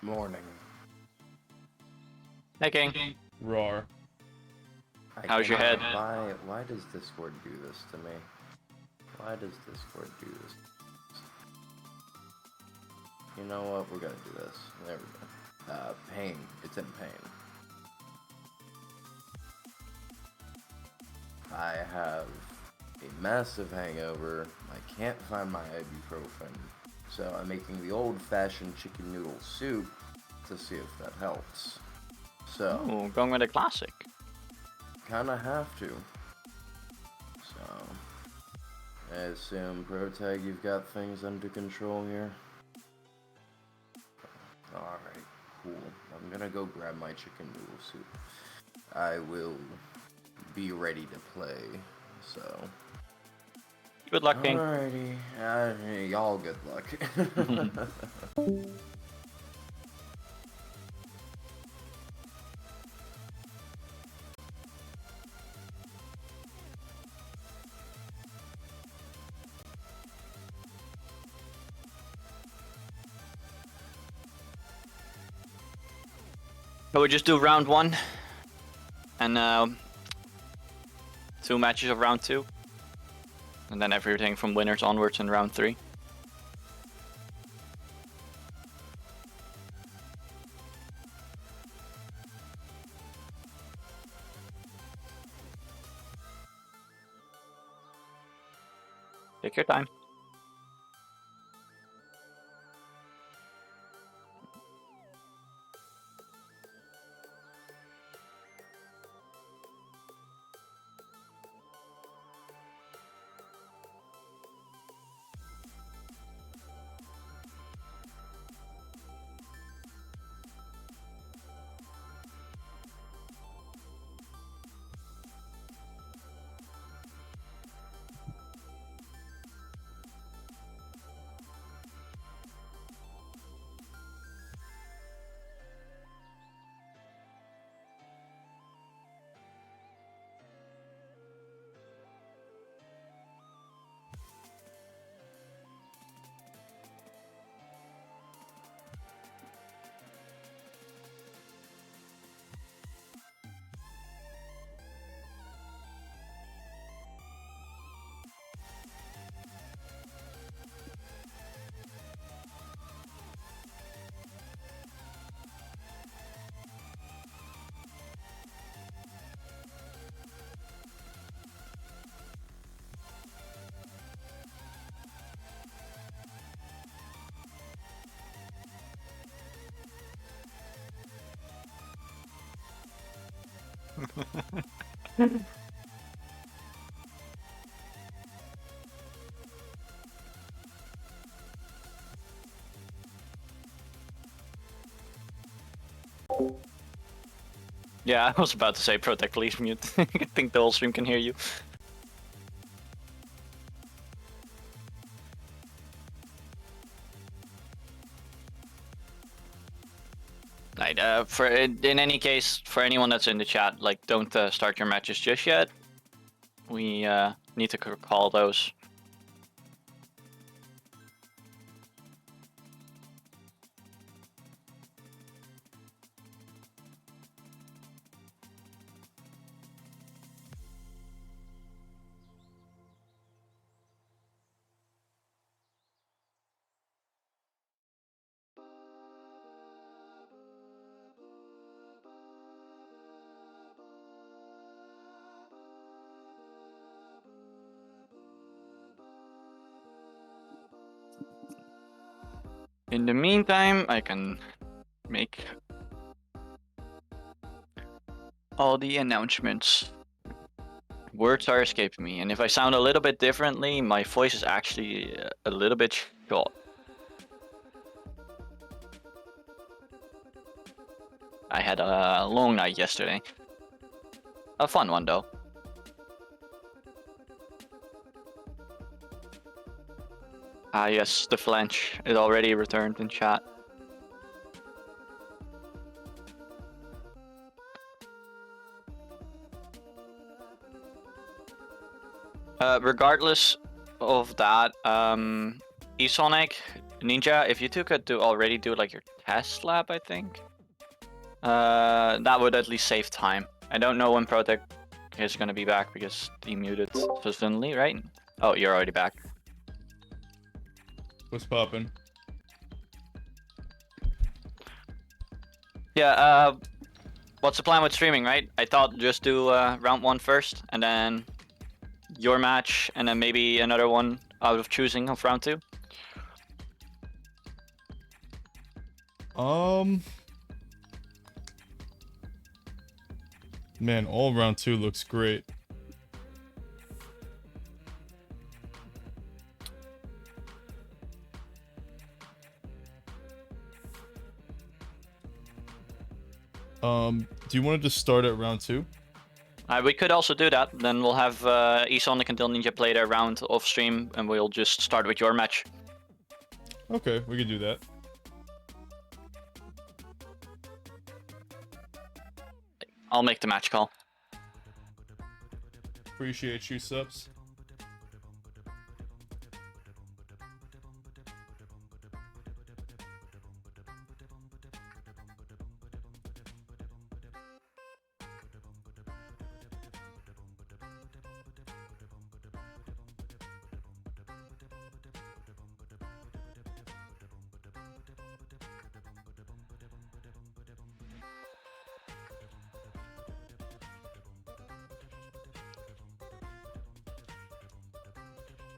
Morning. Hey, King. Roar. How's your head? Why does Discord do this to me? Why does Discord do this? You know what? We're gonna do this. There we go. Pain. It's in pain. I have a massive hangover. I can't find my ibuprofen. So I'm making the old-fashioned chicken noodle soup to see if that helps. So, Ooh, going with a classic. kinda have to. So, I assume, Protag, you've got things under control here? Alright, cool. I'm gonna go grab my chicken noodle soup. I will be ready to play, so... Good luck, King. Alrighty. Y'all good luck. So we just do round 1 and 2 matches of round 2, and then everything from winners onwards in round 3. Take your time. Yeah, I was about to say Protect, please mute. I think the whole stream can hear you. Right, in any case, for anyone that's in the chat, like, don't start your matches just yet. We need to call those. In the meantime, I can make all the announcements. Words are escaping me, and if I sound a little bit differently, my voice is actually a little bit short. I had a long night yesterday. A fun one, though. Ah, yes, the flange. It already returned in chat. Regardless of that, eSonic, Ninja, if you two could already do like your test lab, I think. That would at least save time. I don't know when Protect is gonna be back because he muted so suddenly, right? Oh, you're already back. What's poppin'? Yeah, what's the plan with streaming, right? I thought just do round 1 first, and then your match, and then maybe another one out of choosing of round 2. Man, all round 2 looks great. Do you want to just start at round 2? We could also do that. Then we'll have eSonic and Ninja play their round off stream, and we'll just start with your match. Okay, we could do that. I'll make the match call. Appreciate you, subs.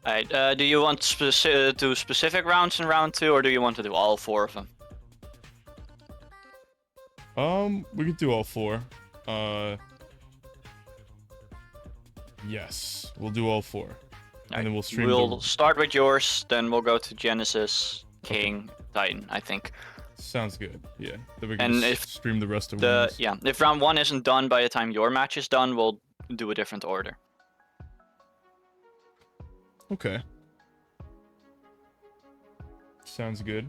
Alright, do you want to do specific rounds in round 2, or do you want to do all 4 of them? We could do all 4. Yes, we'll do all 4. And then we'll stream We'll start with yours, then we'll go to Genesis, King, Titan, I think. Sounds good, yeah. Then we can And just stream the rest of yeah, if round 1 isn't done by the time your match is done, we'll do a different order. Okay. Sounds good.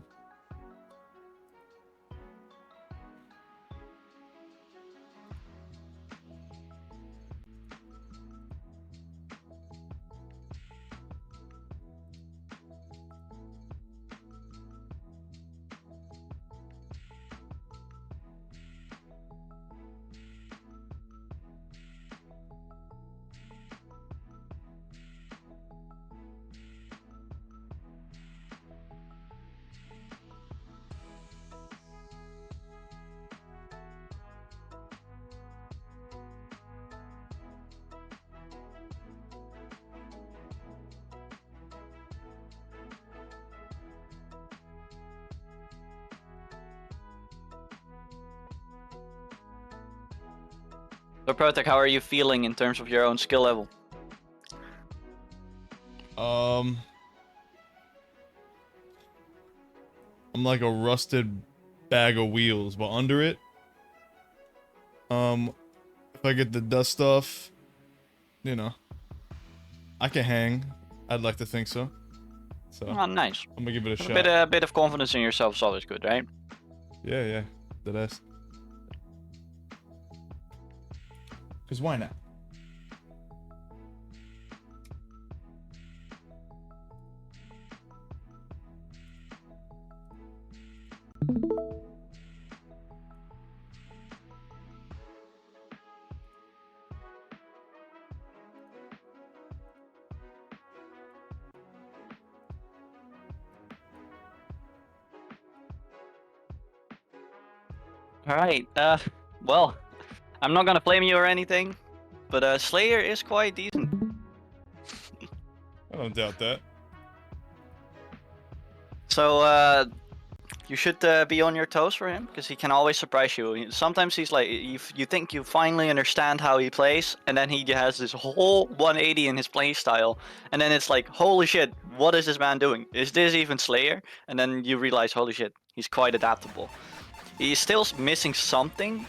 So Protec, how are you feeling in terms of your own skill level? I'm like a rusted bag of wheels, but under it, if I get the dust off, you know, I can hang. I'd like to think so. So Oh, nice. I'm gonna give it a shot. A bit of confidence in yourself is always good, right? Yeah, yeah, the best. Cause why not? Alright, well, I'm not gonna blame you or anything, but Slayer is quite decent. I don't doubt that. So, you should be on your toes for him, because he can always surprise you. Sometimes he's like, you think you finally understand how he plays, and then he has this whole 180 in his play style, and then it's like, holy shit, what is this man doing? Is this even Slayer? And then you realize, holy shit, he's quite adaptable. He's still missing something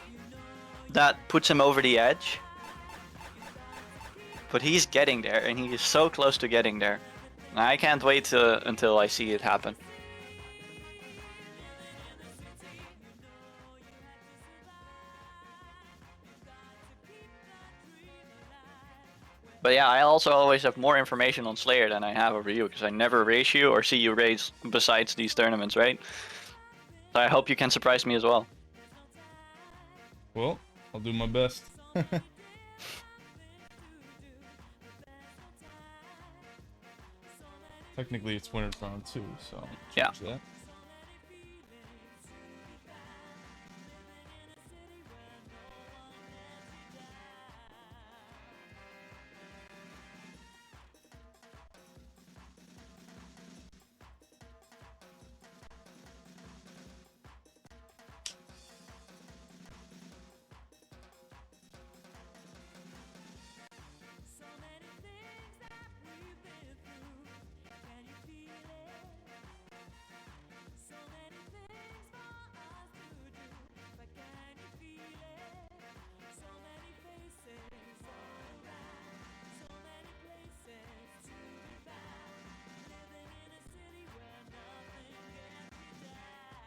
that puts him over the edge, but he's getting there, and he is so close to getting there. I can't wait until I see it happen. But yeah, I also always have more information on Slayer than I have over you, because I never race you or see you race besides these tournaments, right? So I hope you can surprise me as well. Well, I'll do my best. Technically, it's winner's round 2, so I'll change that.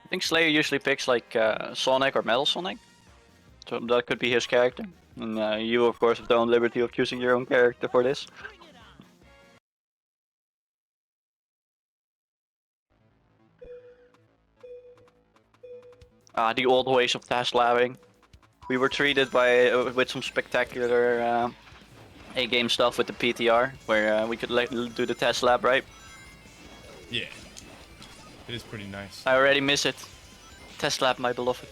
I think Slayer usually picks like Sonic or Metal Sonic, so that could be his character. And you, of course, have the own liberty of choosing your own character for this. The old ways of test labbing. We were treated by with some spectacular A-game stuff with the PTR, where we could do the test lab, right? Yeah. It is pretty nice. I already miss it. Test lab, my beloved.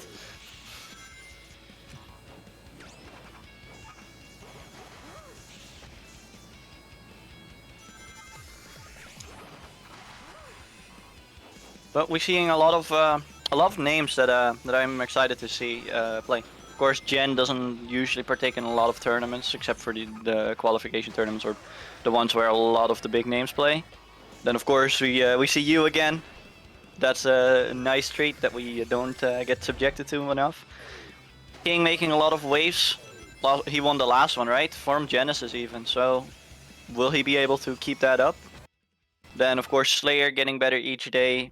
But we're seeing a lot of names that I'm excited to see play. Of course, Gen doesn't usually partake in a lot of tournaments, except for the qualification tournaments or the ones where a lot of the big names play. Then, of course, we see you again. That's a nice treat that we don't get subjected to enough. King making a lot of waves. Well, he won the last one, right? From Genesis even. So, will he be able to keep that up? Then, of course, Slayer getting better each day.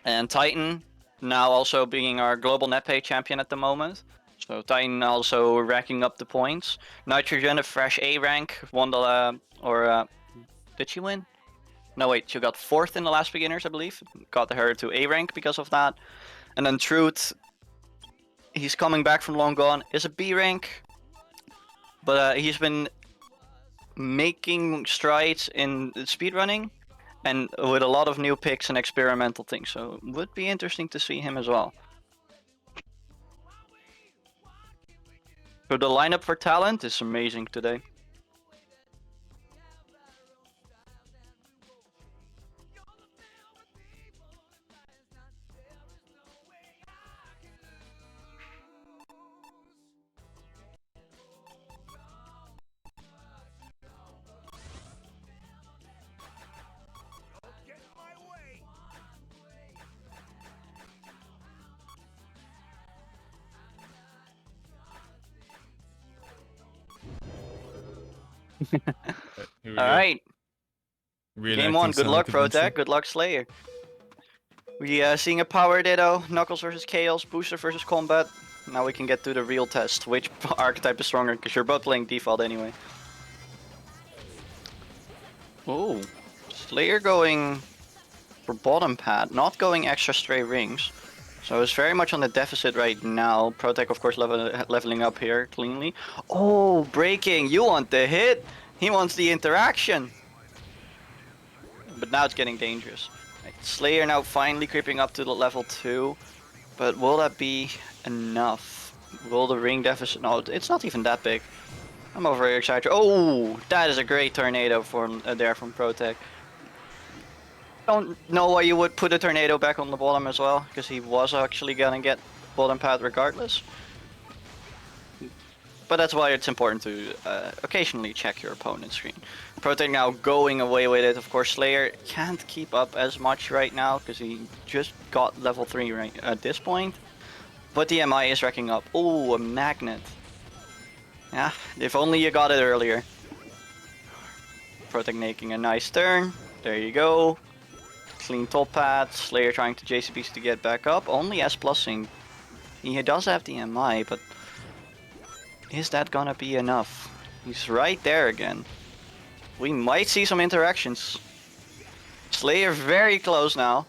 And Titan now also being our global net pay champion at the moment. So Titan also racking up the points. Nitrogen, a fresh A rank, won the did she win? No, wait, she got 4th in the last beginners, I believe. Got her to A rank because of that. And then Truth, he's coming back from long gone, is a B rank. But he's been making strides in speedrunning and with a lot of new picks and experimental things. So it would be interesting to see him as well. So the lineup for talent is amazing today. Alright. Game 1, good luck Protect, good luck Slayer. We seeing a Power Ditto, Knuckles versus Chaos, Booster versus Combat. Now we can get to the real test, which archetype is stronger, because you're both playing default anyway. Oh, Slayer going for bottom pad, not going extra stray rings. So it's very much on the deficit right now. Protect, of course, leveling up here cleanly. Oh, breaking! You want the hit? He wants the interaction. But now it's getting dangerous. Right, Slayer now finally creeping up to the level 2. But will that be enough? Will the ring deficit? No, it's not even that big. I'm over very excited. Oh, that is a great tornado from there from Protect. Don't know why you would put a tornado back on the bottom as well, because he was actually gonna get bottom pad regardless. But that's why it's important to occasionally check your opponent's screen. Protect now going away with it. Of course, Slayer can't keep up as much right now because he just got level 3 right at this point. But the MI is racking up. Oh, a magnet. Yeah, if only you got it earlier. Protect making a nice turn. There you go. Clean top pad. Slayer trying to JCBs to get back up. Only S plussing. He does have the MI, but is that gonna be enough? He's right there again. We might see some interactions. Slayer very close now.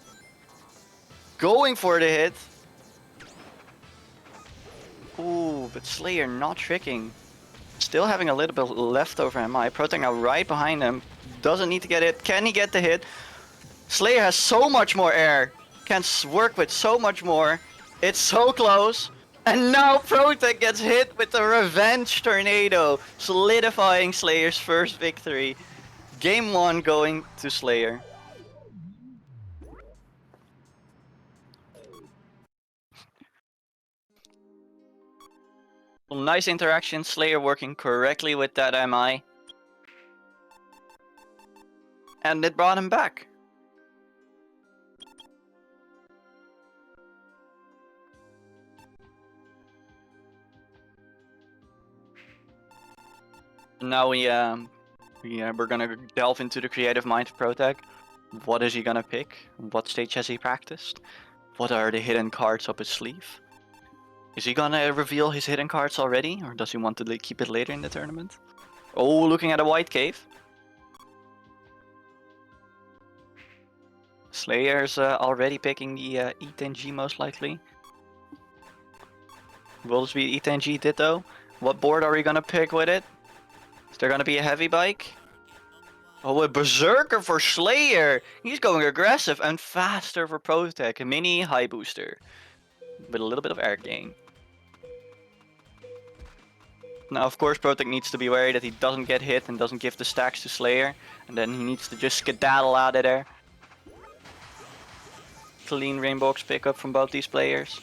going for the hit. Ooh, but Slayer not tricking. Still having a little bit left over MI. Protect now right behind him. Doesn't need to get it. Can he get the hit? Slayer has so much more air. Can work with so much more. It's so close. And now Protect gets hit with the Revenge Tornado, solidifying Slayer's first victory. Game 1 going to Slayer. Well, nice interaction, Slayer working correctly with that MI. And it brought him back. Now we're gonna delve into the creative mind of Protect. What is he gonna pick? What stage has he practiced? What are the hidden cards up his sleeve? Is he gonna reveal his hidden cards already, or does he want to keep it later in the tournament? Oh, looking at a white cave. Slayer's already picking the E10G most likely. Will this be E10G Ditto? What board are we gonna pick with it? Is there gonna be a heavy bike? Oh, a Berserker for Slayer! He's going aggressive and faster for Protect. A mini high booster. With a little bit of air gain. Now, of course, Protect needs to be wary that he doesn't get hit and doesn't give the stacks to Slayer. And then he needs to just skedaddle out of there. Clean Rainbox pickup from both these players.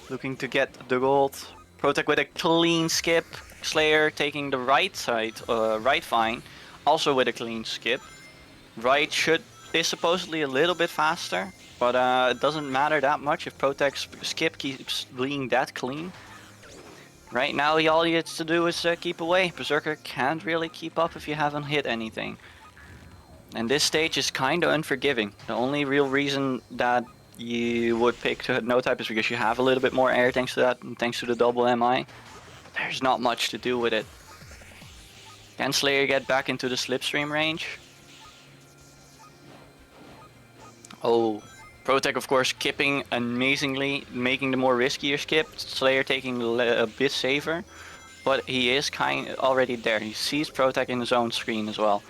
Looking to get the gold. Protect with a clean skip. Slayer taking the right side, right fine. Also with a clean skip. Right is supposedly a little bit faster. But it doesn't matter that much if Protect's skip keeps being that clean. Right now all he has to do is keep away. Berserker can't really keep up if you haven't hit anything. And this stage is kinda unforgiving. The only real reason that you would pick no type is because you have a little bit more air thanks to that and thanks to the double MI. There's not much to do with it. Can Slayer get back into the slipstream range? Oh, Protect of course skipping amazingly, making the more riskier skip. Slayer taking a bit safer, but he is already there. He sees Protect in his own screen as well.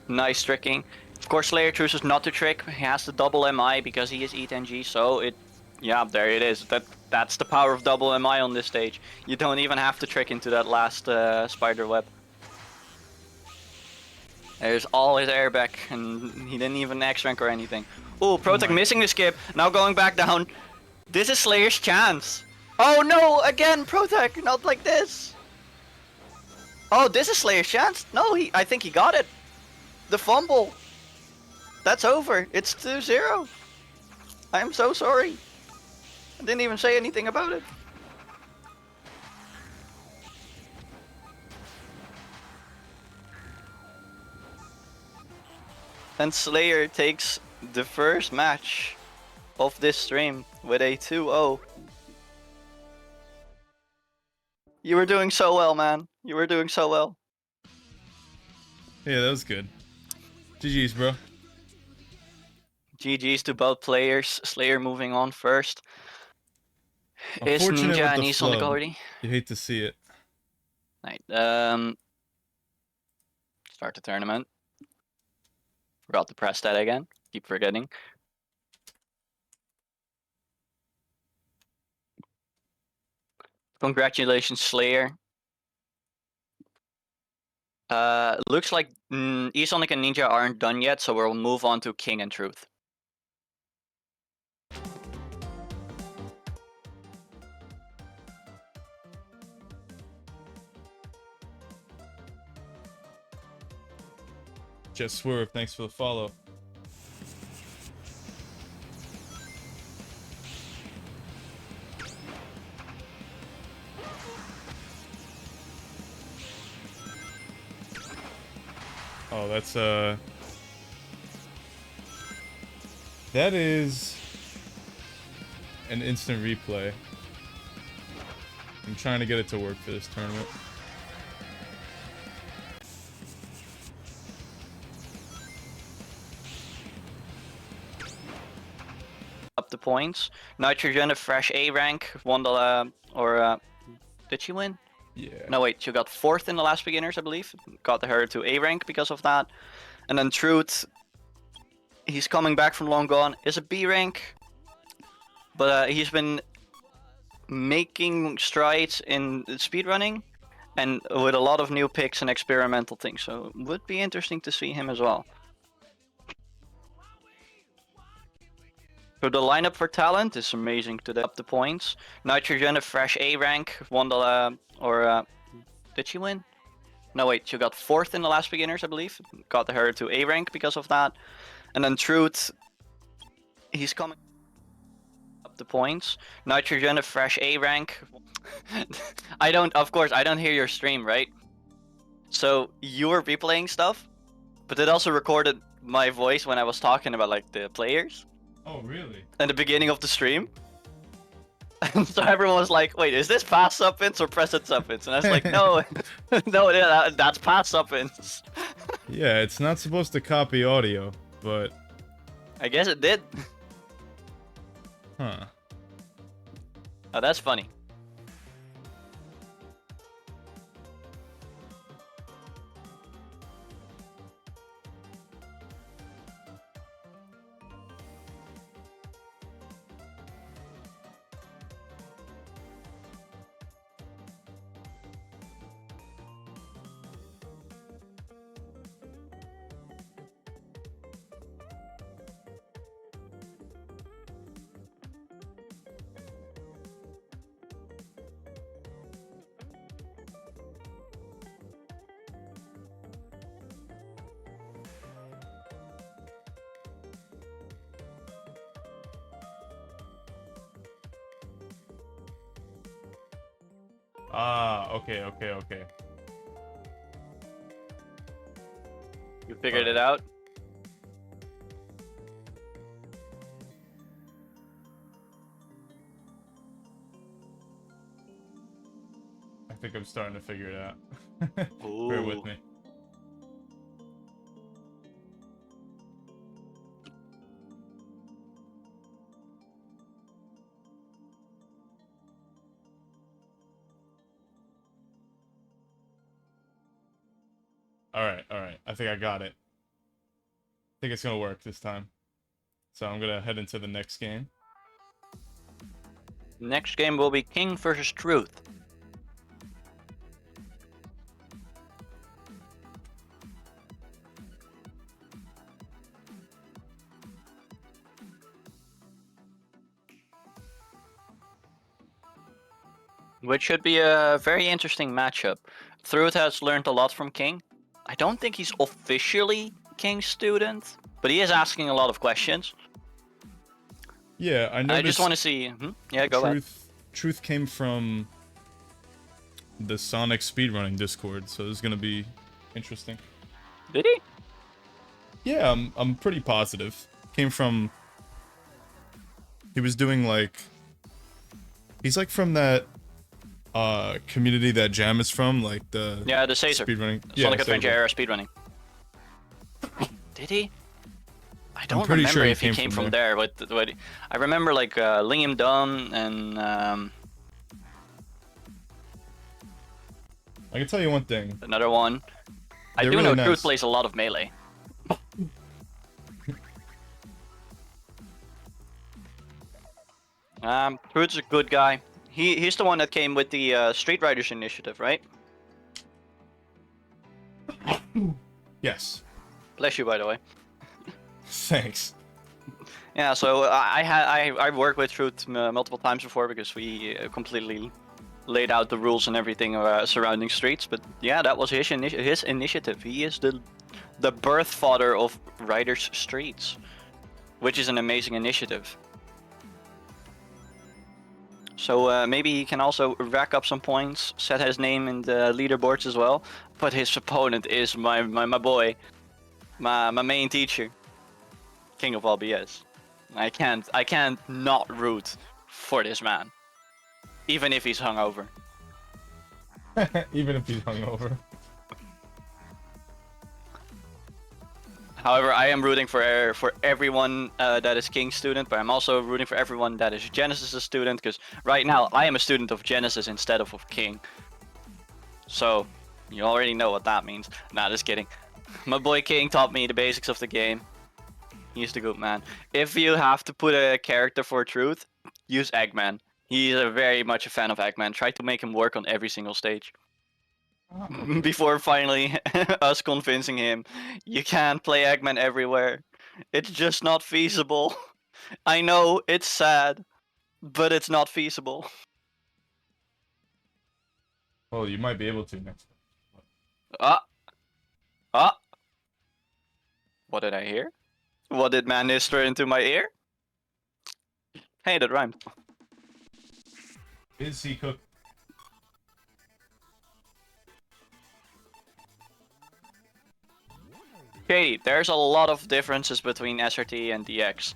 Nice tricking. Of course, Slayer chooses not to trick. He has the double MI because he is E10G, so yeah, there it is. That's the power of double MI on this stage. You don't even have to trick into that last spider web. There's all his air back, and he didn't even X-rank or anything. Oh, Protect missing the skip. Now going back down. This is Slayer's chance. Oh no, again, Protect, not like this. Oh, this is Slayer's chance. No, I think he got it. The fumble. That's over. It's 2-0. I'm so sorry. I didn't even say anything about it. And Slayer takes the first match of this stream with a 2-0. You were doing so well, man. You were doing so well. Yeah, that was good. GG's, bro. GG's to both players. Slayer moving on first. Is Unfortunate Ninja with and the East on the flub. already? You hate to see it. Right. Start the tournament. Forgot to press that again. Keep forgetting. Congratulations, Slayer. Looks like Esonic and Ninja aren't done yet, so we'll move on to King and Truth. Just Swerve, thanks for the follow. Oh, that's that is an instant replay. I'm trying to get it to work for this tournament. Up the points. Nitrogen, a fresh A rank, won the did she win? Yeah. No wait, she got 4th in the last beginners, I believe. Got her to A rank because of that. And then Truth, he's coming back from long gone, is a B rank, but he's been making strides in speedrunning and with a lot of new picks and experimental things. So it would be interesting to see him as well. So the lineup for talent is amazing today. Up the points. Nitrogen, a fresh A rank, won the did she win? No wait, she got 4th in the last beginners, I believe. Got her to A rank because of that. And then Truth, he's coming up the points. Nitrogen, a fresh A rank. Of course, I don't hear your stream, right? So you were replaying stuff, but it also recorded my voice when I was talking about like the players. Oh, really? In the beginning of the stream. And so everyone was like, wait, is this pass sub-ins or present sub-ins? And I was like, no, no, that's pass sub-ins. Yeah, it's not supposed to copy audio, but... I guess it did. Huh. Oh, that's funny. Ah, okay. You figured it out? I think I'm starting to figure it out. Bear with me. Alright. I think I got it. I think it's gonna work this time. So I'm gonna head into the next game. Next game will be King versus Truth. Which should be a very interesting matchup. Truth has learned a lot from King. I don't think he's officially King's student, but he is asking a lot of questions. Yeah, I noticed. I just want to see. Yeah, go ahead. Truth came from the Sonic speedrunning Discord, so it's gonna be interesting. Did he? Yeah, I'm pretty positive. Came from. He was doing like. He's like from that community that Jam is from, like the the Caesar speedrunning. Sonic Adventure era speedrunning. Did he? I don't pretty remember sure he if he came from there, but I remember like Liam Dunn and. I can tell you one thing. Another one. I do really know nice. Truth plays a lot of melee. Truth's a good guy. He's the one that came with the Street Riders initiative, right? Yes. Bless you, by the way. Thanks. Yeah, so I've worked with Truth multiple times before because we completely laid out the rules and everything surrounding streets. But yeah, that was his initiative. He is the birth father of Riders Streets, which is an amazing initiative. So maybe he can also rack up some points, set his name in the leaderboards as well. But his opponent is my boy, my main teacher, King of all BS. I can't not root for this man, even if he's hungover. Even if he's hungover. However, I am rooting for everyone that is King student, but I'm also rooting for everyone that is Genesis' student, because right now I am a student of Genesis instead of King. So, you already know what that means. Nah, just kidding. My boy King taught me the basics of the game. He's the good man. If you have to put a character for truth, use Eggman. He's very much a fan of Eggman. Try to make him work on every single stage. Okay. Before finally us convincing him, you can't play Eggman everywhere. It's just not feasible. I know, it's sad, but it's not feasible. Well, you might be able to next time. Ah! Ah! What did I hear? What did man whisper into my ear? Hey, that rhymed. Is he cooked? Katie, there's a lot of differences between SRT and DX.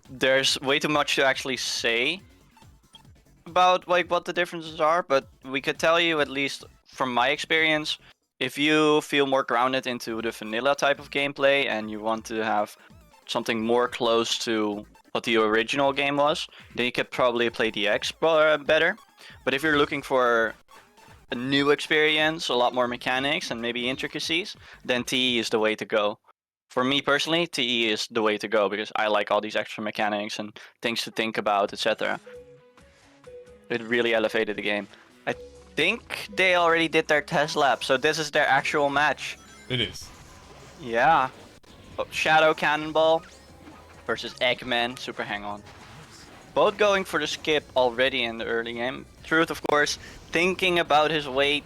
There's way too much to actually say about like what the differences are, but we could tell you, at least from my experience, if you feel more grounded into the vanilla type of gameplay and you want to have something more close to what the original game was, then you could probably play DX better. But if you're looking for a new experience, a lot more mechanics and maybe intricacies, then TE is the way to go. For me personally, TE is the way to go because I like all these extra mechanics and things to think about, etc. It really elevated the game. I think they already did their test lap, so this is their actual match. It is. Yeah. Shadow Cannonball versus Eggman Super Hang-On. Both going for the skip already in the early game. Truth, of course, thinking about his weight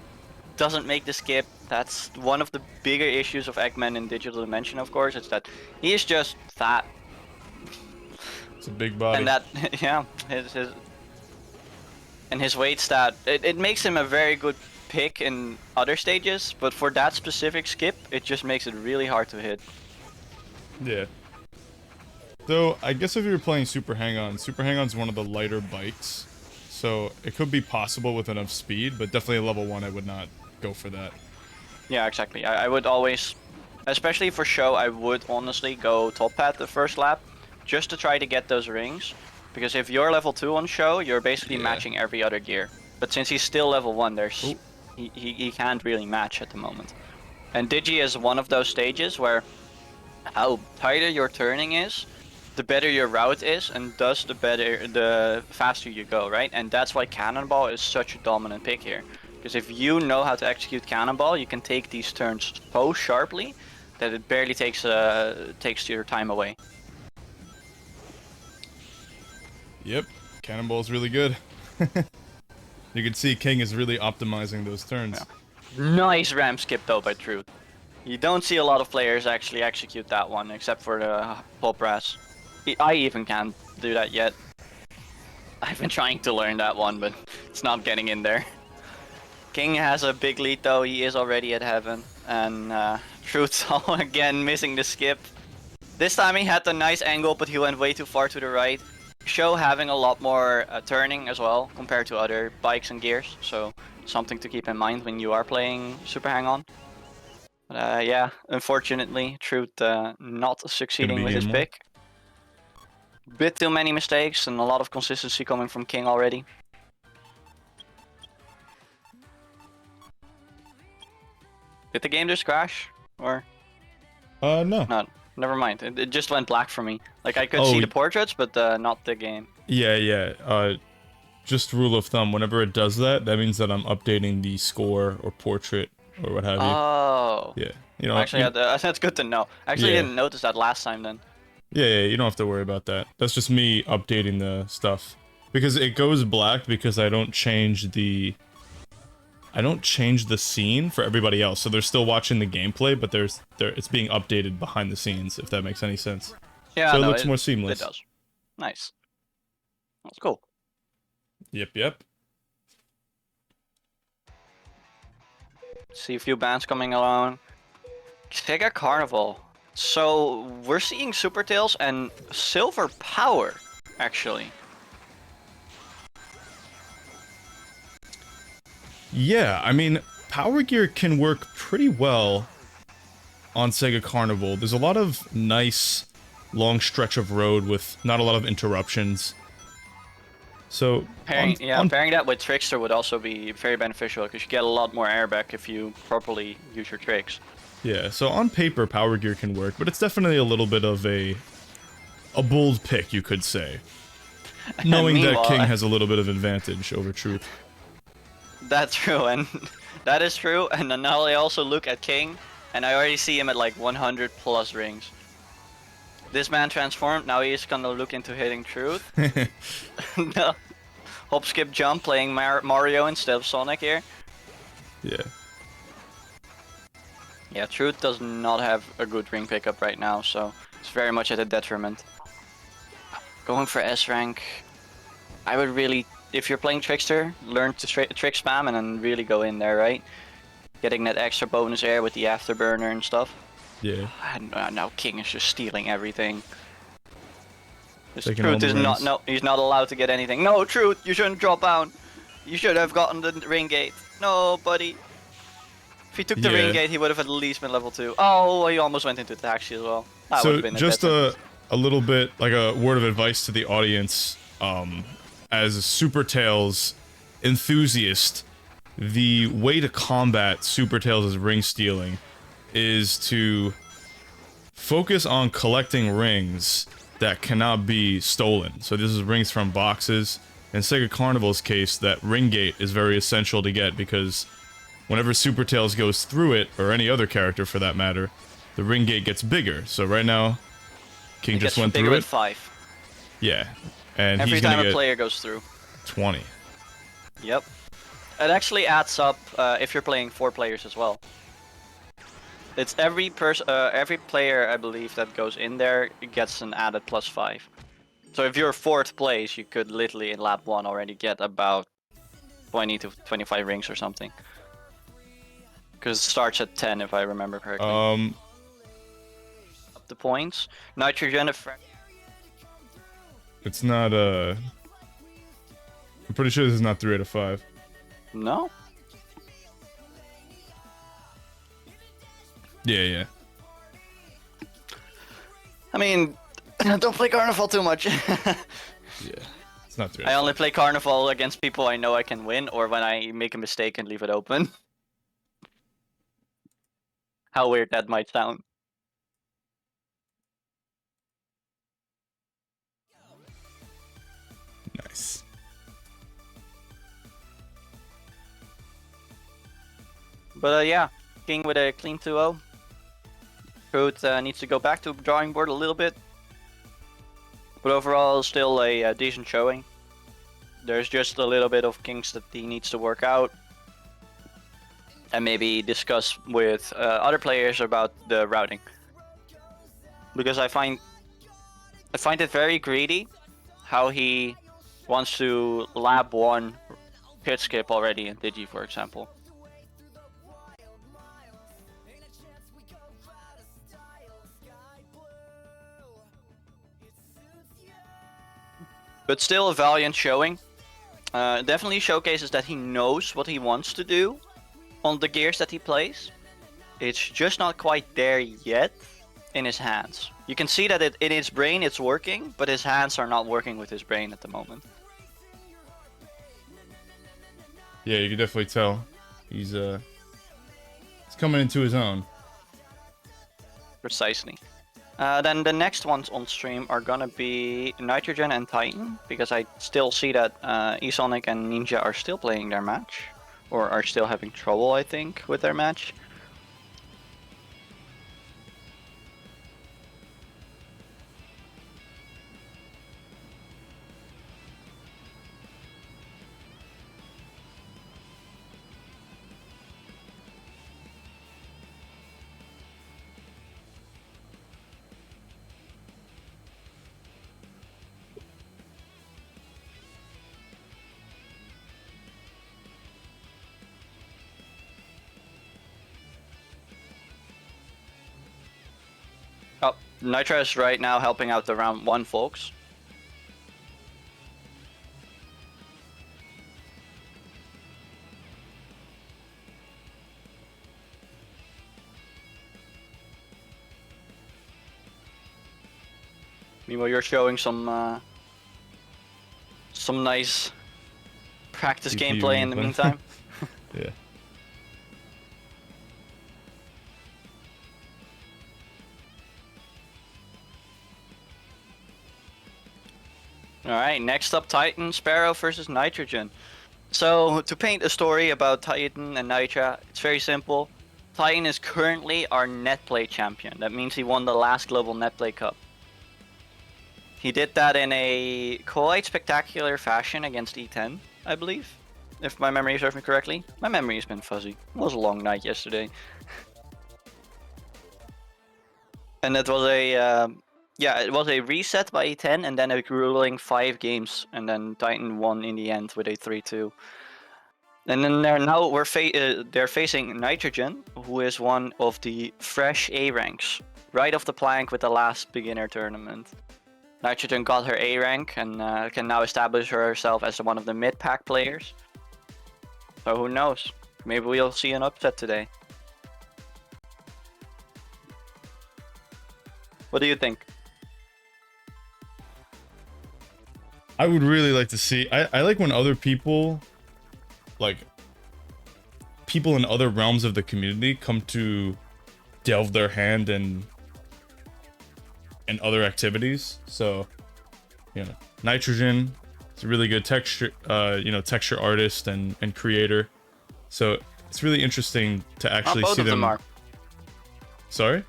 doesn't make the skip. That's one of the bigger issues of Eggman in Digital Dimension, of course. It's that he is just fat. It's a big body. And that, yeah, his weight stat, it makes him a very good pick in other stages, but for that specific skip, it just makes it really hard to hit. Yeah. So, I guess if you're playing Super Hang-On's one of the lighter bikes. So, it could be possible with enough speed, but definitely a level 1 I would not go for that. Yeah, exactly. I would always, especially for show, I would honestly go top hat the first lap, just to try to get those rings. Because if you're level 2 on show, you're basically matching every other gear. But since he's still level 1, there's he can't really match at the moment. And Digi is one of those stages where how tighter your turning is, the better your route is, and thus the faster you go, right? And that's why Cannonball is such a dominant pick here. Because if you know how to execute Cannonball, you can take these turns so sharply that it barely takes your time away. Yep, Cannonball's really good. You can see King is really optimizing those turns. Yeah. Nice ram skip though by Truth. You don't see a lot of players actually execute that one, except for the Pop Brass. I even can't do that yet. I've been trying to learn that one, but it's not getting in there. King has a big lead though, he is already at heaven. And Truth's again missing the skip. This time he had the nice angle, but he went way too far to the right. Show having a lot more turning as well compared to other bikes and gears, so something to keep in mind when you are playing Super Hang-On. But yeah, unfortunately, Truth not succeeding with his pick. Bit too many mistakes and a lot of consistency coming from King already. Did the game just crash? Or? No. No, never mind. It just went black for me. Like I could see the portraits, but not the game. Yeah. Just rule of thumb, whenever it does that, that means that I'm updating the score or portrait or what have you. Oh. Yeah. You know, actually, that's good to know. I actually didn't notice that last time then. Yeah, you don't have to worry about that. That's just me updating the stuff. Because it goes black because I don't change the scene for everybody else. So they're still watching the gameplay, but it's being updated behind the scenes, if that makes any sense. Yeah, so it looks more seamless. It does. Nice. That's cool. Yep. See a few bands coming along. Sega Carnival. So we're seeing Super Tails and Silver Power, actually. Yeah, I mean, Power Gear can work pretty well on Sega Carnival. There's a lot of nice long stretch of road with not a lot of interruptions. So Pairing, on pairing that with Trickster would also be very beneficial because you get a lot more airback if you properly use your tricks. yeah, so on paper Power Gear can work, but it's definitely a little bit of a bold pick, you could say. Knowing that King has a little bit of advantage over Truth. That's true, and that is true. And then now I also look at King, and I already see him at like 100 plus rings. This man transformed. Now he's gonna look into hitting Truth. No. Hop, skip, jump, playing Mario instead of Sonic here. Yeah. Yeah, Truth does not have a good ring pickup right now, so it's very much at a detriment. Going for S rank, I would really, if you're playing Trickster, learn to trick spam and then really go in there, right? Getting that extra bonus air with the afterburner and stuff. Yeah. And now King is just stealing everything. This Taking all Truth the is rings. no, he's not allowed to get anything. No, Truth, you shouldn't drop down. You should have gotten the ring gate. No, buddy. If he took the ring gate, he would have at least been level 2. Oh, he almost went into taxi as well. That would So have been just a little bit, like a word of advice to the audience, as a Super Tails enthusiast, the way to combat Super Tails' ring stealing is to focus on collecting rings that cannot be stolen. So this is rings from boxes. In Sega Carnival's case, that ring gate is very essential to get because whenever Super Tails goes through it, or any other character for that matter, the ring gate gets bigger. So right now, King just went through it. 5. Yeah, and Every he's gonna time a get player goes through. 20. Yep. It actually adds up if you're playing 4 players as well. It's every player, I believe, that goes in there gets an added +5. So if you're 4th place, you could literally in lap 1 already get about 20 to 25 rings or something. Because it starts at 10, if I remember correctly. Up the points. Nitrogen effect. It's not, I'm pretty sure this is not 3 out of 5. No? Yeah. I mean, don't play Carnival too much. Yeah. It's not 3 out I of only 5. play Carnival against people I know I can win, or when I make a mistake and leave it open. How weird that might sound. Nice. But yeah, King with a clean 2-0. Truth needs to go back to drawing board a little bit. But overall, still a decent showing. There's just a little bit of kinks that he needs to work out. And maybe discuss with other players about the routing. Because I find it very greedy how he wants to lap 1 pit skip already in Digi, for example. But still a valiant showing. Definitely showcases that he knows what he wants to do on the gears that he plays. It's just not quite there yet in his hands. You can see that in his brain it's working, but his hands are not working with his brain at the moment. Yeah, you can definitely tell. He's coming into his own. Precisely. Then the next ones on stream are gonna be Nitrogen and Titan, because I still see that eSonic and Ninja are still playing their match, or are still having trouble, I think, with their match. Oh, Nitra is right now helping out the round 1 folks. Meanwhile, you're showing some nice practice CPU gameplay in the gameplay. meantime. Yeah. Alright, next up Titan, Sparrow versus Nitrogen. So, to paint a story about Titan and Nitra, it's very simple. Titan is currently our netplay champion. That means he won the last global netplay cup. He did that in a quite spectacular fashion against E10, I believe. If my memory serves me correctly. My memory has been fuzzy. It was a long night yesterday. And it was it was a reset by E10 and then a grueling 5 games. And then Titan won in the end with a 3-2. And then they're facing Nitrogen, who is one of the fresh A ranks, right off the plank with the last beginner tournament. Nitrogen got her A rank and can now establish herself as one of the mid-pack players. So who knows? Maybe we'll see an upset today. What do you think? I would really like to see. I like when other people, like people in other realms of the community, come to delve their hand in other activities. So, you know, Nitrogen is a really good texture, texture artist and creator. So it's really interesting to actually both see of them are. Sorry?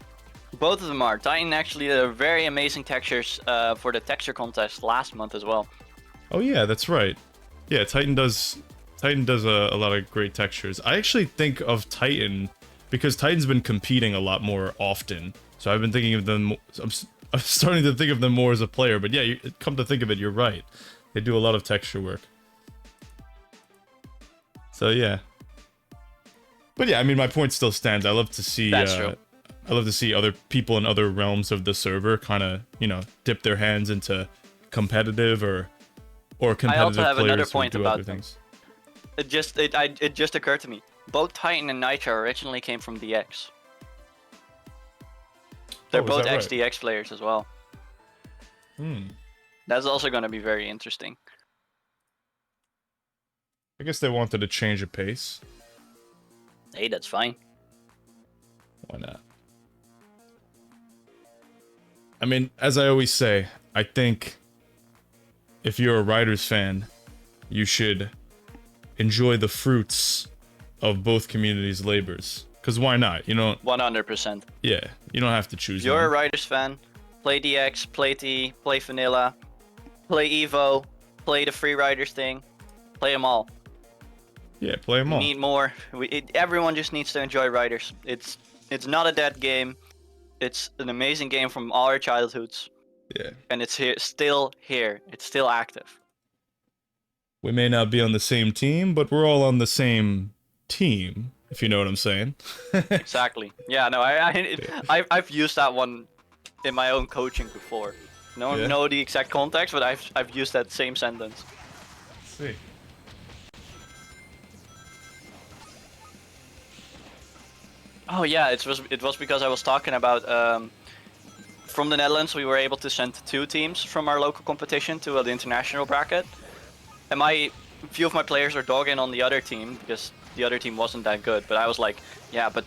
Both of them are. Titan actually did very amazing textures for the texture contest last month as well. Oh yeah, that's right. Yeah, Titan does a lot of great textures. I actually think of Titan because Titan's been competing a lot more often. So I've been thinking of them. I'm starting to think of them more as a player. But yeah, come to think of it, you're right. They do a lot of texture work. So yeah. But yeah, I mean, my point still stands. I love to see. That's true. I love to see other people in other realms of the server kind of, dip their hands into competitive or competitive I also have players another who point do about other them. things. It just occurred to me. Both Titan and Nitro originally came from DX. They're Oh, is both that right? XDX players as well. That's also going to be very interesting. I guess they wanted to change a pace. Hey, that's fine. Why not? I mean, as I always say, I think if you're a Riders fan, you should enjoy the fruits of both communities' labors. Because why not? 100%. Yeah, you don't have to choose You're a one. Riders fan. Play DX, play T, play Vanilla, play Evo, play the Free Riders thing. Play them all. Yeah, play them We all. need more. Everyone just needs to enjoy Riders. It's not a dead game. It's an amazing game from all our childhoods. Yeah. And it's still here. It's still active. We may not be on the same team, but we're all on the same team, if you know what I'm saying. Exactly. Yeah, no, I've used that one in my own coaching before. No one know the exact context, but I've used that same sentence. Sweet. Oh yeah, it was because I was talking about from the Netherlands we were able to send 2 teams from our local competition to the international bracket, and a few of my players are dogging on the other team because the other team wasn't that good. But I was like, yeah, but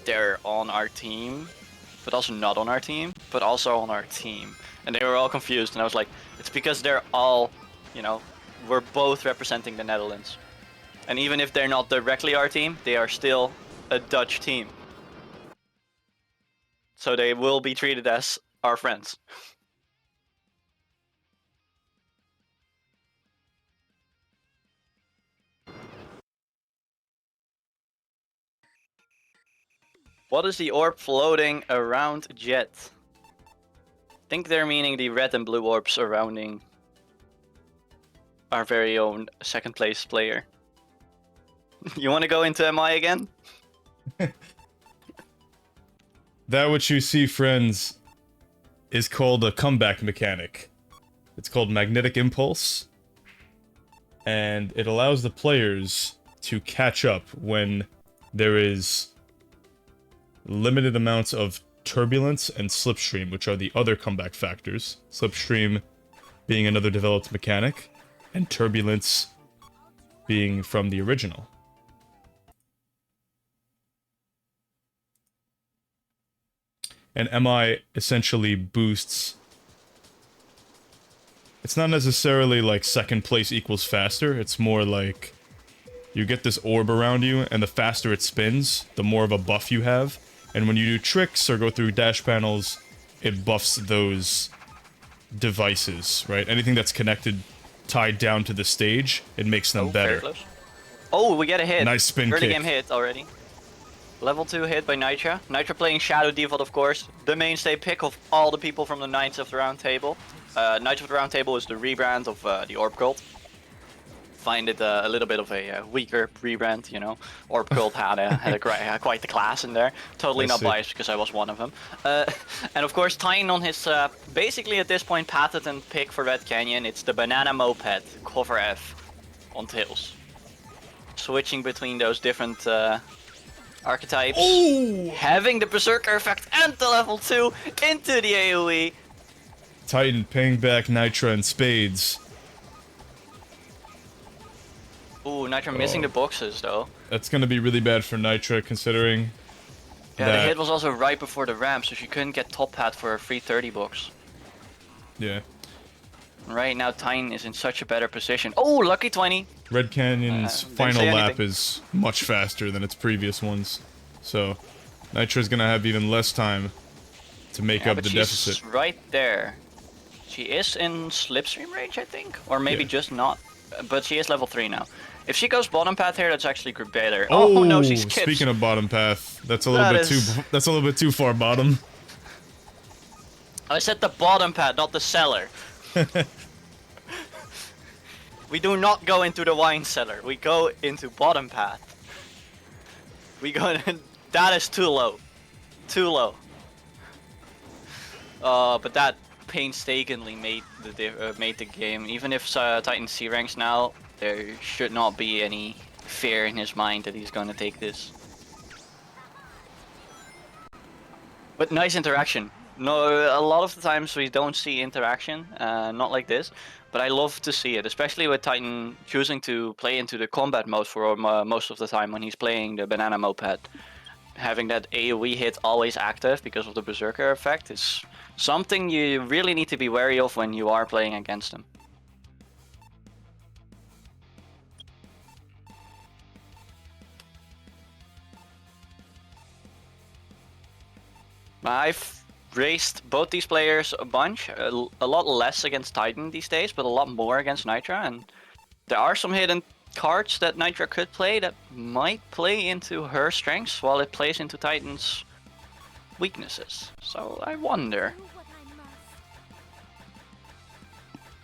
they're on our team, but also not on our team, but also on our team, and they were all confused. And I was like, it's because they're all, we're both representing the Netherlands, and even if they're not directly our team, they are still a Dutch team. So they will be treated as our friends. What is the orb floating around Jet? I think they're meaning the red and blue orbs surrounding our very own second place player. You want to go into MI again? That which you see, friends, is called a comeback mechanic. It's called magnetic impulse, and it allows the players to catch up when there is limited amounts of turbulence and slipstream, which are the other comeback factors. Slipstream being another developed mechanic, and turbulence being from the original. And MI essentially boosts... It's not necessarily like second place equals faster, it's more like you get this orb around you, and the faster it spins, the more of a buff you have. And when you do tricks or go through dash panels, it buffs those devices, right? Anything that's connected, tied down to the stage, it makes them better. Oh, we get a hit. Nice spin Early kick. game hit already. Level 2 hit by Nitra. Nitra playing Shadow Default, of course. The mainstay pick of all the people from the Knights of the Round Table. Knights of the Round Table is the rebrand of the Orb Cult. Find it a little bit of a weaker rebrand, you know. Orb Cult had quite the class in there. Totally not biased because I was one of them. And of course, tying on his basically at this point patented pick for Red Canyon, it's the Banana Moped, cover F, on Tails. Switching between those different archetypes, having the Berserker effect and the level 2 into the AoE. Titan paying back Nitra and spades. Ooh, Nitra missing the boxes though. That's gonna be really bad for Nitra, considering Yeah, that... the hit was also right before the ramp, so she couldn't get top hat for a free 30 box. Yeah. Right now, Titan is in such a better position. Oh, lucky 20! Red Canyon's final lap is much faster than its previous ones, so Nitra's gonna have even less time to make up the deficit. She's right there. She is in slipstream range, I think, or maybe just not. But she is level 3 now. If she goes bottom path here, that's actually better. Oh no, she skips. Speaking of bottom path, that's a little bit too. That's a little bit too far bottom. I said the bottom path, not the cellar. We do not go into the wine cellar. We go into bottom path. We go. That is too low. Too low. But that painstakingly made the game. Even if Titan C ranks now, there should not be any fear in his mind that he's going to take this. But nice interaction. No, a lot of the times we don't see interaction, not like this. But I love to see it, especially with Titan choosing to play into the combat mode for most of the time when he's playing the Banana Moped. Having that AoE hit always active because of the Berserker effect is something you really need to be wary of when you are playing against him. I've raced both these players a bunch, a lot less against Titan these days, but a lot more against Nitra, and there are some hidden cards that Nitra could play that might play into her strengths while it plays into Titan's weaknesses. So I wonder.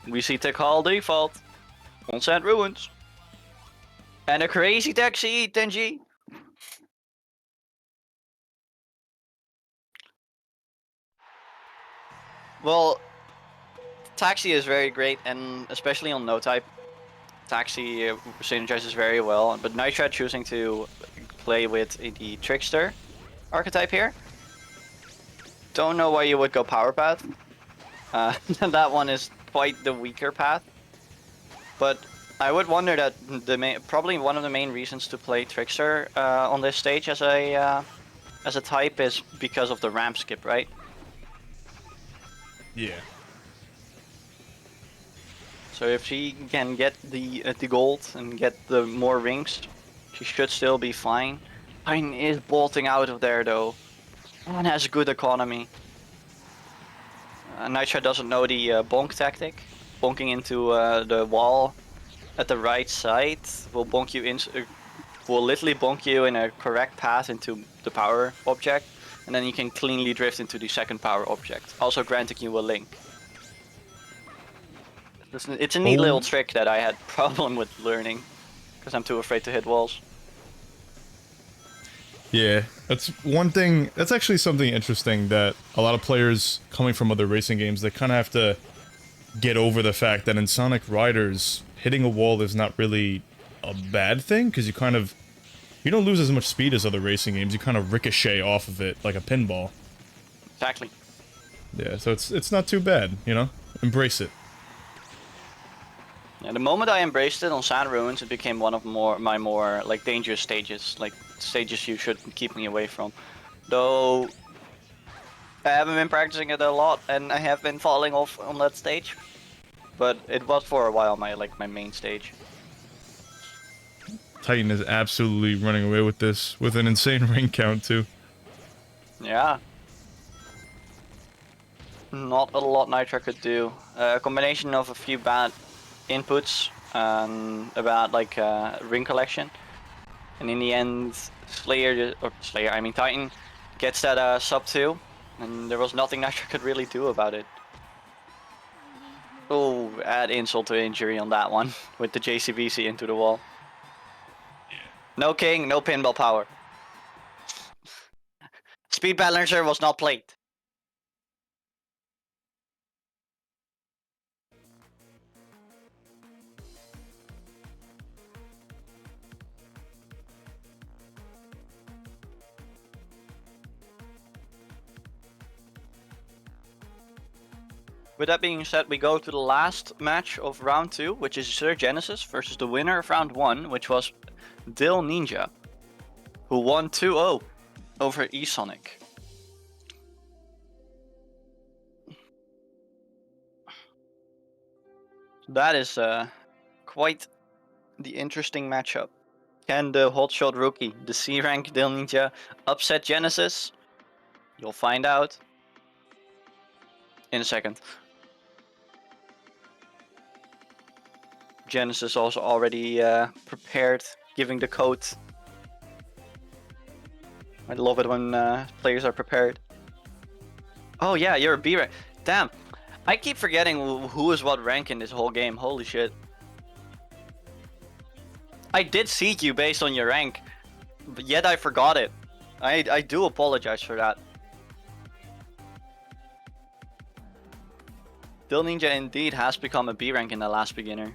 We see Tekal default, Onset Ruins, and a crazy taxi, Tenji. Well, Taxi is very great, and especially on no-type, Taxi synergizes very well, but Nitra choosing to play with the Trickster archetype here. Don't know why you would go Power Path. That one is quite the weaker path. But I would wonder that probably one of the main reasons to play Trickster on this stage as a type is because of the ramp skip, right? Yeah. So if she can get the gold and get the more rings, she should still be fine. Pine is bolting out of there though, and has good economy. Nitra doesn't know the bonk tactic. Bonking into the wall at the right side will bonk you will literally bonk you in a correct path into the power object, and then you can cleanly drift into the second power object, also granting you a link. It's a neat little trick that I had problem with learning, because I'm too afraid to hit walls. Yeah, that's one thing, that's actually something interesting that a lot of players coming from other racing games, they kind of have to get over the fact that in Sonic Riders, hitting a wall is not really a bad thing, because you don't lose as much speed as other racing games, you kind of ricochet off of it like a pinball. Exactly. Yeah, so it's not too bad, you know? Embrace it. Yeah, the moment I embraced it on Sand Ruins, it became one of my more like dangerous stages, like stages you should keep me away from. Though I haven't been practicing it a lot, and I have been falling off on that stage. But it was for a while my main stage. Titan is absolutely running away with this, with an insane ring count too. Yeah. Not a lot Nitro could do. A combination of a few bad inputs and a bad ring collection. And in the end, Titan gets that sub 2, and there was nothing Nitro could really do about it. Oh, add insult to injury on that one, with the JCVC into the wall. No king, no pinball power. Speed balancer was not played. With that being said, we go to the last match of round 2, which is Sir Genesis versus the winner of round 1, which was Dill Ninja, who won 2-0 over eSonic. That is quite the interesting matchup. Can the hotshot rookie, the C-rank Dill Ninja, upset Genesis? You'll find out in a second. Genesis also already prepared, giving the code. I love it when players are prepared. Oh yeah, you're a B rank. Damn, I keep forgetting who is what rank in this whole game. Holy shit. I did seed you based on your rank, but yet I forgot it. I do apologize for that. Dill Ninja indeed has become a B rank in the last beginner.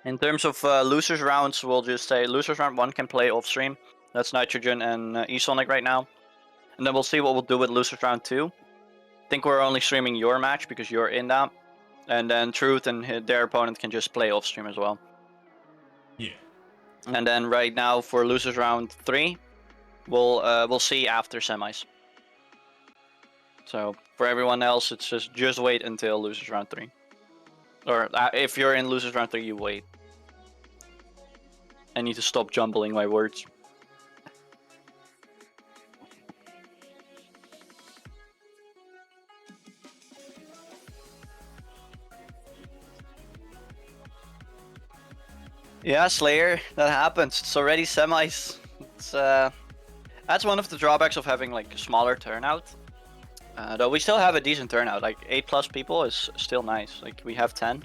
In terms of losers rounds, we'll just say losers round 1 can play off stream. That's Nitrogen and eSonic right now. And then we'll see what we'll do with losers round 2. I think we're only streaming your match because you're in that. And then Truth and their opponent can just play off stream as well. Yeah. And then right now for losers round 3, we'll see after semis. So for everyone else, it's just wait until losers round 3. Or if you're in losers round 3, you wait. I need to stop jumbling my words. Yeah, Slayer, that happens. It's already semis. It's that's one of the drawbacks of having like a smaller turnout. Though we still have a decent turnout, like 8+ people is still nice. Like we have 10.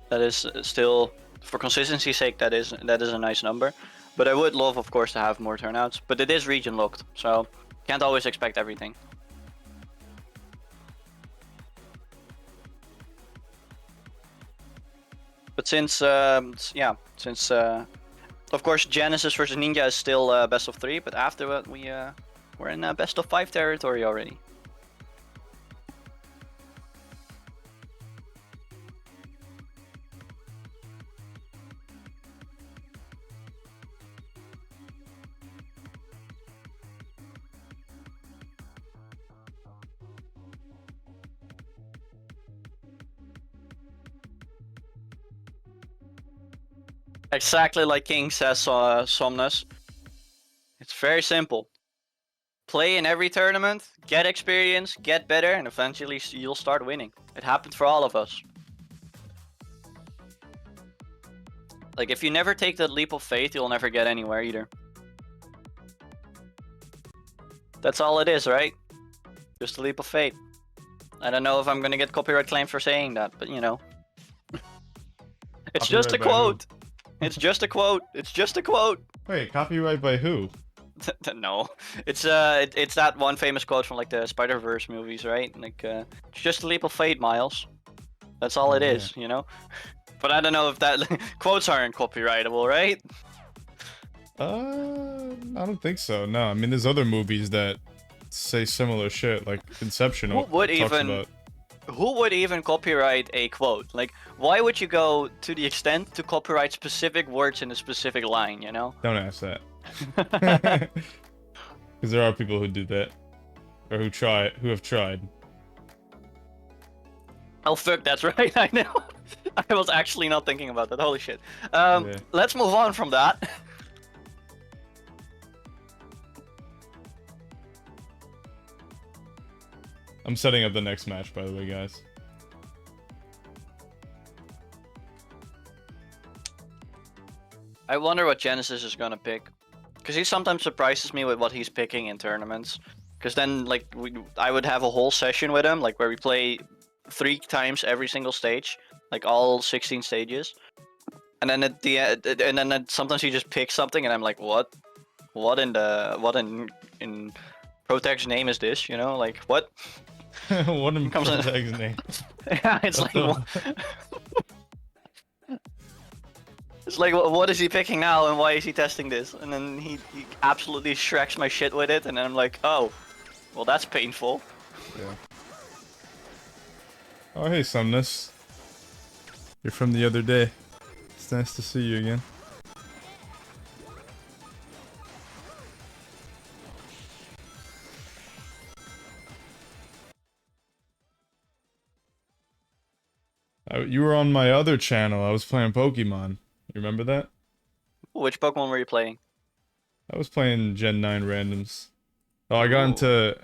That is still, for consistency's sake, that is a nice number. But I would love, of course, to have more turnouts. But it is region locked, so can't always expect everything. But since of course Genesis versus Ninja is still best of 3, but after that we're in best of 5 territory already. Exactly like King says, Somnus. It's very simple. Play in every tournament, get experience, get better, and eventually you'll start winning. It happened for all of us. Like, if you never take that leap of faith, you'll never get anywhere either. That's all it is, right? Just a leap of faith. I don't know if I'm gonna get copyright claimed for saying that, but you know. It's just a quote. It's just a quote. It's just a quote. Wait, copyright by who? No, it's it's that one famous quote from like the Spider-Verse movies, right? Like, it's just a leap of faith, Miles. That's all it Yeah. is, you know. But I don't know if that quotes aren't copyrightable, right? I don't think so. No, I mean, there's other movies that say similar shit, like Inception. Who would talks even- about- Who would even copyright a quote? Like, why would you go to the extent to copyright specific words in a specific line, you know? Don't ask that. Because there are people who do that, or who have tried. Oh fuck, that's right, I know. I was actually not thinking about that, holy shit. Yeah. Let's move on from that. I'm setting up the next match, by the way, guys. I wonder what Genesis is gonna pick. Because he sometimes surprises me with what he's picking in tournaments. Because then, like, I would have a whole session with him, like, where we play 3 times every single stage. Like, all 16 stages. And then at the end, and then sometimes he just picks something, and I'm like, what? What in Protec's name is this, you know? Like, what? What in Comes in- Protag's name? Yeah, it's What like, it's like, what is he picking now, and why is he testing this? And then he absolutely shreks my shit with it, and then I'm like, oh, well, that's painful. Yeah. Oh, hey, Sumnus. You're from the other day. It's nice to see you again. You were on my other channel. I was playing Pokemon. You remember that? Which Pokemon were you playing? I was playing Gen 9 randoms. Oh, I got Ooh. into...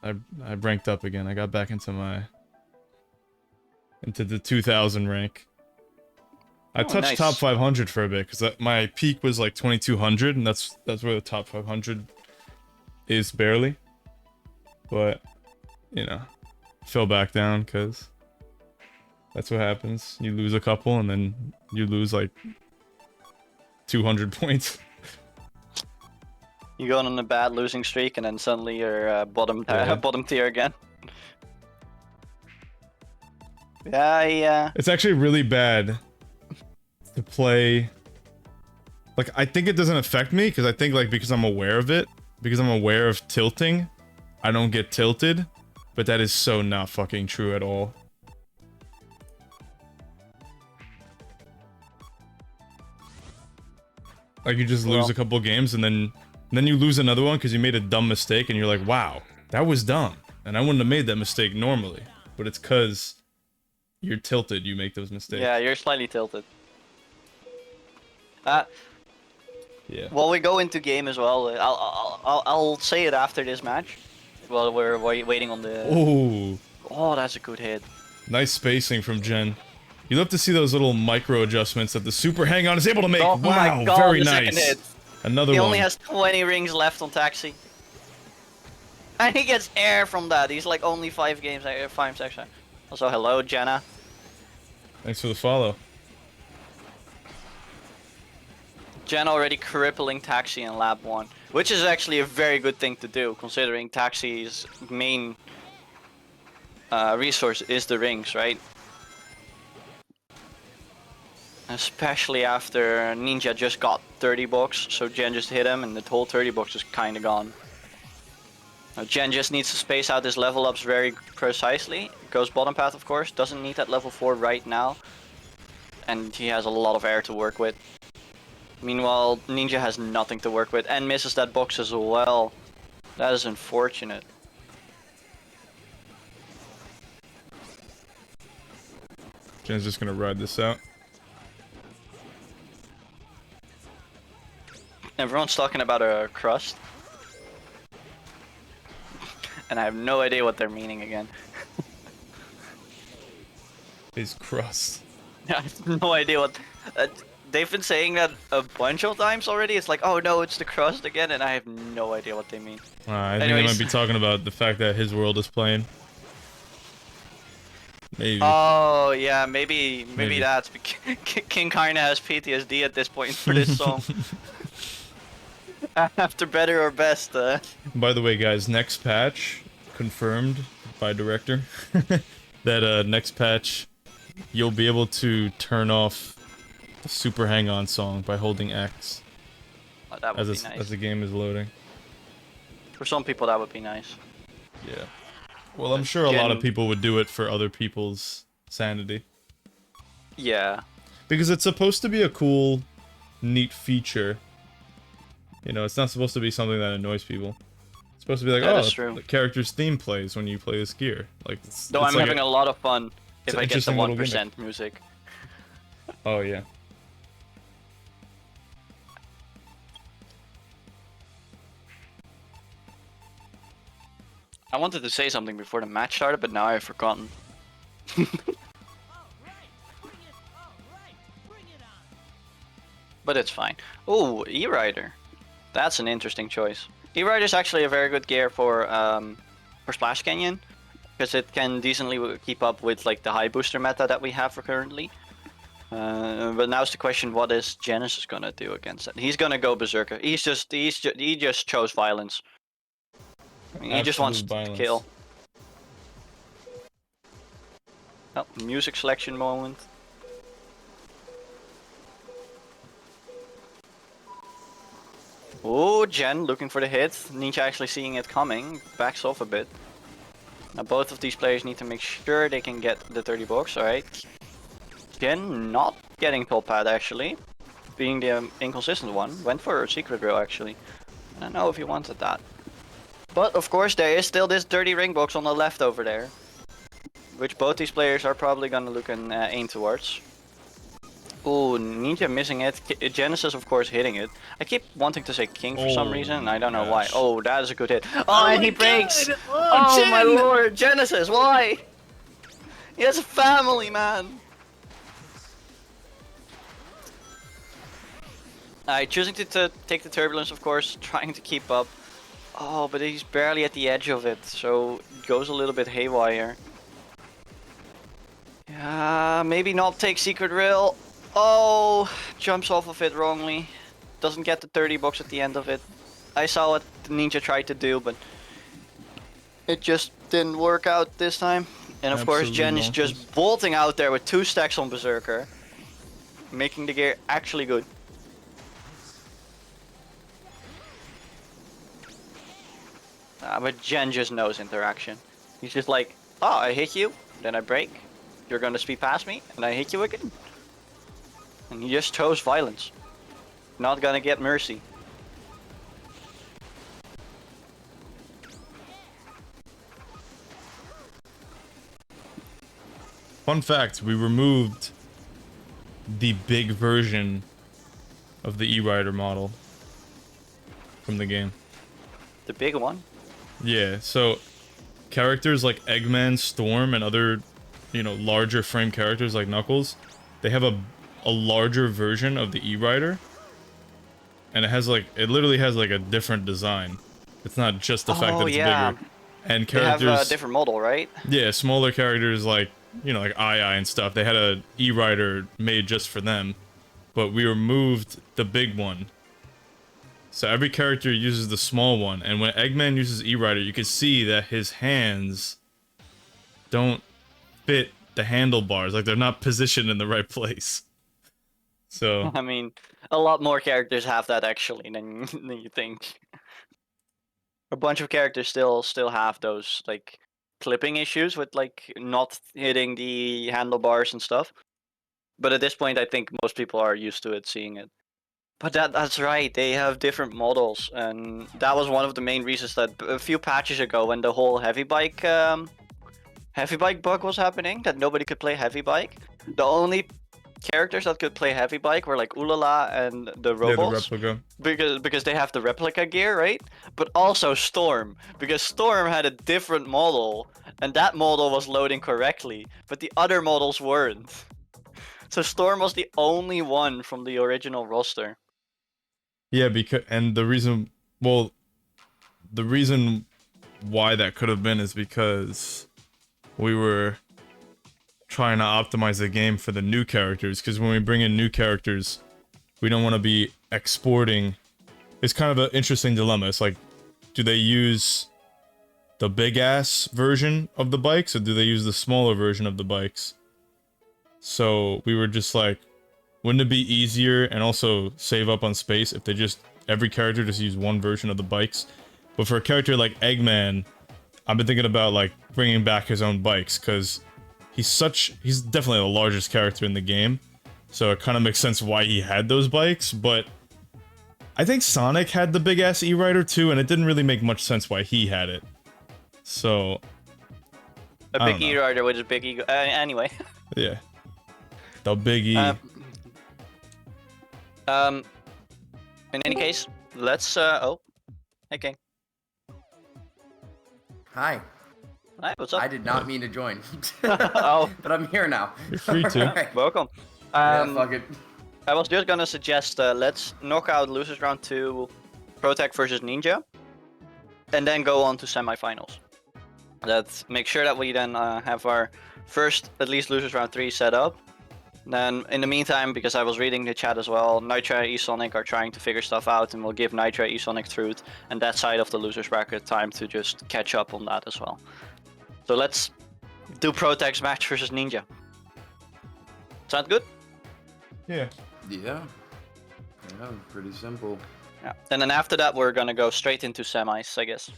I ranked up again. I got back into the 2000 rank. I touched nice. top 500 for a bit, because my peak was like 2200, and that's where the top 500 is barely. But, you know, fell back down, because that's what happens. You lose a couple, and then you lose like 200 points. You go on a bad losing streak, and then suddenly you're bottom Yeah. bottom tier again. Yeah. It's actually really bad to play. Like, I think it doesn't affect me, because I think, like, because I'm aware of it, because I'm aware of tilting, I don't get tilted, but that is so not fucking true at all. Like, you just lose Well- a couple games, and then you lose another one because you made a dumb mistake, and you're like, wow, that was dumb, and I wouldn't have made that mistake normally. But it's because you're tilted, you make those mistakes. Yeah, you're slightly tilted. Yeah. While we go into game as well, I'll say it after this match. While we're waiting on the. Oh, Oh, that's a good hit. nice spacing from Jen. You love to see those little micro adjustments that the super hang on is able to make. Oh Wow, my God, very the second nice. hit. Another He one. only has 20 rings left on Taxi. And he gets air from that. He's like only 5 games, 5 section. Also, hello, Jenna. Thanks for the follow. Jen already crippling Taxi in lap 1. Which is actually a very good thing to do, considering Taxi's main resource is the rings, right? Especially after Ninja just got 30 bucks, so Jen just hit him and the whole 30 bucks is kinda gone. Now Jen just needs to space out his level ups very precisely. Goes bottom path, of course, doesn't need that level 4 right now. And he has a lot of air to work with. Meanwhile, Ninja has nothing to work with and misses that box as well. That is unfortunate. Jen's just gonna ride this out. Everyone's talking about a crust. And I have no idea what they're meaning again. His crust. I have no idea what... they've been saying that a bunch of times already. It's like, oh no, it's the crust again, and I have no idea what they mean. I think they Anyways. might be talking about the fact that his world is playing. Maybe. Oh yeah, maybe Maybe. that's King kinda has PTSD at this point for this song. After better or best. By the way, guys, next patch confirmed by director that next patch you'll be able to turn off the super hang-on song by holding X That would be as nice. the game is loading. For some people, that would be nice. Yeah. Well, I'm sure a lot of people would do it for other people's sanity. Yeah. Because it's supposed to be a cool, neat feature. You know, it's not supposed to be something that annoys people. It's supposed to be like, That oh, is true. the character's theme plays when you play this gear. Like, Though I'm like having a lot of fun if an I get the interesting little 1% music. Oh, yeah. I wanted to say something before the match started, but now I've forgotten. But it's fine. Oh, E-Rider. That's an interesting choice. E-Rider is actually a very good gear for Splash Canyon, because it can decently keep up with like the high booster meta that we have for currently. But now's the question: what is Genesis gonna do against it? He's gonna go berserker. He just chose violence. I mean, he just wants to kill. Oh, music selection moment. Oh, Jen looking for the hit. Ninja actually seeing it coming. Backs off a bit. Now both of these players need to make sure they can get the 30 bucks, alright. Jen not getting top pad actually. Being the inconsistent one. Went for a secret row actually. I don't know if he wanted that. But of course there is still this dirty ring box on the left over there. Which both these players are probably gonna look and aim towards. Ooh, Ninja missing it. Genesis, of course, hitting it. I keep wanting to say King for some reason, and I don't know why. Oh, that is a good hit. Oh, and he breaks! Oh my lord! Genesis, why? He has a family, man! Alright, choosing to take the turbulence, of course, trying to keep up. Oh, but he's barely at the edge of it, so it goes a little bit haywire. Yeah, maybe not take secret rail. Oh, jumps off of it wrongly. Doesn't get the 30 bucks at the end of it. I saw what the Ninja tried to do, but it just didn't work out this time. And of course, Jen is just bolting out there with 2 stacks on Berserker, making the gear actually good. But Jen just knows interaction. He's just like, oh, I hit you, then I break. You're gonna speed past me, and I hit you again. And he just chose violence. Not gonna get mercy. Fun fact, we removed the big version of the E-Rider model from the game. The big one? Yeah, so characters like Eggman, Storm, and other, you know, larger frame characters like Knuckles, they have a larger version of the E-Rider, and it has like, it literally has like a different design. It's not just the fact that it's bigger. And characters, they have a different model, right? Yeah, smaller characters like, you know, like Ai and stuff, they had a E-Rider made just for them, but we removed the big one. So every character uses the small one, and when Eggman uses E-Rider, you can see that his hands don't fit the handlebars, like they're not positioned in the right place. So I mean, a lot more characters have that actually than you think. A bunch of characters still have those like clipping issues with like not hitting the handlebars and stuff. But at this point, I think most people are used to it, seeing it. But that's right, they have different models, and that was one of the main reasons that a few patches ago, when the whole heavy bike bug was happening, that nobody could play heavy bike. The only characters that could play heavy bike were like Ulala and the robots, yeah, the replica. because they have the replica gear, right? But also Storm, because Storm had a different model, and that model was loading correctly, but the other models weren't. So Storm was the only one from the original roster. Yeah, because, and the reason, well, the reason why that could have been is because we were trying to optimize the game for the new characters, because when we bring in new characters, we don't want to be exporting. It's kind of an interesting dilemma. It's like, do they use the big-ass version of the bikes, or do they use the smaller version of the bikes? So we were just like, wouldn't it be easier and also save up on space if they just, every character just use one version of the bikes? But for a character like Eggman, I've been thinking about like bringing back his own bikes, because he's definitely the largest character in the game. So it kind of makes sense why he had those bikes, but I think Sonic had the big-ass E-Rider too, and it didn't really make much sense why he had it. So... A big E-Rider with a big ego. Anyway. Yeah. The big E. In any case, let's, oh. Okay. Hi. Hi, what's up? I did not mean to join. Oh. But I'm here now. You're free to. Alright. Welcome. Yeah, fuck it. I was just gonna suggest, let's knock out losers round 2, Protect versus Ninja, and then go on to semifinals. Let's make sure that we then have our first, at least losers round 3 set up. Then, in the meantime, because I was reading the chat as well, Nitra, eSonic are trying to figure stuff out, and we'll give Nitra, eSonic, Truth, and that side of the losers bracket time to just catch up on that as well. So let's do Protect's match versus Ninja. Sound good? Yeah. Yeah. Yeah, pretty simple. Yeah. And then after that, we're gonna go straight into semis, I guess.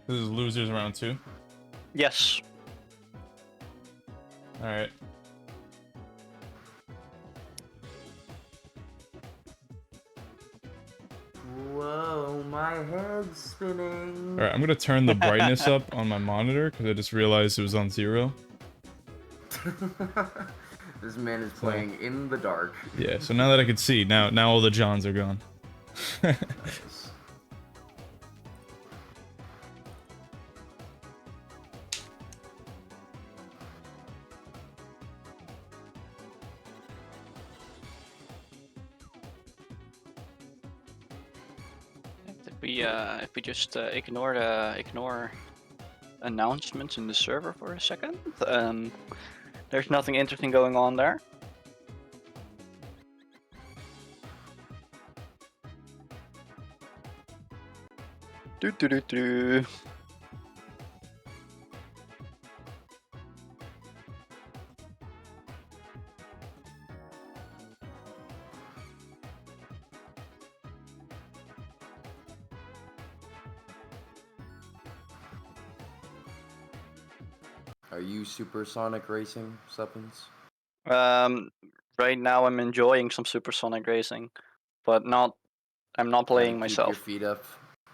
This is losers round 2. Yes. Alright. Whoa, my head's spinning. Alright, I'm gonna turn the brightness up on my monitor, because I just realized it was on 0. This man is playing in the dark. Yeah, so now that I can see, now all the Johns are gone. Nice. If we just ignore announcements in the server for a second, there's nothing interesting going on there. Do do do do. Are you supersonic racing, Suppins? Right now I'm enjoying some supersonic racing, but I'm not playing myself. Keep your feet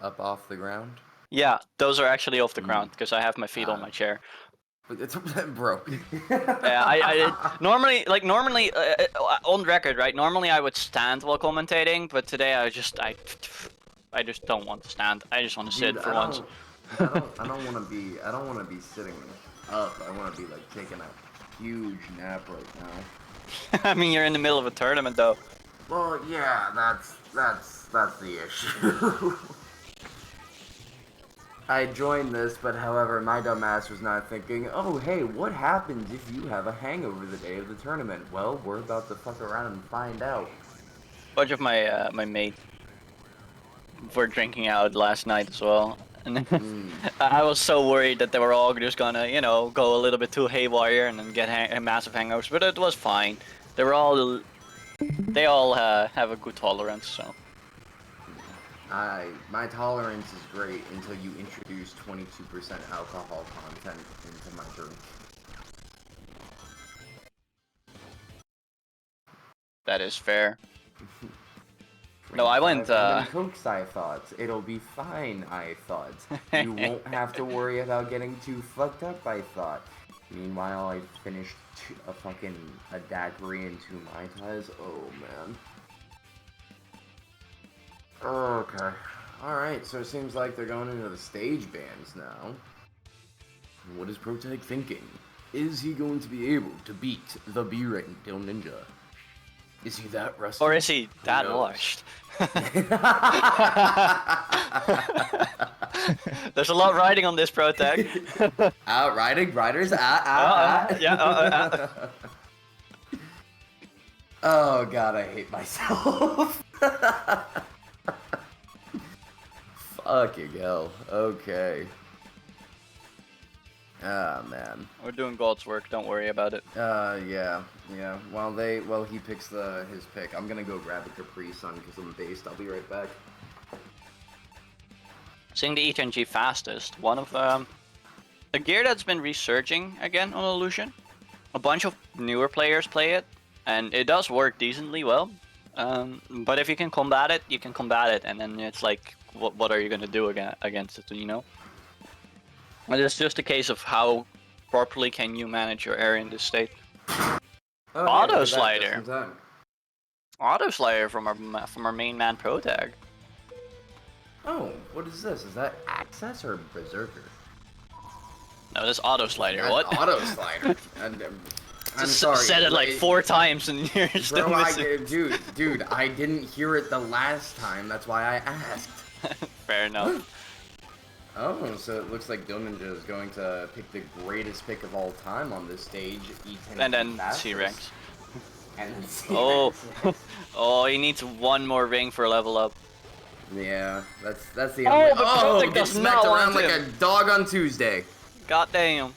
up off the ground. Yeah, those are actually off the ground because I have my feet on my chair. But it's bro. Yeah, I normally on record, right? Normally I would stand while commentating, but today I just don't want to stand. I just want to sit for once. I don't want to be sitting up. I want to be like taking a huge nap right now. I mean, you're in the middle of a tournament, though. Well, yeah, that's the issue. I joined this, but however, my dumbass was not thinking, oh, hey, what happens if you have a hangover the day of the tournament? Well, we're about to fuck around and find out. A bunch of my my mates were drinking out last night as well. And I was so worried that they were all just gonna, you know, go a little bit too haywire and then get massive hangovers, but it was fine. They all have a good tolerance, so. My tolerance is great until you introduce 22% alcohol content into my drink. That is fair. No, I went, Cokes, I thought. It'll be fine, I thought. You won't have to worry about getting too fucked up, I thought. Meanwhile, I finished a daiquiri and 2 Mai Tais. Oh, man. Okay. Alright, so it seems like they're going into the stage bans now. What is Protag thinking? Is he going to be able to beat the B-ranked Ninja? Is he that rusty? Or is he that knows? washed? There's a lot riding on this pro tag. Riders. Yeah. Oh god, I hate myself. Fucking hell. Okay. Ah, man. We're doing God's work, don't worry about it. Yeah. While he picks his pick, I'm gonna go grab a Capri Sun because I'm based. I'll be right back. Seeing the ETNG fastest, one of a gear that's been resurging again on Illusion. A bunch of newer players play it, and it does work decently well. But if you can combat it, you can combat it, and then it's like, what are you gonna do against it, you know? And it's just a case of how properly can you manage your area in this state. Oh, Auto yeah, slider. just in time. Auto Slayer from our main man pro tag. Oh, what is this? Is that Access or Berserker? No, this Auto Slider. That's What? Auto Slider. I'm Just sorry. said it like 4 times and you're still Bro, missing. dude, I didn't hear it the last time. That's why I asked. Fair enough. Oh, so it looks like Ninja is going to pick the greatest pick of all time on this stage. And then C ranks. And then C Oh, ranks. oh, he needs one more ring for level up. Yeah, that's the. Oh, but oh, Protect get does smacked not around want like him. a dog on Tuesday. God damn.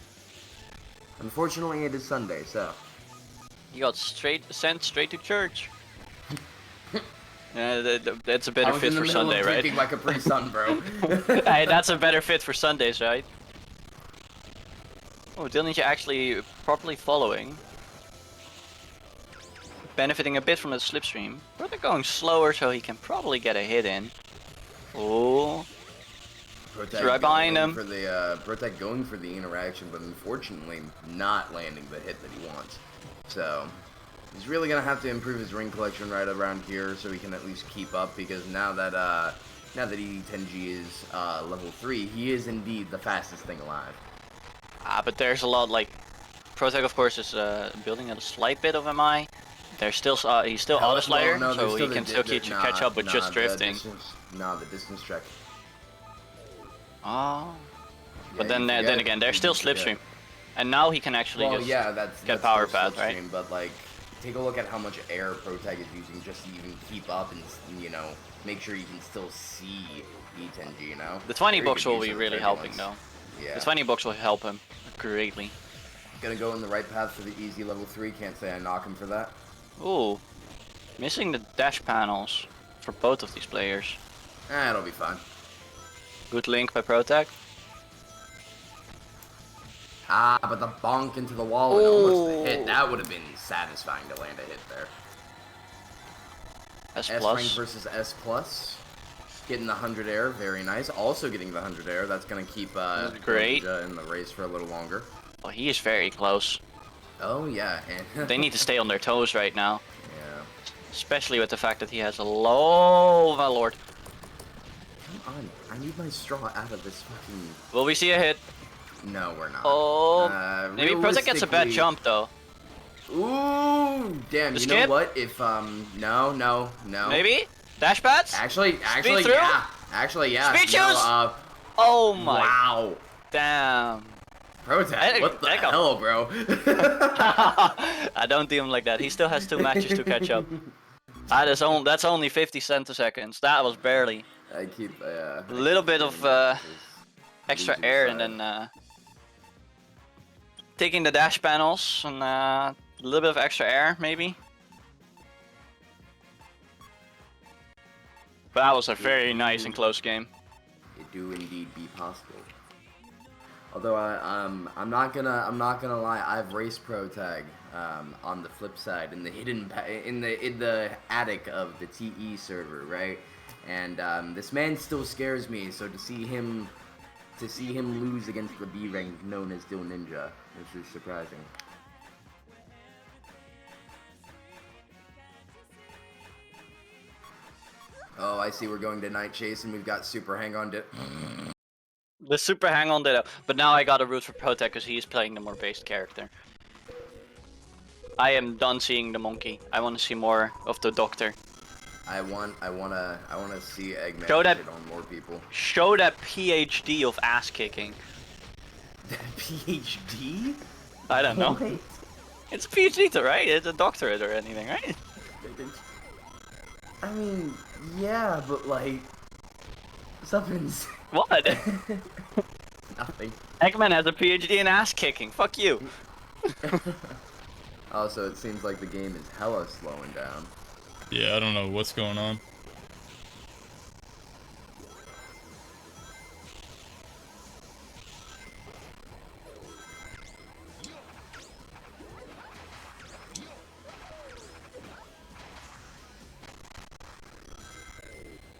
Unfortunately, it is Sunday, so. He got sent straight to church. Yeah, that's a better fit for Sunday, right? Drinking my Capri Sun, bro. Hey, that's a better fit for Sundays, right? Oh, Dylan's actually properly following. Benefiting a bit from the slipstream. But they're going slower so he can probably get a hit in. Oh. Protect right behind going him. For the, Protect going for the interaction, but unfortunately not landing the hit that he wants. So, he's really going to have to improve his ring collection right around here so he can at least keep up, because now that E10G is level 3, he is indeed the fastest thing alive. But there's a lot, like, Protect of course is building a slight bit of MI. There's still, he's still Auto Slayer, so he can still catch up with just drifting. The distance check. Oh. But Yeah, then again, there's still you forget. slipstream. And now he can actually Well, just yeah, that's power still path, right? slipstream, but like, take a look at how much air Protag is using just to even keep up and, you know, make sure you can still see E10G, you know? The 20 Very bucks good will use be of really helping turbulence. though. Yeah. The 20 bucks will help him greatly. Gonna go in the right path for the easy level 3, can't say I knock him for that. Ooh. Missing the dash panels for both of these players. It'll be fine. Good link by Protag. But the bonk into the wall and almost the hit, that would have been satisfying to land a hit there. S S rank plus. versus S plus. Getting the 100 air, very nice. Also getting the 100 air, that's gonna keep Great. Ninja in the race for a little longer. Oh, he is very close. Oh yeah, and They need to stay on their toes right now. yeah. Especially with the fact that he has a low Valord. Come on, I need my straw out of this fucking. Will we see a hit? No, we're not. Oh. Maybe Protag gets a bad realistically- jump though. Ooh, damn. The You know skip? what? If no. Maybe? Dash pads? Actually, through? yeah. Actually, yeah. Speed no, shoes? Oh my. Wow. Damn. Protag, what the that got- hell, bro? I don't do him like that. He still has 2 matches to catch up. That's only 50 centiseconds. That was barely. I keep A little bit of extra losing air and side. then taking the dash panels and a little bit of extra air maybe. But that was a very nice and close game. It do indeed be possible. Although I'm not gonna lie, I've raced Protag on the flip side in the in the attic of the TE server, right? And this man still scares me. So to see him lose against the B rank known as Dill Ninja, which is surprising. Oh, I see. We're going to Night Chase, and we've got Super Hang On Dip. The super hang on ditto. But now I got a root for Protag because he is playing the more based character. I am done seeing the monkey. I want to see more of the doctor. I wanna see Eggman Show that- shit on more people. Show that PhD of ass kicking. PhD? I don't know. Wait. It's a PhD, though, right? It's a doctorate or anything, right? I mean, yeah, but like, something's What? nothing. Eggman has a PhD in ass kicking. Fuck you. Also, it seems like the game is hella slowing down. Yeah, I don't know what's going on.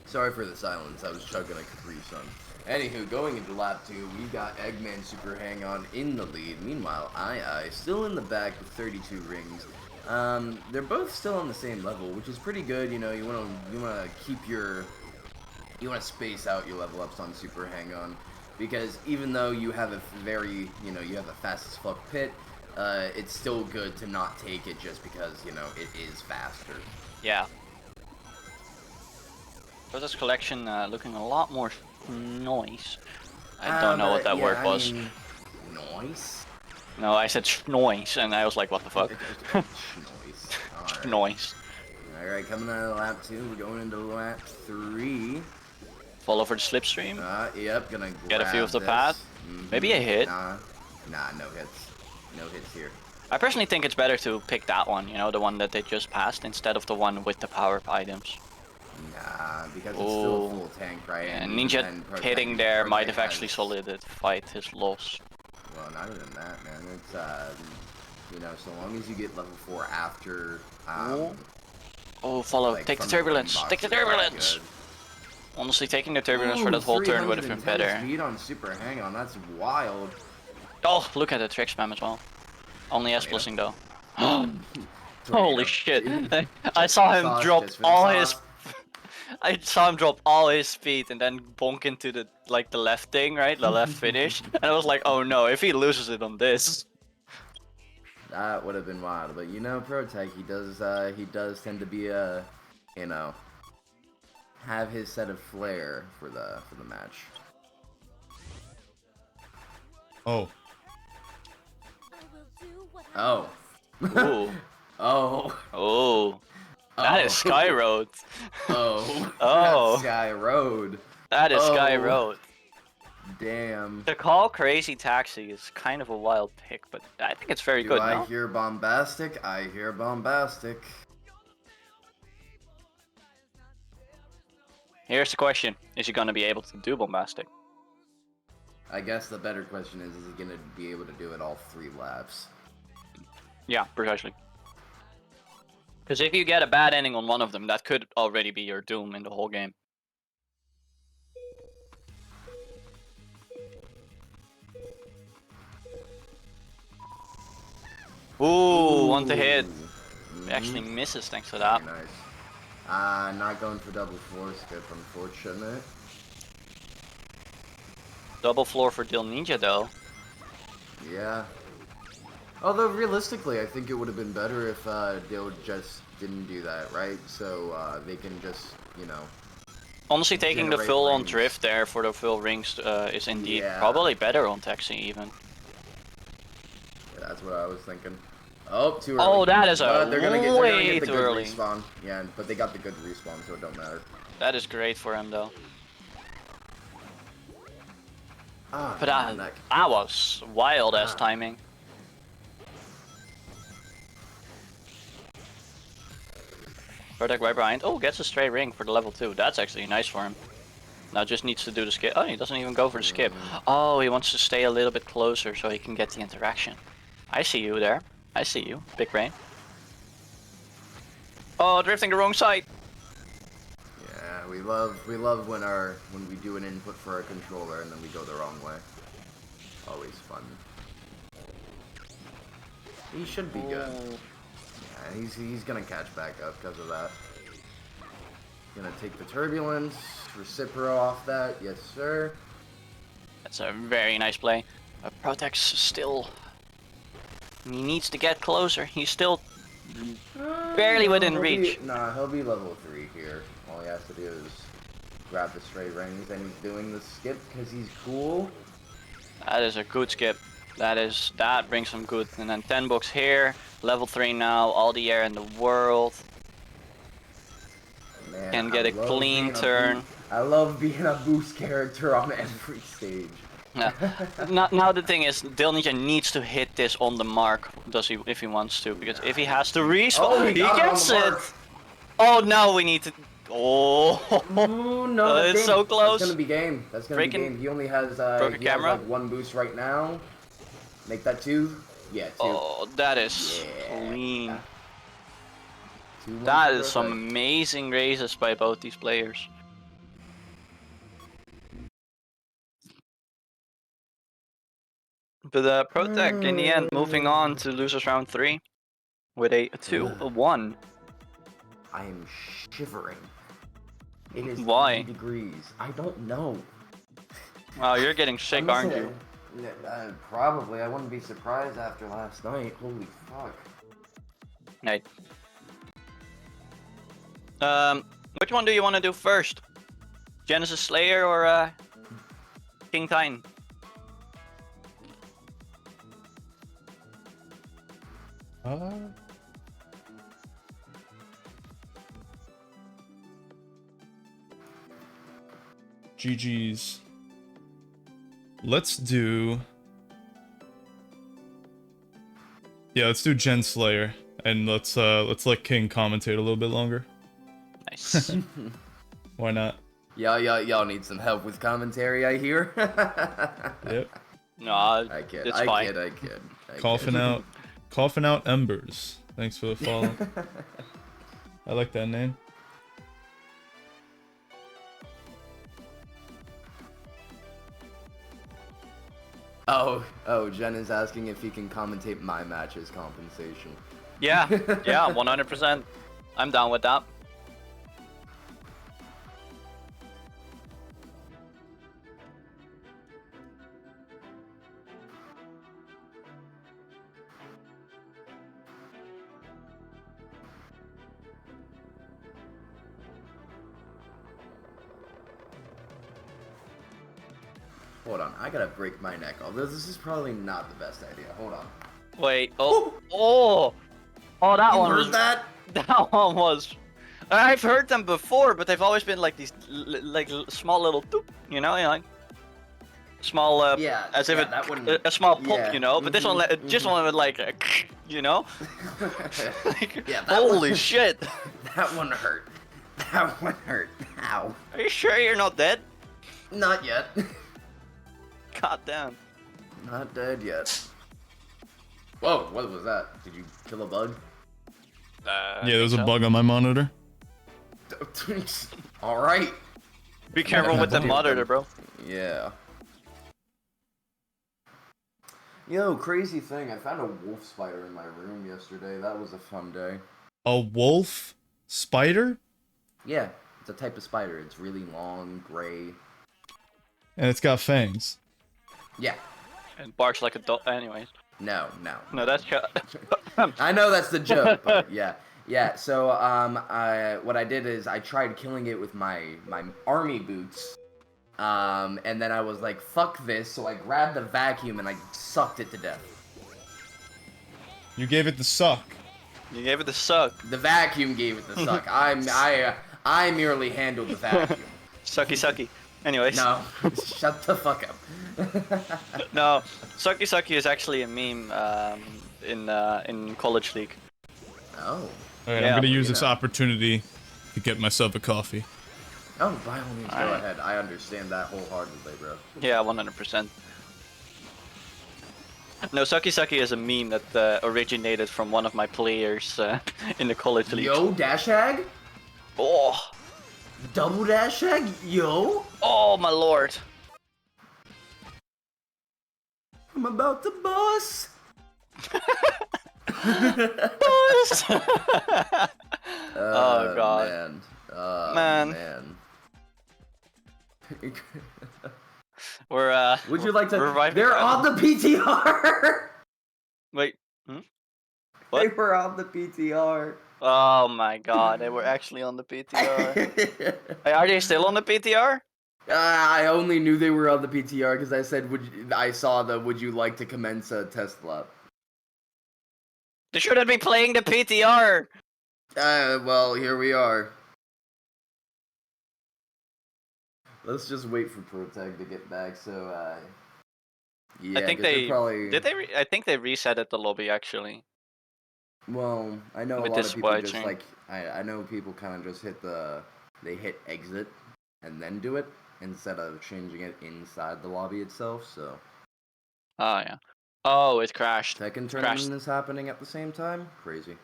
Sorry for the silence, I was chugging a Capri Sun. Anywho, going into lap 2, we got Eggman Super Hang-On in the lead. Meanwhile, I still in the back with 32 rings. They're both still on the same level, which is pretty good. You know, you wanna keep your, you wanna space out your level ups on Super Hang-On, because even though you have a very, you have a fast as fuck pit, it's still good to not take it just because, it is faster. Yeah. So this collection looking a lot more nice. I don't know what that word was. I mean, noise? No, I said noise, and I was like, what the fuck? Noise. Noise. Alright, coming out of lap 2, we're going into lap 3. Follow for the slipstream. Yep, gonna Get a few of the this. path. Maybe a hit. Nah, no hits. No hits here. I personally think it's better to pick that one, you know, the one that they just passed, instead of the one with the power-up items. Nah, because it's still a full tank, right? And even Ninja then, hitting there might have Protect actually has- solidified his loss. Well, not even that, man. It's, so long as you get level 4 after, Oh, follow. like, Take the from turbulence. green Take the box, you're turbulence. good. Honestly, taking the turbulence for that whole turn would have been 310 better. Speed on Super Hang-On, that's wild. Oh, look at the trick spam as well. Only S Tornado. plussing though. Tornado. Holy shit! Dude. I saw him Sauce, drop just for the all his. sauce. I saw him drop all his speed and then bonk into the left thing, right? The left finish. And I was like, oh no, if he loses it on this. That would have been wild, but Protech, he does tend to be have his set of flair for the match. Oh. Oh. Ooh. Oh. Oh. That is Sky Road. Oh. Oh. That's Sky Road. That is Sky Oh. Road. Damn. To call Crazy Taxi is kind of a wild pick, but I think it's very Do good. I No? hear bombastic? I hear bombastic. Here's the question: is he gonna be able to do bombastic? I guess the better question is he gonna be able to do it all 3 laps? Yeah, precisely. Because if you get a bad ending on one of them, that could already be your doom in the whole game. Ooh, one to hit. Actually misses thanks to that. Very nice. Not going for double floor skip, unfortunate. Double floor for Dil Ninja though. Yeah. Although realistically, I think it would have been better if Dil just didn't do that, right? So they can just, Honestly, taking the generate full on rings. drift there for the full rings is indeed Yeah. probably better on Taxi even. Yeah, that's what I was thinking. Oh, too early. Oh, that is But they're gonna get way the too good early. respawn. Yeah, but they got the good respawn, so it don't matter. That is great for him though. Ah, But my neck. that was wild ass timing. Protect right behind. Oh, gets a straight ring for the level 2. That's actually nice for him. Now just needs to do the skip. Oh, he doesn't even go for the skip. Oh, he wants to stay a little bit closer so he can get the interaction. I see you there. I see you, big brain. Oh, drifting the wrong side. Yeah, we love when we do an input for our controller and then we go the wrong way. Always fun. He should be good. Yeah, he's gonna catch back up because of that. Gonna take the turbulence, Recipro off that, yes sir. That's a very nice play. Protect's still He needs to get closer. He's still barely within reach. He'll be level 3 here. All he has to do is grab the stray rings, and he's doing the skip because he's cool. That is a good skip. That brings some good. And then 10 bucks here, level 3 now, all the air in the world. Man, Can get a clean turn. I love being a boost character on every stage. Now the thing is, Dilnijan needs to hit this on the mark, if he wants to, because if he has to respawn, he gets it. Oh, now we need to. Oh, Ooh, no, it's so close. That's gonna be game. That's gonna be game. He only has like 1 boost right now. Make that 2. Yeah, 2. Oh, that is clean. Yeah. That is some amazing raises by both these players. But Protec in the end moving on to losers round 3 with a 2-1. I am shivering. It is Why? 80 degrees. I don't know. Wow, you're getting sick, aren't you? Probably. I wouldn't be surprised after last night. Holy fuck. Right. Which one do you want to do first? Genesis Slayer or King Titan? GG's. Let's do... Yeah, let's do Gen Slayer, and let's let King commentate a little bit longer. Nice. Why not? Y'all need some help with commentary, I hear. Yep. No, I kid. it's I fine. kid. I kid. Coughing out embers. Thanks for the follow. I like that name. Oh, Jen is asking if he can commentate my match as compensation. Yeah, 100%. I'm down with that. Hold on, I gotta break my neck. Although this is probably not the best idea. Hold on. Wait, oh, that You one heard was... that? That one was... I've heard them before, but they've always been like these, small little doop, you know, like... Small, as if that one, a small pulp, yeah, you know, but this one, just one with like, you know? Like, yeah, holy one, shit! That one hurt. That one hurt. Ow. Are you sure you're not dead? Not yet. God damn. Not dead yet. Whoa, what was that? Did you kill a bug? Yeah, there's a bug on my monitor. Alright. Be careful with the monitor, bro. Yeah. Yo, crazy thing, I found a wolf spider in my room yesterday. That was a fun day. A wolf spider? Yeah, it's a type of spider. It's really long, gray. And it's got fangs. Yeah. And barks like a dog. Anyways. No. No, that's... I know that's the joke, but yeah. Yeah, so, what I did is I tried killing it with my army boots. And then I was like, fuck this, so I grabbed the vacuum and I sucked it to death. You gave it the suck. You gave it the suck. The vacuum gave it the suck. I merely handled the vacuum. Sucky. Anyways. No, shut the fuck up. No, Sucky is actually a meme in College League. Oh. Alright, Yeah, I'm gonna use this opportunity to get myself a coffee. Oh, by all means, go ahead. I understand that wholeheartedly, bro. Yeah, 100%. No, Sucky is a meme that originated from one of my players in the College League. Yo, dash hag? Oh! Double dash hag? Yo? Oh, my lord. I'm about to bust. Bust! Oh, God. Man. Man. We're Would you like to? reviving They're that. on the PTR. Wait, Hmm? They What? were on the PTR. Oh my god, they were actually on the PTR. Hey, are they still on the PTR? I only knew they were on the PTR because I said, I saw the "Would you like to commence a test lap?" They shouldn't be playing the PTR. Well, here we are. Let's just wait for Protag to get back. So, yeah, I think because they're they probably. did. I think they reset at the lobby actually Well, I know a with lot this of people supply just chain. like I know people kind of just they hit exit and then do it instead of changing it inside the lobby itself. So Oh yeah. Oh, it crashed. second It tournament crashed. is happening at the same time. Crazy.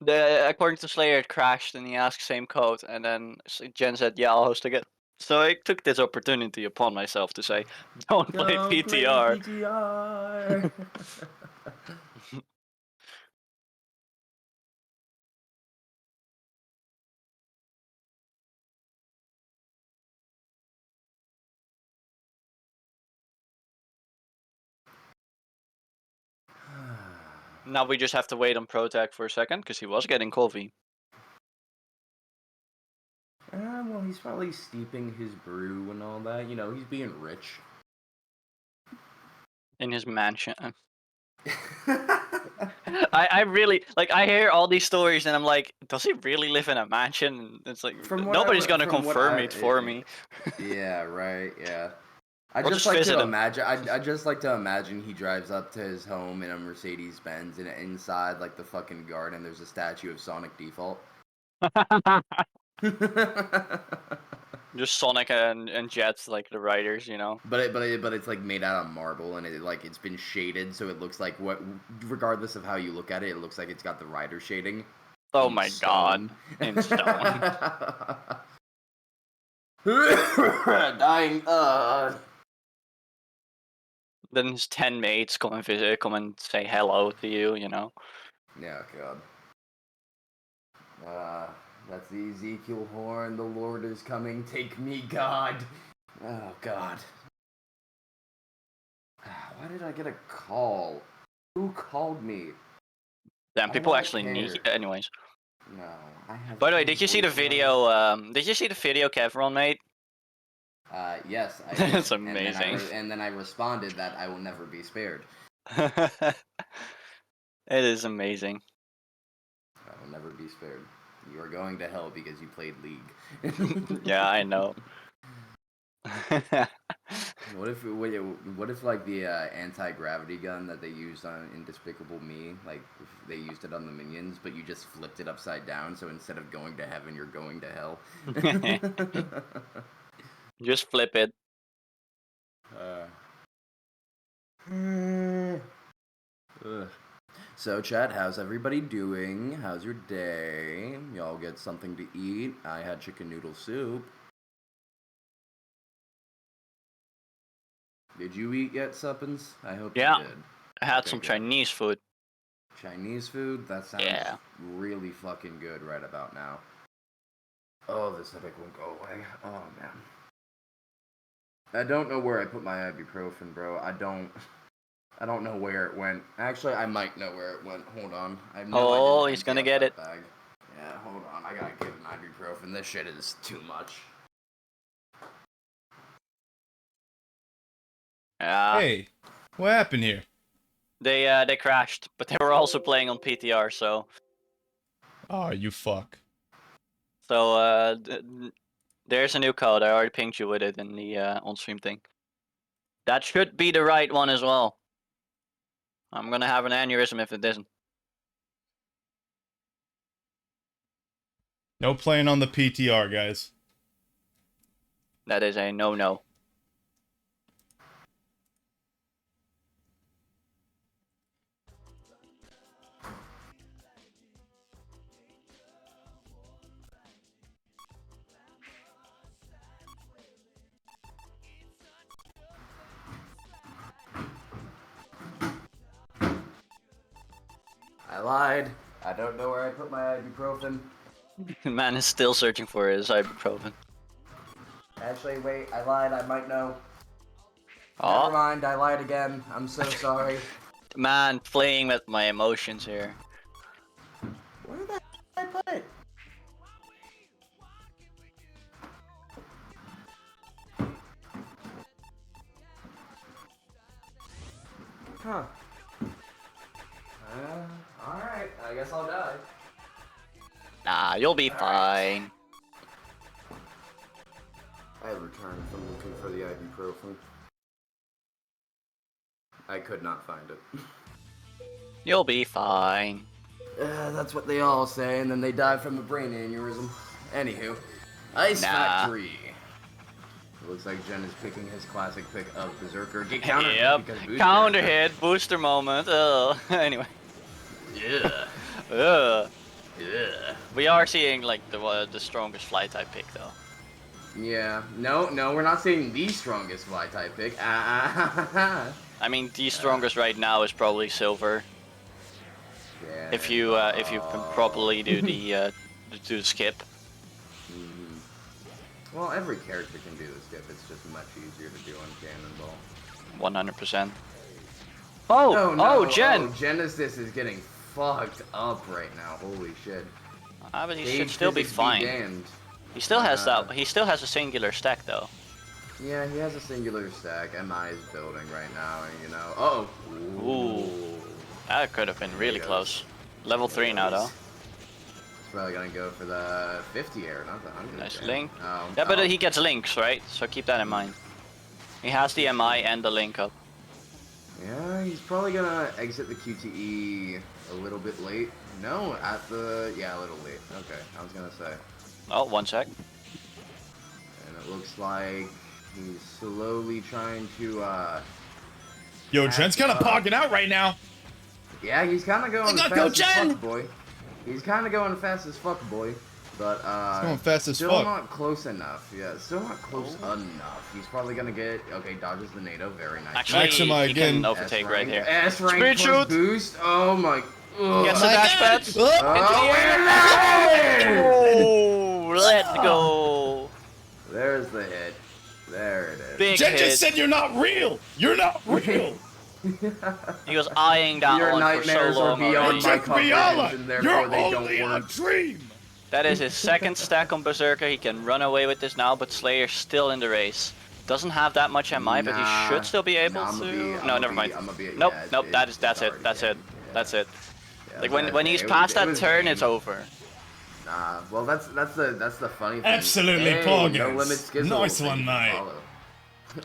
According to Slayer, it crashed and he asked same code, and then Jen said, "Yeah, I'll host again." So I took this opportunity upon myself to say, "Don't play Don't play PTR." PTR. Now we just have to wait on Protag for a second because he was getting coffee Well, he's probably steeping his brew and all that. You know, he's being rich. in his mansion. I really like. I hear all these stories and I'm like, does he really live in a mansion? And it's like nobody's gonna confirm it for me. Yeah, right. Yeah. I I'll just just like visit to him. imagine. I just like to imagine he drives up to his home in a Mercedes Benz, and inside like the fucking garden, there's a statue of Sonic Default. Just Sonic and Jets, like the writers, you know. but it's like made out of marble, and it's been shaded, so it looks like regardless of how you look at it, it looks like it's got the rider shading. Oh In my god, stone. in stone. Dying. Then his 10 mates come and visit, come and say hello to you, you know. Yeah, God. That's the Ezekiel horn. The Lord is coming. Take me, God. Oh, God. Why did I get a call? Who called me? Damn, I people don't actually need. care. Anyways. No, I have. By the way, his did you see the voicemails. video? Did you see the video Kevron made? Yes, I did. That's amazing. And then I responded that I will never be spared. It is amazing. I will never be spared. You are going to hell because you played League. Yeah, I know. What if like the anti-gravity gun that they used in Despicable Me, like if they used it on the minions, but you just flipped it upside down, so instead of going to heaven, you're going to hell. Just flip it. Ugh. So, chat, how's everybody doing? How's your day? Y'all get something to eat? I had chicken noodle soup. Did you eat yet, Suppins? I hope Yeah, you did. I had Okay, some good. Chinese food. Chinese food? That sounds Yeah. really fucking good right about now. Oh, this headache won't go away. Oh, man. I don't know where I put my ibuprofen, bro. I don't know where it went. Actually, I might know where it went. Hold on. I know I Oh, didn't he's empty gonna out get that it. bag. Yeah, hold on. I gotta get an ibuprofen. This shit is too much. Yeah. Hey, what happened here? They crashed, but they were also playing on PTR, so Oh, you fuck. there's a new code. I already pinged you with it in the on-stream thing. That should be the right one as well. I'm gonna have an aneurysm if it isn't. No playing on the PTR, guys. That is a no-no. I lied. I don't know where I put my ibuprofen. Man is still searching for his ibuprofen. Actually, wait. I lied. I might know. Oh. Never mind, I lied again. I'm so sorry. Man, playing with my emotions here. Where the hell did I put it? Huh. Alright, I guess I'll die. Nah, you'll be fine. I returned from looking for the ibuprofen. I could not find it. You'll be fine. That's what they all say, and then they die from a brain aneurysm. Anywho, Ice Nah. Factory. It looks like Jen is picking his classic pick of Berserker. Get counter Yep. because booster. Counter hit, booster moment. Anyway. Yeah. Ugh. Yeah. We are seeing like the strongest fly type pick though. Yeah. No, we're not seeing the strongest fly type pick. I mean, the strongest right now is probably silver. Yeah. If you can properly do the skip. Well, every character can do the skip. It's just much easier to do on Cannonball. 100%. Oh, no. Jen! Oh, Genesis is getting fucked up right now. Holy shit. But he Stage should still be physics fine. damned. He still has that. He still has a singular stack though. Yeah, he has a singular stack. MI is building right now, and you know. Oh. Ooh. That could have been really There he close. Level 3 now though. He's probably gonna go for the 50 air, not the 100. Nice air. link. Oh, Yeah, but oh. he gets links, right? So keep that in mind. He has the MI and the link up. Yeah, he's probably gonna exit the QTE a little bit late. No, at the... Yeah, a little late. Okay, I was gonna say. Oh, 1 sec. And it looks like he's slowly trying to, Yo, Jen's kind of pogging out right now. Yeah, he's kind of going gotta fast go, as Jen! fuck, boy. He's kind of going fast as fuck, boy. But, He's going fast as still fuck. not close enough. Yeah, still not close enough. He's probably gonna get... Okay, dodges the NATO. Very nice. Actually, Maxima he can again. overtake right here. S rank Speed plus shoot! boost. Oh my... Ugh. Gets the dash pads. Oh, Oh, we're Oh, let's go. There's the hit. There it is. Big Jen hit. just said you're not real. You're not real. He was eyeing that Your one for so nightmares are long beyond already. my Check Biala. and therefore You're they only don't a work. dream. That is his second stack on Berserker. He can run away with this now, but Slayer's still in the race. Doesn't have that much MI, but he should still be able to. No, never mind. Nope, nope. That's it. That's it. That's it. Yeah, Like okay, when he's it past was- it that was turn, game. it's over. Nah, well that's the funny thing. Absolutely hey, poggers. No limit skizzle. Nice Thank one, you for mate. follow.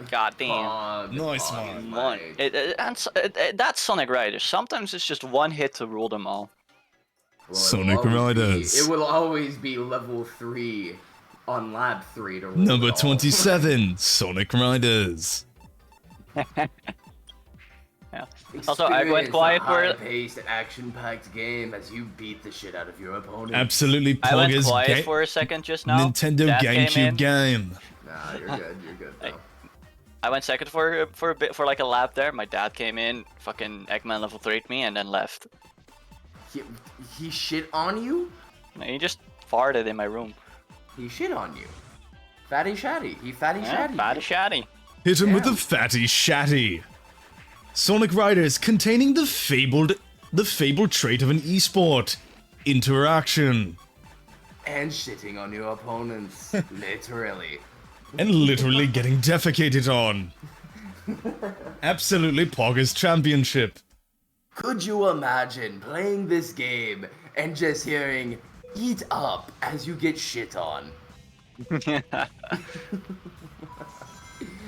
God damn. Pog, Nice pog, one. One. mate. That's Sonic Riders. Sometimes it's just one hit to rule them all. Well, Sonic it will always Riders. It will always be level 3 on lab 3 to rule Number it all. 27, Sonic Riders. Yeah. Also, I went quiet for it. Paced, action-packed game as you beat the shit out of your opponent. Absolutely I went poggers. quiet for a second just now. Nintendo Dad came GameCube in. game. Nah, you're good. You're good though. I went second for a bit, for like a lap there. My dad came in, fucking Eggman level 3'd me, and then left. He shit on you? And he just farted in my room. He shit on you. Fatty shatty. He fatty Yeah, shatty. fatty shatty. Hit him with Damn. the fatty shatty. Sonic Riders containing the fabled trait of an esport. Interaction. And shitting on your opponents. Literally. And literally getting defecated on. Absolutely Poggers Championship. Could you imagine playing this game and just hearing "eat up" as you get shit on?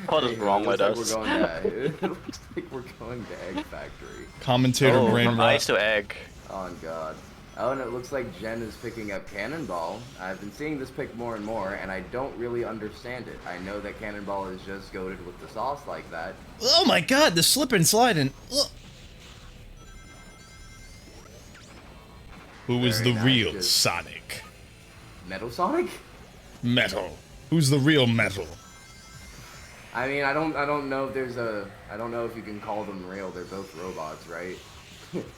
What is wrong with us? It looks like we're going to Egg Factory. Commentator Oh, brain from rot. ice to egg. Oh god. Oh, and it looks like Jen is picking up Cannonball. I've been seeing this pick more and more, and I don't really understand it. I know that Cannonball is just goated with the sauce like that. Oh my god, the slip and sliding. Ugh. Who is Very the nice, real just- Sonic? Metal Sonic? Metal. Who's the real Metal? I mean, I don't know if there's a... I don't know if you can call them real. They're both robots, right?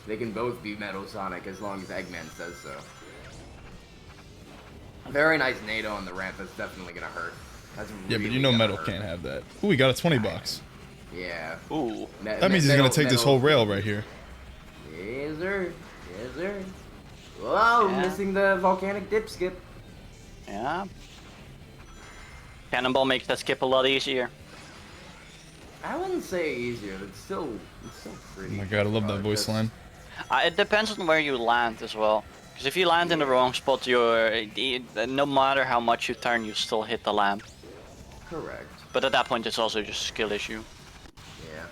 They can both be Metal Sonic as long as Eggman says so. Very nice NATO on the ramp. That's definitely gonna hurt. That's Yeah, really but you know gonna Metal hurt. can't have that. Ooh, we got a 20 bucks. Yeah. Ooh. That means he's gonna take this whole rail right here. Yes, sir. Yes, sir. Whoa, Yeah. missing the volcanic dip skip. Yeah. Cannonball makes that skip a lot easier. I wouldn't say easier. It's still Oh pretty. my god, I love that voice line. It depends on where you land as well. Because if you land in the wrong spot, no matter how much you turn, you still hit the lamp. Correct. But at that point, it's also just a skill issue. Yeah.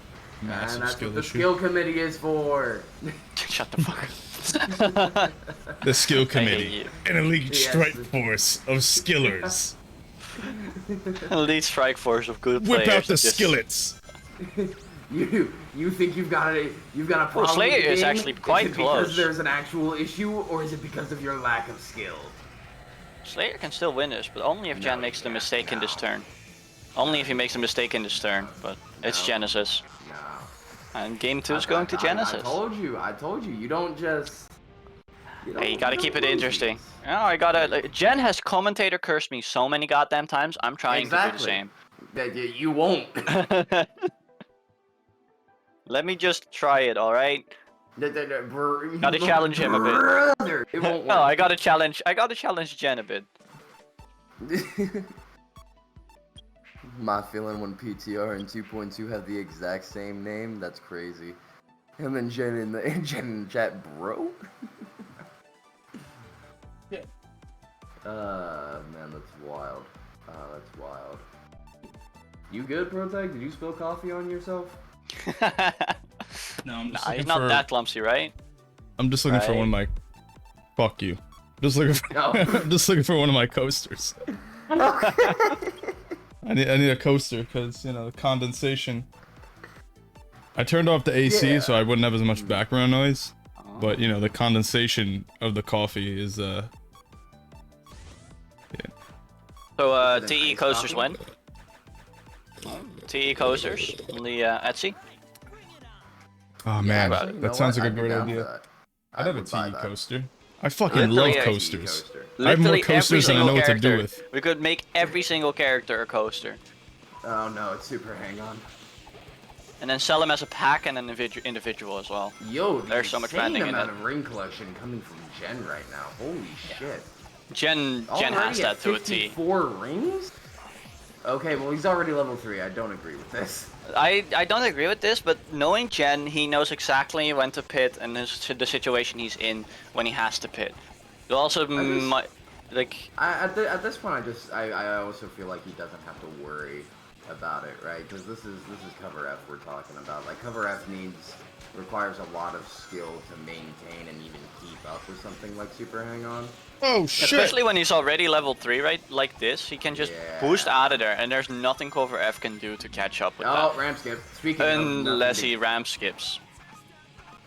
Massive And that's skill what the issue. skill committee is for. Shut the fuck up. The skill hate committee, you. an elite Yes. strike force of skillers. Elite strike force of good Whip players. out the that just- skillets. You think you've got a problem Slayer with the is game? actually quite is it close. because there's an actual issue, or is it because of your lack of skill? Slayer can still win this, but only if Jen makes the mistake in this turn. Only if he makes a mistake in this turn, but it's Genesis. No. And game 2 is going to Genesis. I told you, you don't just... Hey, you gotta keep it lose interesting. these. Oh, Jen has commentator cursed me so many goddamn times, I'm trying Exactly. to do the same. You won't. Let me just try it, alright? Gotta challenge him a bit. Brother, it won't No, work. I gotta challenge Jen a bit. My feeling when PTR and 2.2 have the exact same name, that's crazy. Him and Jen in the chat, bro. Yeah. Man, that's wild. That's wild. You good, Protag? Did you spill coffee on yourself? No, I'm just Nah, looking he's not for. that clumsy, right? I'm just looking for Right. one of my. Fuck you. Just looking for. Oh. I'm just looking for one of my coasters. I need a coaster because you know the condensation. I turned off the AC Yeah. so I wouldn't have as much background noise, but you know the condensation of the coffee is So, Is it TE nice coasters coffee? win. TE coasters on the Etsy. Oh man, but- You know that sounds what? like a I'd be great down for idea. that. I'd have a would buy TE that. coaster. I fucking Literally love a coasters. coaster. I have more Literally coasters every than I know single what to do character. with. We could make every single character a coaster. Oh no, it's super hang on. And then sell them as a pack and an individual as well. Yo, There's so much insane branding in amount it. of ring collection coming from Jen right now. Holy shit. Jen Already has at that to a T. 54 rings? Okay, well he's already level 3. I don't agree with this. I don't agree with this, but knowing Jen, he knows exactly when to pit and the situation he's in when he has to pit. You also might, like, At this point, I also feel like he doesn't have to worry about it, right? Because this is cover F we're talking about. Like cover F requires a lot of skill to maintain and even keep up with something like Super Hang On. Oh shit! especially when he's already level 3, right? Like this, he can just Yeah. boost out of there, and there's nothing cover F can do to catch up with Oh, that. ramp skip. Speaking of Unless nothing he ramp skips.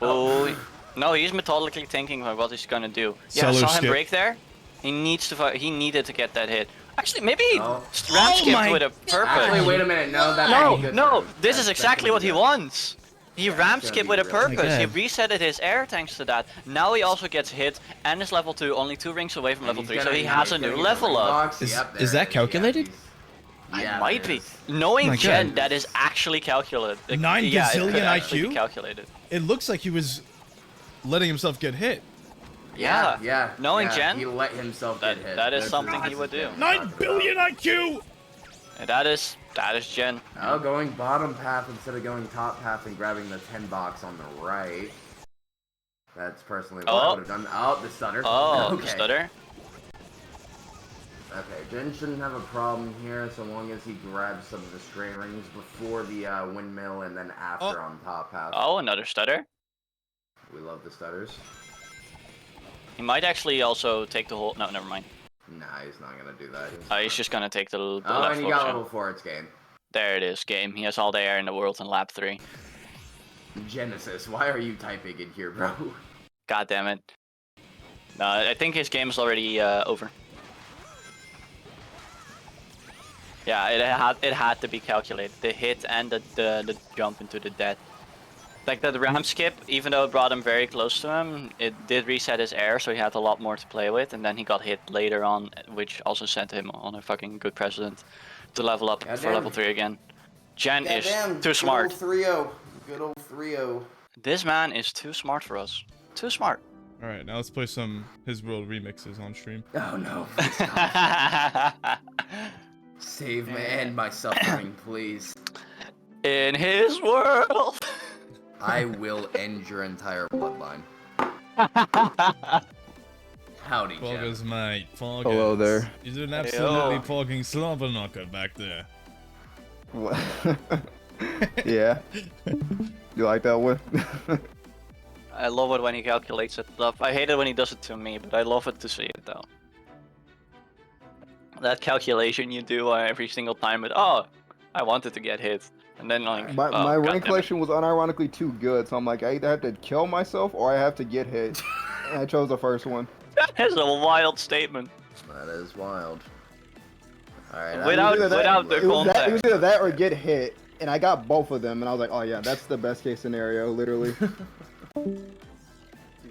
Oh, no, he's methodically thinking about what he's gonna do. Yeah, I Seller saw him skip. break there. He needed to get that hit. Actually, maybe he Oh. ramp skipped my with a purpose. Actually, wait a minute. No, that No, might be good no, for him. this That's is exactly gonna what be he good. wants. He ramp gonna skipped be with a really purpose. He good. resetted his air thanks to that. Now he also gets hit and is level 2, only 2 rings away from level 3, so he has a new level up. Is that calculated? Yeah, Might it be. is. Knowing my Jen, God. that is actually calculated. Like, 9 yeah, it could gazillion actually be IQ? calculated. It looks like he was letting himself get hit. Yeah. Yeah. Knowing yeah, Jen, he let himself that- get hit. that is This something he this would is do. what I'm 9 talking billion IQ. that is Jen. about. Oh, going bottom path instead of going top path and grabbing the 10 box on the right. That's personally what I Oh. would have done. Oh, the stutter. Oh, okay. stutter. Okay, Jen shouldn't have a problem here so long as he grabs some of the stray rings before the windmill and then after on top path. Oh, another stutter. We love the stutters. He might actually also take the whole. No, never mind. Nah, he's not gonna do that. He's just gonna take the Oh, left and you got option. level 4, it's game. There it is, game. He has all the air in the world in lap 3. Genesis, why are you typing in here, bro? God damn it. No, I think his game is already over. Yeah, it had to be calculated. The hit and the jump into the death. Like the ramp skip, even though it brought him very close to him, it did reset his air, so he had a lot more to play with, and then he got hit later on, which also sent him on a fucking good precedent to level up for Goddamn. level 3 again. Jen is Goddamn, too smart. Good old 3-0. Good old 3-0. This man is too smart for us. Too smart. All right, now let's play some His World remixes on stream. Oh no. Stop. Save me and my suffering, please. In his world. I will end your entire bloodline. Howdy, Jen. Poggers, mate. Poggers. Hello there. He's an absolutely Yo. pogging slobber knocker back there. What? Yeah. You like that one? I love it when he calculates it up. I hate it when he does it to me, but I love it to see it though. That calculation you do every single time, but oh, I wanted to get hit, and then like My oh, rank goddammit. collection was unironically too good, so I'm like, I either have to kill myself or I have to get hit. And I chose the first one. That is a wild statement. That is wild. Alright, Without It was either without the it was context. either that or get hit, and I got both of them, and I was like, oh yeah, that's the best case scenario, literally.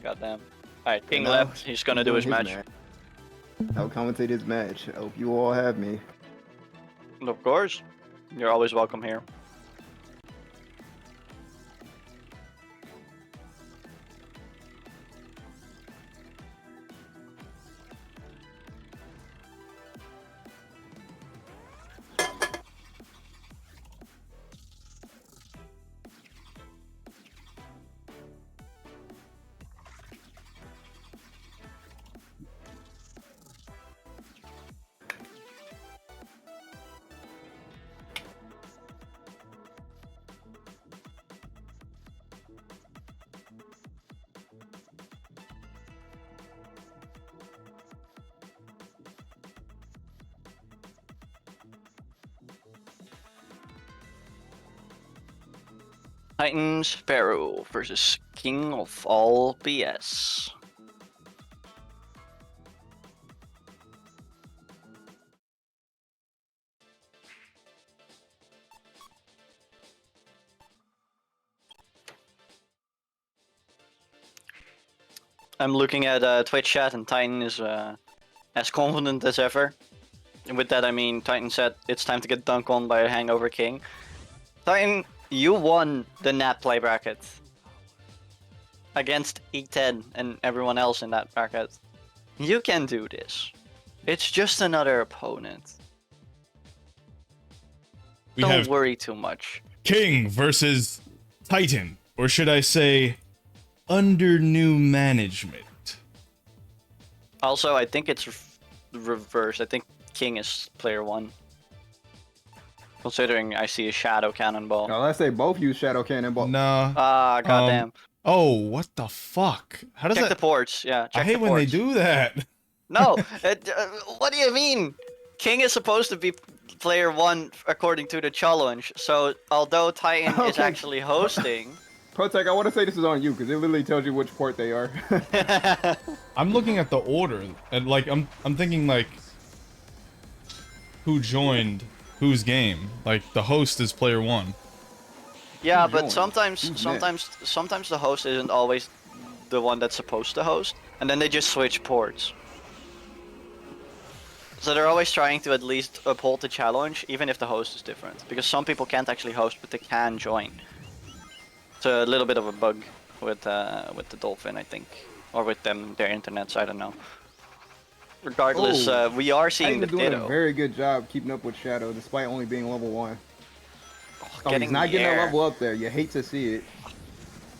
Goddamn. Alright, King Now, left. He's gonna do his match. I'll commentate his match. I hope you all have me. And of course, you're always welcome here. Titan Sparrow versus King of all BS. I'm looking at Twitch chat and Titan is as confident as ever. And with that I mean Titan said it's time to get dunked on by a hangover king. Titan, you won the nap play bracket against E10 and everyone else in that bracket. You can do this. It's just another opponent. We Don't have worry too much. King versus Titan, or should I say, under new management. Also, I think it's reversed. I think King is player 1. Considering I see a shadow cannonball. Now, let's say both use Shadow Cannonball. Nah. Ah, goddamn. Oh, what the fuck? How does Check that? the ports. Yeah, check I hate the when they ports. do that. No, what do you mean? King is supposed to be player 1 according to the challenge. So although Titan is Okay. actually hosting, Protec, I want to say this is on you because it literally tells you which port they are. I'm looking at the order, and like I'm thinking like, who joined whose game? Like the host is player 1. yeah, Who's but joined? sometimes Who's sometimes the host isn't always the one that's supposed to host, and then they just switch ports. So they're always trying to at least uphold the challenge, even if the host is different. Because some people can't actually host, but they can join. It's a little bit of a bug with the Dolphin, I think, or with them their internets. I don't know. Regardless, Oh, we are seeing Titan the is doing a Ditto. very good job keeping up with Shadow despite only being level 1. Oh, Getting he's not the getting air. a level up there. You hate to see it.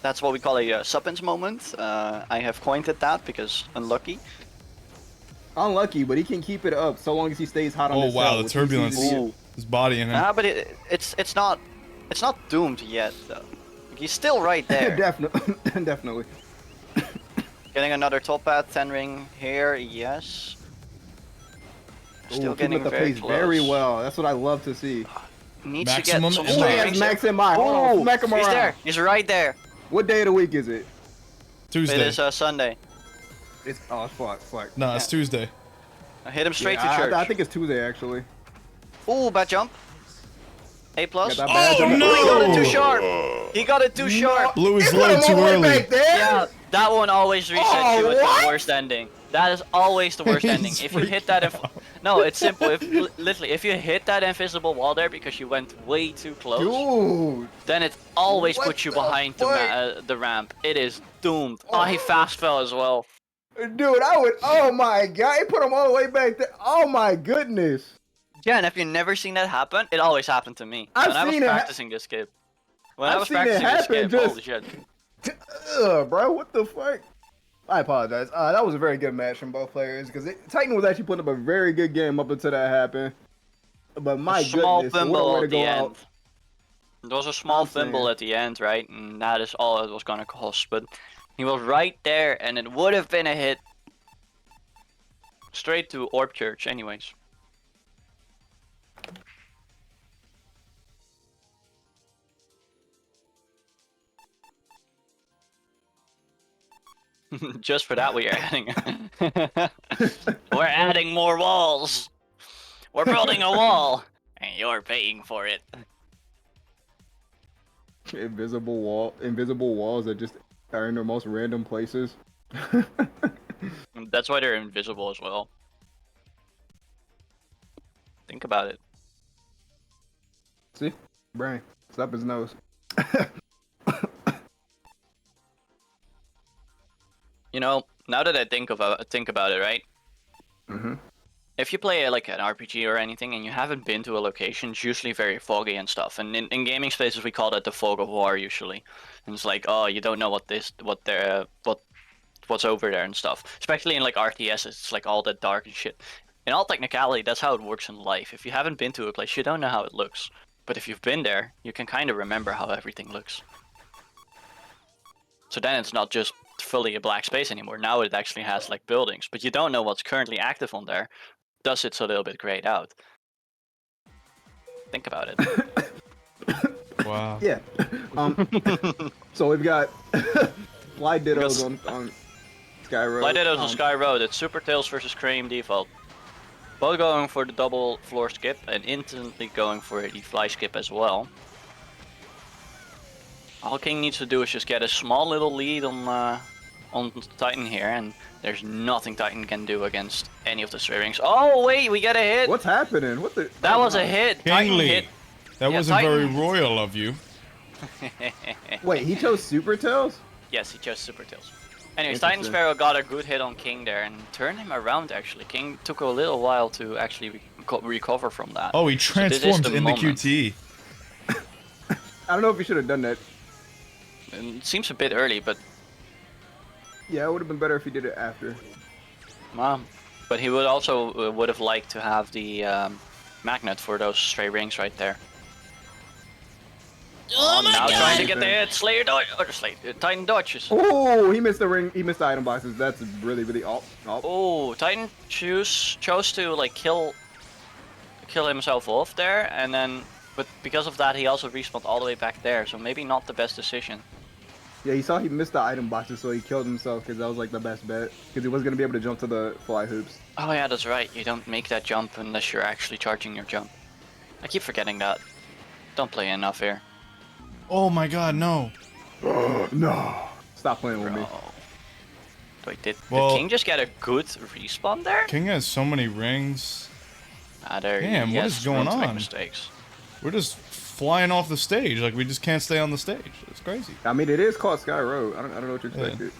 That's what we call a Suppins moment. I have coined it that because unlucky. Unlucky, but he can keep it up so long as he stays hot on Oh this wow, cell, the which he seems turbulence, to be- Ooh. his body in him. But it's not doomed yet though. He's still right there. Definitely, definitely. Getting another top path, 10 ring here, yes. Still Ooh, keeping getting up the very pace close. very well. That's what I love to see. Needs Maximum to get some and Oh, straight he has rings Max here. in mind. Hold on, smack him He's around. there. He's right there. What day of the week is it? Tuesday. It is Sunday. It's fuck. No, it's Tuesday. I hit him straight Yeah, to church. I think it's Tuesday actually. Ooh, bad jump. A plus. Got that bad Oh, jump. no! He got it too sharp. He got it too sharp. Blew his He put load him too all the way early. back there? Yeah, that one always resets Oh, you with what? the worst ending. That is always the worst ending. He's If you hit that, No, it's simple. Literally, if you hit that invisible wall there because you went way too close, Dude. then it always What puts you the behind fuck? the ramp. It is doomed. Oh. I fast fell as well. Dude, I would. Oh my god, he put him all the way back there. Oh my goodness. Yeah, and if you've never seen that happen, it always happened to me. I've When I was seen it practicing this skip. When I I've was seen it practicing this happen, skip, just- holy shit. Bro, what the fuck? I apologize. That was a very good match from both players because Titan was actually putting up a very good game up until that happened. But my A small goodness, what a fumble way to at the go end. out. There was a small I'm fumble saying. at the end, right? And that is all it was gonna cost. But he was right there, and it would have been a hit. Straight to Orb Church, anyways. Just for that, we're adding. We're adding more walls. We're building a wall, and you're paying for it. Invisible walls that just are in the most random places. That's why they're invisible as well. Think about it. See? Brain. It's up his nose. You know, now that I think about it, right? Mm-hmm. If you play like an RPG or anything and you haven't been to a location, it's usually very foggy and stuff. And in gaming spaces, we call that the fog of war usually. And it's like, oh, you don't know what's over there and stuff. Especially in like RTS, it's like all that dark and shit. In all technicality, that's how it works in life. If you haven't been to a place, you don't know how it looks. But if you've been there, you can kind of remember how everything looks. So then it's not just fully a black space anymore. Now it actually has like buildings, but you don't know what's currently active on there. Thus it's a little bit grayed out. Think about it. Wow. Yeah. So we've got Fly Dittos on Sky Road. Fly Dittos on Sky Road. It's Super Tails versus Cream default. Both going for the double floor skip and instantly going for the fly skip as well. All King needs to do is just get a small little lead on Titan here, and there's nothing Titan can do against any of the straight rings. Oh wait, we get a hit. What's happening? What the? That was a hit. Titan Kingly, hit. that Yeah, wasn't very Titan. royal of you. Wait, he chose Super Tails? Yes, he chose Super Tails. Anyways, Titan Interesting. Sparrow got a good hit on King there and turned him around actually. King took a little while to actually recover from that. Oh, he So this is transformed the into moment. QT. I don't know if he should have done that. And it seems a bit early, but Yeah, it would have been better if he did it after. but he would also would have liked to have the magnet for those stray rings right there. Oh my Now god! trying to get the hit, Slayer dodge, or Titan dodges. Oh, he missed the ring. He missed the item boxes. That's really, really all. Oh, Titan chose to like kill himself off there, and then but because of that he also respawned all the way back there. So maybe not the best decision. Yeah, he saw he missed the item boxes, so he killed himself because that was like the best bet. Because he wasn't gonna be able to jump to the fly hoops. Oh yeah, that's right. You don't make that jump unless you're actually charging your jump. I keep forgetting that. Don't play enough here. Oh my god, no. No. Stop playing with me. Bro. Wait, did Well- King just get a good respawn there? King has so many rings. There Damn, he what has is going room to make on? mistakes. We're just flying off the stage. Like, we just can't stay on the stage. It's crazy. I mean, it is called Sky Road. I don't know what you expected.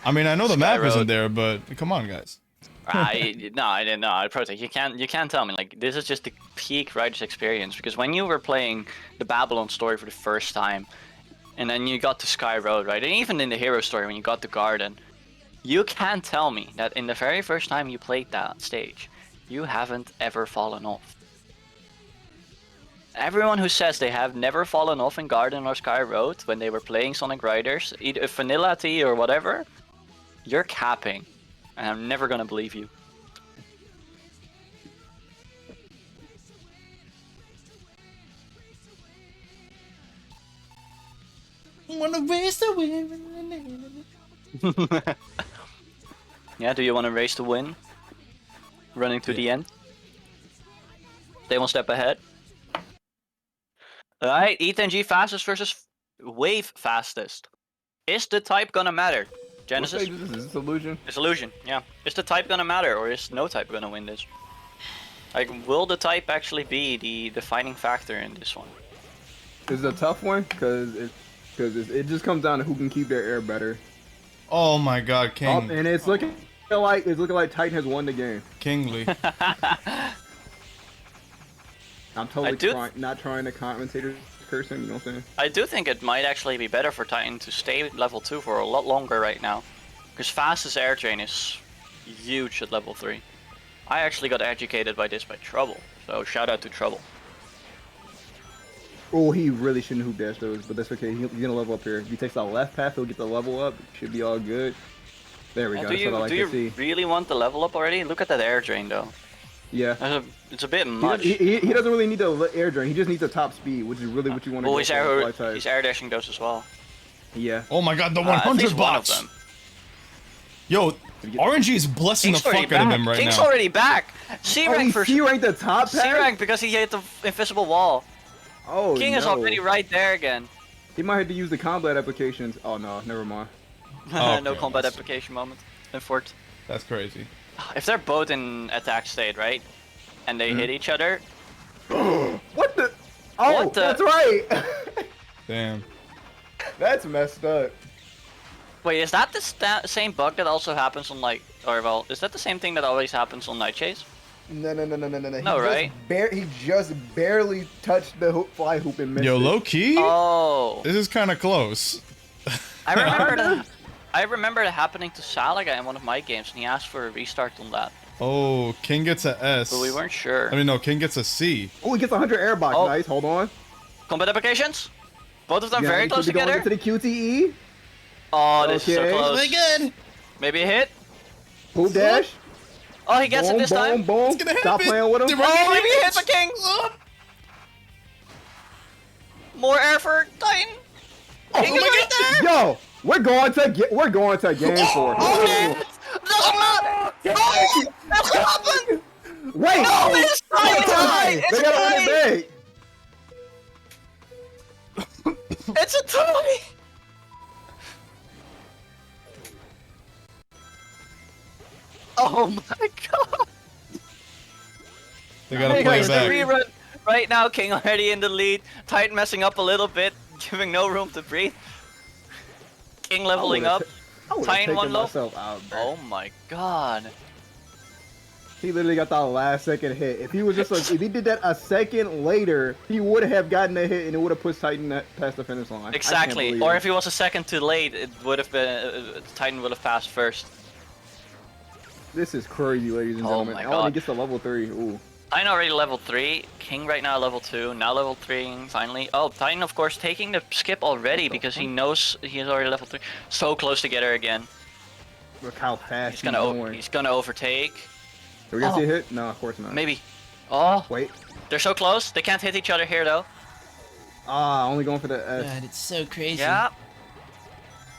I mean, I know the Sky map Road. isn't there, but come on, guys. I didn't know. I protest. You can't tell me like this is just the peak Riders experience, because when you were playing the Babylon story for the first time, and then you got to Sky Road, right? And even in the Hero story when you got to Garden, you can't tell me that in the very first time you played that stage, you haven't ever fallen off. Everyone who says they have never fallen off in Garden or Sky Road when they were playing Sonic Riders, either Vanilla T or whatever, you're capping. And I'm never gonna believe you. Wanna race the wind. Yeah, do you want to race to win? Running to the end? Stay one step ahead. Alright, Ethan G fastest versus Wave fastest. Is the type gonna matter? What Genesis? stage is this? Is this Illusion? It's illusion, yeah. Is the type gonna matter, or is no type gonna win this? Like, will the type actually be the defining factor in this one? It's a tough one because it just comes down to who can keep their air better. Oh my God, King. And it's looking like Titan has won the game. Kingly. I'm totally not trying to commentator person, you know what I'm saying? I do think it might actually be better for Titan to stay level 2 for a lot longer right now. Because fastest air drain is huge at level 3. I actually got educated by this by Trouble, so shout out to Trouble. Oh, he really shouldn't hoop dash those, but that's okay. He's gonna level up here. If he takes the left path, he'll get the level up. Should be all good. There we go. That's what I like to see. Do you really want the level up already? Look at that air drain though. Yeah. It's a bit much. He doesn't really need the air drain. He just needs the top speed, which is really what you want to go for. He's air dashing those as well. Yeah. Oh my God, the 100 bots. Yo, RNG is blessing the fuck out of him right now. King's already back. C-rank for C-rank the top path? C-rank because he hit the invisible wall. Oh, King is already right there again. He might have to use the combat applications. Oh no, never mind. No combat application moment. Fort. That's crazy. If they're both in attack state, right? And they hit each other. What the? Oh, that's right. Damn. That's messed up. Wait, is that the same bug that also happens on like, or well, is that the same thing that always happens on Night Chase? No. No, right? He just barely touched the fly hoop and missed Yo, it. low key? Oh. This is kind of close. I remember it happening to Salaga in one of my games, and he asked for a restart on that. Oh, King gets a S. But we weren't sure. I mean, no, King gets a C. Oh, he gets 100 airbox. Oh. Nice. Hold on. Combat applications? Both of them very close together? To the QTE. Oh, this is so close. Really good. Maybe a hit? Hoop dash. Oh, he gets it this time. Boom. It's gonna Stop happen. playing with him. Oh, maybe a hit for King. More air for Titan. King is right there. Yo, we're going to game 4. Oh, man. Doesn't matter. Oh, that's what happened. Wait. No, it's tie. They gotta win it big. It's a tie. Oh my God. They gotta play The back. rerun. Right now, King already in the lead. Titan messing up a little bit, giving no room to breathe. King leveling up. Titan one low. Oh my God. He literally got that last second hit. If he was just if he did that a second later, he would have gotten a hit and it would have pushed Titan past the finish line. Exactly. Or if he was a second too late, it would have been Titan would have passed first. This is crazy, ladies and gentlemen. My Oh, God. he gets to level 3. Ooh. Titan already level 3. King right now level 2. Now level 3 finally. Oh, Titan of course taking the skip already because he knows he is already level 3. So close together again. Look how fast He's gonna overtake. Are we gonna see a hit? No, of course not. Maybe. Oh. Wait. They're so close. They can't hit each other here though. Only going for the S. God, it's so crazy. Yeah.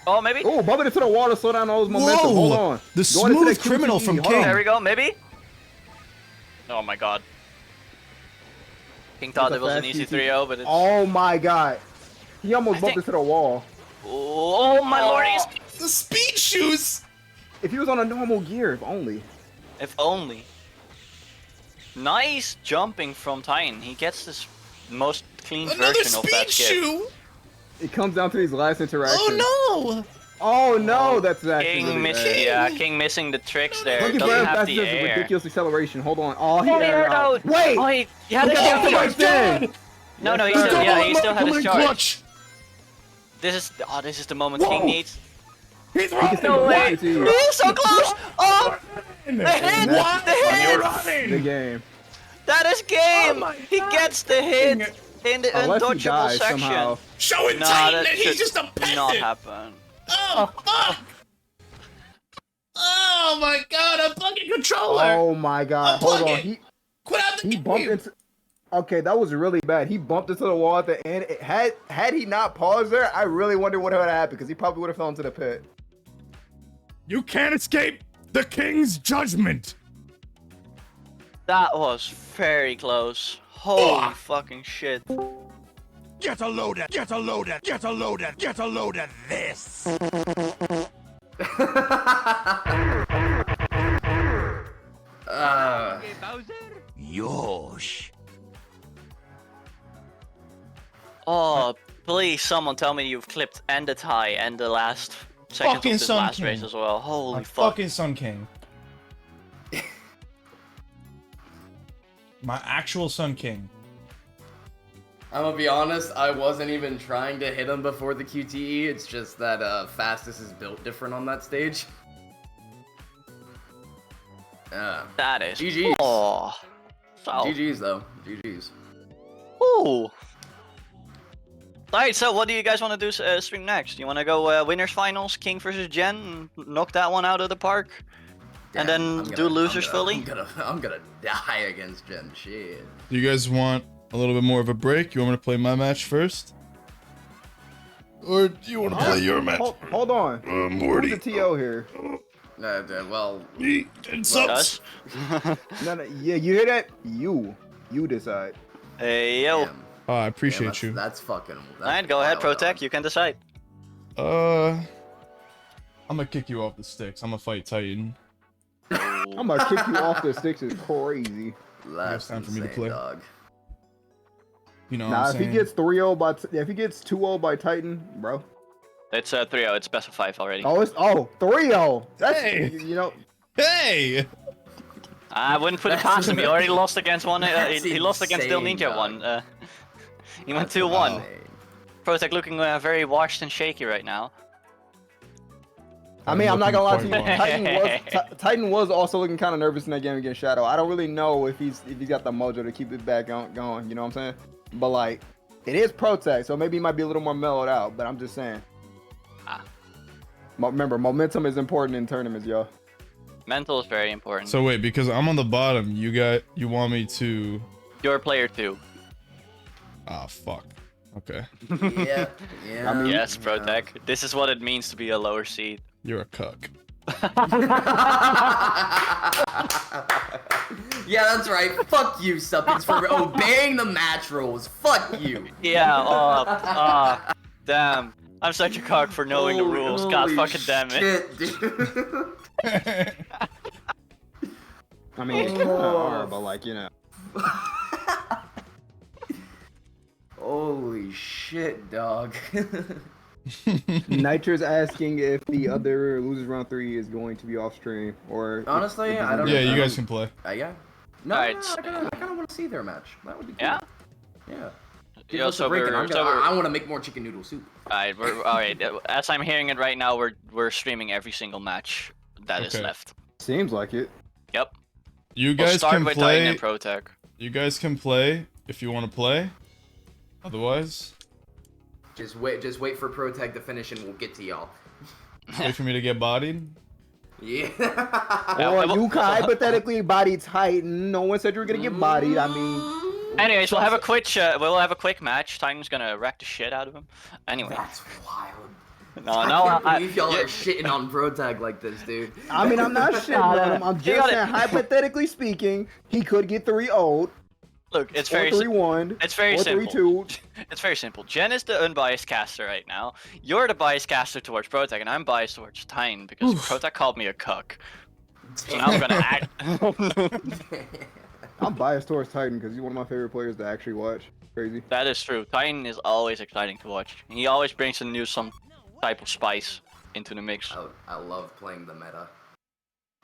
Oh, maybe. Oh, bump it into the wall to slow down all his momentum. Hold on. The Going into smooth that criminal QTE. from Hold King. on. There we go. Maybe. Oh my God. King thought it was an easy 3-0, but it's. Oh my God. He almost bumped into the wall. Oh my lord! The speed shoes. If he was on a normal gear, if only. If only. Nice jumping from Titan. He gets this most clean Another version of that speed skip. shoe. It comes down to these last interactions. Oh no. Oh no, that's actually King really missing, bad. yeah, King missing the tricks there. Look at Doesn't Brad, have that's the just air. ridiculous acceleration. Hold on. Oh, he Oh, aired out. Wait! Oh, he had Look a at that charge. thing. No, no, he Yes, still, sir. yeah, he still had his charge. Clutch. This is the moment King needs. He's He can still No go way! back to you. He's so close! Oh! The hit! What? The hit! The game. That is game! He gets the hit in the Unless he undodgeable dies section. somehow. Showing Nah, Titan that that he's should just a not peasant. happen. Oh fuck! Oh my God, a fucking controller! Oh my God. Hold on. Unplug it. Quit out the He bumped game. into. Okay, that was really bad. He bumped into the wall at the end. Had he not paused there, I really wonder what would have happened because he probably would have fell into the pit. You can't escape the king's judgment. That was very close. Holy fucking shit. Get a load of, get a load of, get a load of, get a load of this. Yosh. Oh, please, someone tell me you've clipped and the tie and the last seconds Fucking of this Sun last King. race as well. Holy My fuck. fucking Sun King. My actual Sun King. I'm gonna be honest, I wasn't even trying to hit him before the QTE, it's just that Fastest is built different on that stage. That is. GG's. Oh. So. GG's though, GG's. Ooh. Alright, so what do you guys want to do stream next? You want to go winners finals, King versus Jen, and knock that one out of the park? And then I'm do gonna- losers I'm fully? I'm gonna die against Jen, shit. Do you guys want a little bit more of a break? You want me to play my match first? Or do you want to play your match? Hold on. Morty. Who's the TO here? Well, Me and subs. Us? No, yeah, you hear that? You decide. Hey, yo. damn. Oh, I Damn, appreciate you. That's fucking. That's Alright, go ahead, wild, Protec. dog. You can decide. I'm gonna kick you off the sticks. I'm gonna fight Titan. I'm gonna kick you off the sticks is crazy. That's time for me to insane, play. dog. You know what Nah, I'm if he saying? gets 3-0 by if he gets 2-0 by Titan, bro. It's 3-0. It's best of 5 already. Oh, it's 3-0. That's Hey! you know. Hey! I wouldn't put it past him. He already lost against one. He lost against Dill insane, Ninja dog. one. He went That's 2-1. insane. Protec looking very washed and shaky right now. I mean, I'm not gonna lie to you. Quite Titan was also looking kind of nervous in that game against Shadow. I don't really know if he's got the mojo to keep it back going. You know what I'm saying? But like, it is Protect, so maybe he might be a little more mellowed out. But I'm just saying. Ah. Remember, momentum is important in tournaments, y'all. Mental is very important. So wait, because I'm on the bottom, you want me to... You're player 2. Ah, fuck. Okay. Yeah, yeah. I mean- Yes, Protec. This is what it means to be a lower seed. You're a cuck. Yeah, that's right. Fuck you, Suppins, for obeying the match rules. Fuck you. Yeah, damn. I'm such a cock for knowing the rules. God Holy fucking damn it. shit, dude. I mean, it's kind of hard, but like, you know. Holy shit, dog. Nitro's asking if the other losers round 3 is going to be off stream or. Honestly, if I don't Yeah, know. you guys can play. Yeah. No, Alright. I kind of want to see their match. That would be cool. Yeah? Yeah. Give Yo, us a so break and we're- I want to make more chicken noodle soup. Alright. As I'm hearing it right now, we're streaming every single match that is Okay. left. Seems like it. Yep. You We'll guys start can with Titan play. and Protec. You guys can play if you want to play. Otherwise, Just wait for Protag to finish and we'll get to y'all. wait for me to get bodied. Yeah. Or you could hypothetically body Titan. No one said you were gonna get bodied. I mean, Anyways, we'll have a quick match. Titan's gonna wreck the shit out of him. Anyway. That's wild. No, I no, can't I, believe y'all are shitting on Protag like this, dude. I mean, I'm not shitting on him. I'm You just gotta- saying, hypothetically speaking, he could get 3-0 look, it's or very 3-1. it's very or simple. 3-2. It's very simple. Jen is the unbiased caster right now. You're the biased caster towards Protec, and I'm biased towards Titan because Protec called me a cuck. So now I'm gonna act. I'm biased towards Titan because he's one of my favorite players to actually watch. Crazy. That is true. Titan is always exciting to watch. He always brings some type of spice into the mix. I love playing the meta.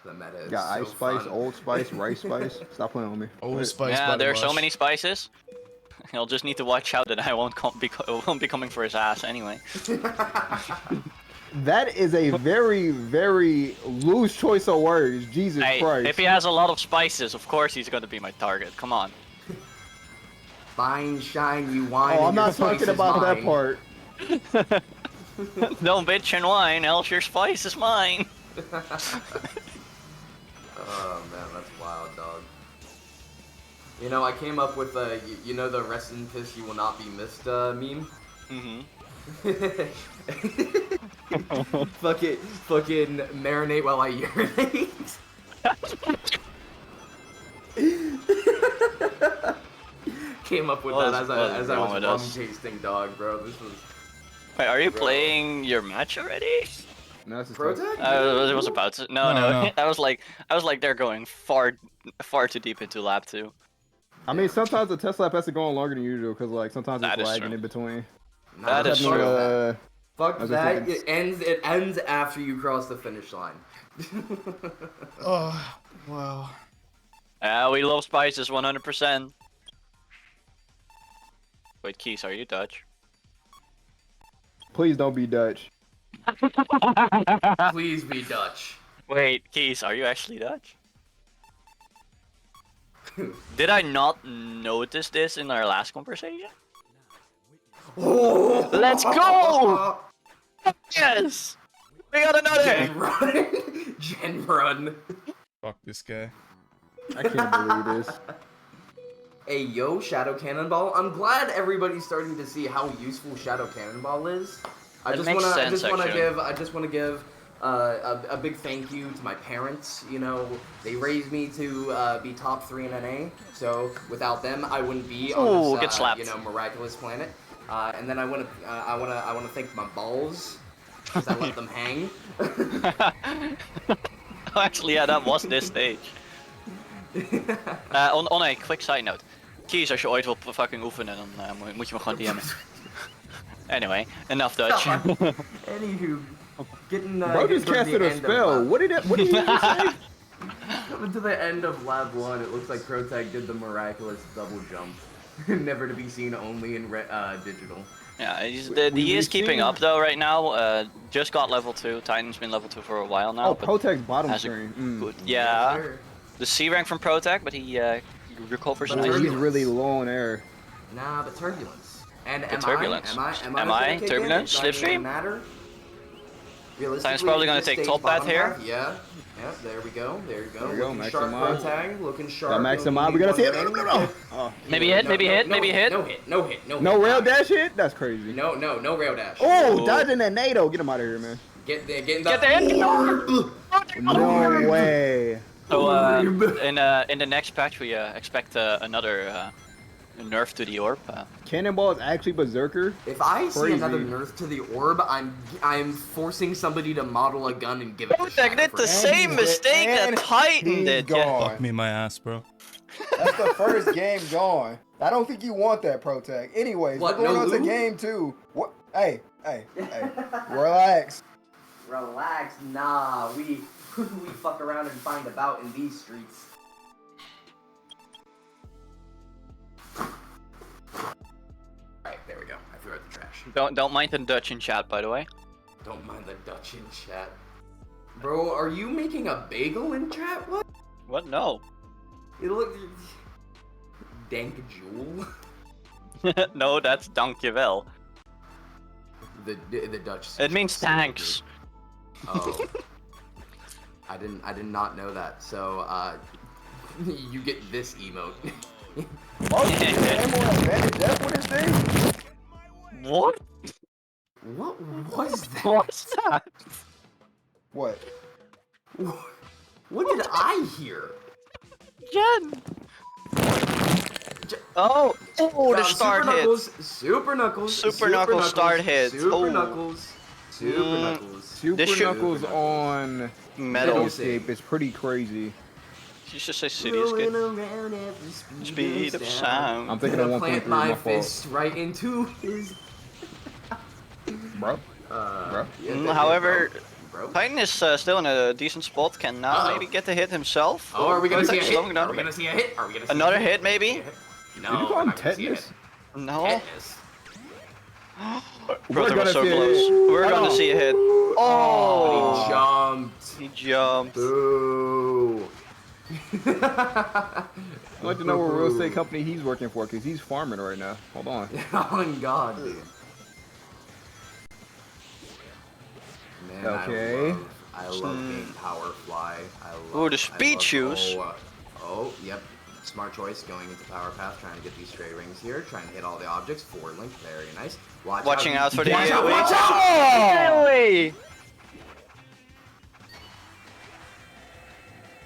The meta is Got so Ice Spice, fun. Old Spice, Rice Spice. Stop playing with me. Old Spice. Yeah, by the there are so bush. many spices. He'll just need to watch out that I won't be coming for his ass anyway. That is a very, very loose choice of words. Jesus Hey, Christ. if he has a lot of spices, of course he's gonna be my target. Come on. Fine, shine, you wine. Oh, I'm and your not spice talking is about that mine. part. Don't bitch and whine, else your spice is mine. Oh man, that's wild, dog. You know, I came up with you know the rest in piss you will not be missed meme. Mm-hmm. fucking marinate while I urinate. Came up with What that is- as what I is was wrong with rum us? tasting, dog, bro. This was Wait, are you Bro. playing your match already? No, that's just Protag. I was about to. No. No. I was like, they're going far too deep into lap 2. I mean, sometimes the test lap has to go on longer than usual because like sometimes That it's is lagging true. in between. That is fuck true. that. Fuck I was that. just It ends after you cross the finish line. Oh, wow. We love spices 100%. Wait, Keys, are you Dutch? Please don't be Dutch. Please be Dutch. Wait, Keys, are you actually Dutch? Did I not notice this in our last conversation? Let's go! Yes! We got another! Gen run. Gen run. Fuck this guy. I can't believe this. Hey yo, Shadow Cannonball. I'm glad everybody's starting to see how useful Shadow Cannonball is. I It just makes wanna sense, actually. give a big thank you to my parents. You know, they raised me to be top 3 in NA. So without them, I wouldn't be Ooh, on get this slapped. you know, miraculous planet. And then I wanna thank my balls because I let them hang. Actually, yeah, that was this stage. On a quick side note. Keys, als je ooit wil fucking oefenen, dan moet je me gewoon DM'en. Anyway, enough Dutch. Anywho, getting Bro just towards the casted a end of spell. lab- What did he just say? Coming to the end of lab 1, it looks like Protag did the miraculous double jump. Never to be seen only in digital. Yeah, he is keeping up though right now. Just got level 2. Titan's been level 2 for a while now. Oh, but Protag's bottom has a screen. good, Yes, yeah. sir. The C rank from Protag, but he recovers But Oh, nicely. he's really low on air. Nah, but turbulence. And The am turbulence. Am Am I? I? gonna kick Turbulence? in? Does that even Slipstream? matter? Titan's probably gonna this take stage top path bottom here. half, yeah. Yep, there we go. There you go. There we go, Looking sharp, Maximize. Protag. Looking sharp. Got Maximize. We gotta see it. No. Oh. Maybe hit, maybe hit, maybe hit. No hit, no hit, no hit. No rail dash hit? That's crazy. No rail dash. Oh, Ooh. dodging that NATO. Get him out of here, man. Get the Get the hit! No way. So in the next patch we expect another nerf to the orb. Cannonball is actually Berserker. If I see Crazy. another nerf to the orb, I'm forcing somebody to model a gun and give it to Protag did the Shadow same he's mistake dead, that and Titan he's did. gone. Fuck me in my ass, bro. That's the first game gone. I don't think you want that, Protag. Anyways, What, we're going no on to loot? game 2. What? Hey. Relax. Relax, nah, we fuck around and find about in these streets. Alright, there we go. I threw out the trash. Don't mind the Dutch in chat, by the way. Don't mind the Dutch in chat. Bro, are you making a bagel in chat? What? What? No. It looks... Dank Jewel? No, that's dankjewel. The Dutch... It means thanks. Oh. I did not know that. So, you get this emote. Oh, ammo advantage. That's what it's saying. What? What was that? What's that? What? What did I hear? Jen! Oh! Oh, the Found start Super hit. Knuckles, Super Knuckles, Super Knuckles start hit. Super Oh. Knuckles, Super Knuckles. Super This should- Knuckles on Metal. Escape is pretty crazy. You should say Cityscape. Rolling around at the Speed of sound. I'm thinking of Gonna 1.3, plant my my fault. fist right into his. Bro. Yeah, However, bro. Titan is still in a decent spot. Can now Uh-oh. maybe get the hit himself. Oh, are we gonna see a Protag hit? slowing down Are we a bit. gonna see a hit? Are we gonna see Another a hit, maybe? No, Did you call we're him not gonna see a tetanus? hit. No. Tetanus. Brother was so gonna see a close. hit. We're gonna see a hit. But Oh! he jumped. He jumped. Boo. I'd like to know what real estate company he's working for, because he's farming right now. Hold on. On God, dude. Man, Okay. I love being Powerfly. I love, Ooh, the speed shoes. Oh, yep. Smart choice going into Power Path, trying to get these stray rings here, trying to hit all the objects. Forward link, very nice. Watching out for the Watch out, AoE. watch out! Really?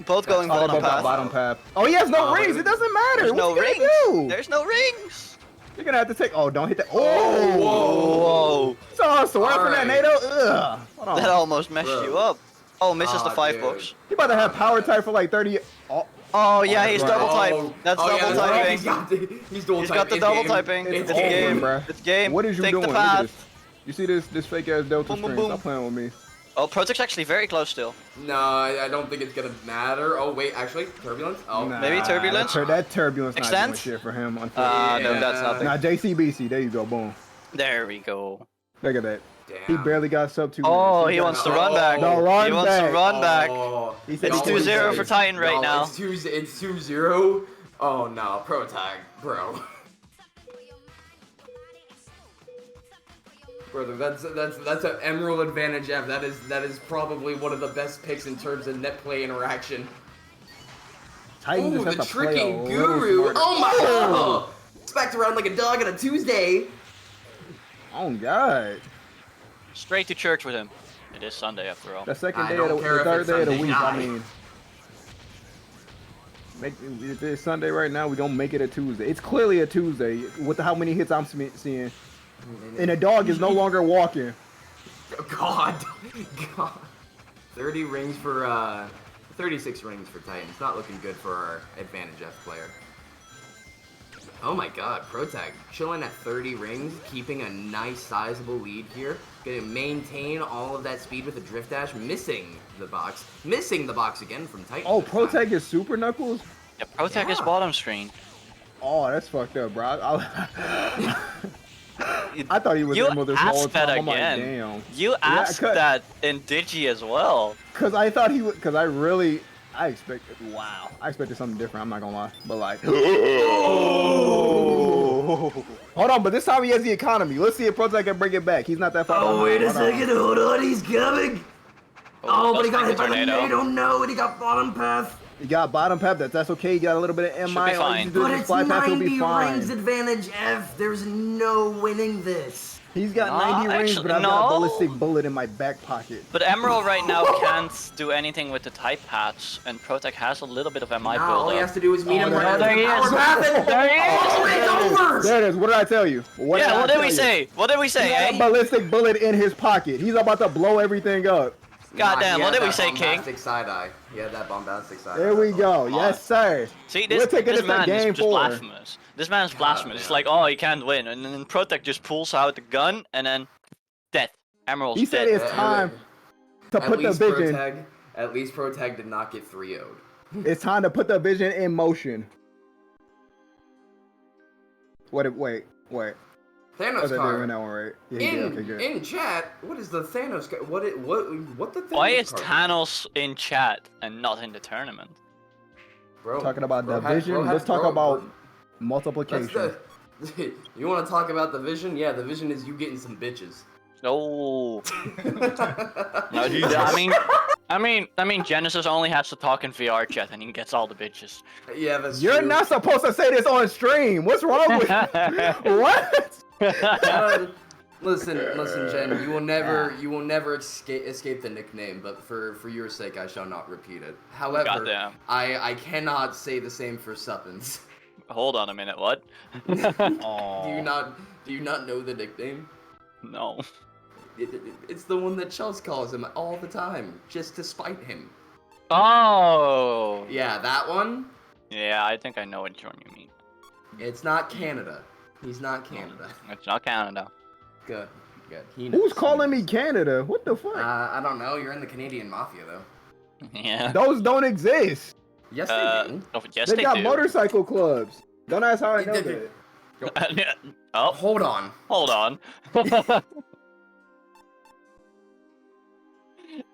Both going Oh, bottom path. bottom path. Oh, he has no Oh, rings. It doesn't matter. There's no What's he rings. gonna do? There's no rings. You're gonna have to take. Oh, don't hit that. Oh, Oh, Whoa. so sword from that Alright. NATO. Ugh. Hold on. That almost messed Bro. you up. Oh, misses the Ah, 5 dude. books. He about to have power type for like 30. Oh, Oh yeah, that's he's right. double typed. That's double yeah, that's right. typing. He's dual He's got the typing. double It's game. typing. it's It's game. over, bruh. It's game. What is you Take doing? the Look at path. this. You see this fake ass Delta Boom, boom, screen? boom. Stop playing with me. Oh, Protect's actually very close still. No, I don't think it's gonna matter. Oh wait, actually, turbulence. Oh, Nah, Maybe turbulence? That turbulence not Extent? doing shit for him. Unfortunately. No, that's nothing. Nah, JCBC. There you go. Boom. There we go. Look at that. damn. He barely got sub 2 Oh, minutes. he got- wants to run back. No, run He wants to back. run back. Oh, He said It's he 2-0 wanted for to- Titan right now. It's 2-0. Oh no, pro tag, bro. Brother, that's an Emerald advantage F. That is probably one of the best picks in terms of net play interaction. Titan Ooh, just has the to play a tricking little guru. smarter. Oh my god! Smacked around like a dog on a Tuesday. Oh God. Straight to church with him. It is Sunday after all. The second I day don't of the, care the if third it's day of the Sunday week. I night. mean, if it's Sunday right now, we don't make it a Tuesday. It's clearly a Tuesday with how many hits I'm seeing, and the dog is no longer walking. God. 30 rings for 36 rings for Titans. Not looking good for our advantage F player. Oh my god, Protag chilling at 30 rings, keeping a nice sizable lead here. Gonna maintain all of that speed with a drift dash, missing the box again from Titan. Oh, this time. Protect is Super Knuckles. Yeah, Protect is Yeah. bottom screen. Oh, that's fucked up, bro. I thought he was You Emerald this whole asked that time. I'm like, again. damn. You asked 'cause- that in Digi as well. Cause I thought he would. Cause I expected. Wow, I expected something different. I'm not gonna lie, but like. Hold on, but this time he has the economy. Let's see if Protect can bring it back. He's not that far. Oh, behind. wait a Hold on. second, hold on, he's coming! Oh, but he got hit by the tornado. tornado, no, and he got bottom path. He got bottom pep. That's okay. He got a little bit of MI. be All you fine. need to do But is it's fly path. He'll be 90 fine. rings advantage F. There's no winning this. He's got Nah, 90 rings, actually, but I've got a no. ballistic bullet in my back pocket. But Emerald right now can't do anything with the type hats, and Protect has a little bit of MI Nah, all build he up. has to do is meet him there right there he power is. path and There he is. oh, it's over! There it is. What did I tell you? What Yeah, what I did tell we you? say? What did we He say, had a eh? ballistic bullet in his pocket. He's about to blow everything up. Goddamn, He what had did we that say, King? bombastic side eye. He had that bombastic side There eye. we go. on. Yes, sir. See, We're this, taking this this to man game is just 4. blasphemous. This man is blasphemous. It's like, oh, he can't win. And then Protect just pulls out the gun, and then death. Emerald's He said dead. it's time to At put the least vision. At least Protag did not get 3-0'd. It's time to put the vision in motion. Wait. Thanos Oh, they're doing card. that one right. Yeah, he did. Okay, good. In chat, what is the Thanos card? What the Thanos Why is card? Thanos in chat and not in the tournament? Bro, Talking about bro, division. bro, Let's talk bro, about bro, multiplication. you want to talk about the vision? Yeah, the vision is you getting some bitches. No. No, I mean, Genesis only has to talk in VR chat and he gets all the bitches. Yeah, that's You're true. not supposed to say this on stream. What's wrong with you? What? Listen, Jen. You will never escape the nickname. But for your sake, I shall not repeat it. However, Goddamn. I cannot say the same for Suppins. Hold on a minute, what? Do you not know the nickname? No. It's the one that Chels calls him all the time, just to spite him. Oh. Yeah, that one. Yeah, I think I know which one you mean. It's not Canada. He's not Canada. It's not Canada. Good. He Who's knows. calling me Canada? What the fuck? I don't know. You're in the Canadian Mafia, though. Yeah. Those don't exist. Yes, they do. Oh, yes, They they got do. motorcycle clubs. Don't ask how I know They- that. Oh, Hold on. hold on.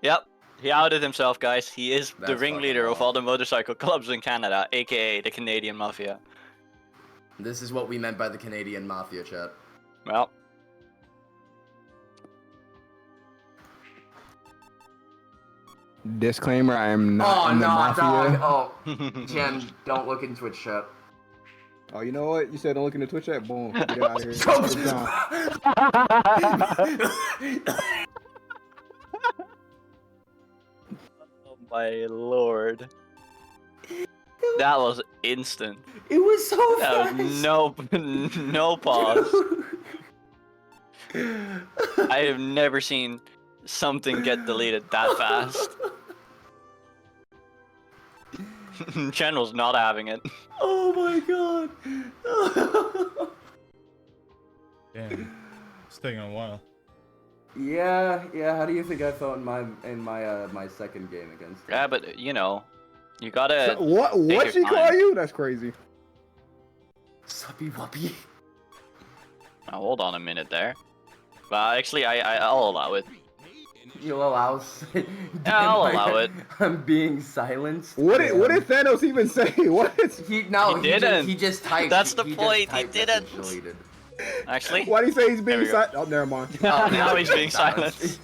Yep, he outed himself, guys. He is the That's ringleader fucking of all the motorcycle clubs in Canada, aka the Canadian Mafia. This is what we meant by the Canadian Mafia, chat. Well, Disclaimer: I am not Oh in the no, mafia. dog. Oh, Jen, don't look in Twitch chat. Oh, you know what? You said don't look in the Twitch chat. Boom. Get out of here. Get down. oh my lord. That was instant. It was so That fast. was no pause. I have never seen something get deleted that fast. General's not having it. Oh my god. Damn. It's taking a while. Yeah. How do you think I felt in my second game against him? Yeah, but you know, you gotta. What your she time. call you? That's crazy. Suppy wuppy. Now, hold on a minute there. But actually, I'll allow it. You'll allow. Yeah, I'll allow it. I'm being silenced. What did Thanos even say? What? He didn't. He just typed. That's the just point, he typed didn't. message deleted. Actually, Why do you say he's There being we go. silent? Oh, never mind. now he's being silenced.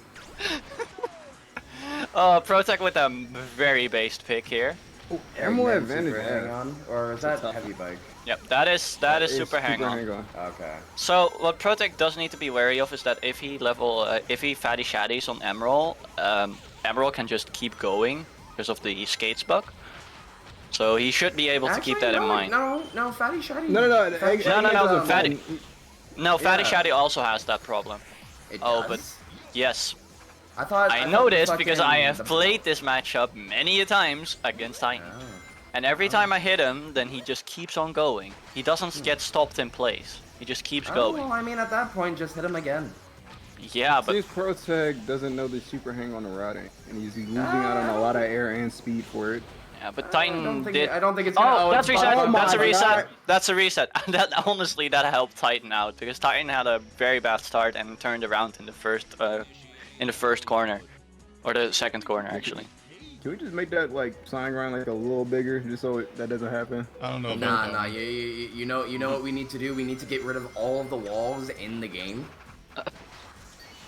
Protect with a very based pick here. Emerald Super advantage. hang Yeah. on, or is that heavy bike? Yep, that is super hang on. Okay. So what Protect does need to be wary of is that if he fatty shaddies on Emerald, Emerald can just keep going because of the skates bug. So he should be able to keep that in mind. No, fatty shiny. No. Fatty. No, Fatty Yeah. Shaddy also has that problem. It Oh, does? but yes. I know thought this the because I fucking- have the- played this matchup many a times against Titan. Oh. And every time I hit him, then he just keeps on going. He doesn't get stopped in place. He just keeps Oh, going. well, I mean, at that point, just hit him again. Yeah, but Since Protect doesn't know the super hang on the routing, and he's losing out on a lot of air and speed for it. Titan did. I don't think it's gonna. Oh, that's it's reset. bottom. That's a my reset. God. That's a reset. Honestly, that helped Titan out because Titan had a very bad start and turned around in the first corner, or the second corner actually. Can we just make that like sign grind like a little bigger, just so that doesn't happen? I don't know. Nah. You know what we need to do? We need to get rid of all of the walls in the game.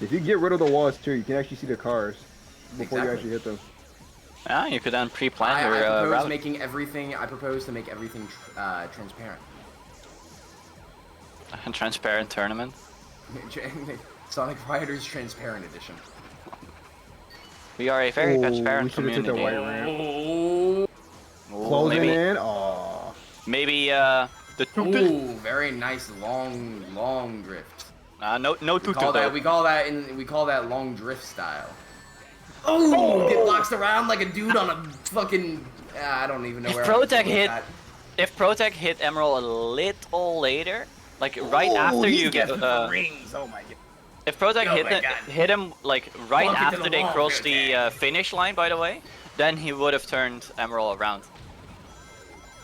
If you get rid of the walls too, you can actually see the cars before you Exactly. actually hit them. Yeah, you could then pre-plan your I propose route. making everything. I propose to make everything transparent. A transparent tournament. Sonic Riders Transparent Edition. We are a very Ooh, transparent we should've took community. that white ramp. Oh, Closing maybe, in. Oh. maybe the ooh, very nice long drift. no We tutu call though. that long drift style. Oh, get boxed around like a dude on a fucking. I don't even know If where. I'm gonna Protect go with hit- that. If Protect hit Emerald a little later, like right after you get rings. Oh my god. if Protect Oh hit my God. hit him like right Welcome to after the they wall, crossed the Protect. finish line, by the way, then he would have turned Emerald around.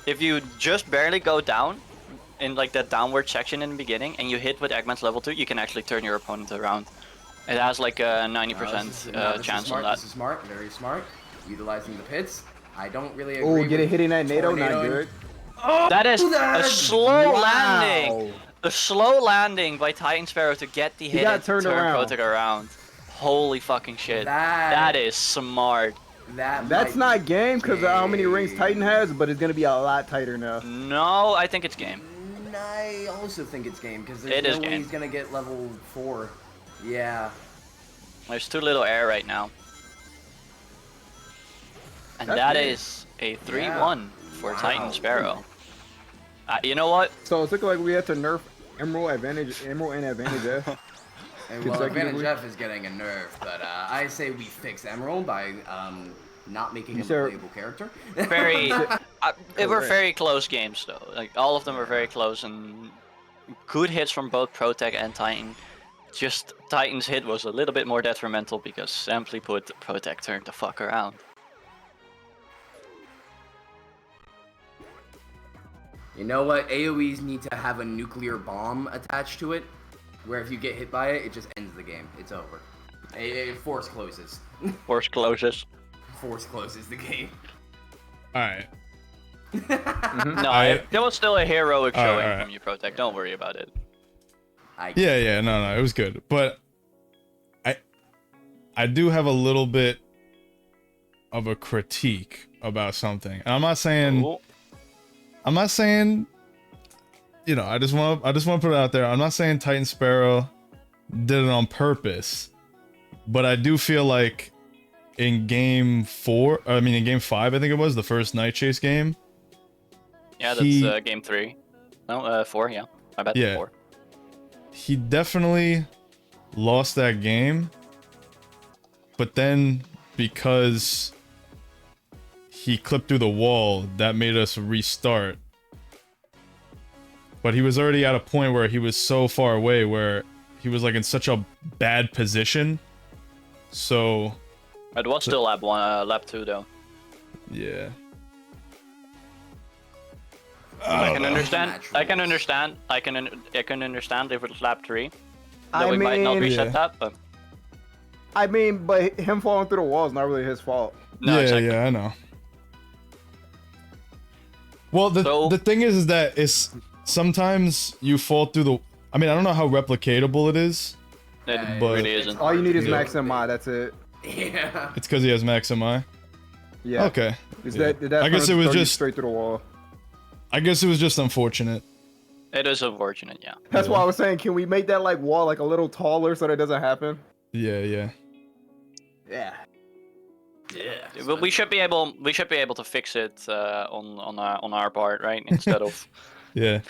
If you just barely go down in like that downward section in the beginning and you hit with Eggman's level 2, you can actually turn your opponent around. It has like a 90% This is chance smart, on that. This is smart, very smart. Utilizing the pits. I don't really agree. Oh, get it with hitting that NATO, not tornadoing. good. That is a slow Wow. landing. A slow landing by Titan Sparrow to get the hit got and turned turn around. Protect around. Holy fucking shit. That That is smart. That's not game because of how many rings Titan has, but it's gonna be a lot tighter now. No, I think it's game. I also think it's game because It there's is no way game. he's gonna get level 4. Yeah. There's too little air right now. And That's that game. is a 3-1 for Wow. Titan Sparrow. You know what? So it's looking like we have to nerf Emerald and Advantage F. And well, Consecutively. Advantage F is getting a nerf, but I say we fix Emerald by not making him a Sir- playable character. Very. They were Correct. very close games though. Like all of them were very close and good hits from both Protect and Titan. Just Titan's hit was a little bit more detrimental because simply put, Protect turned the fuck around. You know what? AoEs need to have a nuclear bomb attached to it, where if you get hit by it, it just ends the game. It's over. Force closes. Force closes. Force closes the game. All right. No, there was still a heroic showing alright. from you, Protect. Don't worry about it. Yeah, no, it was good, but I do have a little bit of a critique about something. And I'm not saying, you know, I just want to put it out there. I'm not saying Titan Sparrow did it on purpose, but I do feel like in game 5, I think it was the first Night Chase game. Yeah, that's He- game 3. No, 4. Yeah, I bet Yeah. 4. He definitely lost that game, but then because he clipped through the wall. That made us restart. But he was already at a point where he was so far away where he was like in such a bad position. So It was still lap 2 though. yeah. I can know. understand. Match I can rules. understand. I can understand if it's lap 3. I That we might not mean- reset Yeah. that, but I mean, but him falling through the wall is not really his fault. no, yeah, exactly. yeah, I know. Well, the thing is that it's sometimes you fall through the. I mean, I don't know how replicatable it is. It But- really isn't. All you need is Yeah. max MI. That's it. Yeah. It's because he has max MI. Yeah. Okay. Is Yeah. that I guess it gonna was throw you just. straight through the wall. I guess it was just unfortunate. It is unfortunate, yeah. That's why I was saying, can we make that like wall like a little taller so that doesn't happen? Yeah, yeah. Yeah. Yeah. But we should be able to fix it on our part, right? Instead of Yeah.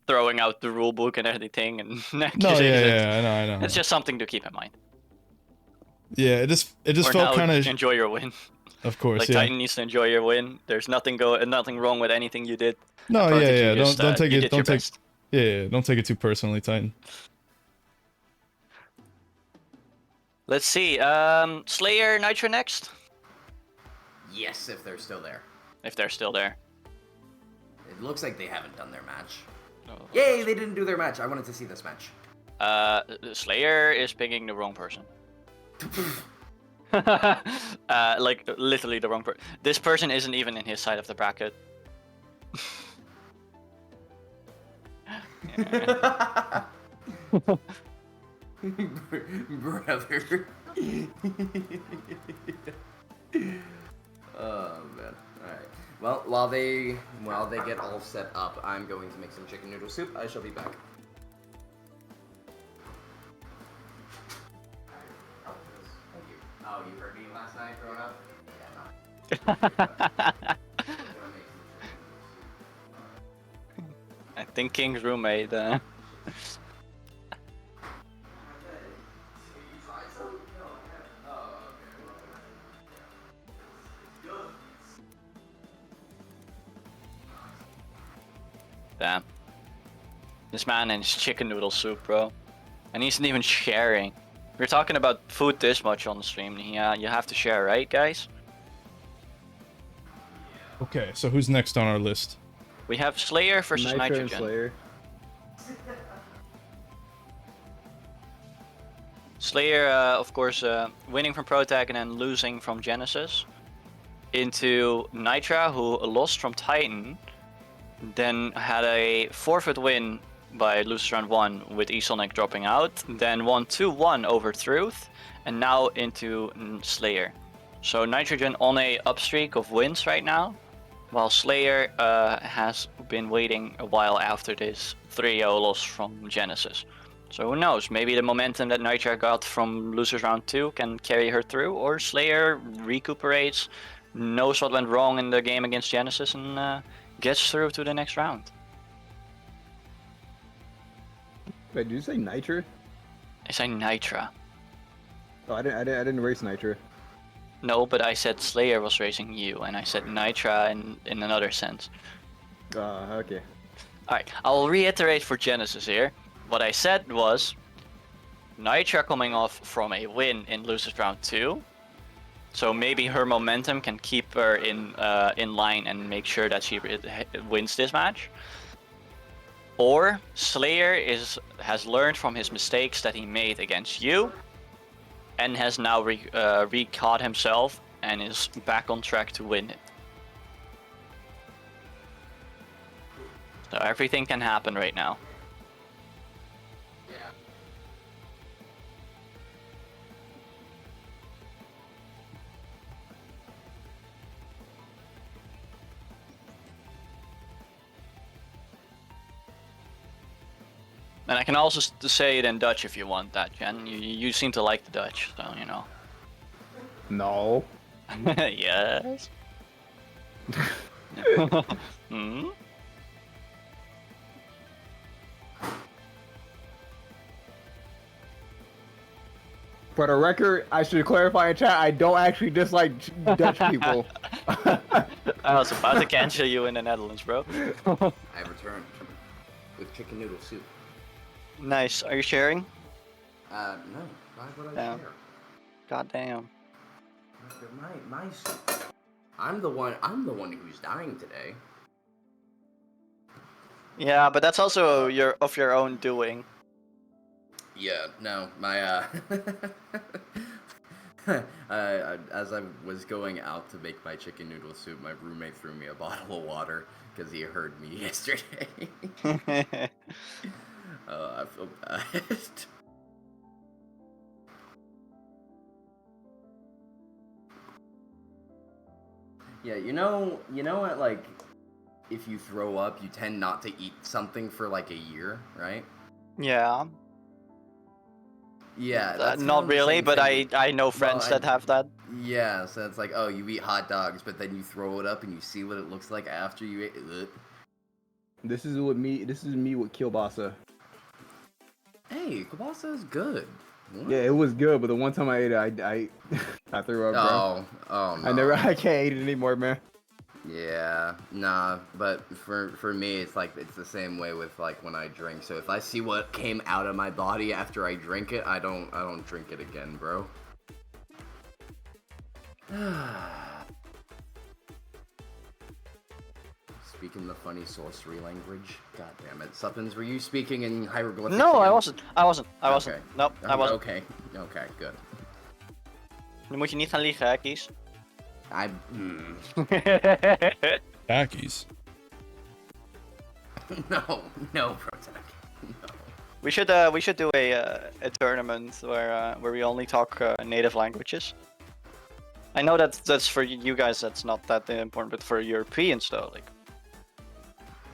throwing out the rule book and everything and No, accusing it. yeah, I know. It's just something to keep in mind. Yeah, it just For felt now, kind of. enjoy your win. Of course, Like yeah. Titan needs to enjoy your win. There's nothing wrong with anything you did. No, Project, yeah, you yeah. just, Don't take you it. did your Don't take. best. Yeah, don't take it too personally, Titan. Let's see. Slayer, Nitro next, Yes, if they're still there. if they're still there. It looks like they haven't done their match. Oh. Yay, they didn't do their match. I wanted to see this match. Slayer is picking the wrong person. Like literally the wrong person. This person isn't even in his side of the bracket. Brother. Oh man. Alright. Well, while they get all set up, I'm going to make some chicken noodle soup. I shall be back. Thank you. Oh, you heard me last night growing up? Yeah, no. I think King's roommate. Damn. This man and his chicken noodle soup, bro. And he's not even sharing. We're talking about food this much on the stream. Yeah, you have to share, right, guys? Okay, so who's next on our list? We have Slayer versus Nitro and Nitrogen. Slayer. Slayer, of course, winning from Protag and then losing from Genesis. Into Nitra, who lost from Titan. Then had a forfeit win by losers round 1 with Esonic dropping out. Then won 2-1 over Truth. And now into Slayer. So Nitrogen on a upstreak of wins right now. While Slayer has been waiting a while after this 3-0 loss from Genesis. So who knows, maybe the momentum that Nitra got from losers round 2 can carry her through, or Slayer recuperates, knows what went wrong in the game against Genesis, and gets through to the next round. Wait, did you say Nitro? I say Nitra. Oh, I didn't race Nitro. No, but I said Slayer was racing you, and I said Nitra in another sense. Okay. Alright, I'll reiterate for Genesis here. What I said was Nitra coming off from a win in losers round 2. So maybe her momentum can keep her in line and make sure that she wins this match. Or Slayer has learned from his mistakes that he made against you and has now re-caught himself and is back on track to win it. So everything can happen right now. And I can also say it in Dutch if you want that, Jen. You seem to like the Dutch, so you know. No. Yes. Hmm? For the record, I should clarify in chat, I don't actually dislike Dutch people. I was about to cancel you in the Netherlands, bro. I returned with chicken noodle soup. Nice. Are you sharing? No. Why would I Damn. share? God damn. My soup. I'm the one who's dying today. Yeah, but that's also of your own doing. Yeah, no, my as I was going out to make my chicken noodle soup, my roommate threw me a bottle of water because he heard me yesterday. I feel bad. Yeah, you know what, like, if you throw up, you tend not to eat something for like a year, right? Yeah. Yeah, that's Not kind of the really, same but thing with- I know friends that have that. Yeah, so it's like, oh, you eat hot dogs, but then you throw it up and you see what it looks like after you ate it. This is me with kielbasa. Hey, kielbasa is good. What? Yeah, it was good, but the one time I ate it, I threw up, bro. Oh no. I can't eat it anymore, man. Yeah, nah, but for me, it's like, it's the same way with like when I drink. So if I see what came out of my body after I drink it, I don't drink it again, bro. Speaking the funny sorcery language. God damn it. Suppins, were you speaking in hieroglyphics? No, I again? wasn't. I wasn't. Okay. Nope, I wasn't. Okay, good. Nu moet je niet gaan liegen, hè, Kies. Khakis. No, Protect. No. We should do a tournament where we only talk native languages. I know that's for you guys that's not that important, but for Europeans though, like.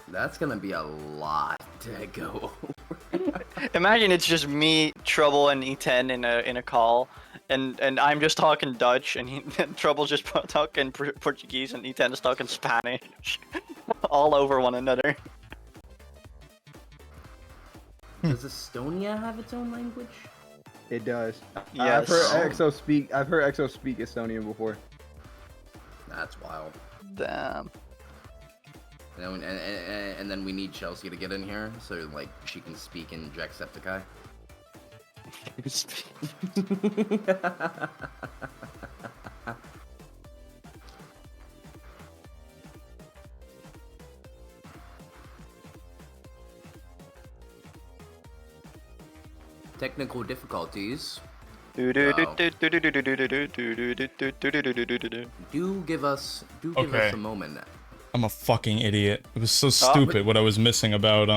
That's gonna be a lot to go over. Imagine it's just me, Trouble, and E10 in a call, and I'm just talking Dutch, and Trouble's just talking Portuguese, and E10 is talking Spanish, all over one another. Does Estonia have its own language? It does. Yes. I've heard Exo speak Estonian before. That's wild. Damn. And then we need Chelsea to get in here so like she can speak in Jacksepticeye. Technical difficulties. Do give us a moment. I'm a fucking idiot. It was so stupid what I was missing about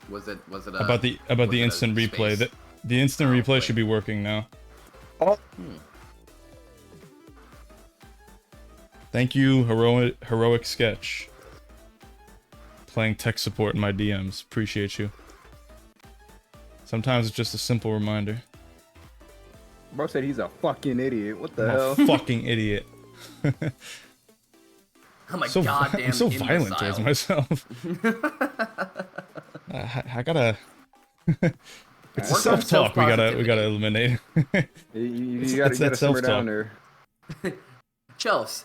Was it about the instant replay. The instant replay should be working now. Thank you, heroic sketch. Playing tech support in my DMs. Appreciate you. Sometimes it's just a simple reminder. Bro said he's a fucking idiot. What the I'm hell? a fucking idiot. Oh my so, goddamn I'm so imbecile. violent towards myself. I gotta. It's a self-talk. We gotta eliminate. you gotta simmer down there. Chels,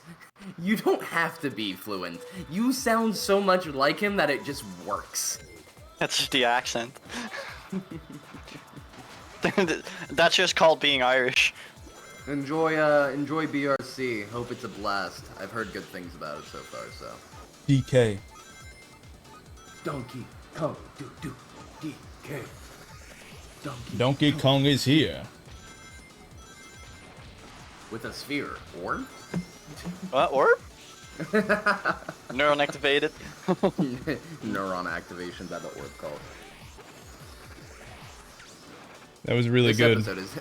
you don't have to be fluent. You sound so much like him that it just works. That's just the accent. That's just called being Irish. Enjoy BRC. Hope it's a blast. I've heard good things about it so far, so. DK. Donkey Kong, DK. Donkey Kong is here. With a sphere, or? What? Orb? Neuron activated. Neuron activation, that's what orb called. That was really This good. episode is...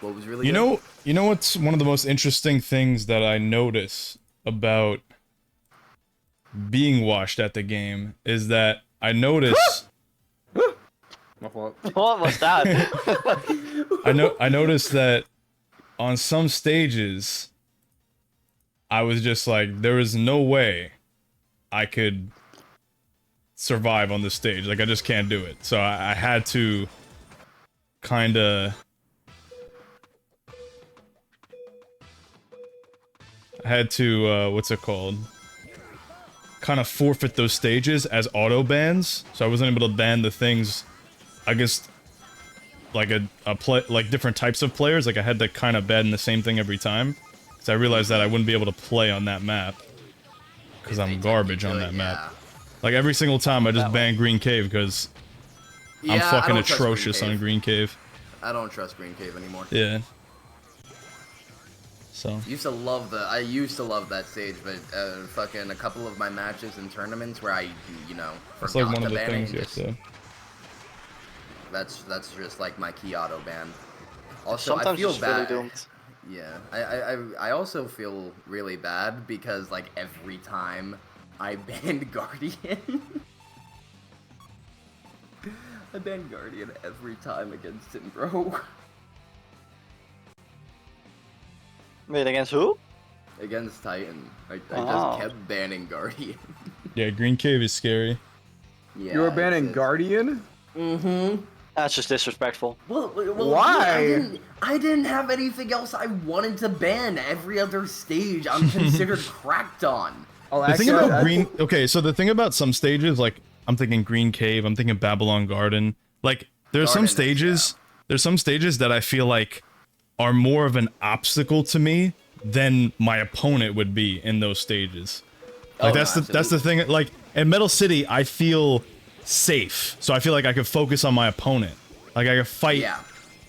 What was really You good? know what's one of the most interesting things that I notice about being watched at the game is that I notice My fault. What was that? I noticed that on some stages I was just like, there is no way I could survive on this stage. Like, I just can't do it. So I had to kinda... I had to, what's it called? Kind of forfeit those stages as auto bans, so I wasn't able to ban the things against like like different types of players. Like I had to kind of ban the same thing every time, because I realized that I wouldn't be able to play on that map because I'm garbage on that map. Like every single time I just ban Green Cave because I'm fucking atrocious on Green Cave. I don't trust Green Cave anymore. Yeah. So. I used to love that stage, but fucking a couple of my matches and tournaments where I, you know, It's like forgot one of to the ban things it, you have to. That's just like my key auto ban. Also, Sometimes I feel it's really bad. doomed. Yeah, I also feel really bad because like every time I banned Guardian, I banned Guardian every time against him, bro. Wait, against who? Against Titan, I Oh. just kept banning Guardian. Yeah, Green Cave is scary. Yeah, You were banning Guardian? Mm-hmm. That's just disrespectful. Well, Why? I didn't have anything else I wanted to ban. Every other stage I'm considered cracked on. Oh, The thing actually, about Green... Okay, so the thing about some stages, like, I'm thinking Green Cave, I'm thinking Babylon Garden. Like, there's some stages... There's some stages that I feel like are more of an obstacle to me than my opponent would be in those stages. Like, that's the thing. Like, in Metal City, I feel safe. So I feel like I could focus on my opponent. Like, I could fight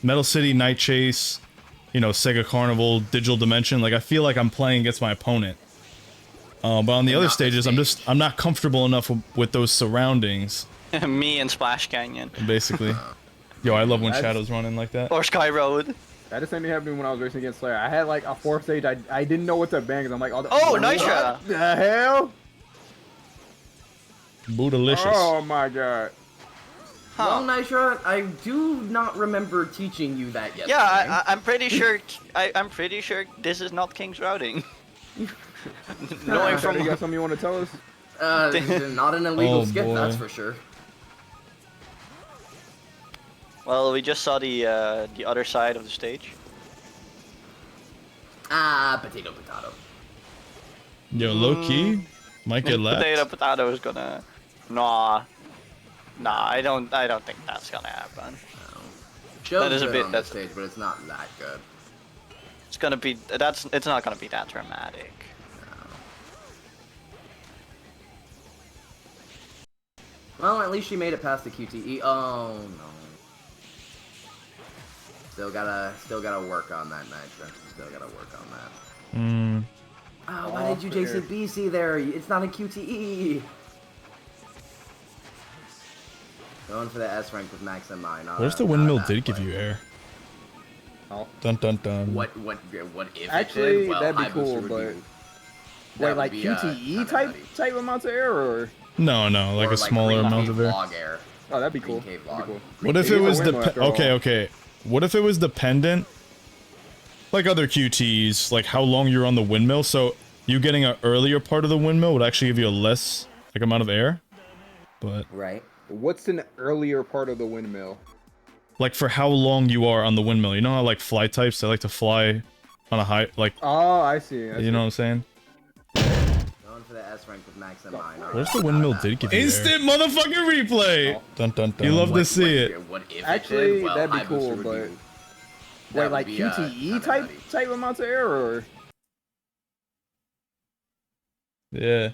Metal City, Night Chase, you know, Sega Carnival, Digital Dimension. Like, I feel like I'm playing against my opponent. But on the other stages, I'm not comfortable enough with those surroundings. Me and Splash Canyon. Basically. Yo, I love when Shadows run in like that. Or Sky Road. That is something happening when I was racing against Slayer. I had like a 4th stage. I didn't know what to ban because I'm like, Oh, Nitra! What the hell? Boodalicious. Oh my god. Well, Nitra, I do not remember teaching you that yet. Yeah, I'm pretty sure. I'm pretty sure this is not King's routing. Knowing from You got something you want to tell us? Not an illegal skip, boy. that's for sure. Well, we just saw the other side of the stage. Potato. Yo, low key, might get left. Potato is gonna. Nah, I don't think that's gonna happen. Joe's That is a good bit- on that's- the stage, but it's not that good. It's gonna be. It's not gonna be that dramatic. Well, at least she made it past the QTE. Oh no. Still gotta work on that, Nitra. Still gotta work on that. Mm. Oh, why did you JCBC there? It's not a QTE. Going for the S rank with Max and mine. Where's the windmill did give you air? Oh. Dun dun dun. What if Actually, it did? Well, that'd be high cool, booster would but be- wait, that like would be, QTE kinda type amounts of air, or No, like or a smaller Green amount Cave of air. log air. oh, that'd be Green cool. Cave That'd be log. cool. What if It it is a was windmill after all. okay. What if it was dependent? Like other QTs, like how long you're on the windmill. So you getting an earlier part of the windmill would actually give you a less like amount of air. But Right. What's an earlier part of the windmill? like for how long you are on the windmill. You know how like fly types, they like to fly on a high, like, Oh, I see. you know what I'm saying? Going for the S rank with Max and mine. Where's the windmill did give you Instant motherfucking replay! Oh. Dun dun dun. You love to see it. What if Actually, it did? Well, that'd be high cool, booster would but be- that wait, would like be, QTE kinda type nutty. amounts of air, or Yeah.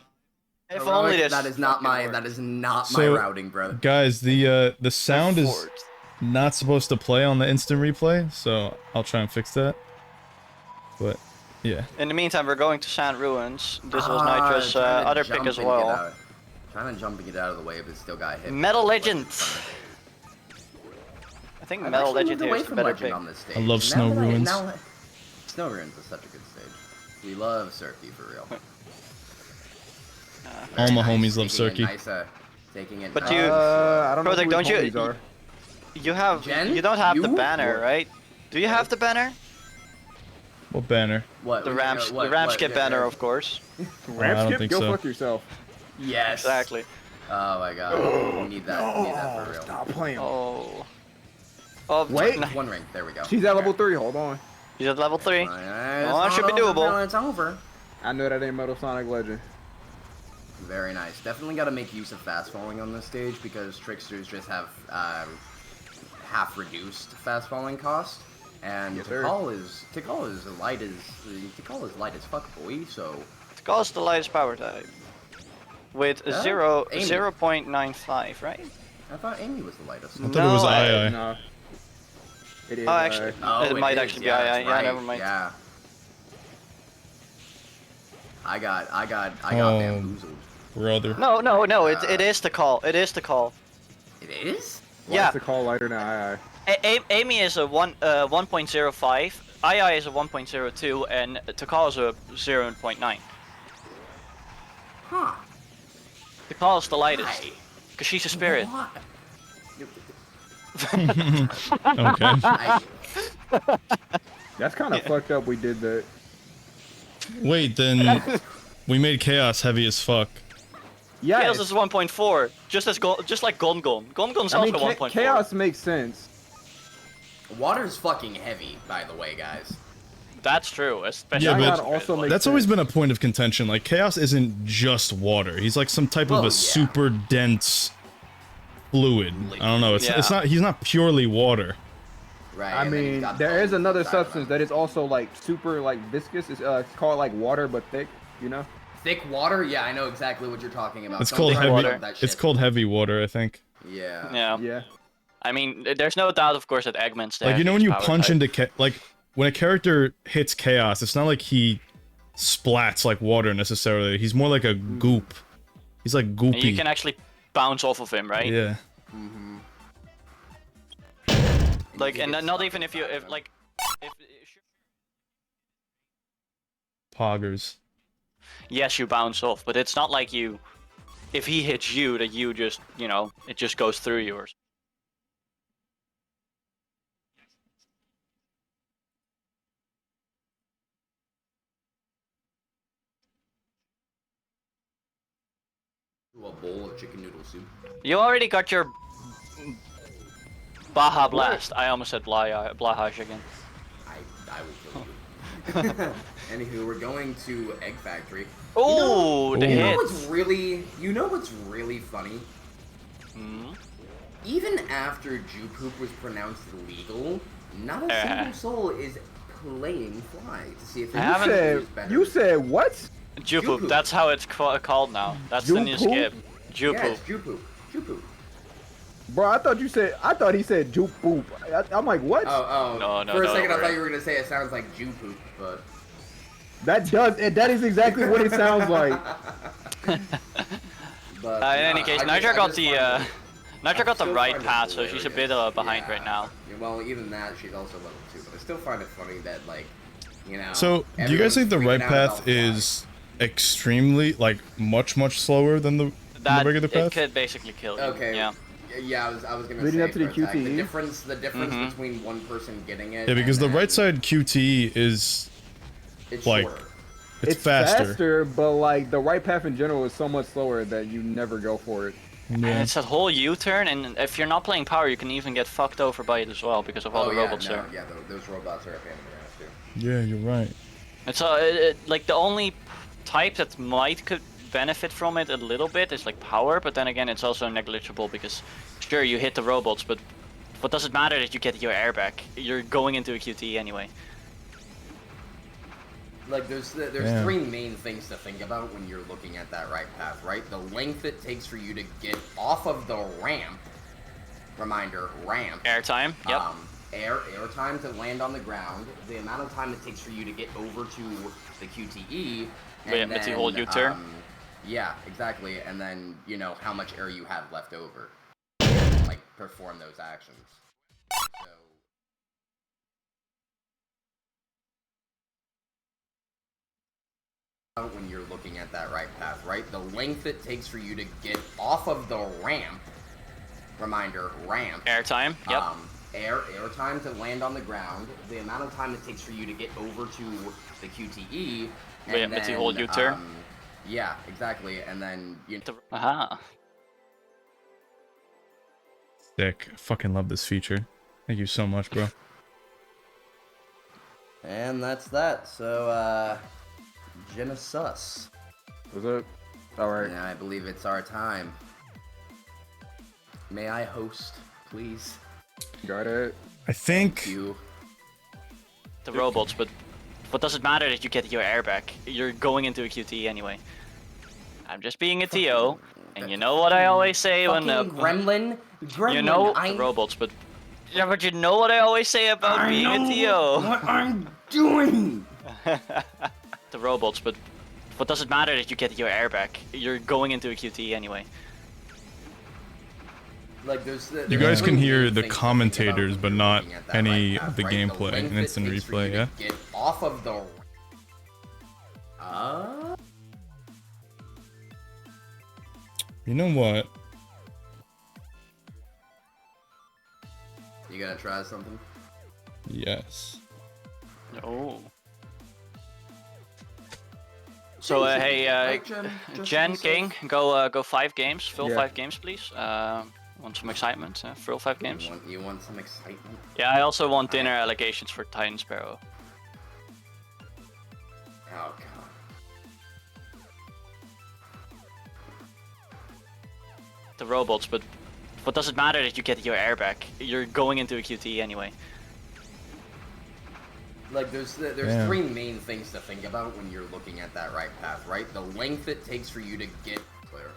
If Heroic, only this. that is not fucking my worked. that is not my So- routing, brother. Guys, the sound is Forged. not supposed to play on the instant replay, so I'll try and fix that. But yeah. In the meantime, we're going to Sand Ruins. This was Ah, Nitra's trying to other jump pick as and get well. out. Trying to jump and get out of the way, but still got hit. Metal Legend. I think I've Metal actually Legend moved here away is the from better Legend pick. on this stage. I love Snow Ruins. Snow Ruins is such a good stage. We love Cirque for real. All my Very homies love taking it Cirque. nice, taking it But nice. you- I don't know. Project, who don't his you- homies are. You have. Jen? You don't have the You? banner, What? right? Do you have the banner? What banner? What? The Ram Skip banner, of course. I Ramp don't skip? think Go so. fuck yourself. Yes. Exactly. Oh my god. We need that. We need that for real. Stop playing. Oh. Oh, Wait. no. One ring. There we go. She's at level 3. Hold on. He's at level 3. Oh, it should be doable. It's over. I know that ain't Metal Sonic Legend. Very nice. Definitely got to make use of fast falling on this stage because tricksters just have half reduced fast falling cost, and Yes, sir. Tikal is light as fuck, boy. So Tikal's the lightest power type. With Yeah? 0.95, right? I thought Amy was the lightest. I thought it was II. No. It is. Oh, actually, it might is. actually be Yeah, II. that's right. Yeah, never mind. Yeah. I got Oh. bamboozled. Brother. No, it is the call. It is the call. It is? Yeah. What's the call lighter than II? Amy is a 1.05, II is a 1.02, and Tikal is a 0.9. Huh. Tikal is the lightest, Why? because she's a spirit. Why? Okay. I, That's kind of fucked up. We did that. Wait, then we made Chaos heavy as fuck. Yeah. Chaos is 1.4, just like Gon Gon. Gon Gon's I mean, also 1.4. Chaos makes sense. water's fucking heavy, by the way, guys. That's true, especially. Yeah, but That also makes that's always sense. been a point of contention. Like, Chaos isn't just water. He's like some type of Well, a yeah. super dense fluid. I don't know. It's Yeah. not. He's not purely water. Right. I and then he's mean, got there the is another side of substance him. that is also like super like viscous. It's called like water but thick. You know? Thick water? Yeah, I know exactly what you're talking about. It's Don't called try to heavy. look up that It's shit. called heavy water, I think. Yeah. Yeah. Yeah. I mean, there's no doubt, of course, that Eggman's the Like, you know when you heaviest power punch type. into like when a character hits Chaos, it's not like he splats like water necessarily. He's more like a goop. He's like And goopy. you can actually bounce off of him, right? Yeah. Like, You and get not stuck even if you, inside if him. like, if Poggers. yes, you bounce off, but it's not like you, if he hits you, that you just, you know, it just goes through yours. To a bowl of chicken noodle soup. You already got your Baja Blast. I almost said Blahaj again. I will kill you. Anywho, we're going to Egg Factory. Oh, the Ooh. You know hit. what's really funny? Mhm. Even after Jew Poop was pronounced illegal, not a single soul is playing Fly to see if I it haven't- is better. You said what? Jupoop, Jupoop. that's how it's called now. That's the new Jupoop? skip. Yeah, Jupoop. it's Jew Poop. Jew Poop. Bro, I thought he said juke boop. I'm like, what? Oh, No, For a no, second, I we're- thought you were gonna say it sounds like Jew Poop, but That is exactly what it sounds like. but In any case, I Nitro just got find the it- Nitro got the still right find it path, so she's a bit hilarious. behind Yeah. right now. Yeah, well, even that, she's also level 2, but I still find it funny that, like, you know. So, do you guys think the right everyone's freaking out path about Fly. is extremely, like, much slower than the That regular it path? could basically kill you. Okay. Yeah. Yeah, I was gonna Leading say up to the for a sec, QTE? the difference Mhm. between one person getting it. Yeah, because and the right then side QT is it's like- shorter. it's faster. but like the right path in general is so much slower that you never go for it. And Yeah. it's that whole U-turn, and if you're not playing power, you can even get fucked over by it as well because of all Oh the yeah, robots no, there. yeah, those robots are a pain in the ass too. Yeah, you're right. It's like the only type that could benefit from it a little bit is like power, but then again, it's also negligible because sure you hit the robots, but what does it matter that you get your air back? You're going into a QT anyway. Like there's Yeah. three main things to think about when you're looking at that right path, right? The length it takes for you to get off of the ramp. Reminder, ramp. Airtime. Yep. Air time to land on the ground. The amount of time it takes for you to get over to the QTE. And Yeah, it's the whole U-turn. Yeah, exactly. And then you know how much air you have left over. Like perform those actions. So when you're looking at that right path, right? The length it takes for you to get off of the ramp. Reminder, ramp. Airtime. Yep. Air time to land on the ground. The amount of time it takes for you to get over to the QTE. And Yeah, it's the whole U-turn. Yeah, exactly. And then you. Aha. Sick. I fucking love this feature. Thank you so much, bro. And that's that. So, Genesis. What's up? All right. And I believe it's our time. May I host, please? Got it. I think Thank you. The robots, but what does it matter that you get your air back? You're going into a QT anyway. I'm just being a TO, and you know what I always say when Fucking gremlin. you know I the robots, but yeah, but you know what I always say about being a TO. what I'm doing. The robots, but what does it matter that you get your air back? You're going into a QT anyway. Like you guys can hear the things to think about commentators, when but you're not looking at that any right of the path, right? gameplay length and it instant takes for replay, you to yeah? Get off of the. You know what? You gonna try something? Yes. Oh. So hey, Jen King, go 5 games. Fill Yeah. 5 games, please. Want some excitement? Fill 5 games. You want some excitement? Yeah, I also want dinner allegations for Titan Sparrow. Oh god. The robots, but what does it matter that you get your air back? You're going into a QT anyway. Like there's Damn. 3 main things to think about when you're looking at that right path, right? The length it takes for you to get clear,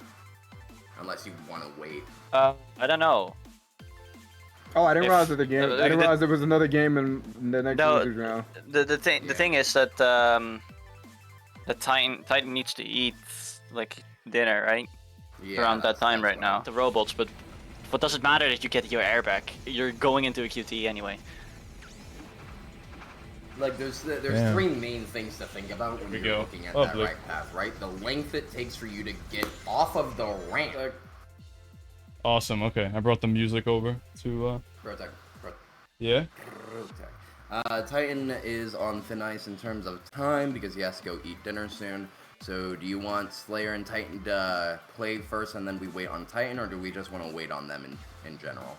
unless you want to wait. I don't know. Oh, I didn't If- realize that the game. I didn't the- realize there was another game in the next No, losers round. The thing is that the Titan needs to eat like dinner, right? Yeah, Around that time that's right now. The robots, but what does it matter that you get your air back? You're going into a QT anyway. Like there's Damn. 3 main things to think about when we you're go. looking at Oh, that look. right path, right? The length it takes for you to get off of the ramp. Awesome. Okay, I brought the music over to. Protect. Yeah. Titan is on thin ice in terms of time because he has to go eat dinner soon. So do you want Slayer and Titan to play first and then we wait on Titan, or do we just want to wait on them in general?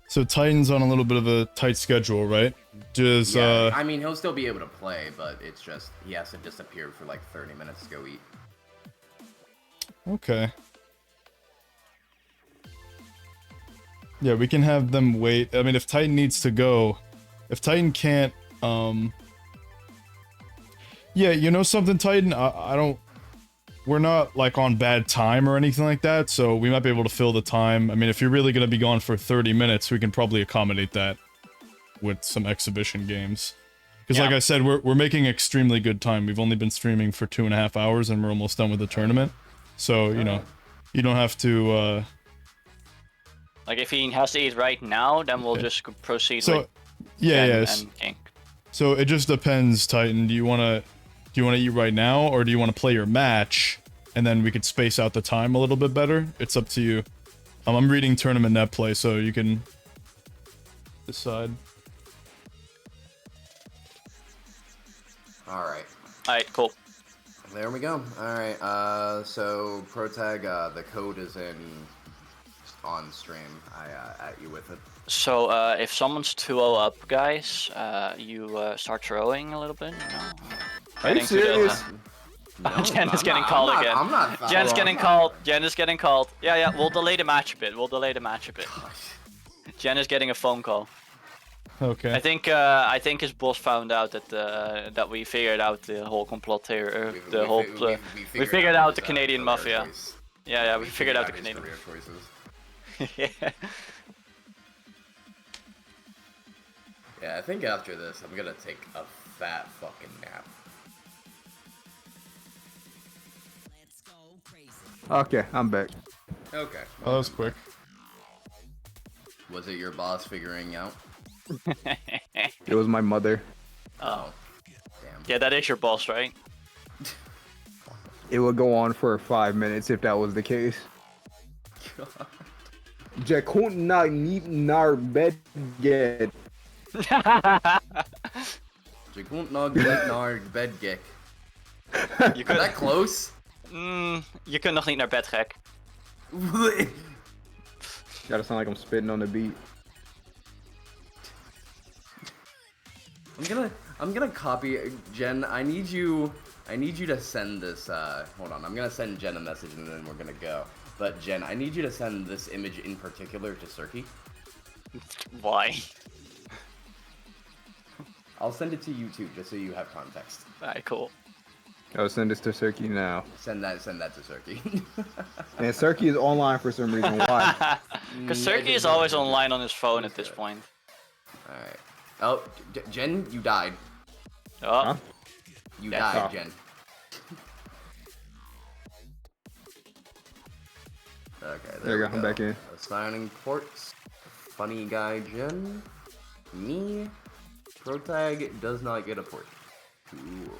So Titan's on a little bit of a tight schedule, right? Does Yeah, I mean, he'll still be able to play, but it's just he has to disappear for like 30 minutes to go eat. Okay. Yeah, we can have them wait. I mean, if Titan needs to go, if Titan can't, yeah, you know something, Titan? I don't, we're not like on bad time or anything like that, so we might be able to fill the time. I mean, if you're really going to be gone for 30 minutes, we can probably accommodate that with some exhibition games. Because like I said, we're making extremely good time. We've only been streaming for 2.5 hours and we're almost done with the tournament. So, you know, you don't have to, Like if he has to eat right now, then we'll just proceed so, with yeah, Jen yes. and King. So it just depends, Titan. Do you want to eat right now, or do you want to play your match, and then we could space out the time a little bit better? It's up to you. I'm reading tournament net play, so you can decide. Alright. Alright, cool. There we go. Alright, so Protag, the code is on stream. I at you with it. So if someone's 2-0 up, guys, you start throwing a little bit. You know? Are you Getting to the- serious? Jen is getting called again. I'm not. Jen's getting called. Jen is getting called. Yeah, we'll delay the match a bit. Jen is getting a phone call. Okay. I think his boss found out that that we figured out the whole complot here. We figured out the Canadian mafia. Yeah, we figured out the Canadian. career choices. Yeah. Yeah, I think after this, I'm gonna take a fat fucking nap. Okay, I'm back. Okay. Oh, that was quick. Was it your boss figuring out? It was my mother. Oh. Damn. Yeah, that is your boss, right? It would go on for 5 minutes if that was the case. Je kunt not niet naar bed get. Je kunt nog niet naar bed gek. Je Is that close? Je kunt nog niet naar bed, gek. Gotta sound like I'm spitting on the beat. I'm gonna copy Jen. I need you to send this. Hold on. I'm gonna send Jen a message and then we're gonna go. But Jen, I need you to send this image in particular to Cirky. Why? I'll send it to you too, just so you have context. Alright, cool. I'll send this to Cirky now. Send that to Cirky. And Cirky is online for some reason. Why? Because Sergey is always online on his phone at this point. Alright. Oh, Jen, you died. Oh. Huh? You Yeah. died, Oh. Jen. Okay, There you go, I'm back in. Assigning ports. Funny guy Jen. Me. Protag does not get a port. Cool.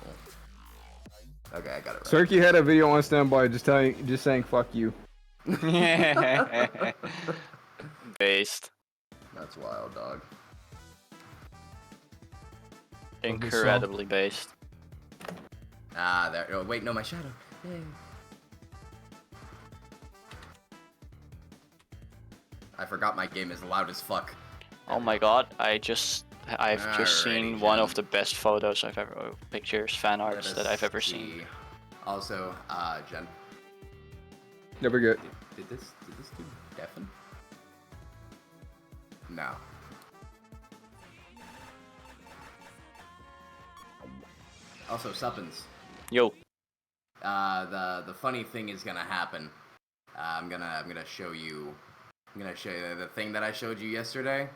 Okay, I got it right. Cirky had a video on standby just saying fuck you. Based. That's wild, dog. Incredibly based. Ah, there. Oh, wait, no, my shadow. Yay. I forgot my game is loud as fuck. Oh my god, I've just seen Alrighty, one Jen. of the best photos I've ever, pictures, fan arts Let that us I've ever see. seen. Also, Jen, Never good. did this do deafen? No. Also, Suppins. Yo. The funny thing is gonna happen. I'm gonna show you. I'm gonna show you the thing that I showed you yesterday.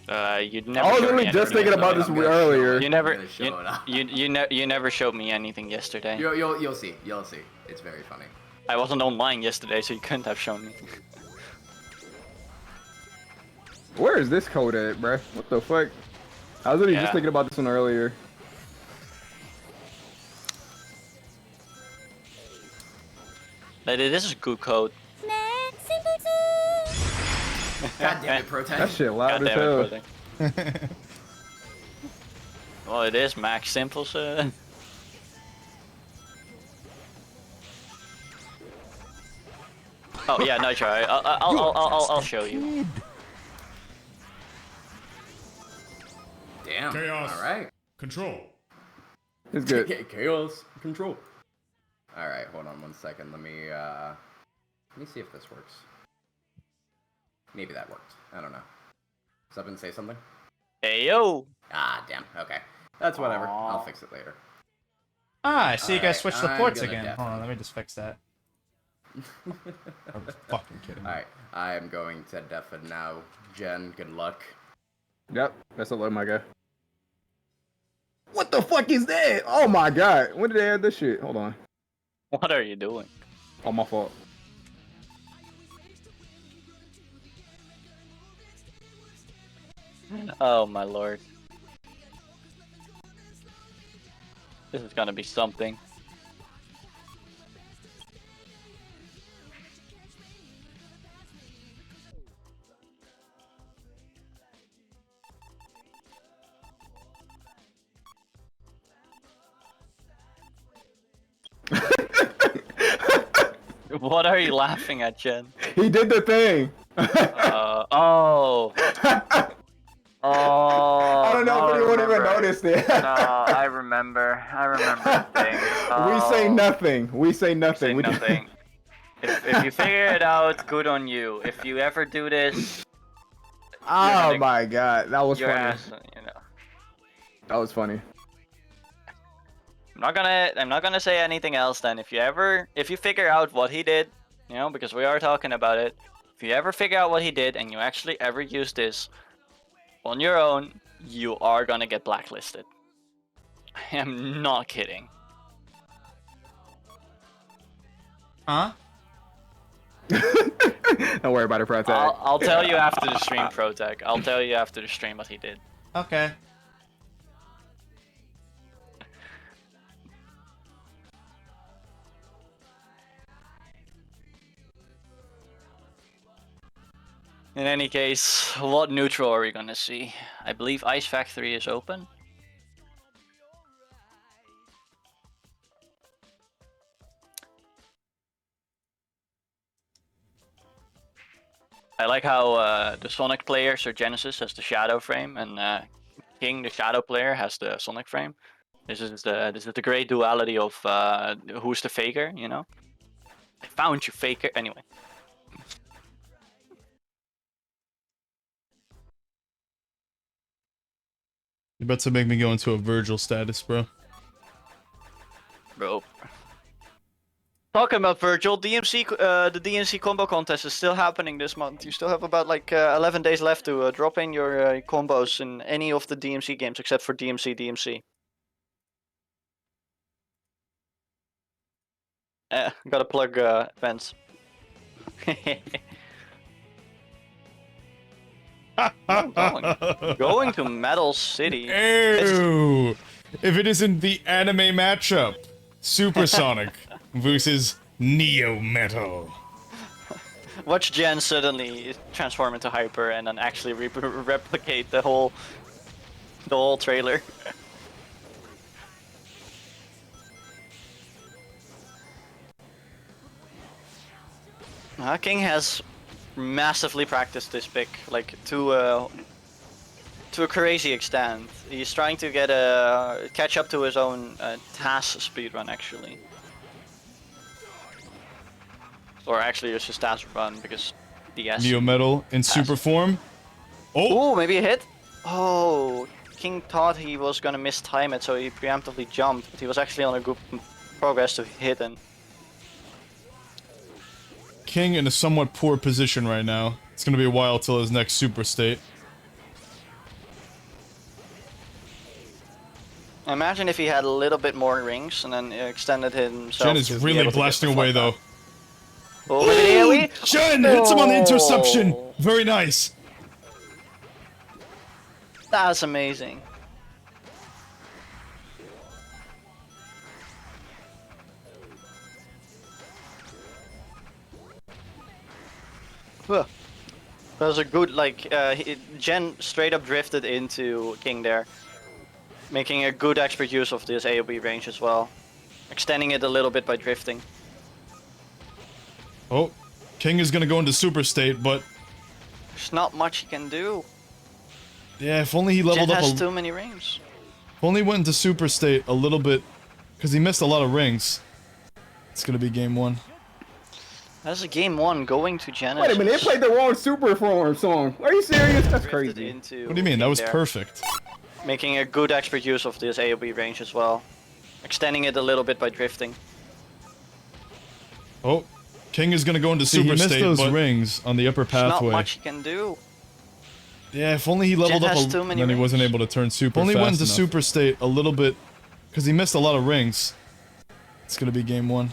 You never. I was showed me literally just anything thinking about yesterday. this earlier. You never. I'm gonna show it up. You never showed me anything yesterday. You'll see. You'll see. It's very funny. I wasn't online yesterday, so you couldn't have shown me. Where is this code at, bruh? What the fuck? I was literally Yeah. just thinking about this one earlier. Lady, this is good code. God damn it, Protag. That shit loud God as damn hell. it, brother. Well, it is Max Simple, sir. Oh yeah, no, try. I'll show you. Damn. Chaos. All right. Control. It's good. Chaos control. All right, hold on 1 second. Let me see if this works. Maybe that worked. I don't know. Something say something? Hey yo. Ah, damn. Okay. That's whatever. Aw. I'll fix it later. Ah, I see you guys Alright, switched the I'm ports gonna again. deafen. Hold on, let me just fix that. I'm fucking kidding. Alright, I am going to deafen now. Jen, good luck. Yep, that's a load, my guy. What the fuck is that? Oh my god. When did they add this shit? Hold on. What are you doing? Oh, my fault. Oh my lord. This is gonna be something. What are you laughing at, Jen? He did the thing. Oh. Oh. I don't know if anyone even noticed it. No, I remember the thing. We say Oh. nothing. We say nothing. Say We do- nothing. If you figure it out, good on you. If you ever do this, Oh gonna- my god, that was your funny. ass, you know. That was funny. I'm not gonna say anything else then. If you figure out what he did, you know, because we are talking about it. If you ever figure out what he did and you actually ever use this on your own, you are gonna get blacklisted. I am not kidding. Huh? Don't worry about it, Protag. I'll tell you after the stream, Protec. I'll tell you after the stream what he did. Okay. In any case, what neutral are we gonna see? I believe Ice Factory is open. I like how the Sonic player, Sir Genesis, has the shadow frame, and King, the shadow player, has the Sonic frame. This is the great duality of who's the faker, you know? I found you, faker. Anyway. You're about to make me go into a Virgil status, bro. Bro. Talking about Virgil, DMC, the DMC combo contest is still happening this month. You still have about like 11 days left to drop in your combos in any of the DMC games except for DMC. Gotta plug events. Going to Metal City. Ew! If it isn't the anime matchup, Supersonic versus Neo Metal. Watch Jen suddenly transform into Hyper and then actually replicate the whole trailer. King has massively practiced this pick, like to a crazy extent. He's trying to get catch up to his own TAS speedrun actually. Or actually it's his TAS run because DS. Neo Metal in super form. Oh! Ooh, maybe a hit? Oh, King thought he was gonna mistime it, so he preemptively jumped, but he was actually on a good progress to hit him. King in a somewhat poor position right now. It's gonna be a while till his next super state. Imagine if he had a little bit more rings and then extended himself. Jen is to be really able to blasting get the away front though. Oh, maybe the AoE? Jen hits him on the interception! Oh. Very nice. That's amazing. That was a good, like, Jen straight up drifted into King there. Making a good expert use of this AoE range as well. Extending it a little bit by drifting. Oh, King is gonna go into super state, but There's not much he can do. yeah, if only he leveled Jen up has a too many rings. if only he went into super state a little bit, because he missed a lot of rings. It's gonna be game one. That's a game one going to Genesis. Wait a minute, they played the wrong Super Form song. Are you serious? That's Drifted crazy. into What do you mean? That King was there. perfect. Making a good expert use of this AoE range as well. Extending it a little bit by drifting. Oh, King is gonna go into See, super he missed state, those but rings on the upper There's not pathway. much he can do. yeah, if only he leveled up has a too many then he wasn't rings. able to turn super Only fast went to enough. super state a little bit, because he missed a lot of rings. It's gonna be game one.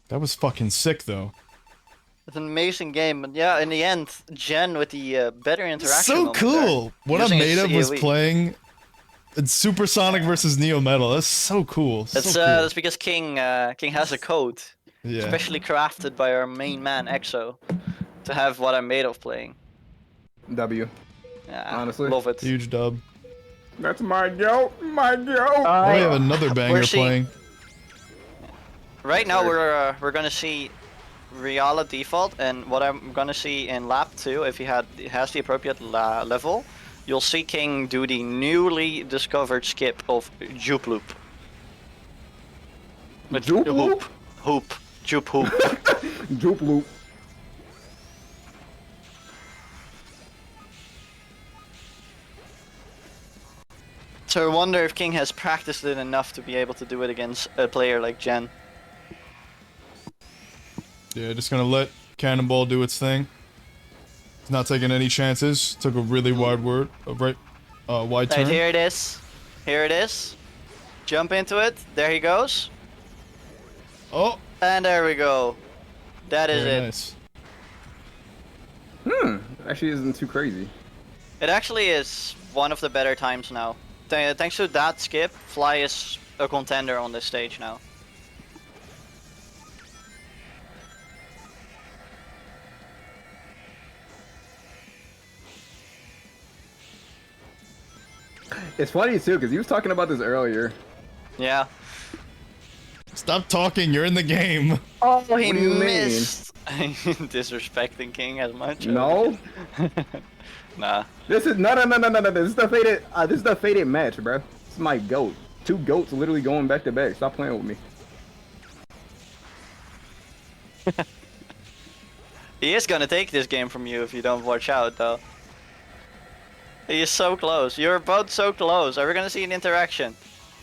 That was fucking sick, though. It's an amazing game, but yeah, in the end, Jen with the better interaction. So moment cool! there. What I Using made his of was AoE. playing Supersonic versus Neo Metal. That's so cool. That's so cool. that's because King has a code, Yeah. specially crafted by our main man EXO, to have what I'm made of playing. W. Yeah, Honestly. love it. Huge dub. That's my joke. My joke. Oh, we have another banger We're seeing- playing. Right now we're gonna see Riala default, and what I'm gonna see in lap 2, if he has the appropriate level, you'll see King do the newly discovered skip of Jupe Loop. Jupe Loop? Hoop. Jupe Hoop. Jupe loop. So I wonder if King has practiced it enough to be able to do it against a player like Jen. Yeah, just gonna let Cannonball do its thing. He's not taking any chances. Took a really wide wide Right, turn. here it is. Here it is. Jump into it. There he goes. Oh, And there we go. That is very it. nice. Actually isn't too crazy. It actually is one of the better times now. Thanks to that skip, Fly is a contender on this stage now. It's funny too, because he was talking about this earlier. Yeah. Stop talking. You're in the game. Oh, he What do you mean? missed. Disrespecting King as much. No. Nah. This is no. This is the faded. This is the faded match, bro. This is my goat. 2 goats literally going back to back. Stop playing with me. He is gonna take this game from you if you don't watch out, though. He is so close. You're both so close. Are we gonna see an interaction?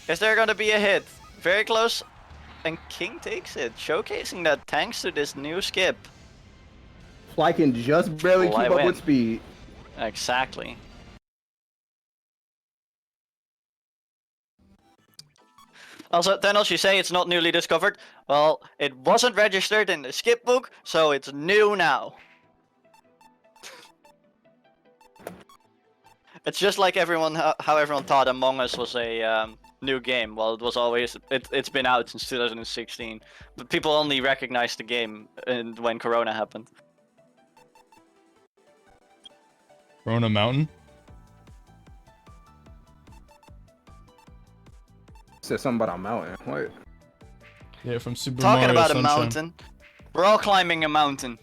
Is there gonna be a hit? Very close. And King takes it, showcasing that thanks to this new skip. Fly can just barely Fly keep up win. with speed. Exactly. Also, Thanos, you say it's not newly discovered. Well, it wasn't registered in the skip book, so it's new now. It's just like how everyone thought Among Us was a new game. Well, it was always it's been out since 2016, but people only recognized the game when Corona happened. Rona Mountain. Said something about a mountain. What? Yeah, from Super Talking Mario about a Sunshine. mountain, we're all climbing a mountain,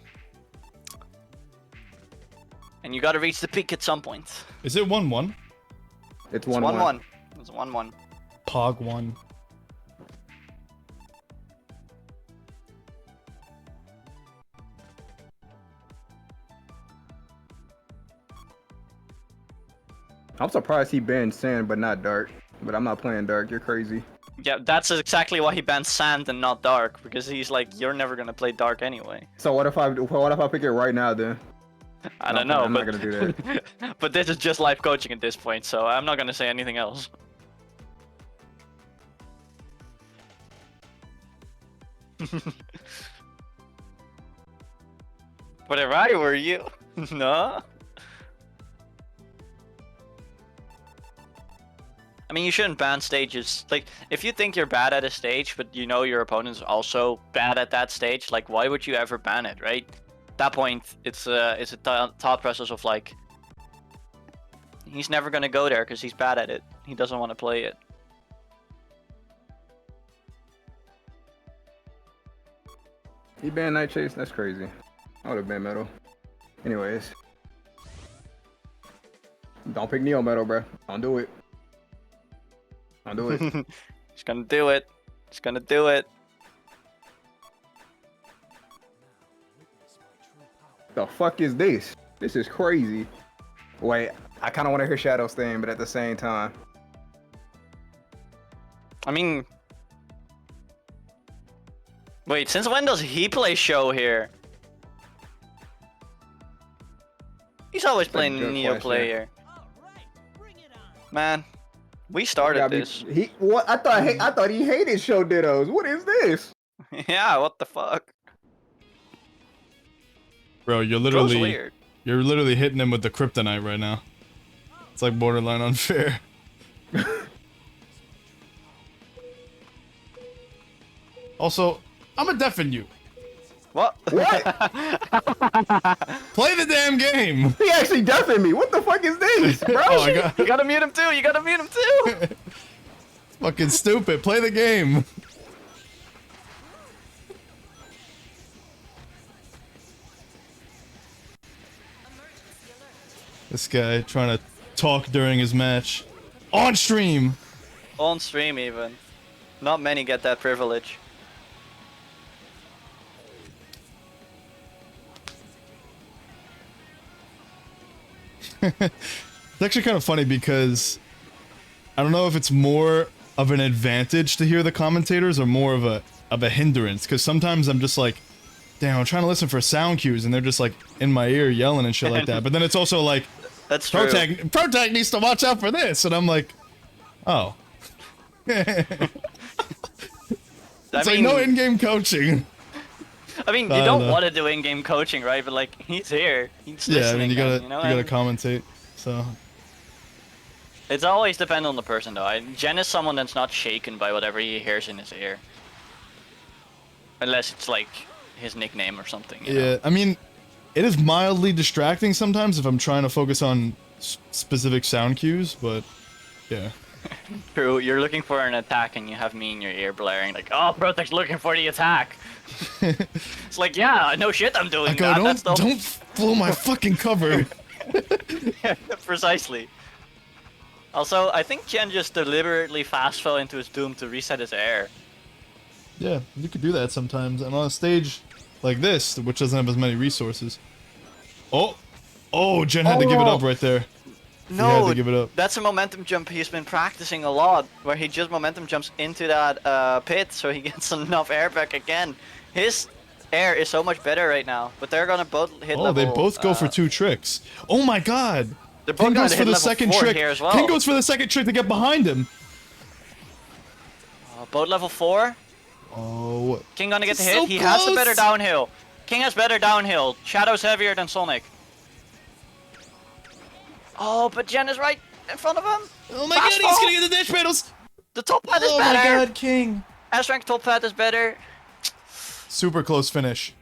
and you got to reach the peak at some point. Is it 1-1? It's It's 1-1. 1-1. It's 1-1. Pog 1. I'm surprised he banned sand but not dark. But I'm not playing dark. You're crazy. Yeah, that's exactly why he banned sand and not dark, because he's like, you're never gonna play dark anyway. So what if I pick it right now then? I don't know, I'm but not gonna do that. but this is just live coaching at this point, so I'm not gonna say anything else. But if I were you, no. I mean, you shouldn't ban stages. Like, if you think you're bad at a stage, but you know your opponent's also bad at that stage, like, why would you ever ban it, right? At that point, it's a thought process of like, he's never gonna go there because he's bad at it. He doesn't want to play it. He banned Night Chase? That's crazy. I would have banned Metal. Anyways. Don't pick Neo Metal, bro. Don't do it. Don't do it. He's gonna do it. He's gonna do it. The fuck is this? This is crazy. Wait, I kind of want to hear Shadow's thing, but at the same time. I mean, wait, since when does he play show here? He's always playing good Neo question. player. Man, we started Gotta be- this. He what? I thought he hated show dittos. What is this? Yeah, what the fuck? Bro, you're Bro's literally weird. hitting him with the kryptonite right now. It's like borderline unfair. Also, I'ma deafen you. What? What? Play the damn game. He actually deafened me. What the fuck is this, bro? Oh my god. You gotta mute him too. You gotta mute him too. Fucking stupid. Play the game. This guy trying to talk during his match. On stream. On stream even. Not many get that privilege. It's actually kind of funny because I don't know if it's more of an advantage to hear the commentators or more of a hindrance, because sometimes I'm just like, damn, I'm trying to listen for sound cues and they're just like in my ear yelling and shit like that. But then it's also like, That's true. Protag needs to watch out for this, and I'm like, oh. It's like no in-game coaching. I mean, you I don't don't know. want to do in-game coaching, right? But like, he's here. He's Yeah, I listening. mean you gotta and, you know, you gotta and commentate. So it's always depend on the person, though. Jen is someone that's not shaken by whatever he hears in his ear, unless it's like his nickname or something. You know? yeah, I mean, it is mildly distracting sometimes if I'm trying to focus on specific sound cues, but yeah. True, you're looking for an attack and you have me in your ear blaring like, oh, Protect's looking for the attack. It's like, yeah, no shit, I'm doing I go, that. That's don't blow my fucking cover. Yeah, precisely. Also, I think Jen just deliberately fast fell into his doom to reset his air. Yeah, you could do that sometimes. And on a stage like this, which doesn't have as many resources. Oh! Oh, Jen had to give it up right there. He had to give it up. That's a momentum jump he's been practicing a lot, where he just momentum jumps into that pit so he gets enough air back again. His air is so much better right now, but they're gonna both hit level... Oh, they both go for 2 tricks. Oh my god! They're both King gonna goes for hit the level second 4 trick. here as well. King goes for the second trick to get behind him. Boat level 4. Oh. King gonna get the hit. So He has a close. better downhill. King has better downhill. Shadow's heavier than Sonic. Oh, but Jen is right in front of him. Oh my Fast god, he's fall. gonna get the dash pedals. The top pad is Oh better. my god, King. S-rank top pad is better. Super close finish.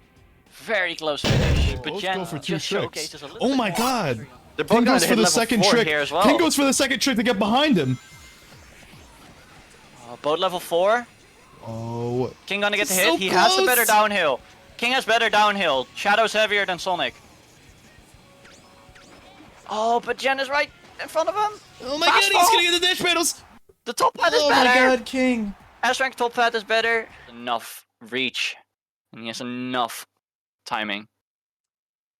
Very close finish. But Both Jen go for 2 just tricks. showcases a little Oh bit my more. god. They're both King gonna goes hit for the level second 4 trick. here as well. King goes for the second trick to get behind him. Boat level 4. Oh. King gonna get the hit. So He has a better close. downhill. King has better downhill. Shadow's heavier than Sonic. Oh, but Jen is right in front of him. Oh my Fast god, he's fall. gonna get the dash pedals. The top pad is Oh better. my god, King. S-rank top pad is better. Enough reach. And he has enough timing.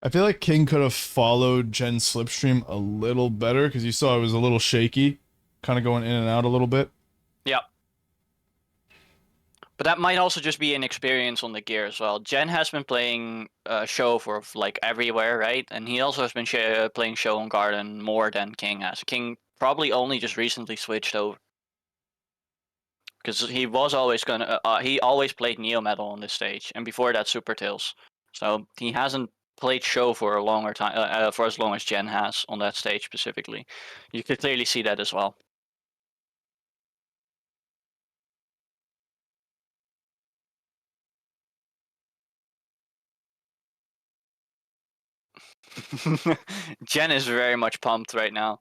I feel like King could have followed Jen's slipstream a little better because you saw it was a little shaky, kind of going in and out a little bit. Yep. But that might also just be inexperience on the gear as well. Jen has been playing Show for like everywhere, right? And he also has been playing Show on Garden more than King has. King probably only just recently switched over. Because he was always gonna, he always played Neo Metal on this stage, and before that Super Tails. So he hasn't played Show for a longer time, for as long as Jen has on that stage specifically. You could clearly see that as well. Jen is very much pumped right now.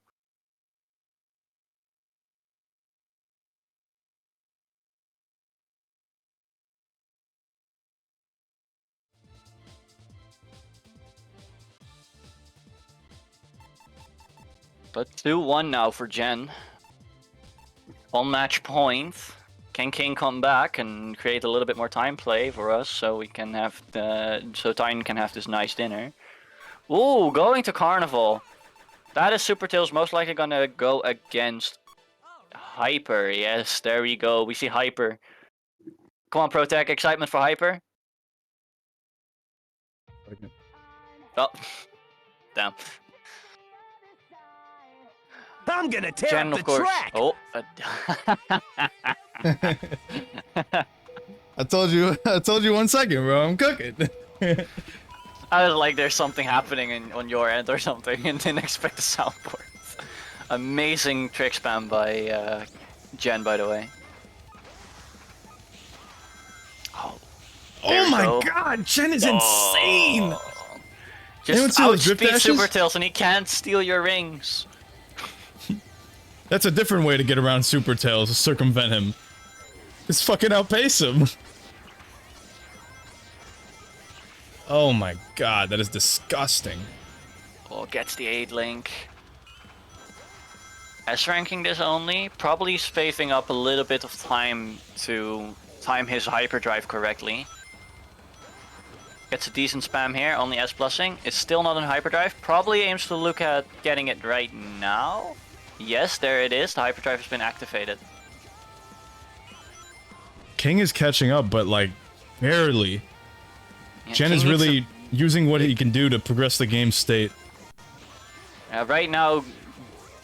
But 2-1 now for Jen. On match point. Can King come back and create a little bit more time play for us so we can have so Titan can have this nice dinner? Ooh, going to Carnival. That is Super Tails most likely gonna go against Hyper. Yes, there we go. We see Hyper. Come on, Protec, excitement for Hyper. Oh, damn. I'm gonna tear Jen, up the of course. track. Oh. I told you 1 second, bro. I'm cooking. I was like, there's something happening on your end or something, and didn't expect the soundboard. Amazing trick spam by Jen, by the way. Oh, there Oh we my go. god, Jen is insane. Anyone Just see those drip outspeed dashes? Super Tails, and he can't steal your rings. That's a different way to get around Super Tails, to circumvent him. Just fucking outpace him. Oh my god, that is disgusting. Oh, gets the 8 link. S-ranking this only, probably spacing up a little bit of time to time his hyperdrive correctly. Gets a decent spam here, only S-plussing. It's still not in hyperdrive. Probably aims to look at getting it right now. Yes, there it is. The hyperdrive has been activated. King is catching up, but like, barely. Yeah, Jen King is needs really using what he can do to progress the game state. right now,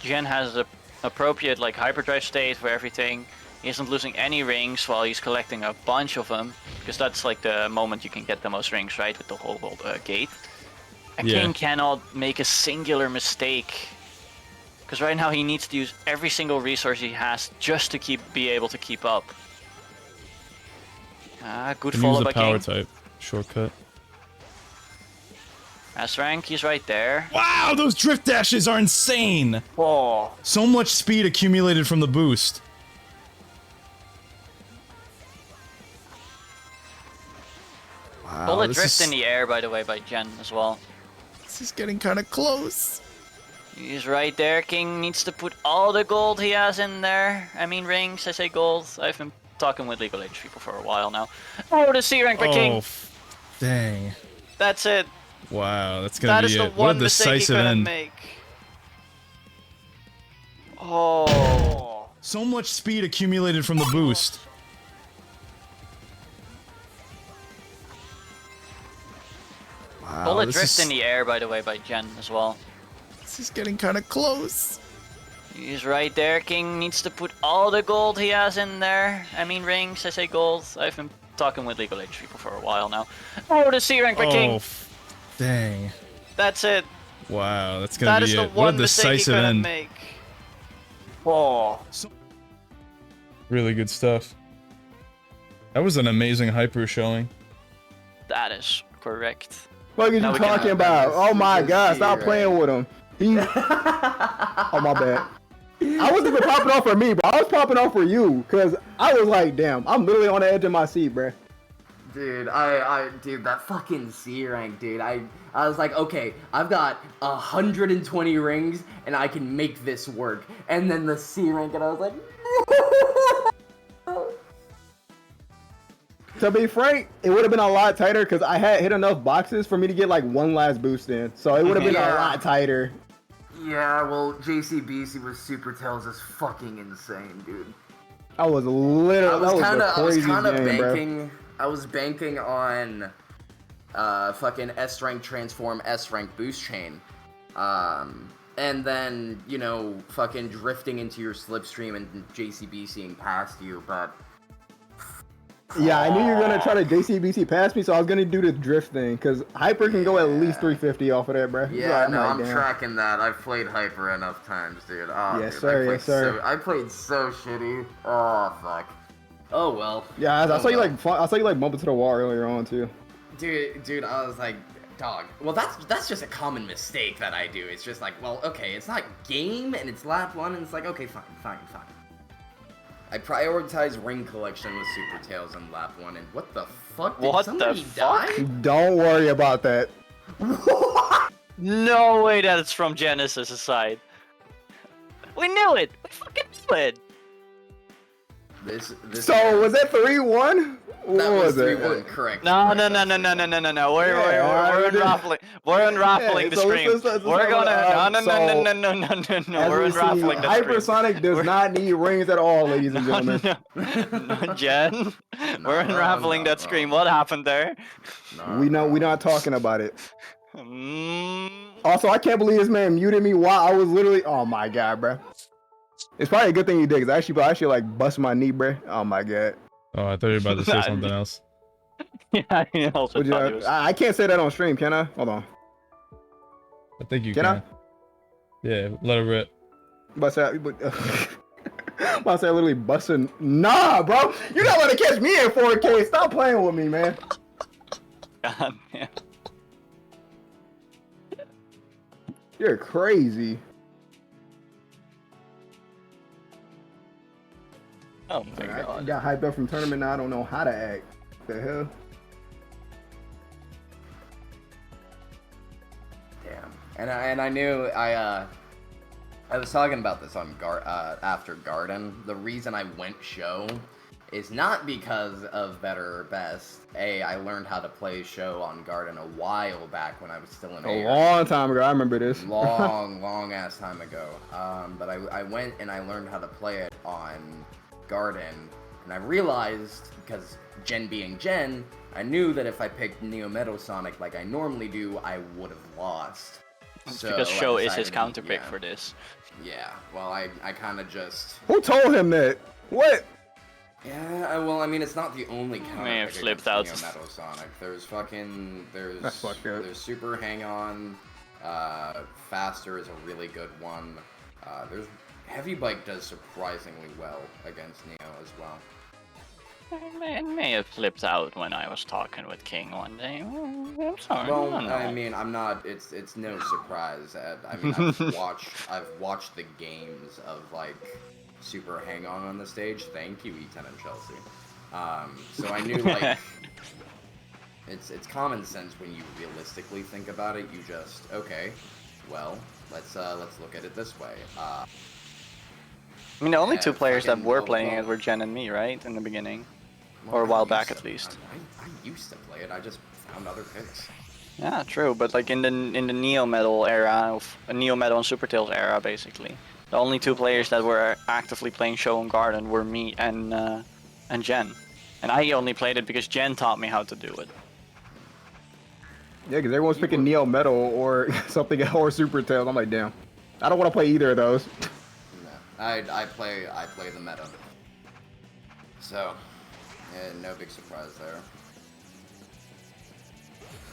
Jen has a appropriate like hyperdrive state for everything. He isn't losing any rings while he's collecting a bunch of them, because that's like the moment you can get the most rings, right, with the whole gate. And Yeah. King cannot make a singular mistake, because right now he needs to use every single resource he has just to be able to keep up. Good Can follow use by the power King. type shortcut. S rank, he's right there. Wow, those drift dashes are insane! Oh. So much speed accumulated from the boost. Wow, Bullet this drift is, in the air, by the way, by Jen as well. this is getting kind of close. He's right there. King needs to put all the gold he has in there. I mean rings, I say gold. I've been talking with League of Legends people for a while now. Oh, the C rank by King. Dang. That's it. Wow, that's gonna That be is the it. What a one mistake he decisive couldn't end. make. Oh. So much speed accumulated from the boost. Wow, Bullet this drift is, in the air, by the way, by Jen as well. this is getting kind of close. He's right there. King needs to put all the gold he has in there. I mean rings, I say gold. I've been talking with League of Legends people for a while now. Oh, the C rank by King. Dang. That's it. Wow, that's gonna That be is the it. What one a mistake he decisive couldn't end. make. Oh. Really good stuff. That was an amazing hyper showing. That is correct. What are you Now we can talking have about? this- Oh my this god, C stop rank. playing with him. He... oh my bad. I wasn't even popping off for me, bro. I was popping off for you, cause I was like, damn, I'm literally on the edge of my seat, bro. Dude, dude, that fucking C rank, dude. I was like, okay, I've got 120 rings, and I can make this work. And then the C rank, and I was like, To be frank, it would have been a lot tighter because I had hit enough boxes for me to get like one last boost in. So it would have been Yeah. a lot tighter. yeah, well, JCBC with Super Tails is fucking insane, dude. I was literally. I was kind kind of game, bro. banking. I was banking on fucking S rank transform S rank boost chain, and then you know fucking drifting into your slipstream and JCBCing past you. But Yeah, I knew you were gonna try to JCBC past me, so I was gonna do the drift thing because Hyper can go at least 350 off of that, bro. yeah, no, like, I'm damn. tracking that. I've played Hyper enough times, dude. Oh, Yes, dude, sir, I played yes, sir. I played so shitty. Oh fuck. Oh well. Yeah, I Oh, saw you well. I saw you like bump into the wall earlier on too. Dude, I was like, dog. Well, that's just a common mistake that I do. It's just like, well, okay, it's not game and it's lap 1, and it's like, okay, fine. I prioritize ring collection with Super Tails in lap 1, and what the fuck? Did What the somebody fuck? die? Don't worry about that. No way that it's from Genesis' side. We knew it. We fucking knew it. This So was that 3-1? that What was it? 3-1, correct? No. Correct, that's 3-1. We're Yeah, unraveling. We're unraveling the so stream. let's We're have gonna a- no. As We're we see, unraveling the stream. Hypersonic does not need rings at all, ladies and gentlemen. No, Jen. We're unraveling that stream. What happened there? We're not talking about it. Mm, Also, I can't believe this man muted me while I was literally. Oh my god, bro. It's probably a good thing you did, cause I actually like bust my knee, bro. Oh my god. Oh, I thought you were about to say something else. yeah, I also Would you, thought it was. I can't say that on stream, can I? Hold on. I think you Can can. Yeah, let it rip. But I literally busting. Nah, bro. You're not gonna catch me in 4K. Stop playing with me, man. God damn. You're crazy. Oh my I god. got hyped up from tournament. Now I don't know how to act. The hell? Damn. And I knew I was talking about this on after Garden. The reason I went show is not because of better or best. I learned how to play show on Garden a while back when I was still in A air. long time ago. I remember this. long ass time ago. But I went and I learned how to play it on Garden, and I realized, because Jen being Jen, I knew that if I picked Neo Metal Sonic like I normally do, I would have lost. It's So because I Show is his decided- counter pick yeah. for this. Yeah, well, I kind of just... Who told him that? What? Yeah, well, I mean, it's not the only counter may have pick slipped against out. Neo Metal Sonic. There's That's fucked up. there's Super Hang-On, Faster is a really good one. There's Heavy Bike does surprisingly well against Neo as well. It may have flipped out when I was talking with King one day. I'm sorry. Well, I I know. mean, I'm not. It's no surprise. I mean, I've watched the games of like Super Hang On the stage. Thank you, E10 and Chelsea. So I knew like it's common sense when you realistically think about it. You just okay, well, let's look at it this way. I mean, the only yeah, two players that fucking- were well, playing well- it were Jen and me, right? In the beginning. well, Or a I while used back to- at least. I used to play it. I just found other picks. Yeah, true. But like in the Neo Metal era, of Neo Metal and Super Tails era, basically, the only two players that were actively playing Show and Garden were me and Jen. And I only played it because Jen taught me how to do it. Yeah, because everyone's picking Neo Metal or something or Super Tails. I'm like, damn, I don't want to play either of those. No, I play the meta. So, yeah, no big surprise there.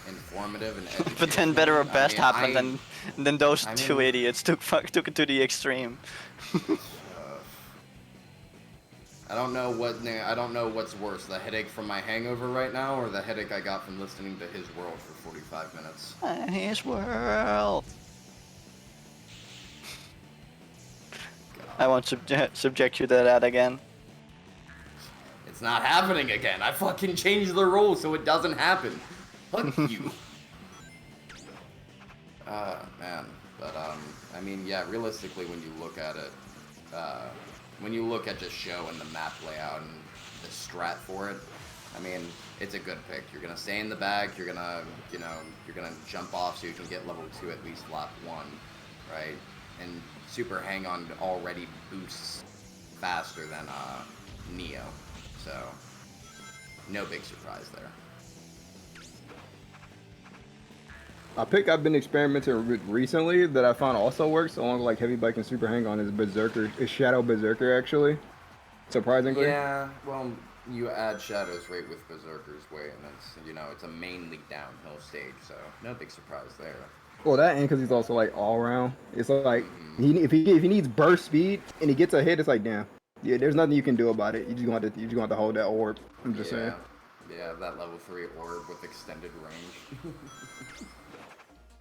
Informative and educational. But then better or best I mean, happened, and then those I two mean- idiots took it to the extreme. I don't know what's worse, the headache from my hangover right now, or the headache I got from listening to His World for 45 minutes. His world. I won't subject you to that again. It's not happening again. I fucking changed the rules so it doesn't happen. Fuck you. Man. But, I mean, yeah, realistically, when you look at it, when you look at just show and the map layout and the strat for it, I mean, it's a good pick. You're gonna stay in the back, you're gonna, you're gonna jump off so you can get level 2 at least lap 1, right? And Super Hang On already boosts faster than, Neo, so no big surprise there. A pick I've been experimenting with recently that I found also works along with like Heavy Bike and Super Hang On is Berserker. It's Shadow Berserker actually. Surprisingly. Yeah, well, you add Shadow's rate with Berserker's weight, and it's a mainly downhill stage, so no big surprise there. Well, that and because he's also like all around. It's like if he needs burst speed and he gets a hit, it's like damn. Yeah, there's nothing you can do about it. You just want to hold that orb. I'm just saying. Yeah, that level 3 orb with extended range.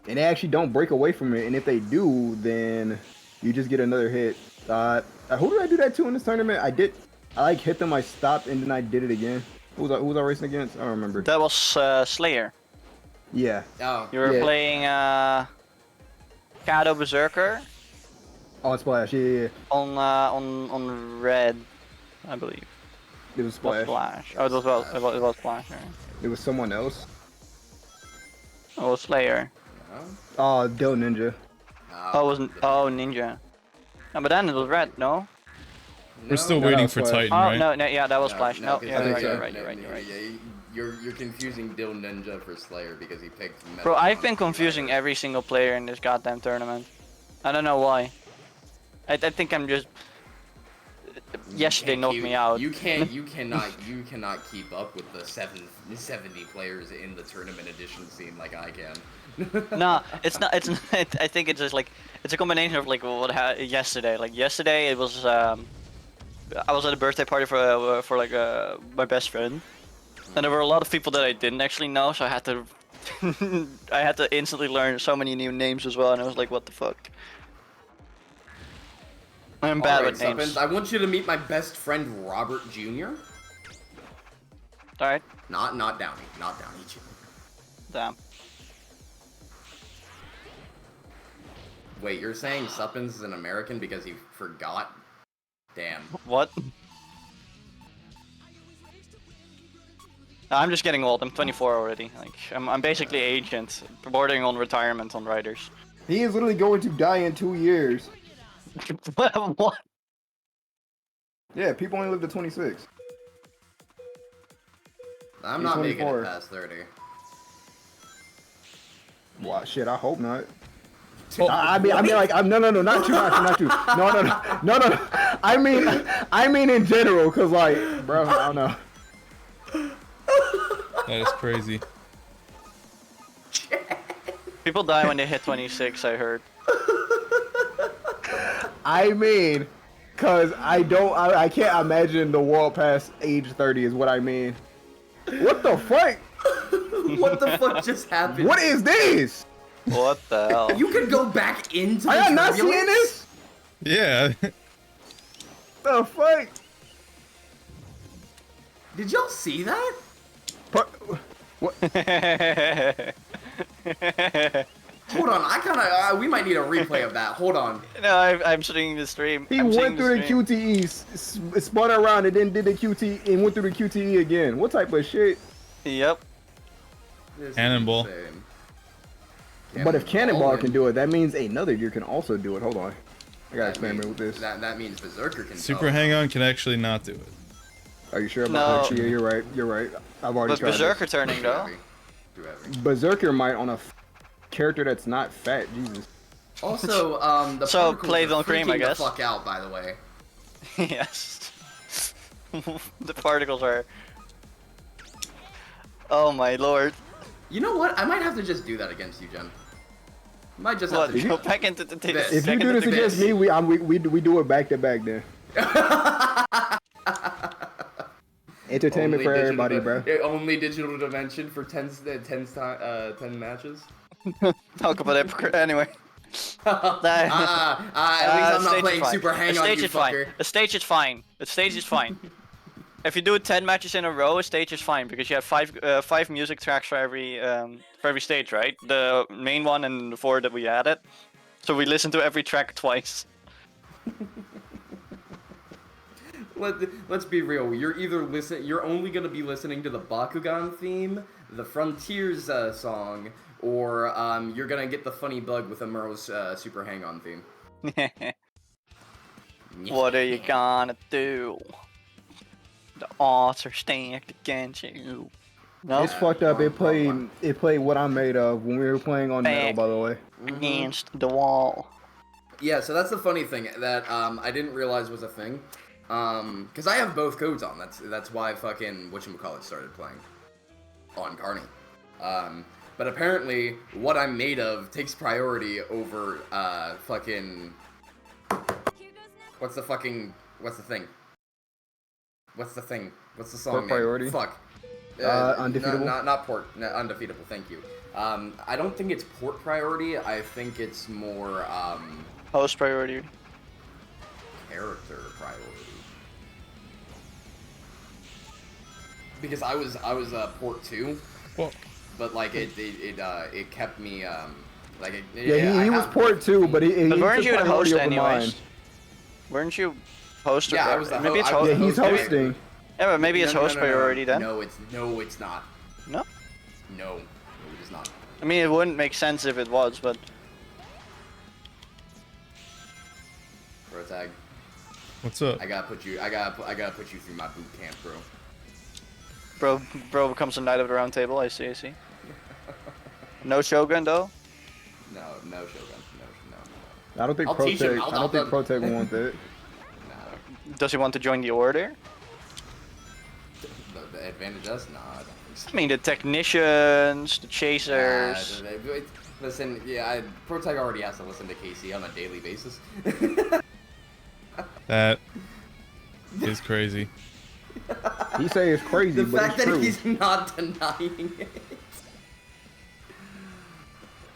And they actually don't break away from it. And if they do, then you just get another hit. Who did I do that to in this tournament? I like hit them, I stopped, and then I did it again. Who was I racing against? I don't remember. That was Slayer. Yeah. Oh, You were playing Shadow Berserker Oh, Splash. Yeah. on red, I believe. It was Splash. Splash. Oh, it was Splash. Right? It was someone else. Oh, it was Slayer. Oh, Dill Ninja. Oh, it wasn't. Oh, Ninja. No, but then it was red. No. We're still No, waiting that's for why- Titan, Oh right? no, yeah, that was Splash. No, 'cause yeah, I think you're so. right. You're right. Yeah, you're confusing Dill Ninja for Slayer because he picked Metal Bro, I've been Monster confusing Rider. every single player in this goddamn tournament. I don't know why. I think I'm just. Yesterday Can't knocked keep- me out. You cannot keep up with the 70 players in the tournament edition scene like I can. No, it's not. It's not. I think it's just like it's a combination of like what yesterday. Like yesterday, it was. I was at a birthday party for like my best friend, and there were a lot of people that I didn't actually know, so I had to. I had to instantly learn so many new names as well, and I was like, what the fuck. I'm bad Alright, with names. Suppins, I want you to meet my best friend Robert Jr. Alright, Not Downey. Not Downey Jr. damn. Wait, you're saying Suppins is an American because he forgot? Damn. What? I'm just getting old. I'm 24 already. Like I'm basically ancient, bordering on retirement on riders. He is literally going to die in 2 years. What? Yeah, people only live to 26. I'm He's not making 24. it past 30. Wow, shit, I hope not. Oh, I mean, like, no, not you. No. I mean in general, cause like, bro, I don't know. that is crazy. People die when they hit 26. I heard. I mean, Cause I can't imagine the world past age 30 is what I mean. What the fuck? What the fuck just happened? What is this? What the hell? You can go back into the Are y'all not turbulence? seeing this? Yeah. The fuck? Did y'all see that? What? Hold on, I kind of we might need a replay of that. Hold on. No, I'm streaming the stream. He I'm went seeing through the stream. QTE, spun around, and then did the QTE, and went through the QTE again. What type of shit? Yep. This is Cannonball. insane. But if Cannonball and- can do it, that means another gear can also do it. Hold on. I gotta that experiment means- with this. That means Berserker can. Super oh. Hang On can actually not do it. Are you sure about that? No. Yeah, you're right. You're right. I've already But tried Berserker turning Too though. heavy. Too heavy. this. Berserker might on a character that's not fat. Jesus. Also, the So, particles play are Don't Cream, I freaking guess. the fuck out, by the way. Yes. The particles are. Oh my lord. You know what? I might have to just do that against you, Jen. Might just What? have to. Go back into the This. If you back do into this the against me, we do it back to back then. Entertainment for everybody, bro. Only digital dimension for 10 matches. Talk about it anyway. At least I'm not Stage playing is fine. Super Hang The On, stage you is fine. fucker. The stage is fine. The stage is fine. If you do 10 matches in a row, a stage is fine because you have five music tracks for every stage, right? The main one and the 4 that we added. So we listen to every track twice. Let's be real. You're only gonna be listening to the Bakugan theme, the Frontiers song, or you're gonna get the funny bug with Amuro's Super Hang On theme. What are you gonna do? The odds are stacked against you. No, It's fucked up. It played what I'm made of when we were playing on Metal, by the way. against the wall. Yeah, so that's the funny thing that I didn't realize was a thing. Because I have both codes on. That's why fucking whatchamacallit started playing on Carney. But apparently, what I'm made of takes priority over fucking. What's the thing? What's the thing? What's the song Port name? priority? Fuck. Undefeatable? Not port. No, undefeatable. Thank you. I don't think it's port priority. I think it's more Host priority. character priority. Because I was port 2, Well, but like it kept me like it, Yeah, he was port 2, but he But weren't took you the priority host over anyways? mine. Weren't you host? Yeah, or I was the maybe it's I was host. the Yeah, he's host. hosting. Yeah, but maybe it's No, host priority then. No, it's not. No? No, it is not. I mean, it wouldn't make sense if it was, but Pro tag. what's up? I gotta put you through my boot camp, bro. bro becomes a knight of the round table. I see. No Shogun though. No, Shogun. No. I don't think I'll teach him. I don't think Protect will want that. No. Does he want to join the order? The advantage us? Nah, I don't think so. I mean, the technicians, the chasers. Listen, yeah, Protag already has to listen to KC on a daily basis. That is crazy. He say it's crazy, The but fact it's that true. he's not denying it.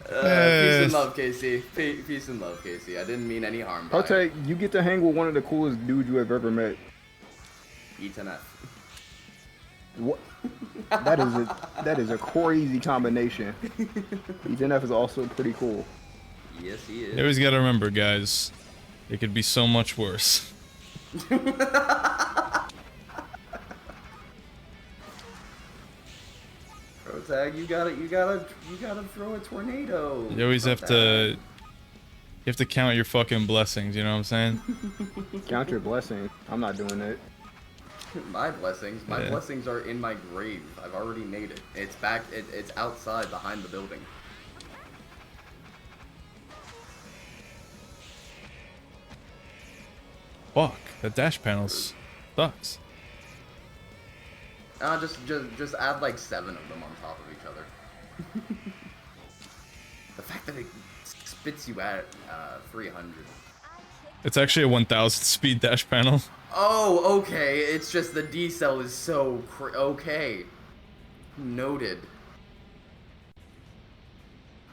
Peace Yes. and love, KC. Peace and love, KC. I didn't mean any harm by it. Protect, you get to hang with one of the coolest dudes you have ever met. E10F. What? That is a crazy combination. EZNF is also pretty cool. Yes, he You is. always gotta remember, guys, it could be so much worse. Protag, you gotta throw a tornado. You always have to. You have to count your fucking blessings. You know what I'm saying? Count your blessings. I'm not doing that. My blessings. My Yeah. blessings are in my grave. I've already made it. It's back. It's outside behind the building. Fuck, that dash panel's sucks. Just add like 7 of them on top of each other. The fact that it spits you at 300. It's actually a 1000 speed dash panel. Oh, okay. It's just the decel is so okay. Noted.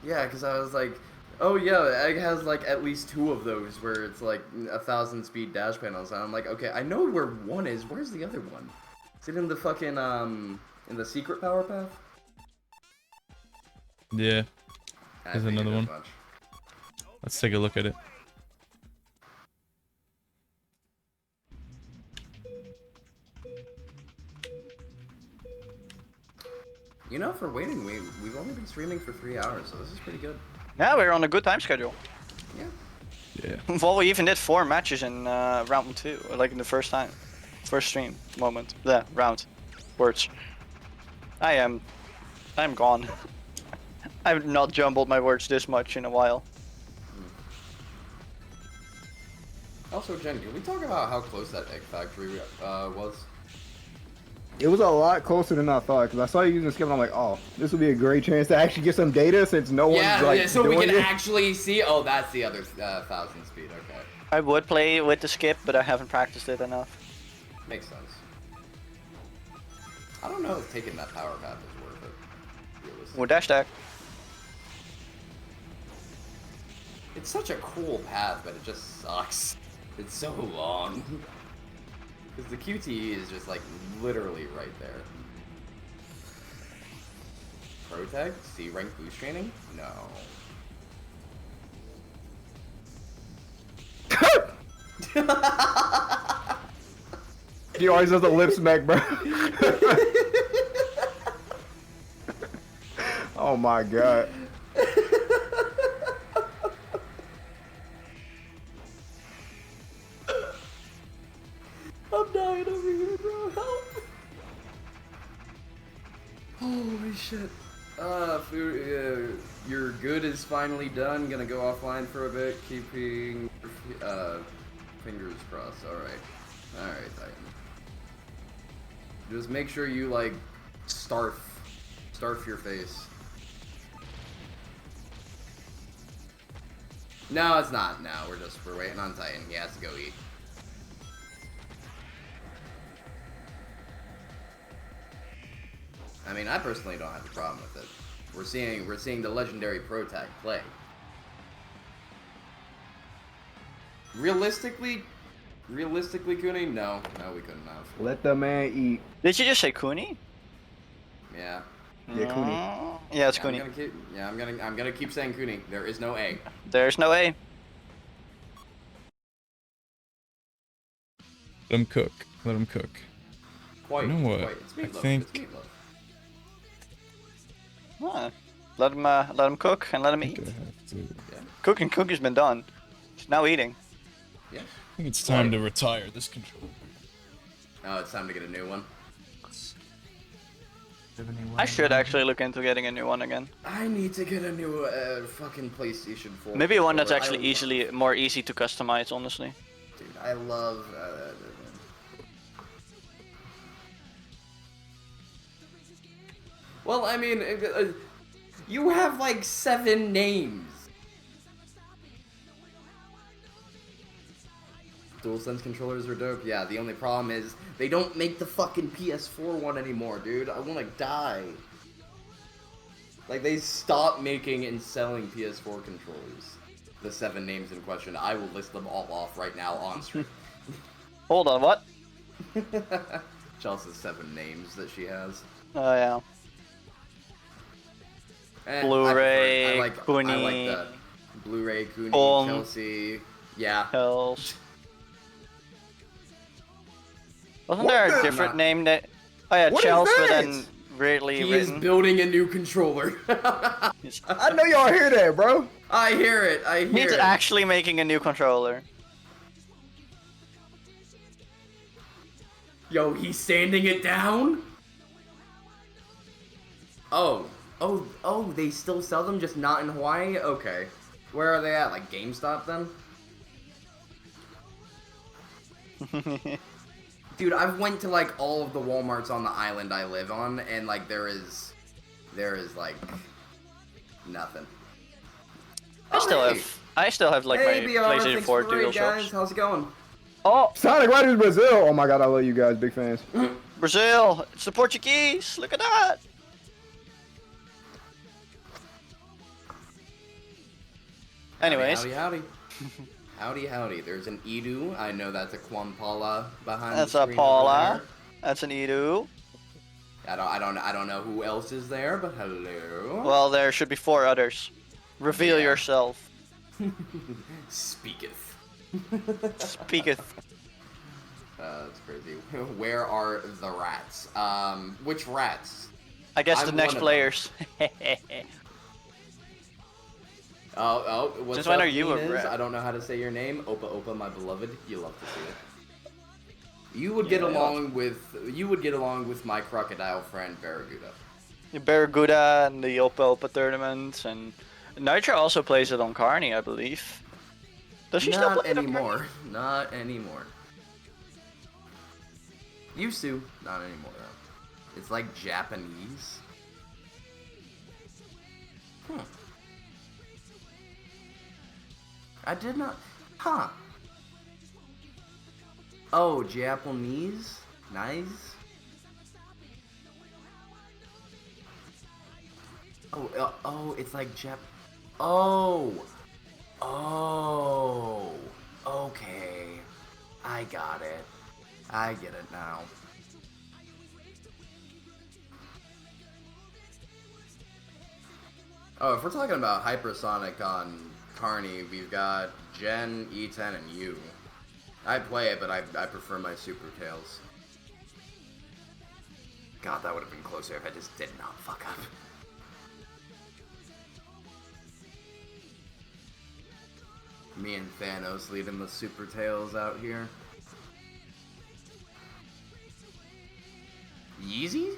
Yeah, because I was like, oh yeah, Egg has like at least 2 of those where it's like 1000 speed dash panels. And I'm like, okay, I know where one is. Where's the other one? Is it in the fucking in the secret power path? Yeah. I There's figured another as one. much. Let's take a look at it. You know, for waiting, we've only been streaming for 3 hours, so this is pretty good. Yeah, we're on a good time schedule. Yeah. Yeah. Well, we even did 4 matches in round 2, like in the first stream moment. The round. Words. I'm gone. I've not jumbled my words this much in a while. Also, Jen, can we talk about how close that egg factory was? It was a lot closer than I thought, because I saw you using skip and I'm like, oh, this would be a great chance to actually get some data since no one's like Yeah, so we doing can it. actually see. Oh, that's the other 1000 speed. Okay, I would play with the skip, but I haven't practiced it enough. makes sense. I don't know if taking that power path is worth it. Realistically. Or dash stack. It's such a cool path, but it just sucks. It's so long. Because the QTE is just like literally right there. Protect? C rank boost training? No. He always does the lip smack, bro. Oh my god. I'm dying over here, bro. Help! Holy shit. Your good is finally done. Gonna go offline for a bit. Keeping fingers crossed. Alright. Alright, Titan. Just make sure you, like, starf your face. No, it's not. No, we're waiting on Titan. He has to go eat. I mean, I personally don't have a problem with it. We're seeing the legendary Pro Tag play. Realistically, Kuni, no, we couldn't have. Let the man eat. Did you just say Kuni? Yeah. Yeah, Kuni. Yeah, it's Yeah, Kuni. I'm gonna keep saying Kuni. There is no A. There's no A. Let him cook. Let him cook. Quite. You know what? Quite. It's I meatloaf. think- It's meatloaf. Huh. Let him cook and let him I eat. think I have to. Cooking's been done. It's now eating. Yeah. I think it's time to retire this controller. Oh, it's time to get a new one. I should actually look into getting a new one again. I need to get a new fucking PlayStation 4. Maybe one that's controller. actually more easy to customize, honestly. Dude, I love. Well, I mean, you have like 7 names. DualSense controllers are dope. Yeah, the only problem is they don't make the fucking PS4 one anymore, dude. I want to die. Like, they stopped making and selling PS4 controllers. The 7 names in question. I will list them all off right now on stream. Hold on, what? Chelsea's 7 names that she has. Oh yeah. Blu-ray, I like Kuni, that. Blu-ray, Kuni, Pong. Chelsea. Yeah. Hells. Wasn't there a different name that? Oh yeah, What is Chelsea, but this? then weirdly He is written. building a new controller. I know y'all hear that, bro. I hear it. I hear He's it. actually making a new controller. Yo, he's sanding it down? Oh, they still sell them, just not in Hawaii? Okay. Where are they at? Like GameStop then? Dude, I've went to like all of the Walmarts on the island I live on, and like there is like nothing. I still have like Hey, my BR, PlayStation thanks 4 for the raid, guys. DualShocks. How's it going? Oh, Sonic Riders Brazil. Oh my god, I love you guys. Big fans. Brazil! It's the Portuguese! Look at that! Anyways. Howdy, howdy. Howdy, howdy. There's an Edu. I know that's a Quampala behind That's the a screen Paula. over That's an Edu. there. I don't know who else is there, but hello. Well, there should be 4 others. Reveal Yeah. yourself. Speaketh. Speaketh. That's crazy. Where are the rats? Which rats? I guess the I'm next one of players. What's Since up, when are you a Inez? rat? I don't know how to say your name. Opa, my beloved. You love to see it. You would get along with my crocodile friend Barraguda. The Barraguda and the Opa Opa tournaments, and Nitra also plays it on Carney, I believe. Does she still Not play it on anymore. Not anymore. Used to. Not anymore though. It's like Japanese. I did not. Huh. Oh, Japanese? Nice. Oh, it's like Oh. Oh. Okay. I got it. I get it now. Oh, if we're talking about hypersonic on Carney, we've got Jen, E10, and you. I play it, but I prefer my Super Tails. God, that would have been closer if I just did not fuck up. Me and Thanos leading the Super Tails out here. Yeezy?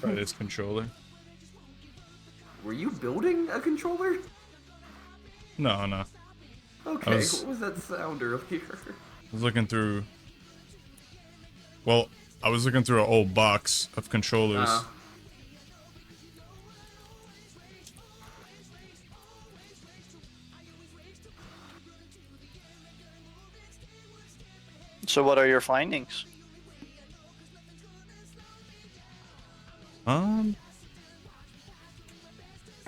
Try this controller. Were you building a controller? No, no. Okay, what was that sound earlier? I was looking through. Well, I was looking through an old box of controllers. So what are your findings?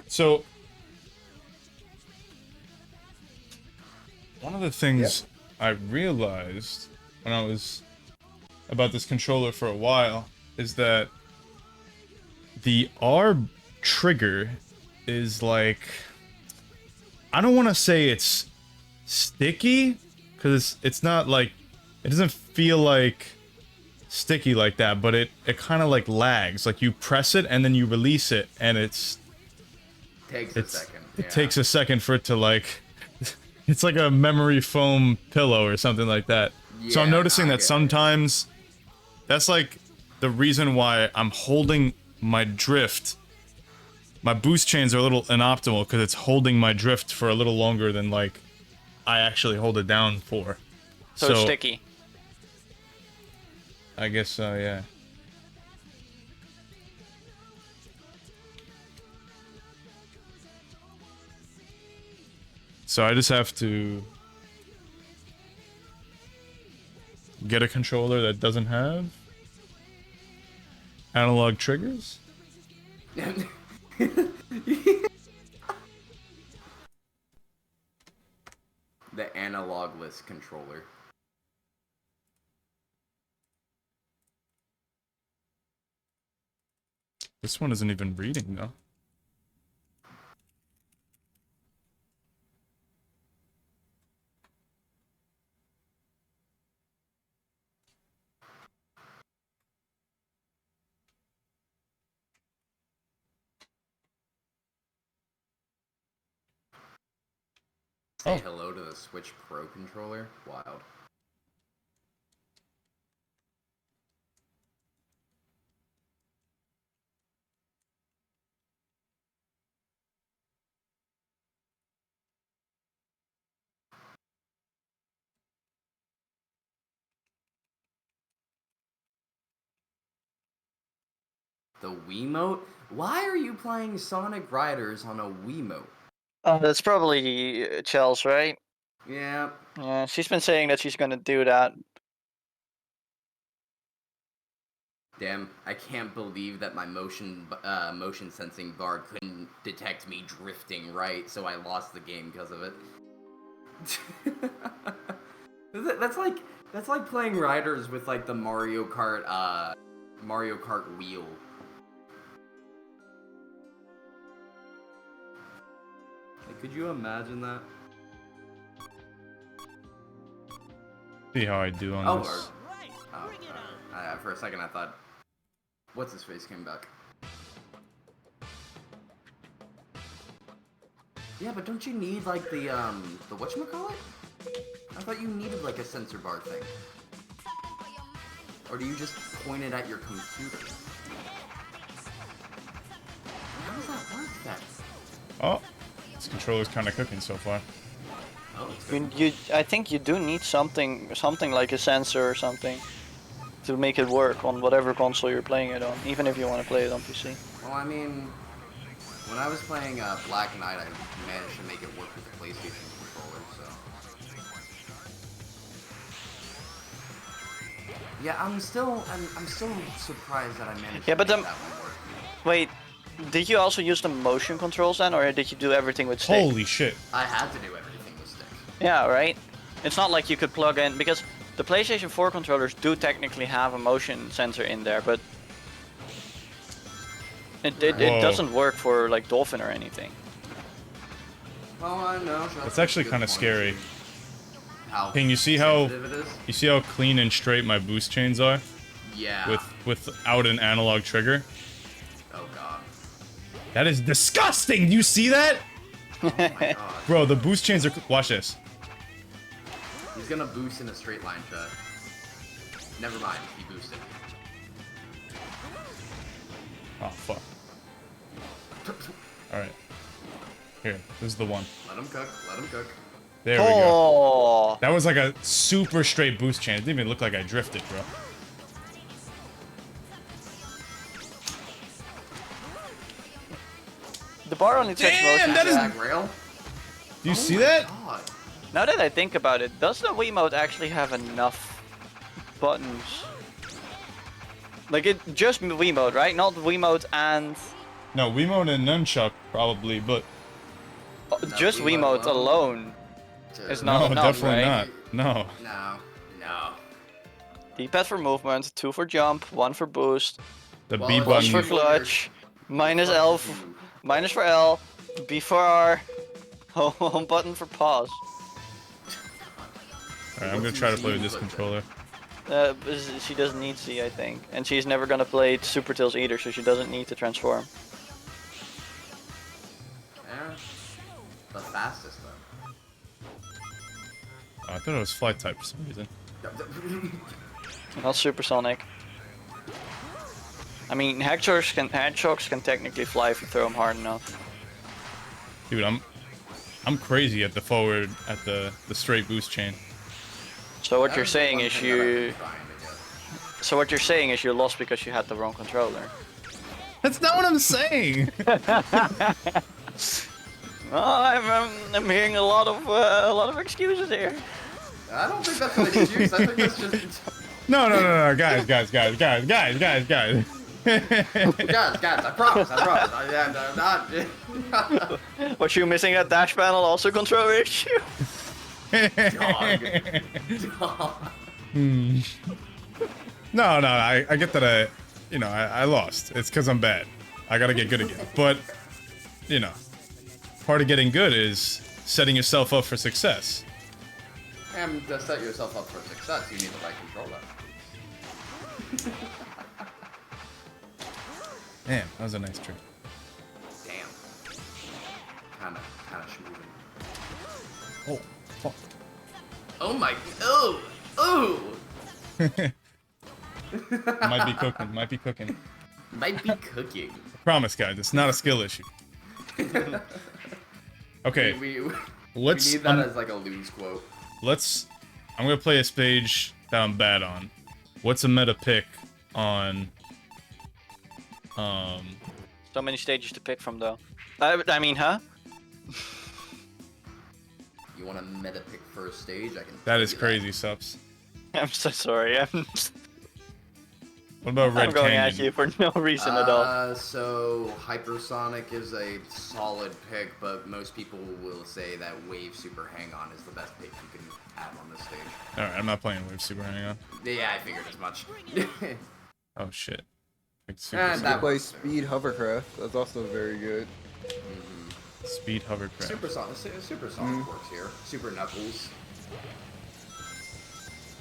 So one of the things I realized when I was about this controller for a while is that the R trigger is like, I don't want to say it's sticky, because it's not like, it doesn't feel like sticky like that, but it kind of like lags. Like you press it and then you release it, and it takes a second for it to like, it's like a memory foam pillow or something like that. Yeah, so I'm noticing that it. sometimes that's like the reason why I'm holding my drift. My boost chains are a little inoptimal because it's holding my drift for a little longer than like I actually hold it down for. So it's sticky. I guess so, yeah. So I just have to get a controller that doesn't have analog triggers. The analogless controller. This one isn't even reading though. Say hello to the Switch Pro controller. Wild. The Wiimote? Why are you playing Sonic Riders on a Wiimote? That's probably Chels, right? Yeah. Yeah, she's been saying that she's gonna do that. Damn, I can't believe that my motion sensing bar couldn't detect me drifting right, so I lost the game because of it. That's like playing riders with like the Mario Kart wheel. Like, could you imagine that? See how I do on this. For a second I thought, what's his face came back. Yeah, but don't you need like the whatchamacallit? I thought you needed like a sensor bar thing. Or do you just point it at your computer? How does that work then? Oh, this controller's kind of cooking so far. Oh, it's good. I think you do need something like a sensor or something to make it work on whatever console you're playing it on, even if you want to play it on PC. Well, I mean, when I was playing Black Knight, I managed to make it work with the PlayStation controller, so. Yeah, I'm still surprised that I managed to make that one work. Wait, did you also use the motion controls then, or did you do everything with stick? Holy shit. I had to do everything with stick. Yeah, right? It's not like you could plug in, because the PlayStation 4 controllers do technically have a motion sensor in there, but it doesn't work for like Dolphin or anything. Well, I know. It's actually kind of scary. King, you see how clean and straight my boost chains are? Yeah. Without an analog trigger? Oh god. That is disgusting! Do you see that? Oh my god. Bro, the boost chains are... Watch this. He's gonna boost in a straight line, chat. Never mind, he boosted. Oh, fuck. Alright. Here, this is the one. Let him cook, let him cook. There we go. That was like a super straight boost chain. It didn't even look like I drifted, bro. The bar only takes motion. That is... Rail? Do you see that? God. Now that I think about it, does the Wiimote actually have enough buttons? Like it just Wiimote, right? Not Wiimote and... No, Wiimote and Nunchuck probably, but... just Wiimote alone is not enough, definitely right? not. No. No. D-pad for movement, 2 for jump, 1 for boost, The Well, B it's plus button. for clutch, minus L, minus for L, B for R, home button for pause. Alright, I'm gonna try to play with this controller. She doesn't need C, I think, and she's never gonna play Super Tills either, so she doesn't need to transform. Yeah. The fastest, though. Oh, I thought it was flight type for some reason. Not supersonic. I mean, hedgehogs can technically fly if you throw them hard enough. Dude, I'm crazy at the forward, at the straight boost chain. So what you're saying is you... So what you're saying is you lost because you had the wrong controller. That's not what I'm saying! I'm hearing a lot of excuses here. I don't think that's an excuse. I think that's just... No, guys. guys, I promise. I'm not... Was you missing that dash panel also controller issue? No, I get that I lost. It's because I'm bad. I gotta get good again. But, part of getting good is setting yourself up for success. And to set yourself up for success, you need the right controller. Damn, that was a nice trick. Damn. Kinda schmoovin'. Oh, fuck. Oh my... Oh! Might be cooking. Might be cooking. I promise, guys, it's not a skill issue. Okay, We let's... need that as like a lose quote. I'm gonna play a stage that I'm bad on. What's a meta pick on... So many stages to pick from, though. I mean, huh? you want a meta pick first stage, I can. That tell is you crazy, Subs. I'm so sorry. What about Red I'm going Canyon? at you for no reason at all. So Hypersonic is a solid pick, but most people will say that Wave Super Hang On is the best pick you can have on this stage. Alright, I'm not playing Wave Super Hang On. Yeah, I figured as much. Oh shit. Picked And Super that You play works. Speed Hovercraft. That's also very good. Speed Hovercraft. Supersonic works here. Super Knuckles.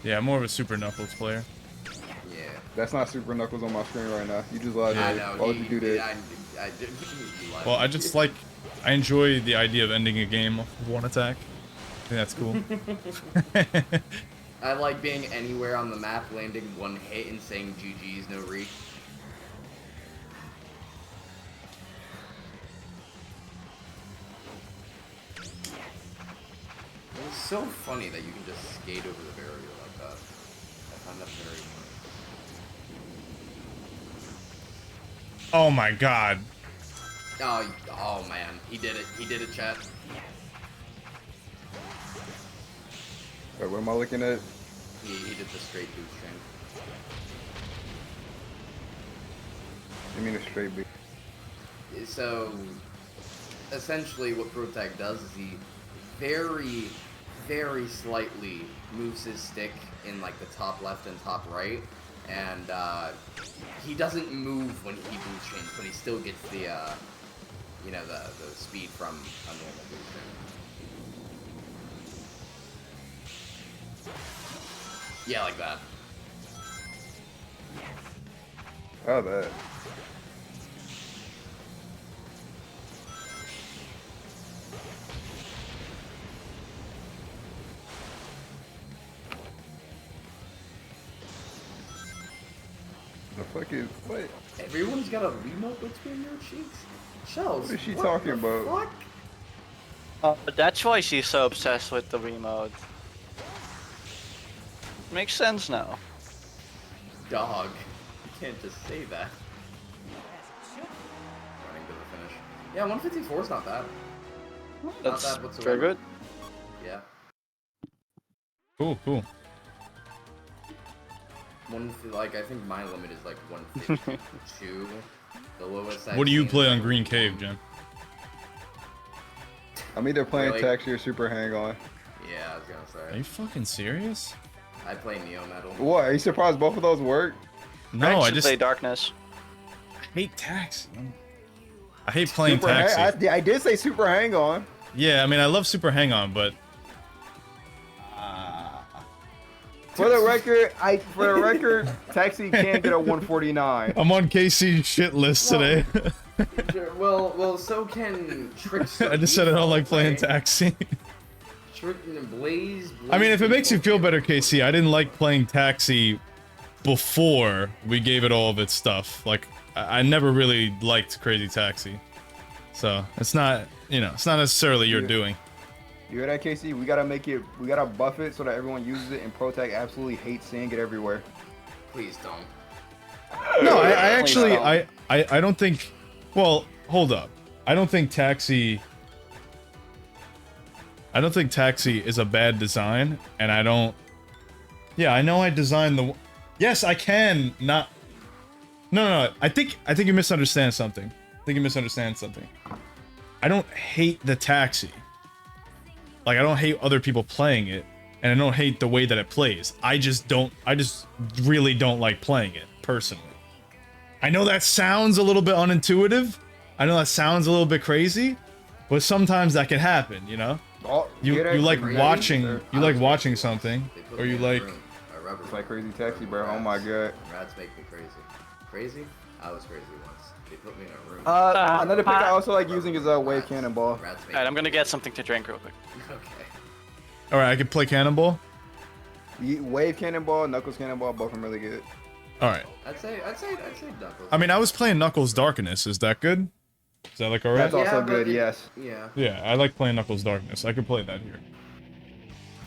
Yeah, I'm more of a Super Knuckles player. Yeah. That's not Super Knuckles on my screen right now. You just lied to I me. know. Why would you do that? I did. You lied. Well, I just like... I enjoy the idea of ending a game with one attack. I think that's cool. I like being anywhere on the map, landing one hit and saying GG's, no re. It's so funny that you can just skate over the barrier like that. I find that very funny. Oh my god. Oh man, he did it. He did it, chat. Wait, what am I looking at? He did the straight bootstring. You mean a straight beat? So, essentially what Protag does is he very, very slightly moves his stick in like the top left and top right, and he doesn't move when he bootstrings, but he still gets the, you know, the speed from a normal bootstring. Yeah, like that. Oh, that. The fuck is what? Everyone's got a remote between their cheeks? Shells, What is she talking the about? Fuck? That's why she's so obsessed with the remote. Makes sense now. Dog. You can't just say that. Running to the finish. Yeah, 154 is not bad. That's bad whatsoever. very good. Yeah. Cool, cool. Like, I think my limit is like 152. The lowest I've What do you seen play is on like Green Cave, Jen? I'm either playing Really? Taxi or Super Hang On. Yeah, I was gonna Are say. you fucking serious? I play Neo Metal. What? Are you surprised both of those work? No, I should just play Darkness. hate Taxi. I hate playing Super Hang- Taxi. I did say Super Hang On. Yeah, I mean, I love Super Hang On, but For the record, Taxi can't get a 149. I'm on KC's shit list today. Well, so can Trickster. I just said I don't like playing Taxi. Blaze. I mean, if it makes you feel better, KC, I didn't like playing Taxi before we gave it all of its stuff. Like, I never really liked Crazy Taxi. So, it's not, you know, it's not necessarily your doing. You hear that, Casey? We gotta buff it so that everyone uses it, and Protag absolutely hates seeing it everywhere. Please don't. No, I actually, don't. I don't think, well, hold up. I don't think Taxi is a bad design, and I don't, yeah, I know I designed the, yes, I can not, no, I think you misunderstand something. I don't hate the Taxi. Like, I don't hate other people playing it, and I don't hate the way that it plays. I just really don't like playing it, personally. I know that sounds a little bit unintuitive. I know that sounds a little bit crazy, but sometimes that can happen, you know? Oh, You hear that? like Crazy, watching, sir. you like watching something, They put or me you in a like, room. A rubber It's like Crazy Taxi, bro. Rats. Oh my god. Rats make me crazy. Crazy? I was crazy once. They put me in a room. Another pick I also like using is Wave Cannonball. Rats make Alright, I'm me gonna get something to drink real quick. Okay. alright, I can play Cannonball? Wave Cannonball, Knuckles Cannonball, both of them really good. Alright. I'd say Knuckles. I mean, I was playing Knuckles Darkness, is that good? Is that like alright? That's also but good, yes. Yeah. Yeah, I like playing Knuckles Darkness. I could play that here.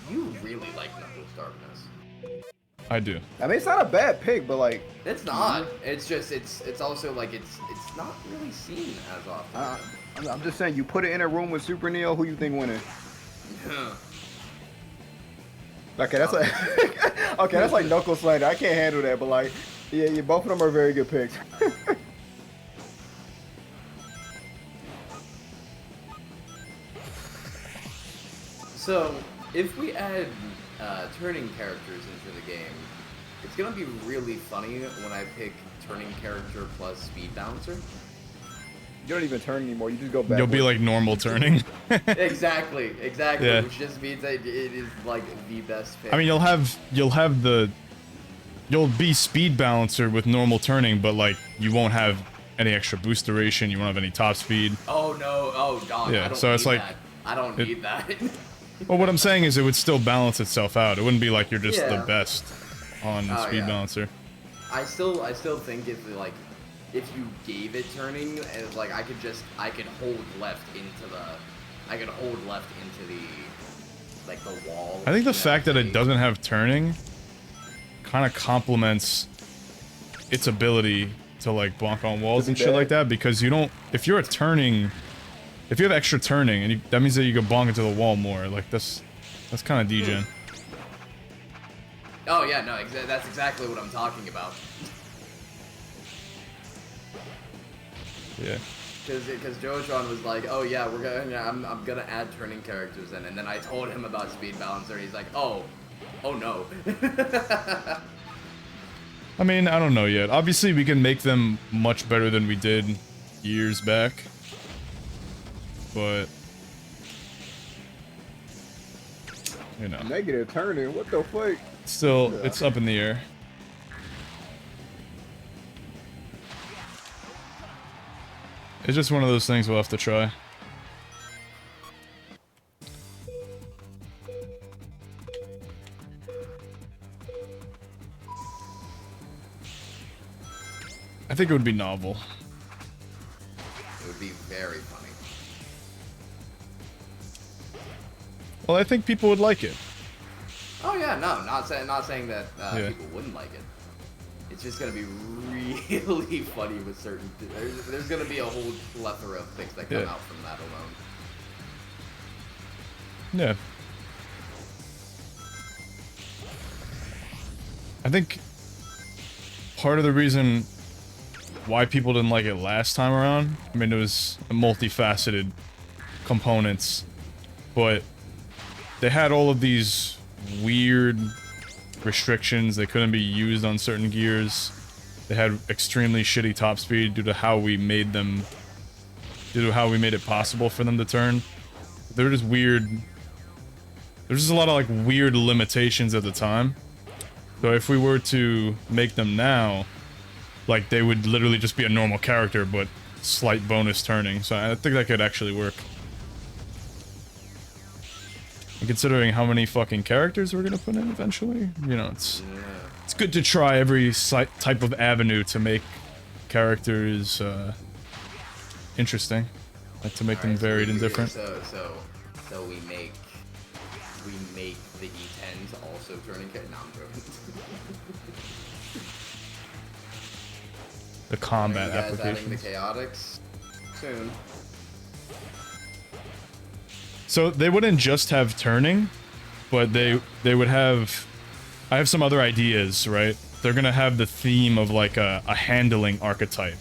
You really like Knuckles Darkness. I do. I mean, it's not a bad pick, but like, It's not. It's just it's also like it's not really seen as often. I'm just saying, you put it in a room with Super Neo, who you think winning? Okay, that's like okay, that's like knuckle slander. I can't handle that, but like, yeah, both of them are very good picks. So, if we add turning characters into the game, it's gonna be really funny when I pick turning character plus speed bouncer. You don't even turn anymore. You just go back. You'll be like normal turning. Exactly, Yeah. which just means that it is like the best pick. I mean, you'll be speed balancer with normal turning, but like you won't have any extra boost duration. You won't have any top speed. oh no, oh dog, Yeah, I don't so need it's like- that. I don't need that. Well, what I'm saying is it would still balance itself out. It wouldn't be like you're just Yeah. the best on Oh, speed yeah. balancer. I still think if you gave it turning, and like I could hold left into the like the wall. I think the in fact that city. it doesn't have turning kind of complements its ability to like bonk on walls and shit bad. like that, because you don't, if you have extra turning, and that means that you can bonk into the wall more. Like that's kind of degen. Oh yeah, no, that's exactly what I'm talking about. Yeah. Because Joshon was like, oh yeah, I'm gonna add turning characters in, and then I told him about speed balancer, and he's like, oh no. I mean, I don't know yet. Obviously, we can make them much better than we did years back. But you know, Negative turning. What the fuck? still, it's up in the air. It's just one of those things we'll have to try. I think it would be novel. It would be very funny. Well, I think people would like it. Oh yeah, no, not saying that Yeah. people wouldn't like it. It's just gonna be really funny with certain. There's gonna be a whole plethora of things that come Yeah. out from that alone. Yeah. I think part of the reason why people didn't like it last time around, I mean, it was multifaceted components, but they had all of these weird restrictions. They couldn't be used on certain gears. They had extremely shitty top speed due to how we made it possible for them to turn. They were just weird. There's just a lot of like weird limitations at the time. So if we were to make them now, like they would literally just be a normal character, but slight bonus turning. So I think that could actually work. And considering how many fucking characters we're gonna put in eventually, you know, it's good to try every type of avenue to make characters interesting, like to make them Alright, so varied and different. So we make the E10s also turning characters. No, I'm joking. The combat Are you guys adding the applications. chaotics soon? So they wouldn't just have turning, but they would have. I have some other ideas, right? They're gonna have the theme of like a handling archetype.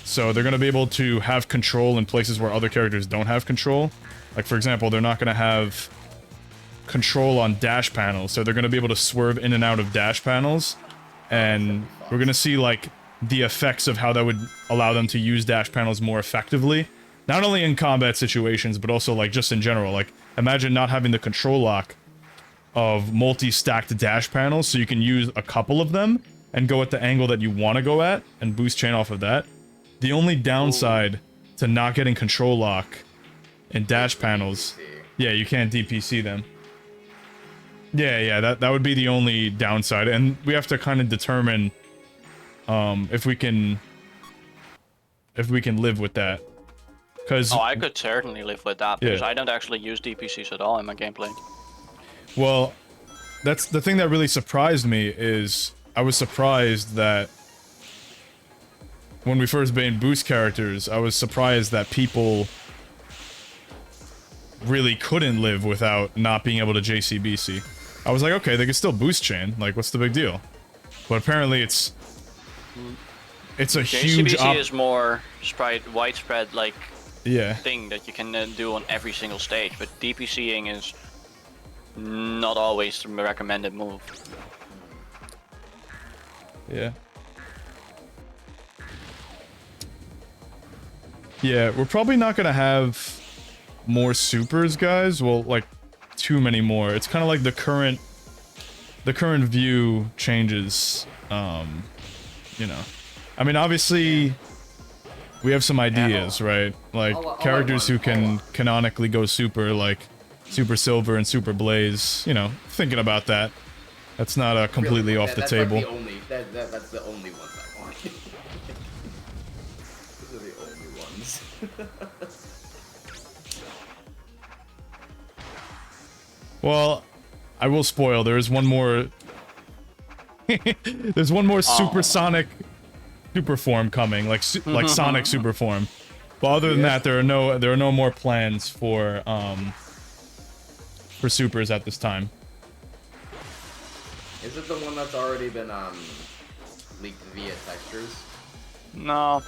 So they're gonna be able to have control in places where other characters don't have control. Like for example, they're not gonna have control on dash panels, so they're gonna be able to swerve in and out of dash panels, and we're gonna see like the effects of how that would allow them to use dash panels more effectively. Not only in combat situations, but also like just in general. Like imagine not having the control lock of multi-stacked dash panels, so you can use a couple of them and go at the angle that you want to go at and boost chain off of that. The only downside to not getting control lock in dash panels, yeah, you can't DPC them. Yeah, that would be the only downside, and we have to kind of determine if we can live with that. Because Oh, I could certainly live with that, because Yeah. I don't actually use DPCs at all in my gameplay. well, that's the thing that really surprised me is I was surprised that when we first made boost characters, I was surprised that people really couldn't live without not being able to JCBC. I was like, okay, they can still boost chain. Like, what's the big deal? But apparently it's a huge JCBC is more widespread like yeah. thing that you can do on every single stage, but DPCing is not always the recommended move. Yeah. Yeah, we're probably not gonna have more supers, guys. Well, like, too many more. It's kind of like the current view changes. You know, I mean, obviously, we have some ideas, right? Like characters who can canonically go super, like Super Silver and Super Blaze. You know, thinking about that. That's not completely off the table. Like that's the only ones I want. Those are the only ones. Well, I will spoil. There is one more. There's one more supersonic super form coming, like Sonic super form. But other than that, there are no more plans for supers at this time. Is it the one that's already been leaked via textures? No.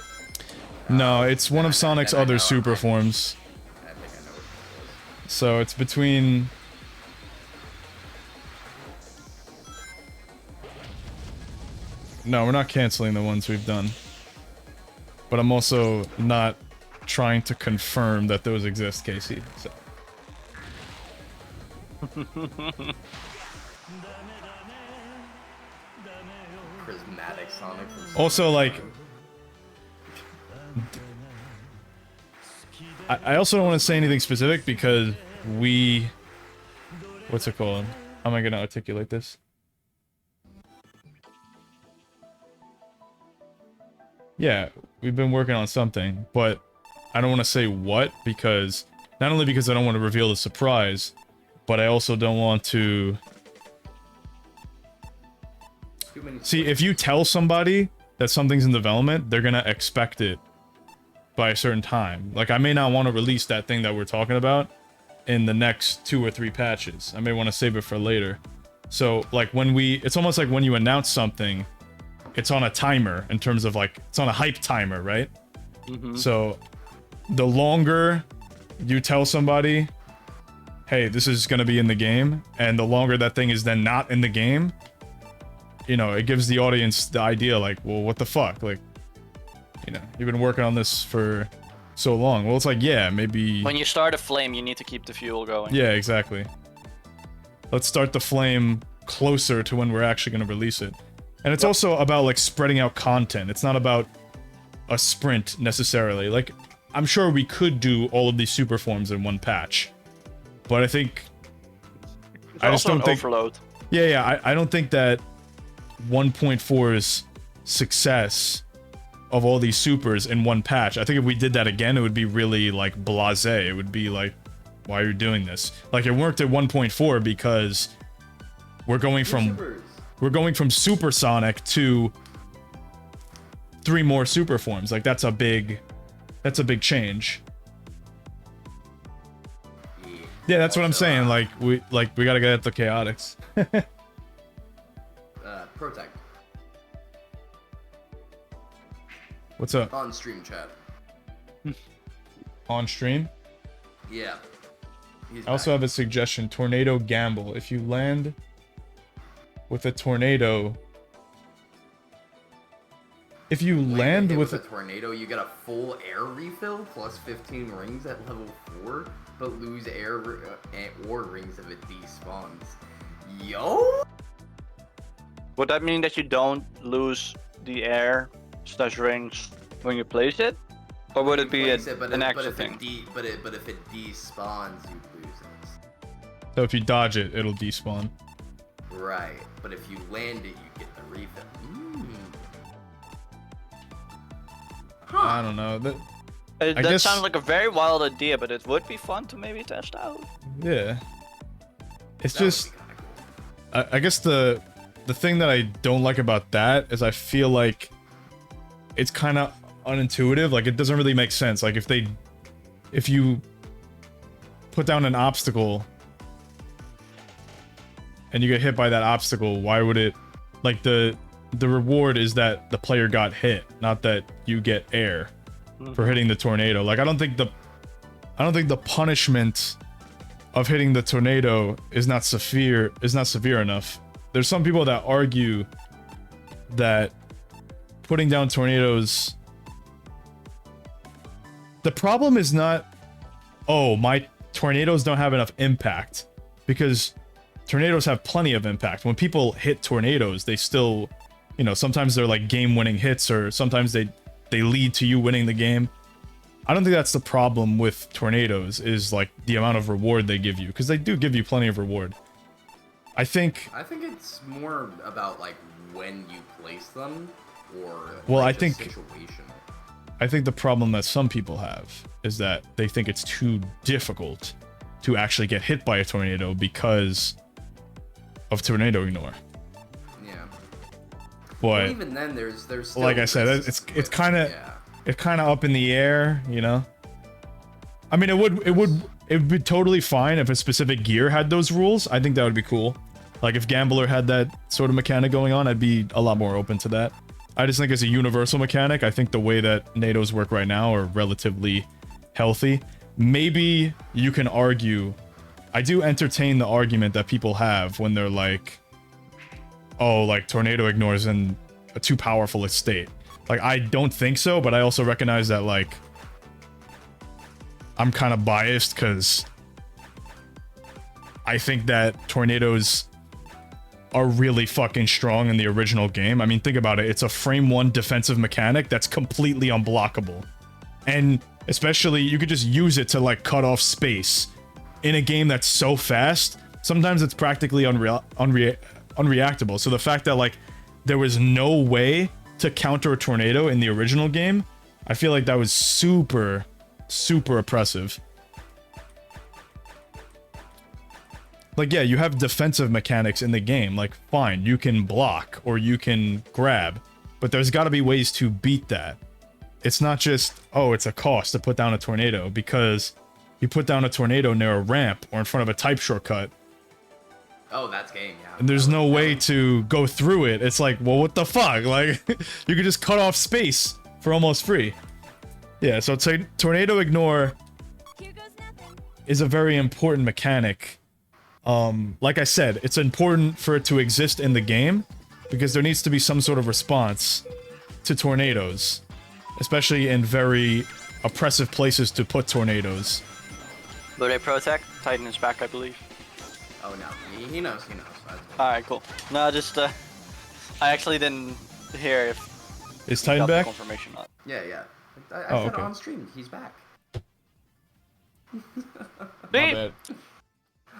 No, it's one of Sonic's other super forms. I think I know what it is. So it's between. No, we're not canceling the ones we've done. But I'm also not trying to confirm that those exist, Casey. So. Prismatic Sonic from Sonic. Also, like... I also don't want to say anything specific because we... What's it called? How am I going to articulate this? Yeah, we've been working on something, but I don't want to say what because... Not only because I don't want to reveal the surprise, but I also don't want to... See, if you tell somebody that something's in development, they're gonna expect it by a certain time. Like, I may not want to release that thing that we're talking about in the next 2 or 3 patches. I may want to save it for later. So, like, it's almost like when you announce something, it's on a timer in terms of, like, it's on a hype timer, right? Mm-hmm. So, the longer you tell somebody, hey, this is gonna be in the game, and the longer that thing is then not in the game, you know, it gives the audience the idea, like, well, what the fuck? Like, you know, you've been working on this for so long. Well, it's like, yeah, maybe... When you start a flame, you need to keep the fuel going. Yeah, exactly. Let's start the flame closer to when we're actually going to release it. And it's also about, like, spreading out content. It's not about a sprint, necessarily. Like, I'm sure we could do all of these super forms in one patch. But I think... I just don't think... Overload. Yeah, I don't think that 1.4's success of all these supers in one patch. I think if we did that again, it would be really, like, blasé. It would be like, why are you doing this? Like, it worked at 1.4 because we're going from Supersonic to 3 more super forms. Like, that's a big change. Yeah, that's what I'm saying. Like, we gotta get at the chaotics. Protect. What's up? On stream chat. On stream? Yeah. I also have a suggestion. Tornado Gamble. If you land with a tornado... If you land with a tornado, you get a full air refill plus 15 rings at level 4, but lose air or rings if it despawns. Yo! Would that mean that you don't lose the air / rings when you place it? Or would it be an extra thing? But if it despawns, you lose it. So if you dodge it, it'll despawn. Right, but if you land it, you get the refill. Huh. I don't know. That guess... sounds like a very wild idea, but it would be fun to maybe test out. Yeah. It's just... Cool. I guess the thing that I don't like about that is I feel like it's kind of unintuitive. Like, it doesn't really make sense. Like, if you put down an obstacle and you get hit by that obstacle, why would it, like, the reward is that the player got hit, not that you get air for hitting the tornado. Like, I don't think the punishment of hitting the tornado is not severe enough. There's some people that argue that putting down tornadoes, the problem is not, oh, my tornadoes don't have enough impact, because tornadoes have plenty of impact. When people hit tornadoes, they still, you know, sometimes they're like game-winning hits, or sometimes they lead to you winning the game. I don't think that's the problem with tornadoes, is like the amount of reward they give you, because they do give you plenty of reward. I think it's more about like when you place them, or well, like, I think situational. I think the problem that some people have is that they think it's too difficult to actually get hit by a tornado because of tornado ignore. Yeah. But even then, there's still like I said, it's kind of up in the air, you know. I mean, it would be totally fine if a specific gear had those rules. I think that would be cool. Like if Gambler had that sort of mechanic going on, I'd be a lot more open to that. I just think as a universal mechanic, I think the way that NATOs work right now are relatively healthy. Maybe you can argue, I do entertain the argument that people have when they're like, oh, like tornado ignores in a too powerful a state. Like, I don't think so, but I also recognize that, like, I'm kind of biased because I think that tornadoes are really fucking strong in the original game. I mean, think about it. It's a frame 1 defensive mechanic that's completely unblockable. And especially, you could just use it to, like, cut off space. In a game that's so fast, sometimes it's practically unreactable. So the fact that, like, there was no way to counter a tornado in the original game, I feel like that was super oppressive. Like, yeah, you have defensive mechanics in the game. Like, fine, you can block or you can grab, but there's got to be ways to beat that. It's not just, oh, it's a cost to put down a tornado, because you put down a tornado near a ramp or in front of a type shortcut. Oh, that's game, yeah. And there's no way to go through it. It's like, well, what the fuck? Like, you could just cut off space for almost free. Yeah, so tornado ignore is a very important mechanic. Like I said, it's important for it to exist in the game because there needs to be some sort of response to tornadoes, especially in very oppressive places to put tornadoes. VOD Protect, Titan is back, I believe. Oh no, he knows. Alright, cool. No, just I actually didn't hear if Is he Titan got the back? confirmation or not. Yeah. I Oh, said okay. on stream, he's back. My bad.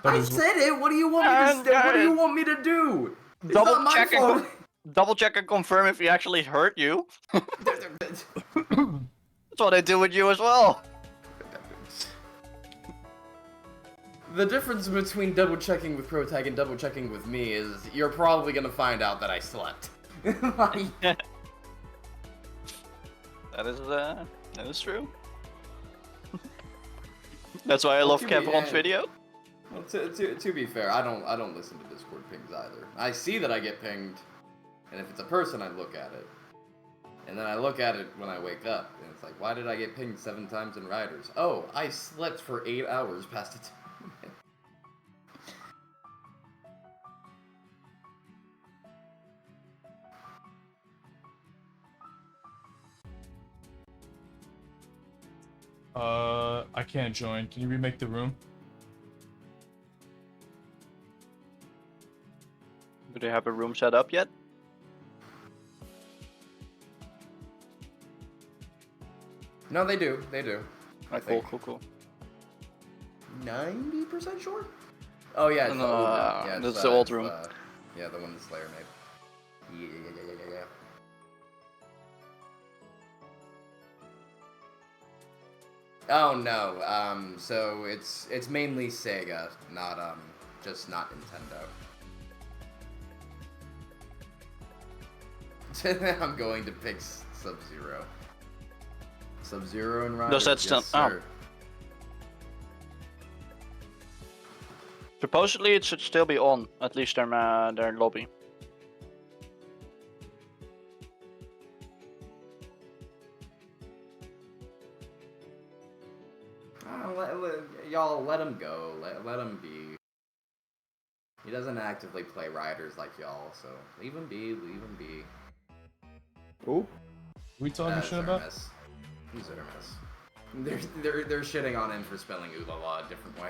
I said it. What do you want me to say? What do you want me to do? It's not my fault. Double check and confirm if he actually hurt you. That's what I do with you as well. The difference between double checking with ProTag and double checking with me is you're probably gonna find out that I slept. That is true. That's why I love Kevon's video. Well, to be fair, I don't listen to Discord pings either. I see that I get pinged, and if it's a person, I look at it. And then I look at it when I wake up, and it's like, why did I get pinged 7 times in Riders? Oh, I slept for 8 hours past it. I can't join. Can you remake the room? Do they have a room set up yet? No, they do. They do. Alright, cool. 90% sure? Oh yeah, it's the old one. Yeah, that's the old room. Yeah, the one the Slayer made. Yeah. Oh no, so it's mainly Sega, not just not Nintendo. I'm going to pick Sub-Zero. Sub-Zero and Riders. Does that still? Yes, sir. Supposedly it should still be on, at least their lobby. Y'all let him go. Let him be. He doesn't actively play riders like y'all, so leave him be. Leave him be. Oh, We talking shit about? He's Zermis. They're shitting on him for spelling Ulala a different way.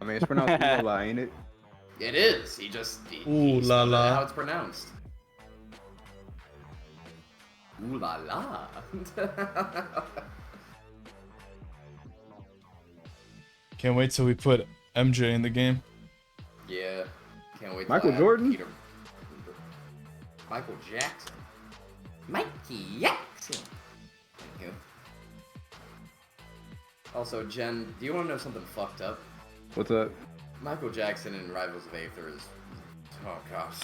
I mean, it's pronounced Ulala, ain't it? It is. He Ooh la spelled it la. how it's pronounced. Ooh la la. Can't wait till we put MJ in the game. Yeah. Can't wait. Michael till Jordan? Michael Jackson. Mikey Jackson. Thank you. Also, Jen, do you want to know something fucked up? What's up? Michael Jackson in Rivals of Aether is... Oh, gosh.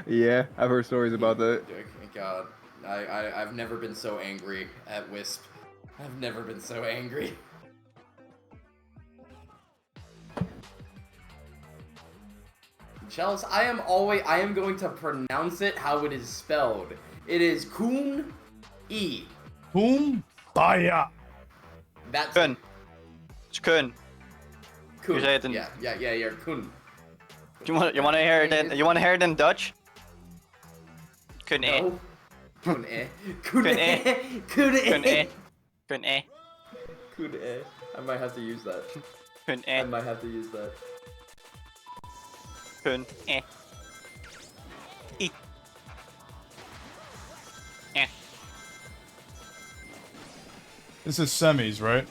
Yeah, I've heard stories about that. God. I've never been so angry at Wisp. I've never been so angry. Chels, I am going to pronounce it how it is spelled. It is Kun E. Boom. Fire. That's Kun. It's Kun. Kun. You say it in- Yeah, Kun. You want to hear it in, you want to hear it in Dutch? Kun e. No. Kun E. Kun Kun E. E. Kun E. Kun e. Kun e. Kun E. I might have to use that. Kun I e. might have to use that. Kun e. E. Eh. This is semis, right?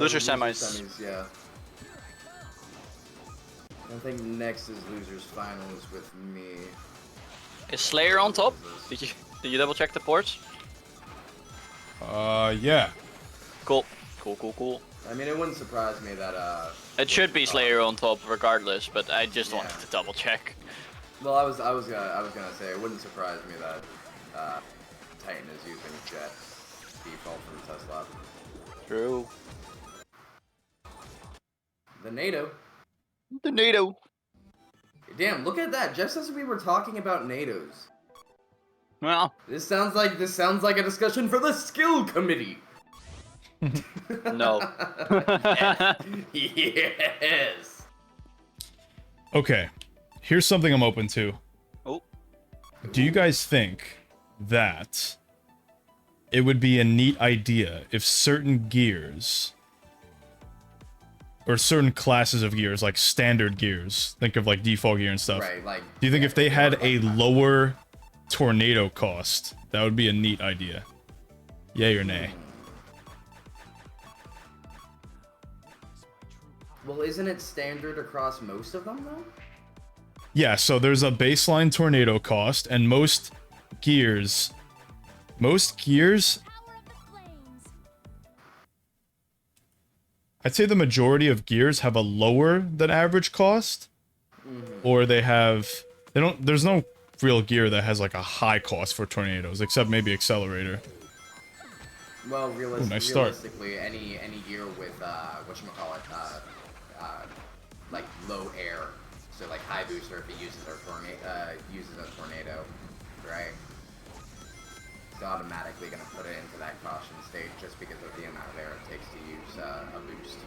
Loser semis. Yeah. I think next is losers finals with me. Is Slayer on top? Did you double check the ports? Yeah. Cool. Cool. I mean, it wouldn't surprise me that It should be Slayer on top regardless, but I just Yeah. wanted to double check. Well, I was gonna say it wouldn't surprise me that Titan is using Jet default for the test lab. True. The NATO. The NATO. Damn, look at that! Just as we were talking about NATOs. Well, This sounds like a discussion for the skill committee. no. Yes. Okay. Here's something I'm open to. Oh. Do you guys think that it would be a neat idea if certain gears or certain classes of gears, like standard gears, think of like default gear and stuff. Right, like. Do you think if they had a lower tornado cost, that would be a neat idea? Yay or nay? Well, isn't it standard across most of them though? Yeah, so there's a baseline tornado cost, and most gears, I'd say the majority of gears have a lower than average cost, or there's no real gear that has like a high cost for tornadoes, except maybe accelerator. Well, nice start. realistically, any gear with whatchamacallit, like low air, so like high booster if it uses a tornado, right? It's automatically gonna put it into that caution state just because of the amount of air it takes to use a boost.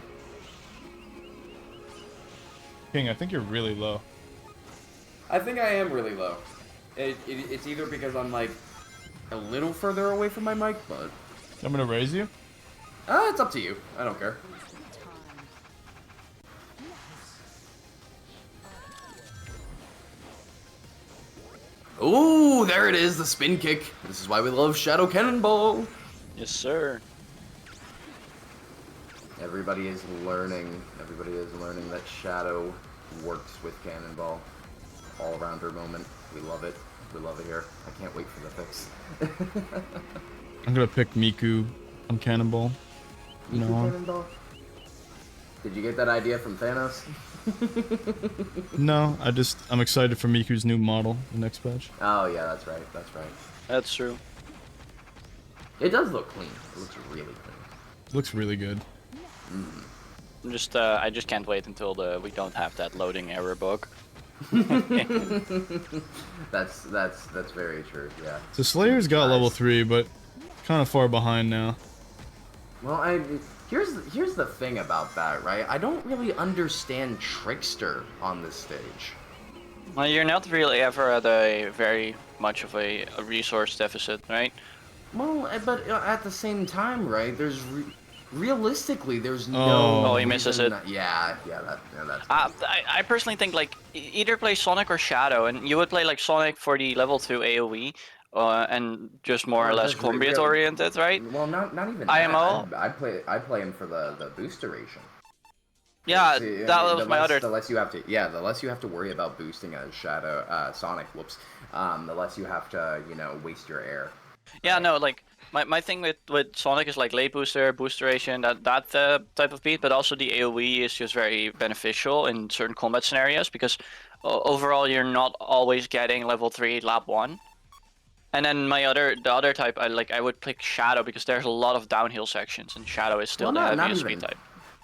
King, I think you're really low. I think I am really low. It's either because I'm like a little further away from my mic, but I'm gonna raise you. it's up to you. I don't care. Ooh, there it is, the spin kick. This is why we love Shadow Cannonball. Yes, sir. Everybody is learning that Shadow works with Cannonball. All-rounder moment. We love it. We love it here. I can't wait for the fix. I'm gonna pick Miku on Cannonball. Miku No. Cannonball? Did you get that idea from Thanos? No, I'm excited for Miku's new model, the next patch. Oh yeah, that's right. That's true. It does look clean. It looks really clean. Looks really good. I'm just I just can't wait until we don't have that loading error bug. That's very true. Yeah. So Slayer's got Nice. level 3, but kind of far behind now. Well, here's the thing about that, right? I don't really understand Trickster on this stage. Well, you're not really ever at a very much of a resource deficit, right? Well, but at the same time, right? There's realistically, there's no. Oh, he misses it. That's. I personally think like either play Sonic or Shadow, and you would play like Sonic for the level 2 AOE, and just more or less just combat oriented, right? Well, not even IMO? that. I play him for the boost duration. Yeah, See, that was my other. The less you have to worry about boosting a Shadow Sonic. Whoops. The less you have to waste your air. Yeah, no, like my thing with Sonic is like late booster, boost duration, that type of beat, but also the AOE is just very beneficial in certain combat scenarios because overall you're not always getting level 3 lap 1. And then the other type, I would pick Shadow because there's a lot of downhill sections and Shadow is still the heaviest speed type.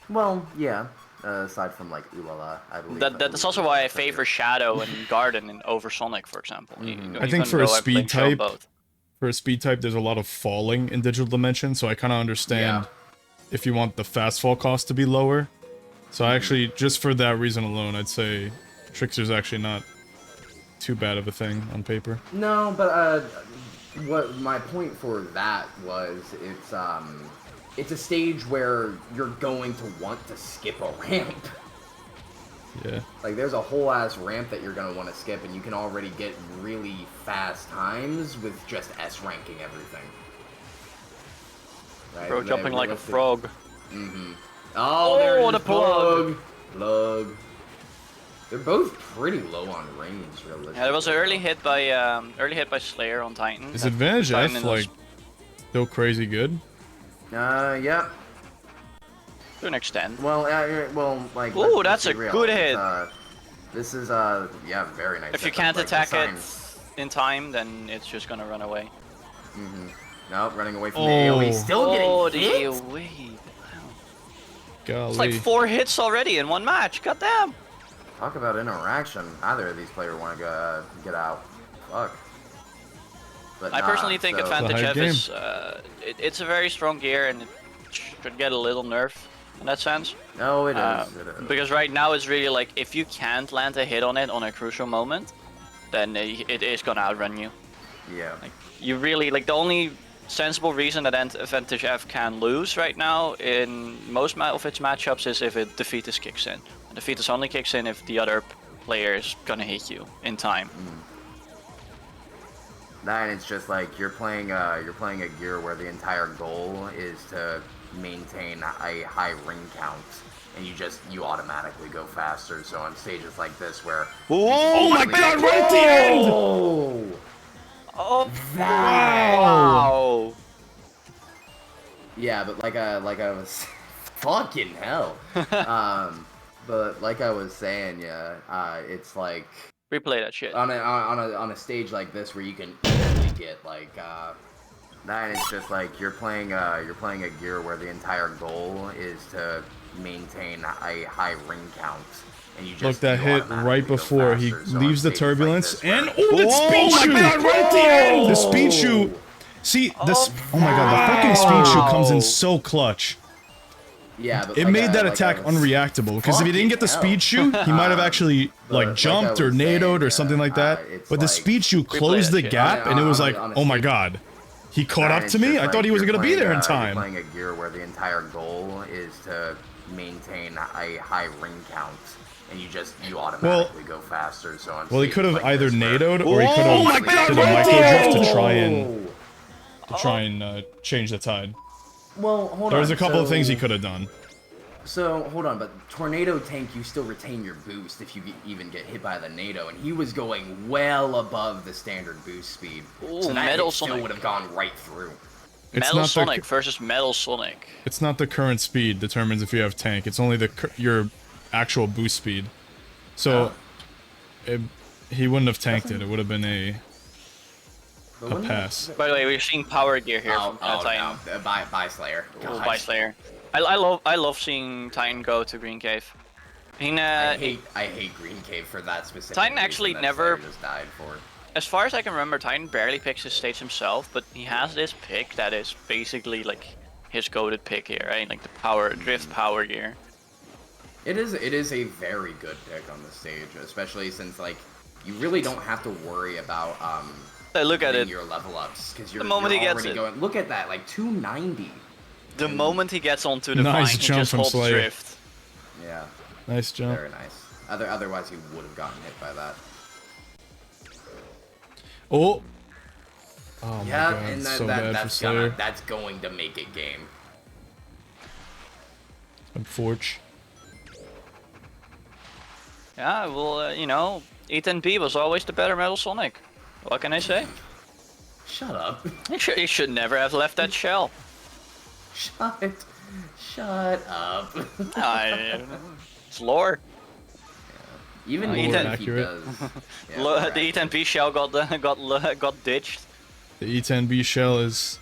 Well, yeah. Aside from like Ulala, I believe. That's also why I favor Shadow and Garden over Sonic, for example. I think for a speed type, there's a lot of falling in Digital Dimension, so I kind of understand if you want the fast fall cost to be lower. So I actually, just for that reason alone, I'd say Trickster's actually not too bad of a thing on paper. No, but what my point for that was, it's a stage where you're going to want to skip a ramp. Yeah. Like, there's a whole ass ramp that you're gonna want to skip, and you can already get really fast times with just S ranking everything. Right? Bro, jumping like a frog. Oh, there's what a plug! Plug. They're both pretty low on range, realistically. Yeah, there was an early hit by Slayer on Titan. His advantage, I feel like, still crazy good. Yeah. To an extent. Well, like. Ooh, that's a good hit. This is yeah, very nice. If you can't attack it in time, then it's just gonna run away. No, running away from the AoE. Still getting hit. The AoE. Wow. Golly. It's like 4 hits already in one match. Goddamn. Talk about interaction. Neither of these players want to get out. Fuck. But I personally think Advantage F game. is it's a very strong gear and it should get a little nerf in that sense. No, it is. Because right now it's really like if you can't land a hit on it on a crucial moment, then it is gonna outrun you. Yeah. Like you really like the only sensible reason that Advantage F can lose right now in most of its matchups is if it Defeatus kicks in. And Defeatus only kicks in if the other player is gonna hit you in time. And it's just like you're playing a gear where the entire goal is to maintain a high ring count, and you automatically go faster. So on stages like this where oh my god, right at the end! Oh, Wow! Yeah, but like I was fucking hell. But like I was saying, it's like replay that shit. on a stage like this where you can easily get like and it's just like you're playing a gear where the entire goal is to maintain a high ring count. And you just, look, that hit right before he leaves the turbulence, and like oh, that speed shoot! Right at the end! The speed shoot. See, this. Oh my god, the fucking speed shoot comes in so clutch. Yeah, but it made that attack unreactable, because if he didn't get the speed shoot, he might have actually like jumped or nadoed or something like that. But the speed shoot closed the gap, and it was like, oh my god, he caught up to me. I thought he wasn't gonna be there in time. You're playing a gear where the entire goal is to maintain a high ring count. And you automatically go faster. So on he could have like either nadoed or he could Oh have did a micro drift to try and change the tide. Well, hold on. There was a couple of things he could have done. So hold on, but Tornado Tank, you still retain your boost if you even get hit by the NATO, and he was going well above the standard boost speed. Ooh, so that Metal still Sonic would have gone right through. Metal Sonic versus Metal Sonic. It's not the current speed determines if you have tank. It's only your actual boost speed. So he wouldn't have tanked it. It would have been a pass. By the way, we're seeing power gear here from Titan. No. By Slayer. Oh, by Slayer. I love seeing Titan go to Green Cave. I hate Green Cave for that specific Titan reason actually that never- Slayer just died for. As far as I can remember, Titan barely picks his stage himself, but he has this pick that is basically like his goated pick here, right? Like the power drift power gear. It is a very good pick on the stage, especially since like you really don't have to worry about Look at getting it. your level ups because you're, moment he you're gets already it. going. Look at that, like 290. The moment he gets onto the Nice vine, he jump just from holds Slayer. drift. Yeah, Nice jump. very nice. Otherwise he would have gotten hit by that. Oh. Oh my Yeah, god, and so bad for Slayer. that's going to make it game. Unfortunate. Yeah, well, you know, Ethan B was always the better Metal Sonic. What can I say? Shut up. He should never have left that shell. Shut up. It's lore. Even Lore Ethan, if he accurate. does. Yeah, Lo- lore the Ethan B shell got ditched. The E10B shell is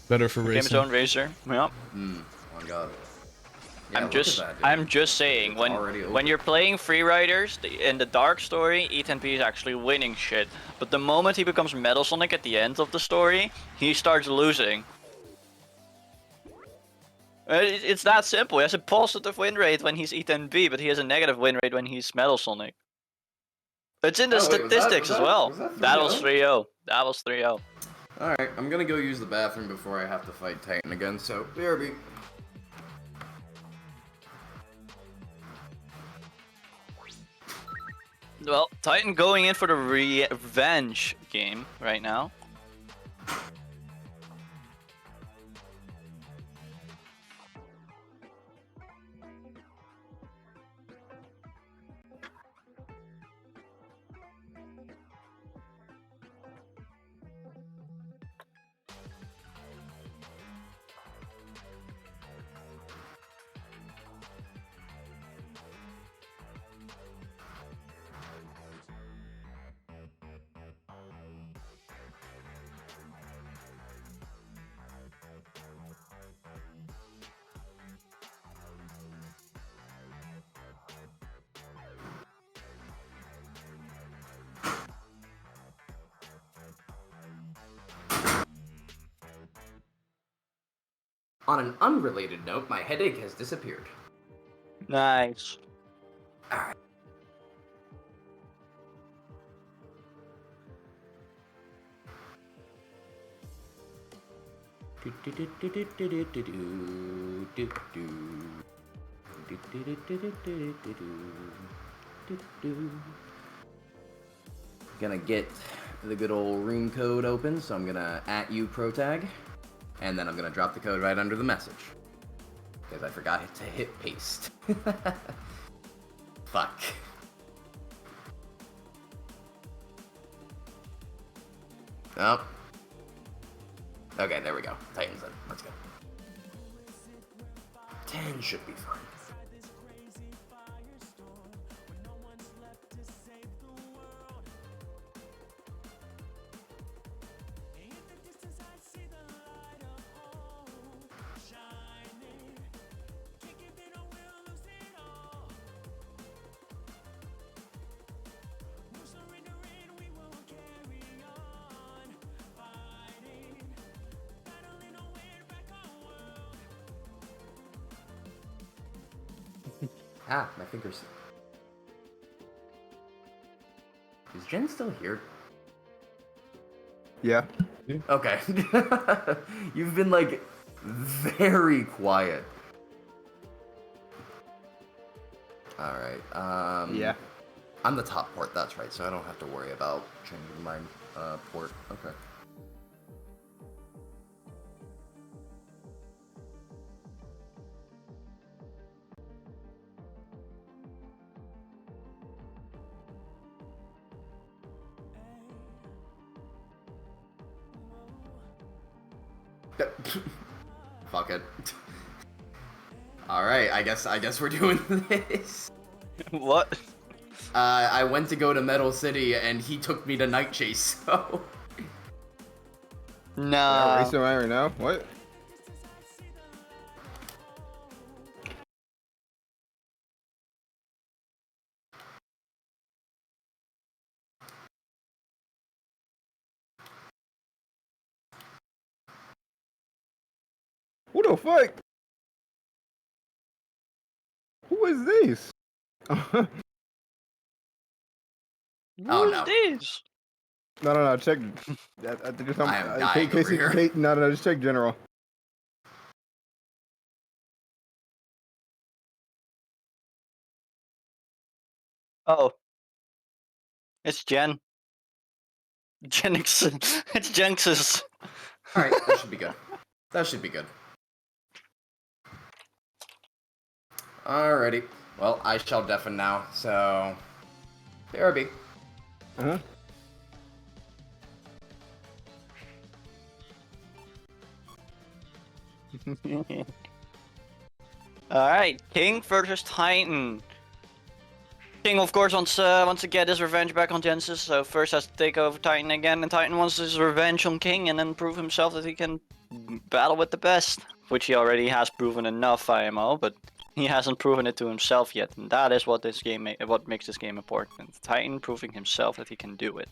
better for Game his racing. own racer. Yeah. Oh my god. Yeah, I'm look just at that, dude. I'm just saying It's when already over. you're playing Freeriders in the dark story, Ethan P is actually winning shit. But the moment he becomes Metal Sonic at the end of the story, he starts losing. It's that simple. He has a positive win rate when he's Ethan B, but he has a negative win rate when he's Metal Sonic. It's in the Oh, wait, was that- statistics was as that- well. was that That was 3-0? 3-0. That was 3-0. Alright, I'm gonna go use the bathroom before I have to fight Titan again, so BRB. Well, Titan going in for the revenge game right now. On an unrelated note, my headache has disappeared. Nice. Alright. Gonna get the good old room code open, so I'm gonna @you protag, and then I'm gonna drop the code right under the message. Because I forgot to hit paste. Fuck. Oh. Okay, there we go. Titans in. Let's go. 10 should be fine. Ah, my fingers. Is Jen still here? Yeah. Okay. You've been like very quiet. Alright, Yeah. I'm the top port, that's right, so I don't have to worry about changing my port. Okay. Fuck it. Alright, I guess we're doing this. What? I went to go to Metal City and he took me to Night Chase, so No. Racing around right now? What? Who the fuck? Who is this? Who's no. this? No. Check. I think it's I am dying over here. No. Just check general. Oh. It's Jen. Jenix. It's Jenx's. Alright, that should be good. That should be good. Alrighty. Well, I shall deafen now, so... BRB. Uh-huh. Alright, King versus Titan. King, of course, wants to get his revenge back on Genesis, so first has to take over Titan again, and Titan wants his revenge on King and then prove himself that he can battle with the best. Which he already has proven enough, IMO, but he hasn't proven it to himself yet, and that is what this game, what makes this game important. Titan proving himself that he can do it.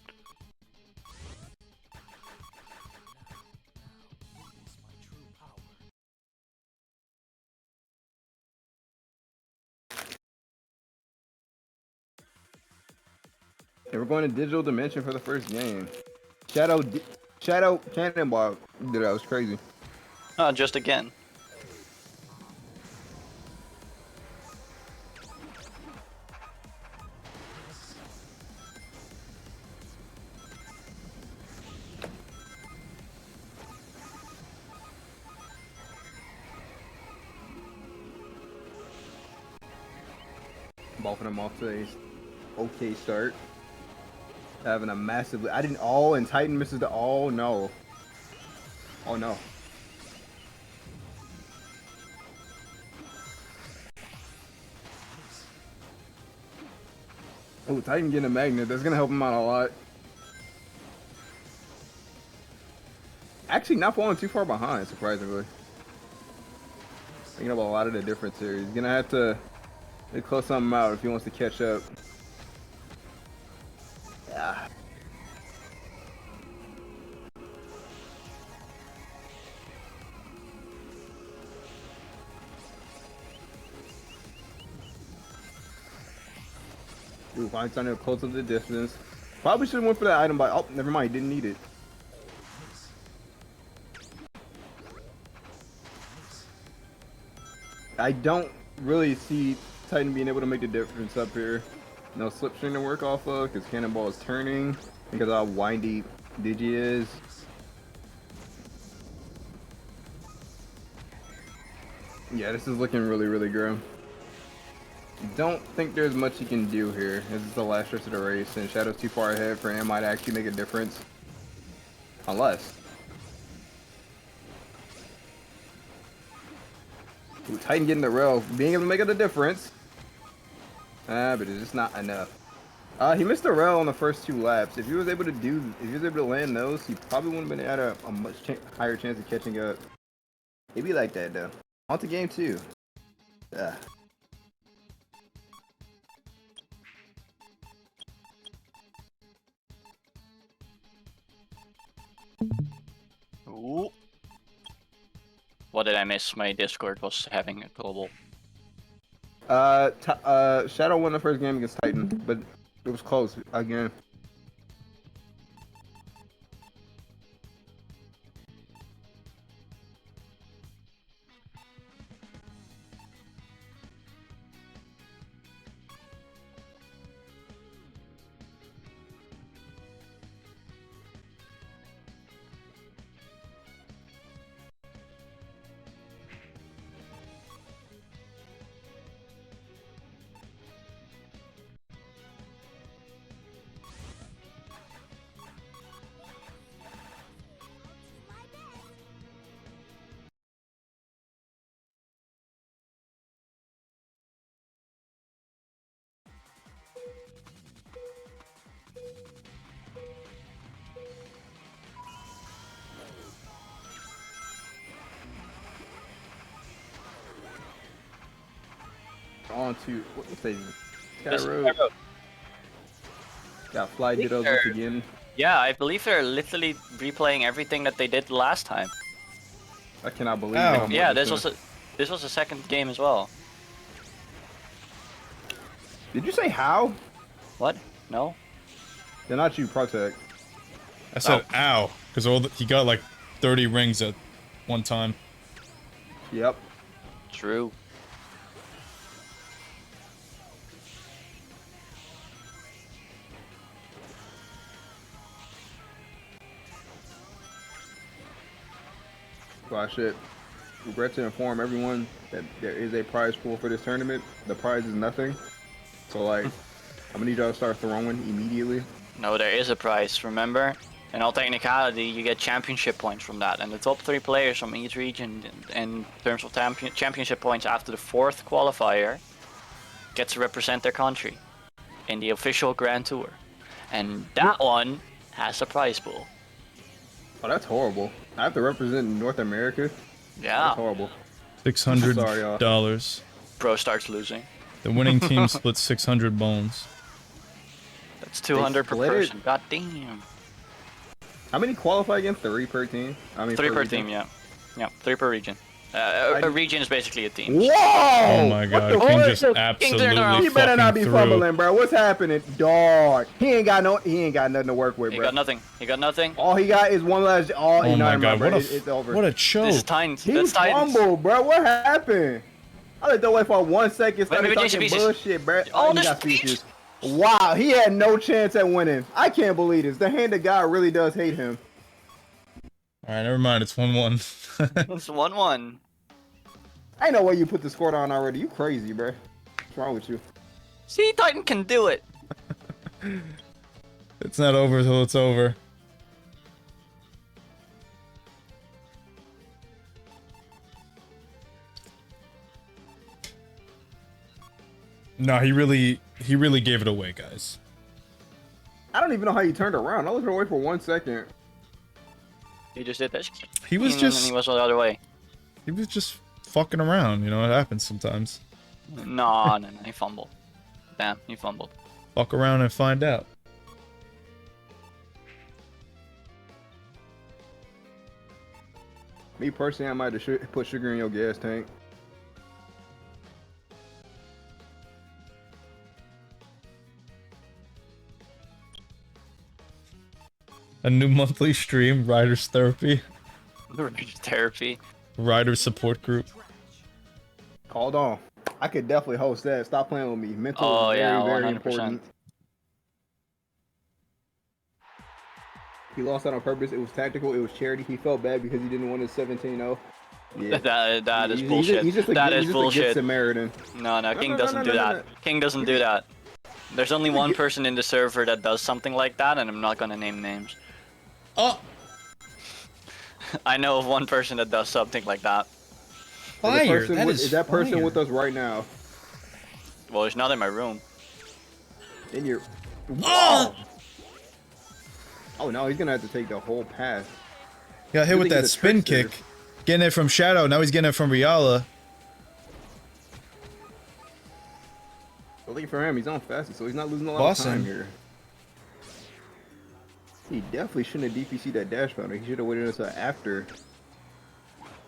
And we're going to Digital Dimension for the first game. Shadow Cannonball. Dude, that was crazy. Oh, just again. Both of them off to a okay start. Having a massive... I didn't all, and Titan misses the all. No. Oh, no. Oh, Titan getting a magnet. That's going to help him out a lot. Actually, not falling too far behind, surprisingly. Thinking about a lot of the difference here. He's going to have to close something out if he wants to catch up. Yeah. Ooh, finally trying to close up the distance. Probably should have went for that item, but oh, never mind. Didn't need it. I don't really see Titan being able to make the difference up here. No slipstream to work off of because Cannonball is turning because how windy Digi is. Yeah, this is looking really, really grim. Don't think there's much he can do here. This is the last stretch of the race, and Shadow's too far ahead for him to actually make a difference. Unless. Ooh, Titan getting the rail, being able to make it a difference. But it's just not enough. He missed the rail on the first 2 laps. If he was able to land those, he probably wouldn't have been at a much higher chance of catching up. It'd be like that though. On to game 2. Ooh. What did I miss? My Discord was having a global. Shadow won the first game against Titan, but it was close again. On to what's that? Sky Road. Got Fly Dittos once again. Yeah, I believe they're literally replaying everything that they did last time. I cannot believe Ow. it. Yeah, this was the second game as well. Did you say how? What? No? They're not you, Protect. I said ow, because he got like 30 rings at one time. Yep. True. Well, I should regret to inform everyone that there is a prize pool for this tournament. The prize is nothing. So, like, I'm gonna need y'all to start throwing immediately. No, there is a prize, remember? In all technicality, you get championship points from that, and the top 3 players from each region, in terms of championship points after the 4th qualifier, get to represent their country in the official Grand Tour. And that one has a prize pool. Oh, that's horrible. I have to represent North America. Yeah. That's horrible. $600. Bro starts losing. The winning team splits 600 bones. That's 200 per split it? person. God damn. How many qualify again? 3 per team? I mean, 3 per region? team, yeah. Yeah, 3 per region. A region is basically a team. Whoa! Oh my god, the King fuck? just absolutely He better not be fucking threw. fumbling, bro. What's happening, dog? He ain't got nothing to work with, He bro. got nothing. He got nothing. All he got is one last. Oh my god, bro. what It's over. a choke. This is Titans. He That's Titans. fumbled, bro. What happened? I let that away for 1 second. Started Maybe talking Jason bullshit, bro. Oh, he this got speeches. Wow, he had no chance at winning. I can't believe this. The hand of God really does hate him. Alright, never mind, it's 1-1. It's 1-1. Ain't no way you put the score down already. You crazy, bro. What's wrong with you? See, Titan can do it. It's not over till it's over. No, he really gave it away, guys. I don't even know how you turned around. I looked away for 1 second. He just did this. He was And just then he was the other way. he was just fucking around, you know, it happens sometimes. No, he fumbled. Damn, he fumbled. Fuck around and find out. Me personally, I might have put sugar in your gas tank. A new monthly stream, Riders Therapy, Therapy. Rider Support Group. Hold on. I could definitely host that. Stop playing with me. Mental Oh, is very, yeah, very 100%. important. He lost out on purpose. It was tactical. It was charity. He felt bad because he didn't win his 17-0. Yeah. That is He's bullshit. just a, That he's is just a good bullshit. Samaritan. No, King doesn't no, do no, that. no. King doesn't do that. There's only one person in the server that does something like that, and I'm not gonna name names. Oh, I know of one person that does something like that. fire! That Is that person fire. with us right now? Well, he's not in my room. In your. Oh! Oh no, he's gonna have to take the whole path. Got hit You with think that he's a spin trickster. kick. Getting it from Shadow, now he's getting it from Riala. Lucky for him, he's on fastest, so he's not losing a lot Boston. of time here. He definitely shouldn't have DPC'd that dash powder. He should have waited until after.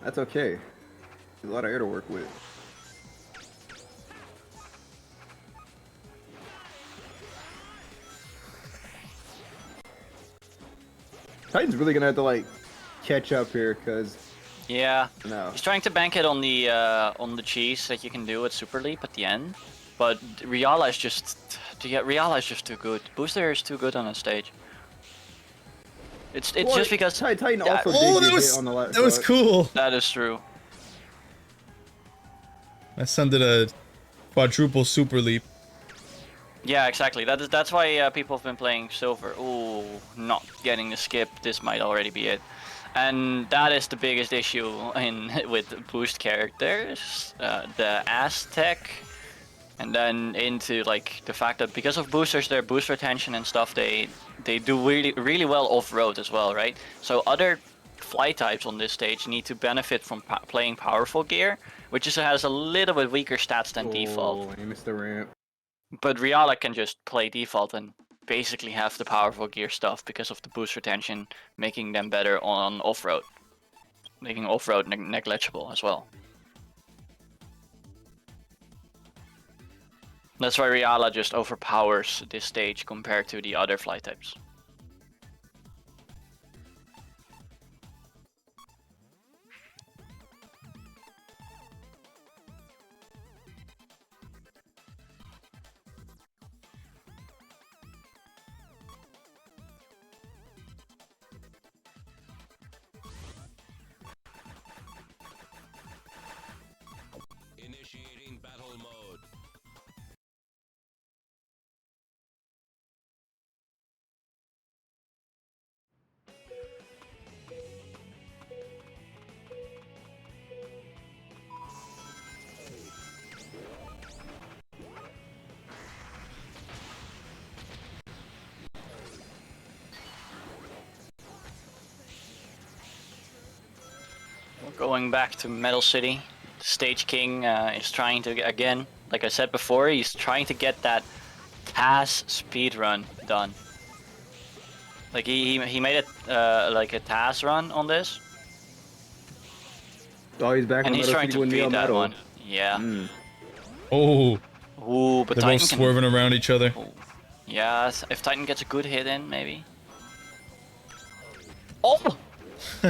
That's okay. There's a lot of air to work with. Titan's really gonna have to like catch up here, cause Yeah. no. He's trying to bank it on the cheese that you can do at Super Leap at the end, but Riala is just too good. Booster is too good on a stage. It's Well, just because Titan Yeah. also Oh, did that get was hit on the left. that was cool. that is true. My son did a quadruple super leap. Yeah, exactly. That's why people have been playing silver. Ooh, not getting the skip. This might already be it. And that is the biggest issue with boost characters, the Aztec, and then into like the fact that because of boosters, their boost retention and stuff, they do really well off road as well, right? So other fly types on this stage need to benefit from playing powerful gear, which has a little bit weaker stats than default. Oh, he missed the ramp. But Riala can just play default and basically have the powerful gear stuff because of the boost retention, making them better on off-road. making off-road negligible as well. That's why Riala just overpowers this stage compared to the other fly types. Initiating battle mode. Going back to Metal City, Stage King is trying to, again, like I said before, he's trying to get that TAS speedrun done. Like he made it like a TAS run on this, Oh, he's back and on he's Metal trying City to with beat Neo that Metal. one. Yeah. Oh, Ooh, but they're Titan both can... swerving around each other. Ooh. Yeah, if Titan gets a good hit in, maybe. Oh!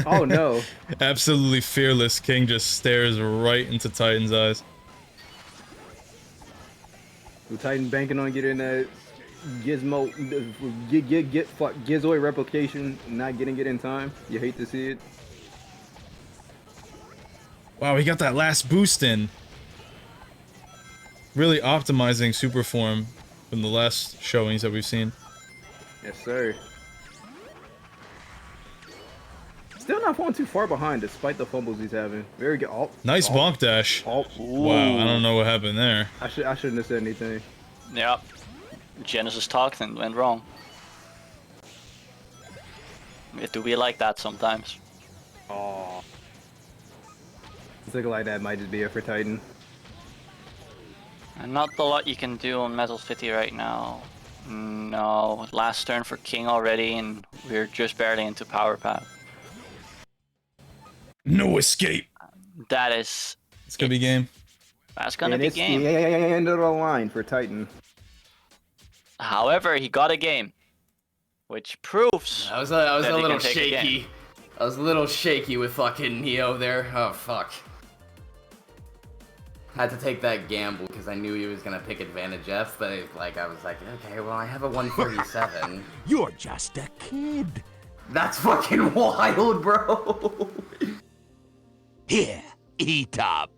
Oh no. Absolutely fearless. King just stares right into Titan's eyes. The Titan banking on getting that Gizmo, Gizoid replication, not getting it in time. You hate to see it. Wow, he got that last boost in. Really optimizing super form from the last showings that we've seen. Yes, sir. Still not falling too far behind despite the fumbles he's having. Very good. Oh, Nice bonk dash. Oh, Wow, I don't know what happened there. I shouldn't have said anything. Yeah. Genesis talked and went wrong. It do be like that sometimes. Oh. It's looking like that might just be it for Titan. And not a lot you can do on Metal City right now. No, last turn for King already, and we're just barely into power path. No escape. That is... It's gonna be game. That's gonna And be it's game. the end of the line for Titan. However, he got a game, which proves I was a that he little can take a game. shaky. I was a little shaky with fucking Neo there. Oh fuck. Had to take that gamble because I knew he was gonna pick advantage F, but I was like, okay, well I have a 137. You're just a kid. That's fucking wild, bro. Here, eat up.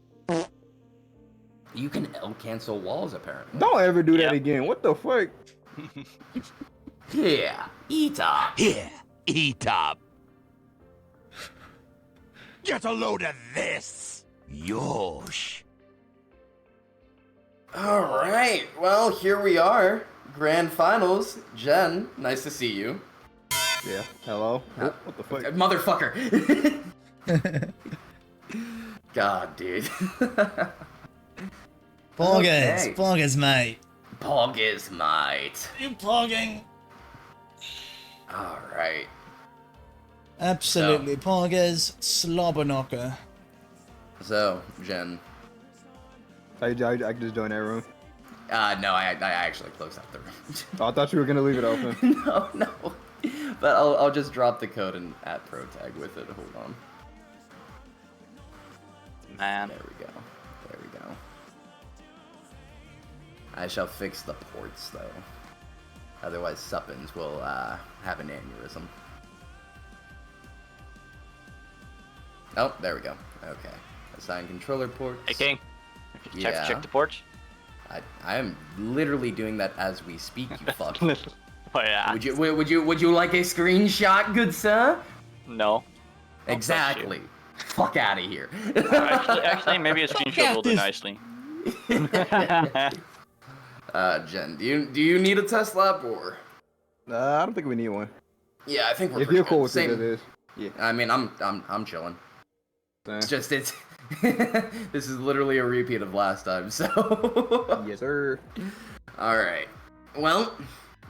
You can L cancel walls apparently. Don't ever do that Yep. again. What the fuck? Yeah, eat up. Here, eat up. Get a load of this. Yosh. Alright, well, here we are. Grand Finals. Jen, nice to see you. Yeah. Hello. Oh, what the fuck? Motherfucker. God, dude. Poggers, Okay. poggers, mate. Pog is might. You pogging? Alright. Absolutely, poggers, slobber knocker. So, Jen. I can just join that room. No, I actually closed out the room. Oh, I thought you were gonna leave it open. No. But I'll just drop the code and add protag with it. Hold on. Man. There we go. There we go. I shall fix the ports though. Otherwise, Suppins will have an aneurysm. Oh, there we go. Okay. Assign controller ports. Hey King, Yeah. check the ports. I am literally doing that as we speak. You fuck. Oh yeah. Would you like a screenshot, good sir? No. Exactly. Fuck out of here. Actually, maybe a screenshot will do nicely. Jen, do you need a test lab or? I don't think we need one. Yeah, I think we're. If pretty you're good. cool with Same. it, it is. Yeah. I mean, I'm chilling. Same. It's just this is literally a repeat of last time, so. Yes, sir. All right. Well,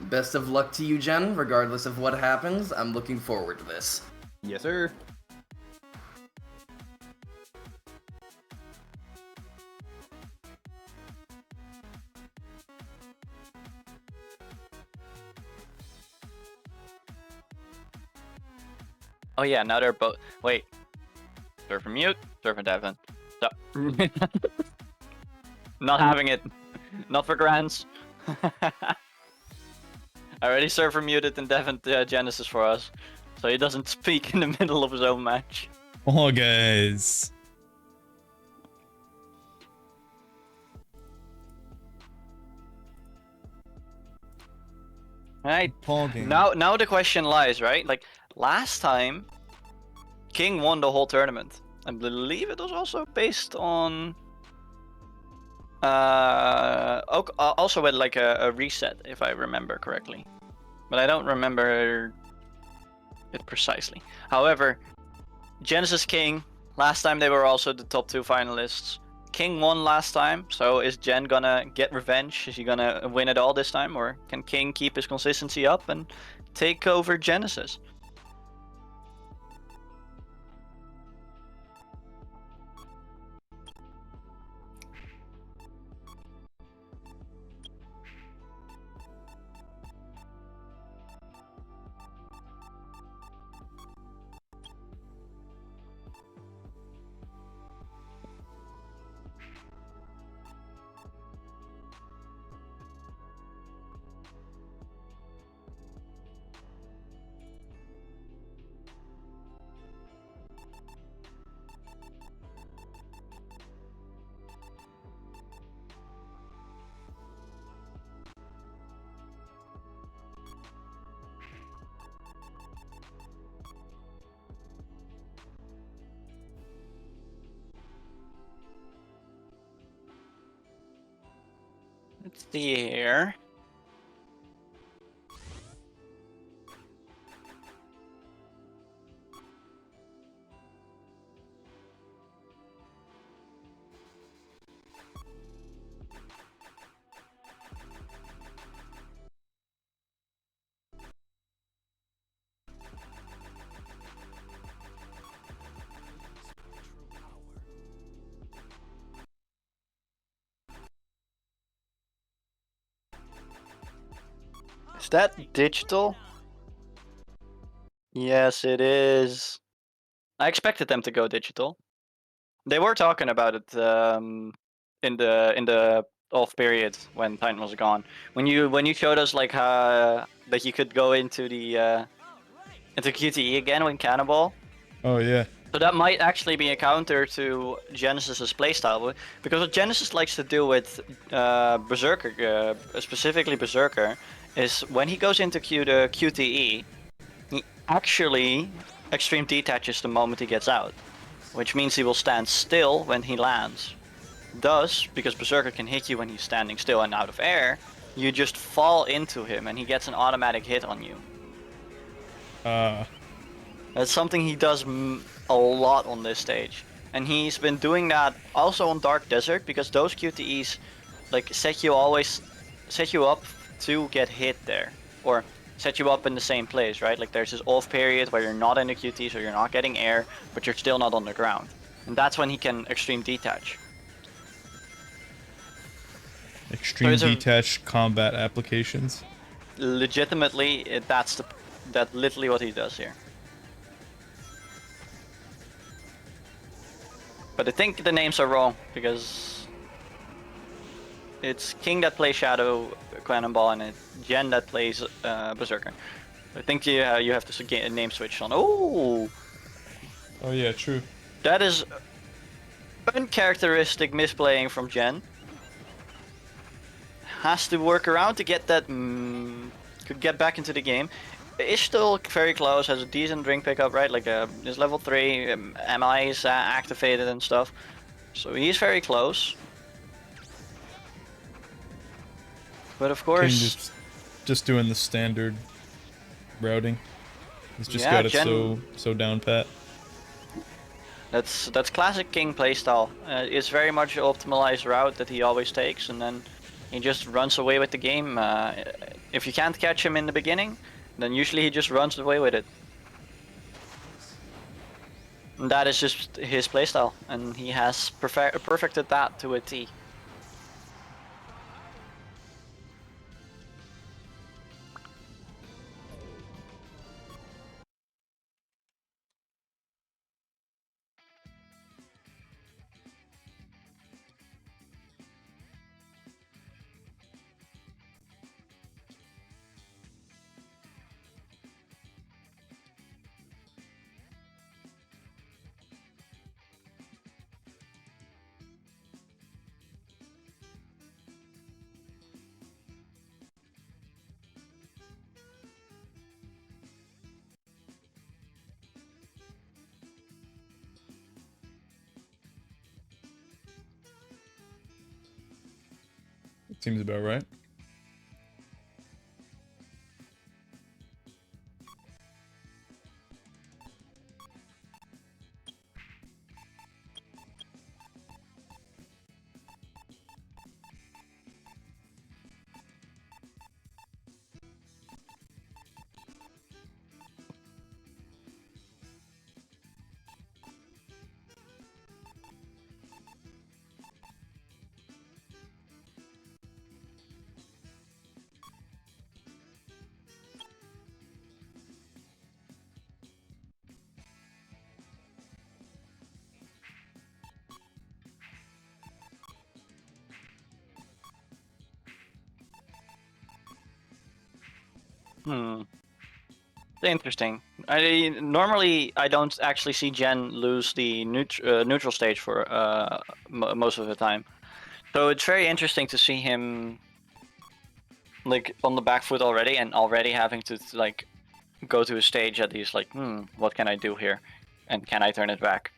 best of luck to you, Jen. Regardless of what happens, I'm looking forward to this. Yes, sir. Oh yeah, now they're both. Wait. Surf and mute. Surf and Devon. So. Not having it. Not for grants. I already server muted and Devon Genesis for us, so he doesn't speak in the middle of his own match. Oh, guys. Right. Paul game. Now the question lies, right? Like last time, King won the whole tournament. I believe it was also based on also with like a reset, if I remember correctly, but I don't remember it precisely. However, Genesis King, last time they were also the top 2 finalists. King won last time, so is Gen gonna get revenge? Is he gonna win it all this time, or can King keep his consistency up and take over Genesis? Let's see here. Is that digital? Yes, it is. I expected them to go digital. They were talking about it in the off period when Titan was gone. When you showed us like that you could go into the into QTE again with Cannonball. Oh, yeah. So that might actually be a counter to Genesis's playstyle, because what Genesis likes to do with Berserker, specifically Berserker, is when he goes into the QTE, he actually extreme detaches the moment he gets out, which means he will stand still when he lands. Thus, because Berserker can hit you when he's standing still and out of air, you just fall into him and he gets an automatic hit on you. That's something he does a lot on this stage, and he's been doing that also on Dark Desert, because those QTEs like set you up to get hit there, or set you up in the same place, right? Like there's this off period where you're not in the QT, so you're not getting air, but you're still not on the ground, and that's when he can extreme detach. Extreme So detached combat applications. Legitimately, that's literally what he does here. But I think the names are wrong, because it's King that plays Shadow Cannonball and it's Jen that plays Berserker. I think you have to get a name switch on. Oh, Oh, yeah, true. that is uncharacteristic misplaying from Jen. Has to work around to get that. Could get back into the game. Is still very close. Has a decent drink pickup, right? Like is level 3. MI is activated and stuff. So he's very close. But of course, King just doing the standard routing. He's just yeah, got it so down pat. That's classic King playstyle. It's very much an optimized route that he always takes, and then he just runs away with the game. If you can't catch him in the beginning, then usually he just runs away with it. And that is just his playstyle, and he has perfected that to a T. Seems about right. Hmm. Interesting. Normally I don't actually see Jen lose the neutral stage for most of the time. So it's very interesting to see him like on the back foot already and already having to like go to a stage that he's like, what can I do here? And can I turn it back?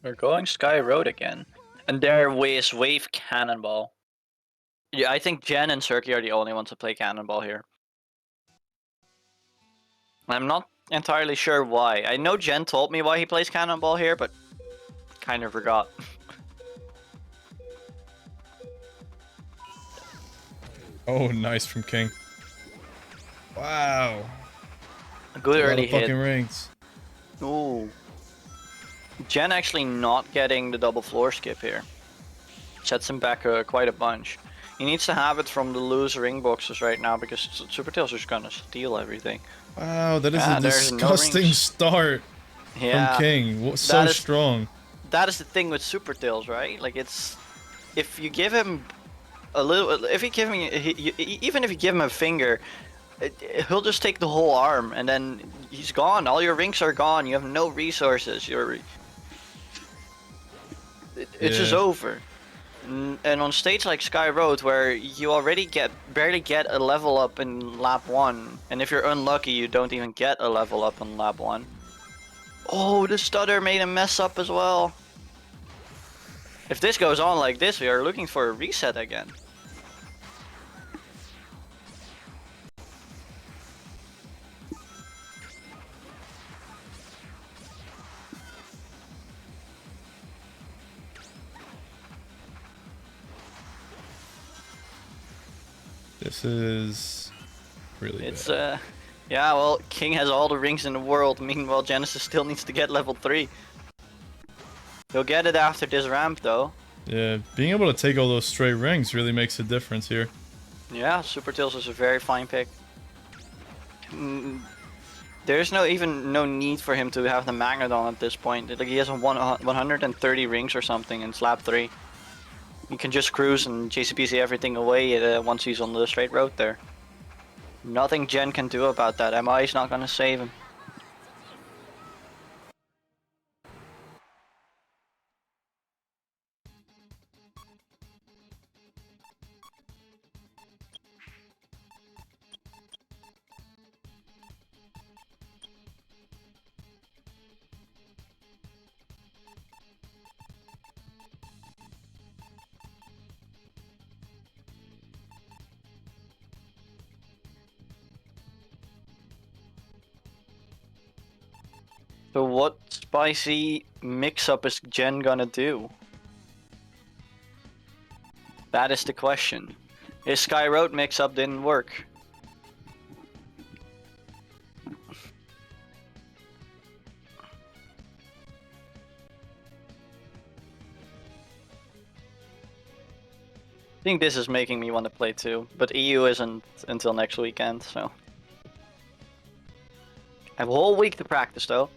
We're going Sky Road again. And there is Wave Cannonball. Yeah, I think Jen and Serki are the only ones to play Cannonball here. I'm not entirely sure why. I know Jen told me why he plays Cannonball here, but kind of forgot. Oh, nice from King. Wow. A good A lot early of fucking hit. rings. Ooh. Jen actually not getting the double floor skip here. Sets him back quite a bunch. He needs to have it from the loose ring boxes right now because Super Tails is gonna steal everything. Wow, that is a There's no disgusting rings. start Yeah, from King. So that is- strong. that is the thing with Super Tails, right? Like it's, if you give him a little, if you give him, even if you give him a finger, he'll just take the whole arm and then he's gone. All your rings are gone. You have no resources. It's just Yeah. over. And on stage like Sky Road, where you already barely get a level up in lap 1, and if you're unlucky, you don't even get a level up in lap 1. Oh, the stutter made him mess up as well. If this goes on like this, we are looking for a reset again. This is really It's bad. yeah, well, King has all the rings in the world. Meanwhile, Genesis still needs to get level 3. He'll get it after this ramp, though. Yeah, being able to take all those straight rings really makes a difference here. Yeah, Super Tails is a very fine pick. There's no need for him to have the Magnodon at this point. Like, he has 130 rings or something in lap 3. He can just cruise and JCPC everything away once he's on the straight road there. Nothing Jen can do about that. MI is not gonna save him. So what spicy mix-up is Jen gonna do? That is the question. His Sky Road mix-up didn't work. I think this is making me want to play too, but EU isn't until next weekend, so. I have a whole week to practice though.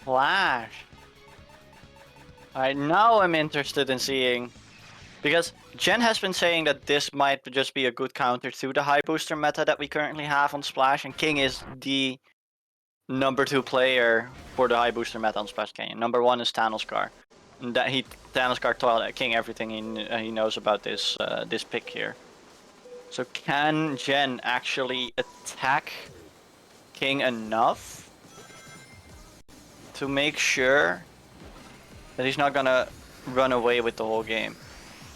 Flash. Now I'm interested in seeing, because Jen has been saying that this might just be a good counter to the high booster meta that we currently have on Splash, and King is the number 2 player for the high booster meta on Splash Canyon. Number 1 is Thanoscar. And that Thanoscar taught King everything he knows about this this pick here. So can Jen actually attack King enough to make sure that he's not gonna run away with the whole game?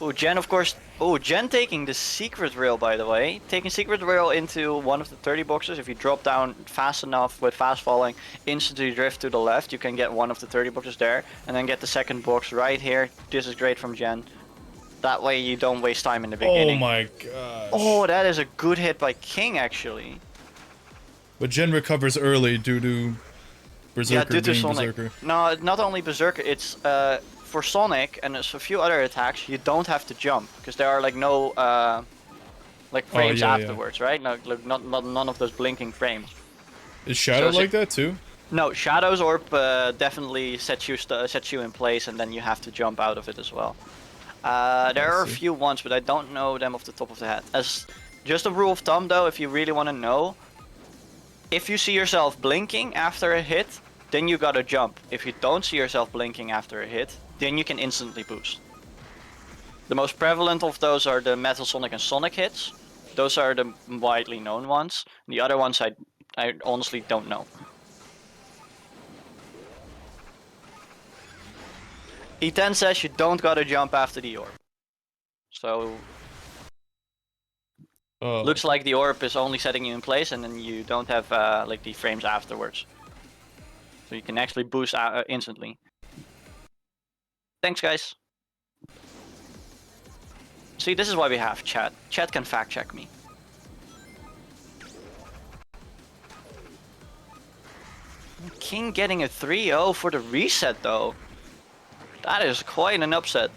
Oh, Jen, of course. Oh, Jen taking the secret rail, by the way. Taking secret rail into one of the 30 boxes. If you drop down fast enough with fast falling, instantly drift to the left, you can get one of the 30 boxes there. And then get the second box right here. This is great from Jen. That way you don't waste time in the beginning. Oh my gosh. Oh, that is a good hit by King, actually. But Jen recovers early due to Berserker due to being Sonic. Berserker. No, not only Berserker, it's for Sonic and there's a few other attacks, you don't have to jump because there are like no like frames afterwards, right? No, like, none of those blinking frames. Is Shadow So like that too? No, Shadow's Orb definitely sets you in place, and then you have to jump out of it as well. There are a few ones, but I don't know them off the top of the head. As just a rule of thumb, though, if you really want to know, if you see yourself blinking after a hit, then you gotta jump. If you don't see yourself blinking after a hit, then you can instantly boost. The most prevalent of those are the Metal Sonic and Sonic hits. Those are the widely known ones. The other ones I honestly don't know. E10 says you don't gotta jump after the orb. So looks like the orb is only setting you in place, and then you don't have like the frames afterwards. So you can actually boost instantly. Thanks, guys. See, this is why we have chat. Chat can fact check me. King getting a 3-0 for the reset, though. That is quite an upset.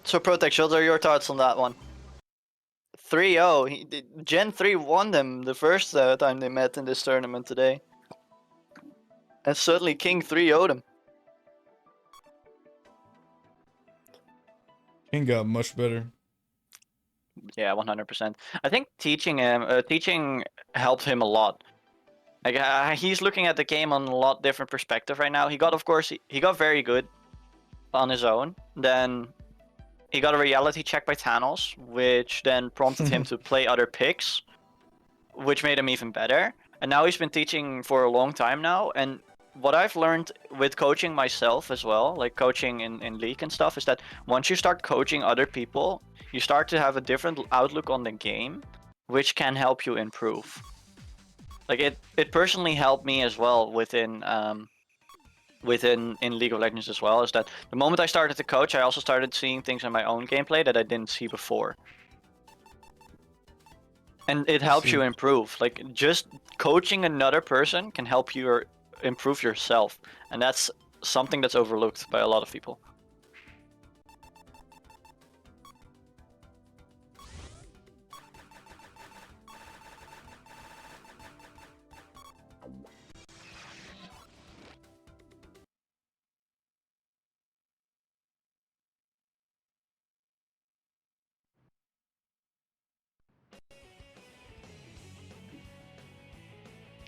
So Protect, what are your thoughts on that one? 3-0. Gen 3 won them the first time they met in this tournament today. And certainly King 3-0'd him. King got much better. Yeah, 100%. I think teaching helped him a lot. Like he's looking at the game on a lot different perspective right now. He got, of course, he got very good on his own. Then he got a reality check by Thanos, which then prompted him to play other picks, which made him even better. And now he's been teaching for a long time now. And what I've learned with coaching myself as well, like coaching in League and stuff, is that once you start coaching other people, you start to have a different outlook on the game, which can help you improve. Like it personally helped me as well within in League of Legends as well, is that the moment I started to coach, I also started seeing things in my own gameplay that I didn't see before. And it helps you improve. Like just coaching another person can help you improve yourself, and that's something that's overlooked by a lot of people.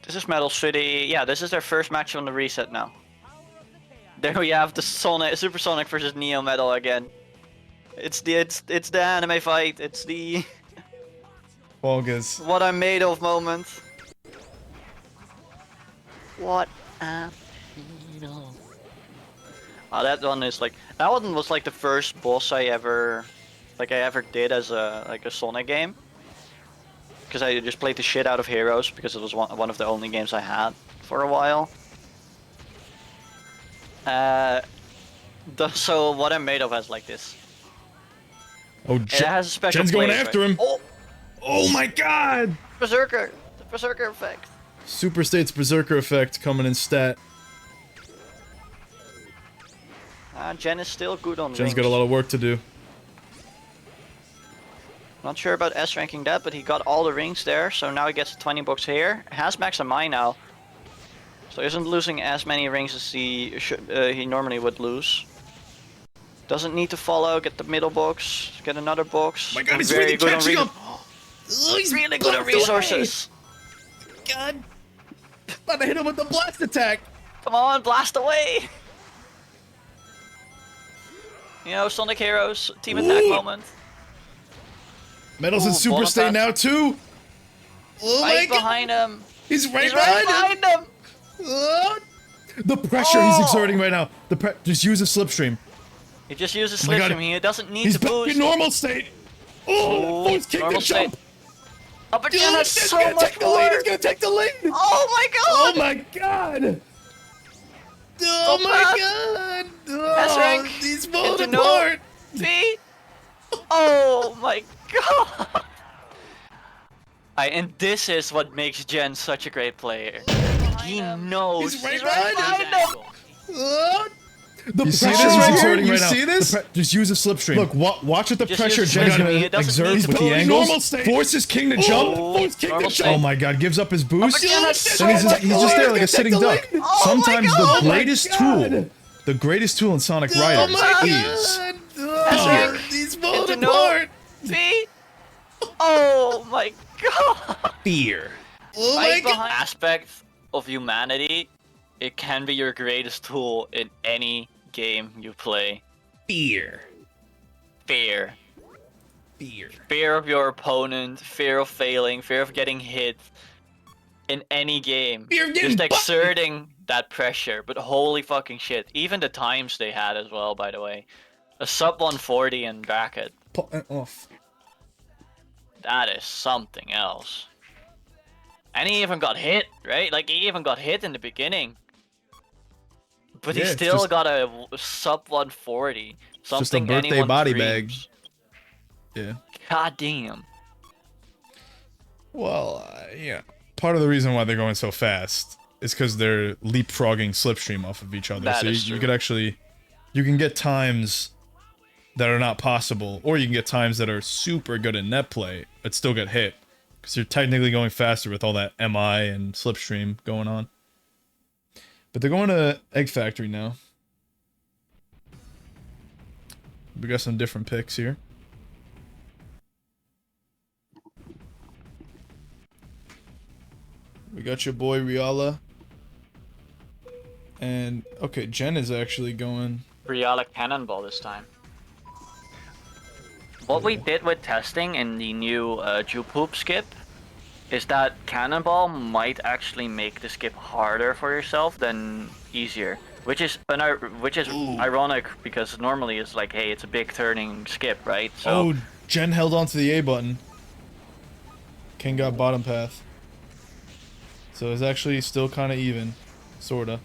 This is Metal City. Yeah, this is their first match on the reset now. There we have the Super Sonic versus Neo Metal again. It's the anime fight. It's the August. what I'm made of moment. What I'm made of. Oh, that one is like that one was like the first boss I ever did as a Sonic game. Because I just played the shit out of Heroes because it was one of the only games I had for a while. So what I'm made of has like this. Oh, it has a special Jen's going place, after right? him. Oh my god! Berserker! The Berserker effect. Super State's Berserker effect coming in stat. Jen is still good on Jen's rings. got a lot of work to do. Not sure about S ranking that, but he got all the rings there, so now he gets 20 bucks here. Has max MI now, so isn't losing as many rings as he normally would lose. Doesn't need to follow, get the middle box, get another box. Oh my god, he's very really good on catching him! Oh, he's really good on blocked away. resources. God. About to hit him with the blast attack. Come on, blast away! You know, Sonic Heroes, team attack moment. Medals in Ooh, Super bonus State pass. now too. Oh my Right god. behind him. He's right He's right behind him. behind him. Oh. The pressure he's Oh. exerting right now. Just use a slipstream. He just uses Oh my God. slipstream. He doesn't need He's to back boost. in normal state. Oh, force kick normal the jump. state. Oh, but Dude, Jen has he's so gonna much take the lead. more. He's gonna take the lead. Oh my god! Oh my god. Oh So my bad. god. S Oh, rank he's falling into no apart. V. Oh my god! And this is what makes Jen such a great player. He knows. He's right He's right behind behind him. Oh. The You see pressure this he's right here? exerting You right now. see this? Just use a slipstream. Look, watch what the Just pressure use Jen's slipstream. gonna It doesn't exert need to with the boost. angles. Normal state. Forces King to jump. Oh, Force kick normal the state. jump. Oh my god, gives up his Oh, boost. but Jen has so And he's much just more. there like a sitting duck. Oh Sometimes my God. the greatest tool, the greatest tool in Sonic Riders is rank He's into falling no apart. V. Oh my god! fear. Oh my Right god. behind aspect of humanity, it can be your greatest tool in any game you play. Fear. Fear. Fear. Fear of your opponent, fear of failing, fear of getting hit in any game. Fear of getting Just butt- exerting that pressure, but holy fucking shit. Even the times they had as well, by the way. A sub 140 in bracket. Off. That is something else. And he even got hit, right? Like, he even got hit in the beginning. But Yeah, he it's still just- got a sub 140. Something just a birthday anyone body dreams. Yeah. God damn. Well, yeah. Part of the reason why they're going so fast is because they're leapfrogging slipstream off of each other. That So is you true. could actually, you can get times that are not possible, or you can get times that are super good in net play but still get hit because you're technically going faster with all that MI and slipstream going on. But they're going to Egg Factory now. We got some different picks here. We got your boy Riala. And, okay, Jen is actually going... Riala Cannonball this time. What we did with testing in the new Jupoop skip is that Cannonball might actually make the skip harder for yourself than easier. Which is ironic because normally it's like, hey, it's a big turning skip, right? So Oh, Jen held onto the A button. King got bottom path. So it's actually still kind of even. Sorta.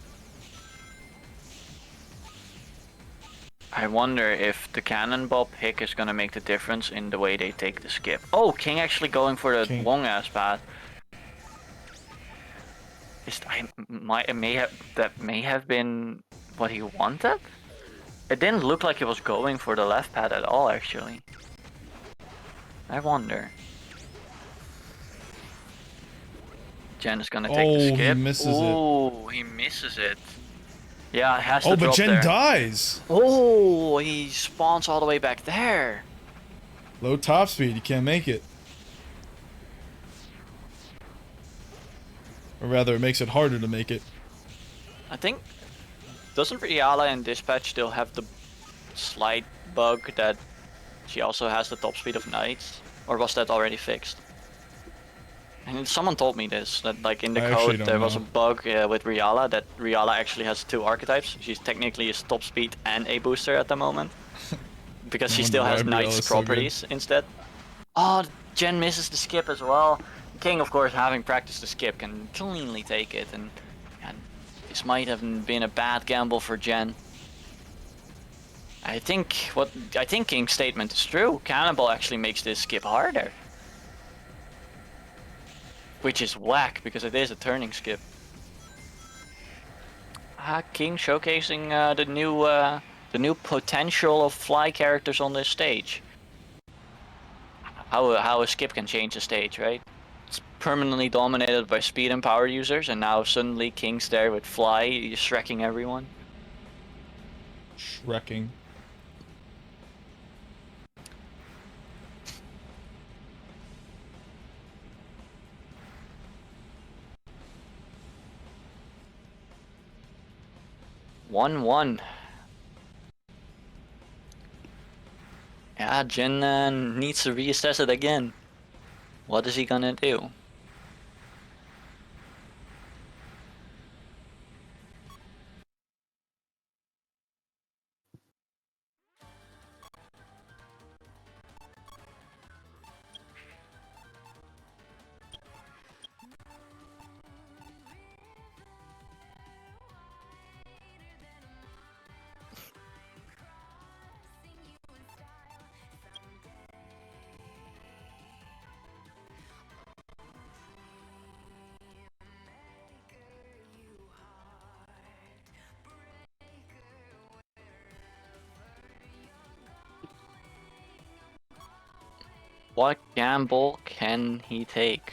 I wonder if the Cannonball pick is gonna make the difference in the way they take the skip. Oh, King actually going for the King. long ass path. That may have been what he wanted. It didn't look like he was going for the left pad at all, actually. I wonder. Jen is gonna take Oh, the he skip. misses it. Oh, he misses it. Yeah, it has to Oh, but drop Jen there. dies! Oh, he spawns all the way back there. Low top speed, you can't make it. Or rather, it makes it harder to make it. I think, doesn't Riala in Dispatch still have the slight bug that she also has the top speed of Knights? Or was that already fixed? And someone told me this, that like in the I actually code don't there was a know. bug with Riala, that Riala actually has two archetypes. She's technically a top speed and a booster at the moment. Because No she wonder still why has Riala's Knight's so good. properties instead. Oh, Jen misses the skip as well. King, of course, having practiced the skip, can cleanly take it, and this might have been a bad gamble for Jen. I think King's statement is true. Cannonball actually makes this skip harder, which is whack because it is a turning skip. King showcasing the new potential of fly characters on this stage. how a skip can change the stage, right? It's permanently dominated by speed and power users, and now suddenly King's there with Fly, shrekking everyone. Shrekking. One. Yeah, Jin needs to reassess it again. What is he gonna do? What gamble can he take?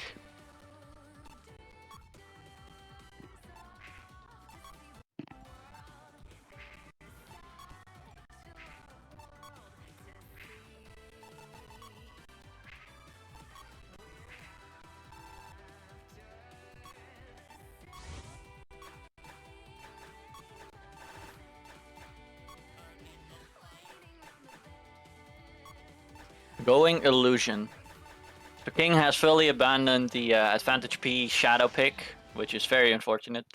Going illusion. The king has fully abandoned the advantage P shadow pick, which is very unfortunate.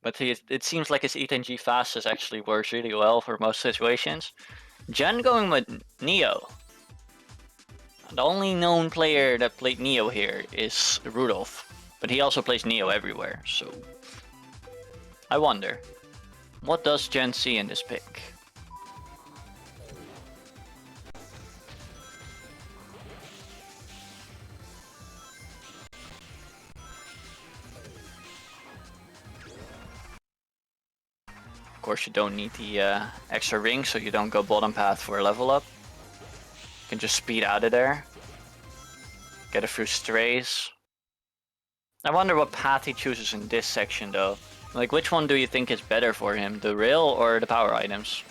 But it seems like his ETNG fastest actually works really well for most situations. Jen going with Neo. The only known player that played Neo here is Rudolph, but he also plays Neo everywhere, so I wonder, what does Jen see in this pick? Of course, you don't need the extra ring, so you don't go bottom path for a level up. You can just speed out of there. Get a few strays. I wonder what path he chooses in this section though. Like, which one do you think is better for him? The rail or the power items?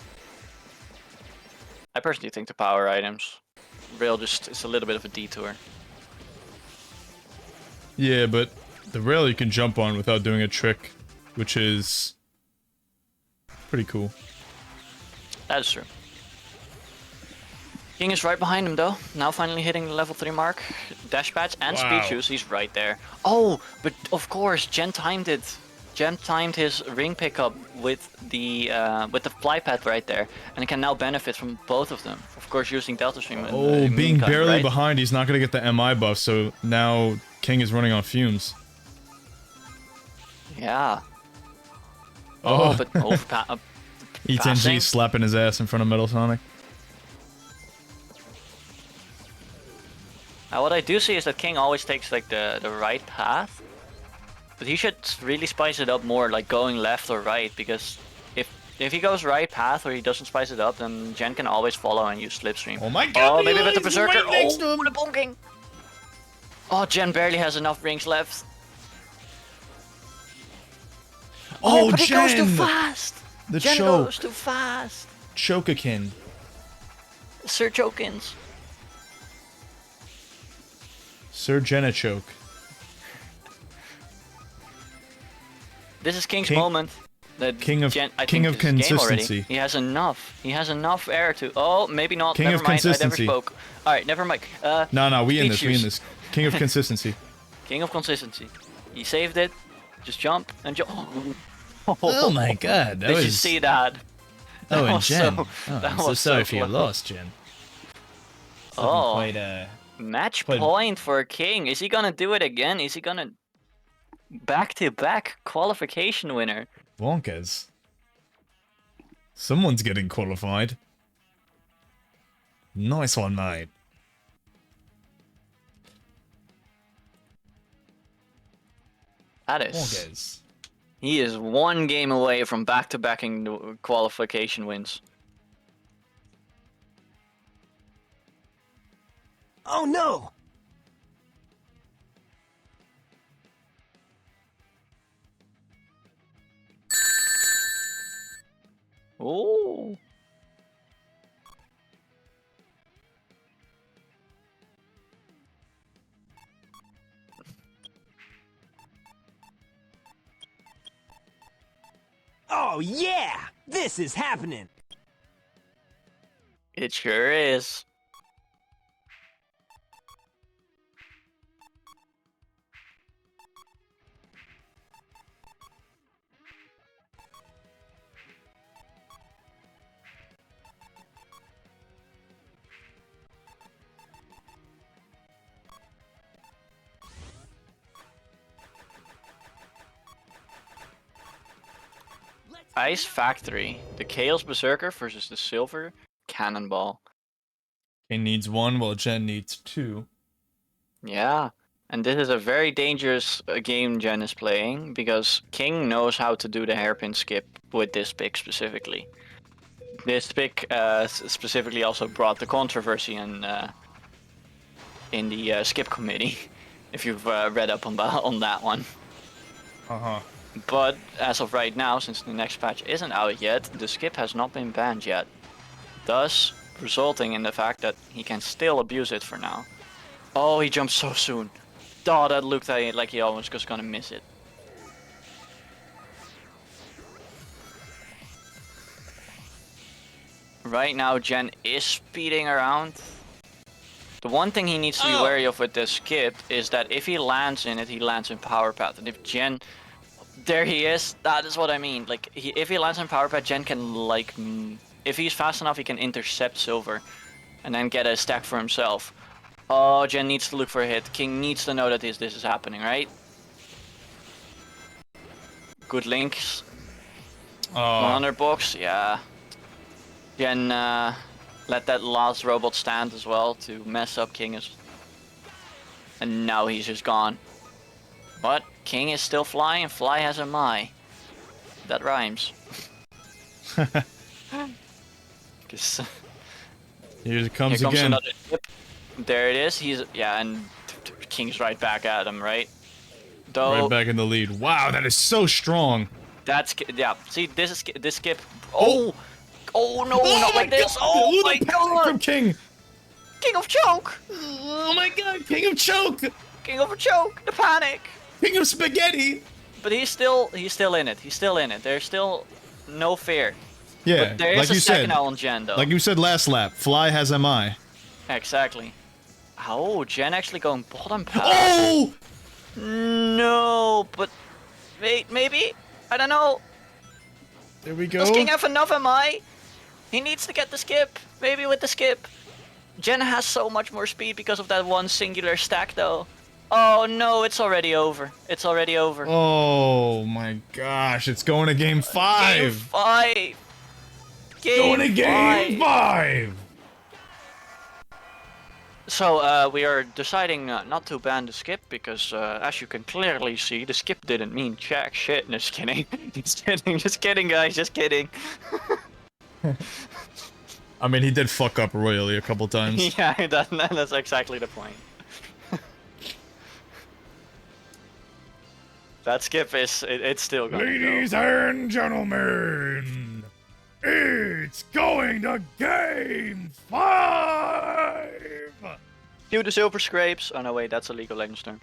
I personally think the power items. Rail just is a little bit of a detour. Yeah, but the rail you can jump on without doing a trick, which is pretty cool. That is true. King is right behind him though. Now finally hitting the level 3 mark. Dash pads and speed shoes, he's right there. Oh, but of course, Jen timed it. Jen timed his ring pickup with the fly pad right there, and can now benefit from both of them. Of course, using Delta Stream. Oh, being barely right? behind, he's not gonna get the MI buff, so now King is running on fumes. Yeah. Oh, but ETNG slapping his ass in front of Metal Sonic. Now what I do see is that King always takes like the right path, but he should really spice it up more, like going left or right, because if he goes right path or he doesn't spice it up, then Jen can always follow and use Slipstream. Oh my god! Oh, maybe with the Berserker. Right next to Oh, him. the bonking! Oh, Jen barely has enough rings left. Oh, but Jen! he goes too fast! The Jen choke. goes too fast! Chokakin. Sir Chokins. Sir Jenichoke. This is King's moment. That King of I King think of this is game already. consistency. He has enough. He has enough air to. Oh, maybe not. King never of mind. consistency. I never spoke. All right, never mind. No, we in speed this. We in shoes. this. King of consistency. King of consistency. He saved it. Just jump and jump. Oh my god, that Did was... you see that? Oh, and was Jen. so- Oh, that I'm so was sorry so for your close. loss, Jen. Oh. Quite, Match But- point for King. Is he gonna do it again? Is he gonna back-to-back qualification winner? Bonkers. Someone's getting qualified. Nice one, mate. That is. Bonkers. He is one game away from back-to-backing the qualification wins. Oh no! Oh. Oh yeah! This is happening! It sure is. Ice Factory. The Chaos Berserker versus the Silver Cannonball. King needs 1, while Jen needs 2. Yeah. And this is a very dangerous game Jen is playing, because King knows how to do the hairpin skip with this pick specifically. This pick specifically also brought the controversy in the skip committee, if you've read up on that one. Uh-huh. But as of right now, since the next patch isn't out yet, the skip has not been banned yet. Thus, resulting in the fact that he can still abuse it for now. Oh, he jumped so soon. Oh, that looked like he almost was gonna miss it. Right now, Jen is speeding around. The one thing he needs to be wary of with this skip is that if he lands in it, he lands in Power Path. And if Jen... There he is. That is what I mean. Like, if he lands in Power Path, Jen can, like... If he's fast enough, he can intercept Silver. And then get a stack for himself. Oh, Jen needs to look for a hit. King needs to know that this is happening, right? Good links. 100 box, yeah. Jen let that last robot stand as well to mess up King. And now he's just gone. But King is still flying, and fly has a my. That rhymes. Here it comes Here comes again. another tip. There it is. And King's right back at him, right? Though Right back in the lead. Wow, that is so strong. yeah. See, this skip. Oh no, not like this. Oh my god! From King. King of Choke. Oh my god, King of Choke. King of Choke. The panic. King of Spaghetti. But he's still in it. He's still in it. There's still no fear. Yeah, But there is like a you second said. now on Jen though. Like you said last lap, Fly has MI. Exactly. Oh, Jen actually going bottom path. Oh! No, but wait, maybe? I don't know. There we go. Does King have enough MI? He needs to get the skip. Maybe with the skip. Jen has so much more speed because of that one singular stack though. Oh no, it's already over. It's already over. Oh my gosh, it's going to game 5. Game 5. Going to game 5. So we are deciding not to ban the skip because, as you can clearly see, the skip didn't mean jack shit. Just kidding. Just kidding, guys. Just kidding. I mean, he did fuck up royally a couple times. Yeah, that's exactly the point. That skip is it's still going. Ladies and gentlemen, it's going to game 5. Do the silver scrapes. Oh no, wait, that's a League of Legends term.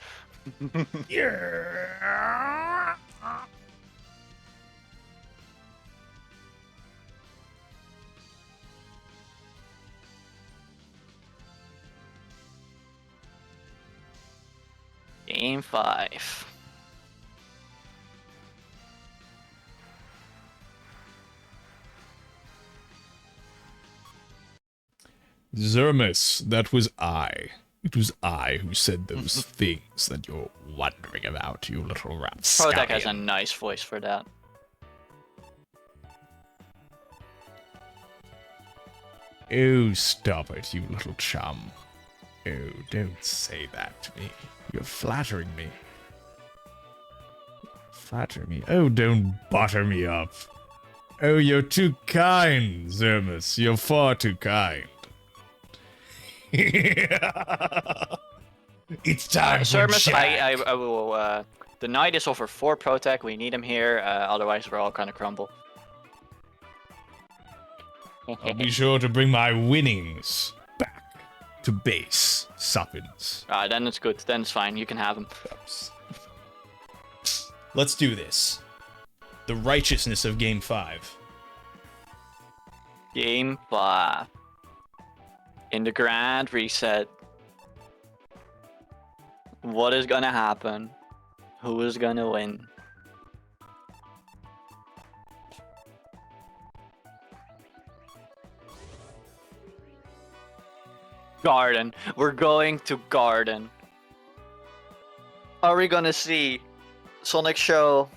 Yeah. Game 5. Zermus, that was I. It was I who said those things that you're wondering about, you little Protek has a rapscallion. nice voice for that. Oh, stop it, you little chum. Oh, don't say that to me. You're flattering me. Flatter me. Oh, don't butter me up. Oh, you're too kind, Zermus. You're far too kind. It's time for Sermus, Jack. I will. The knight is over 4 protect. We need him here. Otherwise, we're all gonna crumble. I'll be sure to bring my winnings back to base, Suppins. Then it's good. Then it's fine. You can have him. Let's do this. The righteousness of Game 5. Game 5. In the grand reset. What is gonna happen? Who is gonna win? Garden. We're going to Garden. Are we gonna see Sonic Show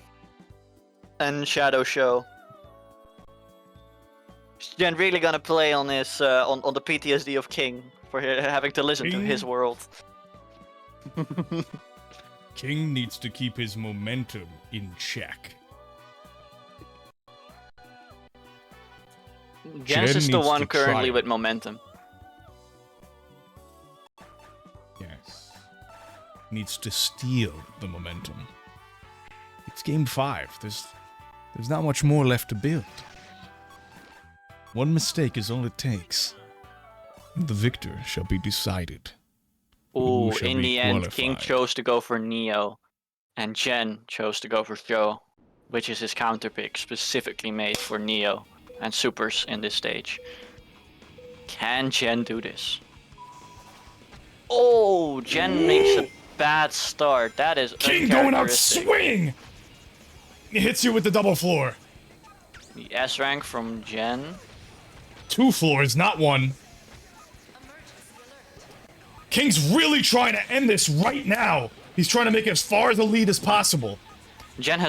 and Shadow Show? Is Jen really gonna play on his on the PTSD of King for having to listen to his world? King needs to keep his momentum in check. Jens is the needs one to currently try. with momentum. Yes. Needs to steal the momentum. It's Game 5. There's not much more left to build. One mistake is all it takes. The victor shall be decided. Ooh, Who shall in be the end, King qualified? chose to go for Neo, and Jen chose to go for Joe, which is his counter pick specifically made for Neo and Supers in this stage. Can Jen do this? Oh, Jen makes a bad start. That is King going out uncharacteristic. swinging! He hits you with the double floor. The S rank from Jen. 2 floors, not 1. King's really trying to end this right now. He's trying to make it as far as the lead as possible. Jen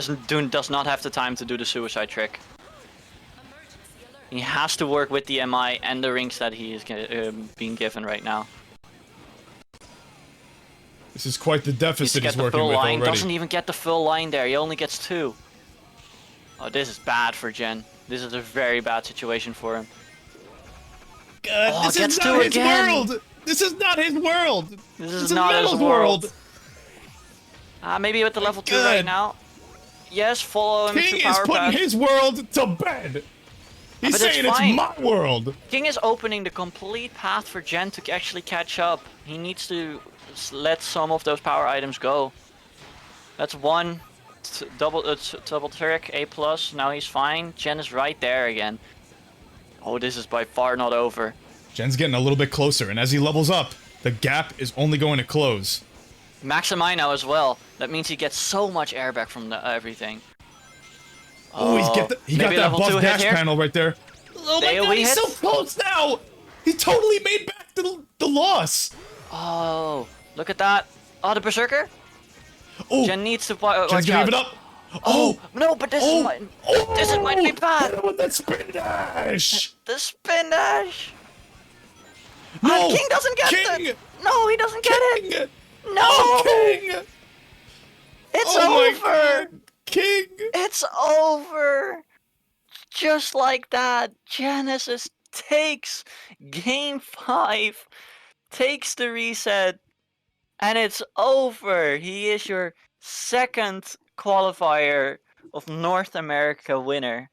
does not have the time to do the suicide trick. He has to work with the MI and the rings that he is being given right now. This is quite the Needs to deficit get he's the working full with line. already. Doesn't even get the full line there. He only gets 2. Oh, this is bad for Jen. This is a very bad situation for him. Oh, this gets is 2 not his again. world! This is not his world! This This is not his Metal's world. Maybe with the level 2 right Good. now. Yes, follow him King to is power putting pass. his world to bed! He's but it's saying it's fine. my world! King is opening the complete path for Jen to actually catch up. He needs to let some of those power items go. That's one double trick, A+. Now he's fine. Jen is right there again. Oh, this is by far not over. Jen's getting a little bit closer, and as he levels up, the gap is only going to close. Maximai now as well. That means he gets so much air back from everything. Oh, he got maybe that level 2 buff hit dash here? panel right there. Oh my AoE god, he's so hits? close now! He totally made back the loss! Oh, look at that. Oh, the Berserker? Oh, Jen needs to watch Jen's gonna out. give it up! Oh, no, but this Oh! might Oh! be bad. Hit him with that spin dash! The spin dash. No! King doesn't get King! it. No, he doesn't get it. King! No, Oh, King! it's Oh my over. God. King! It's over. Just like that, Genesis takes Game 5, takes the reset, and it's over. He is your second qualifier of North America winner.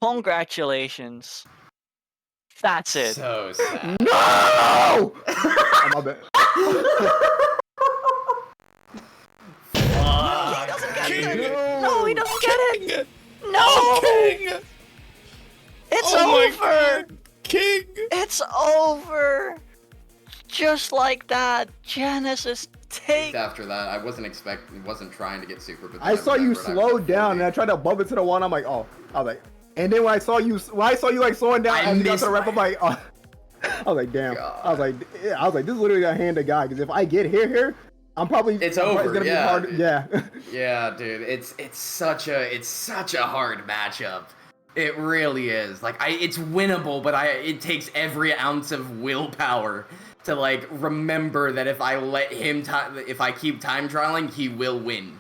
Congratulations. That's it. So sad. No! Oh, my bad. He doesn't get King! it. No, he doesn't get it. King! No, Oh, King! it's Oh my over. God. King! It's over. Just like that, Genesis take. After that, I wasn't trying to get super, but then I saw you remembered I was slow at down, 40. and I tried to bump into the wall, and I'm like, oh. I was like, and then when I saw you like slowing down, I as you got missed to the rep, my- I'm like, oh. I was like, damn. God. I was like, this is literally a hand to God, because if I get here, I'm probably. It's I'm probably over, gonna yeah, be hard. dude. Yeah. Yeah, dude, it's such a hard matchup. It really is. Like it's winnable, but it takes every ounce of willpower to like remember that if I let him if I keep time trialing, he will win.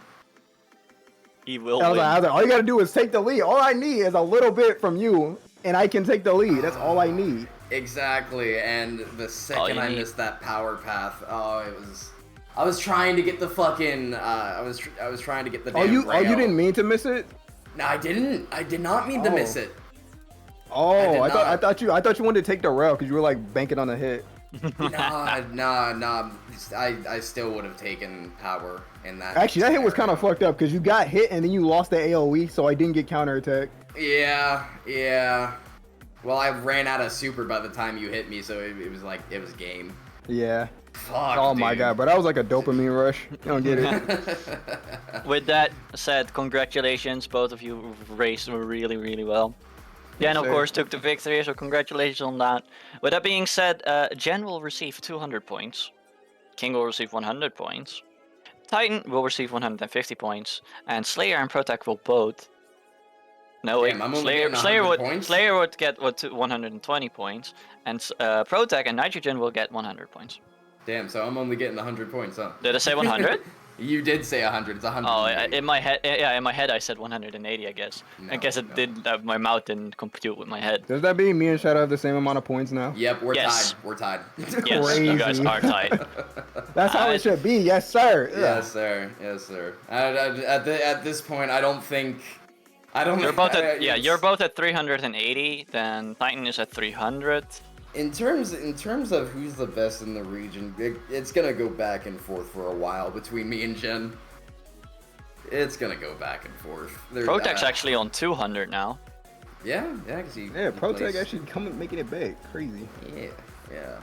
He will I was win. like, all you gotta do is take the lead. All I need is a little bit from you, and I can take the lead. That's all I need. Exactly, and the second you I need- missed that power path, I was trying to get the fucking, I was trying to get the damn you rail. didn't mean to miss it? No, I didn't. I did not mean to miss it. Oh, did I not. thought you wanted to take the rail because you were like banking on a hit. Nah. I still would have taken power in that. Actually, that hit was kind of scenario. fucked up because you got hit and then you lost the AOE, so I didn't get counterattack. Yeah. Well, I ran out of super by the time you hit me, so it was like, it was game. Yeah. Fuck, Oh my dude. god, but that was like a dopamine rush. You don't get it. With that said, congratulations, both of you raced really, really well. Jen, of sir. course, took the victory, so congratulations on that. With that being said, Jen will receive 200 points. King will receive 100 points. Titan will receive 150 points. And Slayer and Protect will both. No, wait. Damn, I'm only getting 100 points? Slayer would get 120 points. And Protect and Nitrogen will get 100 points. Damn, so I'm only getting 100 points, huh? Did I say 100? You did say 100. It's 100. Oh, in my head, in my head I said 180, I guess. I guess it did. My mouth didn't compute with my head. Does that mean me and Shadow have the same amount of points now? Yep, we're Yes. tied. We're tied. Yes, you guys Crazy. are tied. That's how it should be. Yes, sir. Yes, sir. Yes, sir. At this point, I don't think. I don't. You're both at it's- you're both at 380. Then Titan is at 300. In terms of who's the best in the region, it's gonna go back and forth for a while between me and Jen. It's gonna go back and forth. Protect's actually on 200 now. Yeah, because he. Yeah, he Protect plays- actually coming making it big. Crazy. Yeah.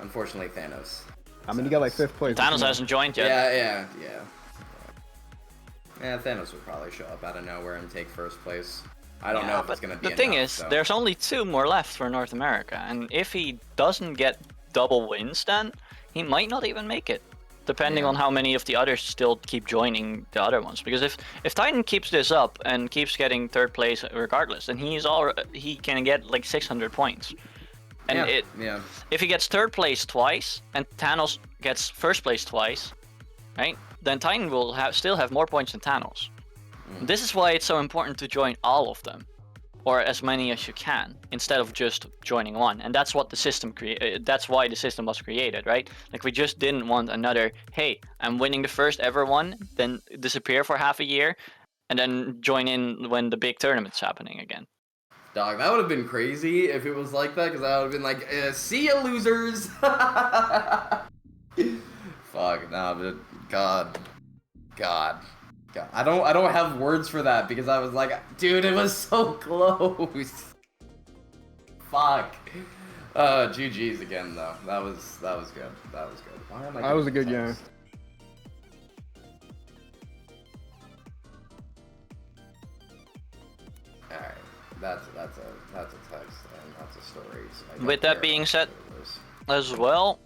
Unfortunately, Thanos. I mean, you got like 5th place. Thanos hasn't joined yet. Yeah, Thanos would probably show up out of nowhere and take first place. I don't know Yeah, if it's but gonna be the thing enough, is, so. there's only 2 more left for North America, and if he doesn't get double wins, then he might not even make it, depending Yeah. on how many of the others still keep joining the other ones. Because if Titan keeps this up and keeps getting 3rd place regardless, then he can get like 600 points. And if he gets 3rd place twice and Thanos gets 1st place twice, right? Then Titan will still have more points than Thanos. This is why it's so important to join all of them, or as many as you can, instead of just joining one. And that's what the system that's why the system was created, right? Like, we just didn't want another, hey, I'm winning the first ever one, then disappear for half a year, and then join in when the big tournament's happening again. Dog, that would have been crazy if it was like that, because I would have been like, see ya, losers! Fuck, nah, but God. I don't have words for that, because I was like, dude, it was so close. Fuck. GG's again, though. That was good. That was good. Why am I That was a getting good game. text? Alright, that's a text and that's a story. So I don't With that care being about said, those. as well,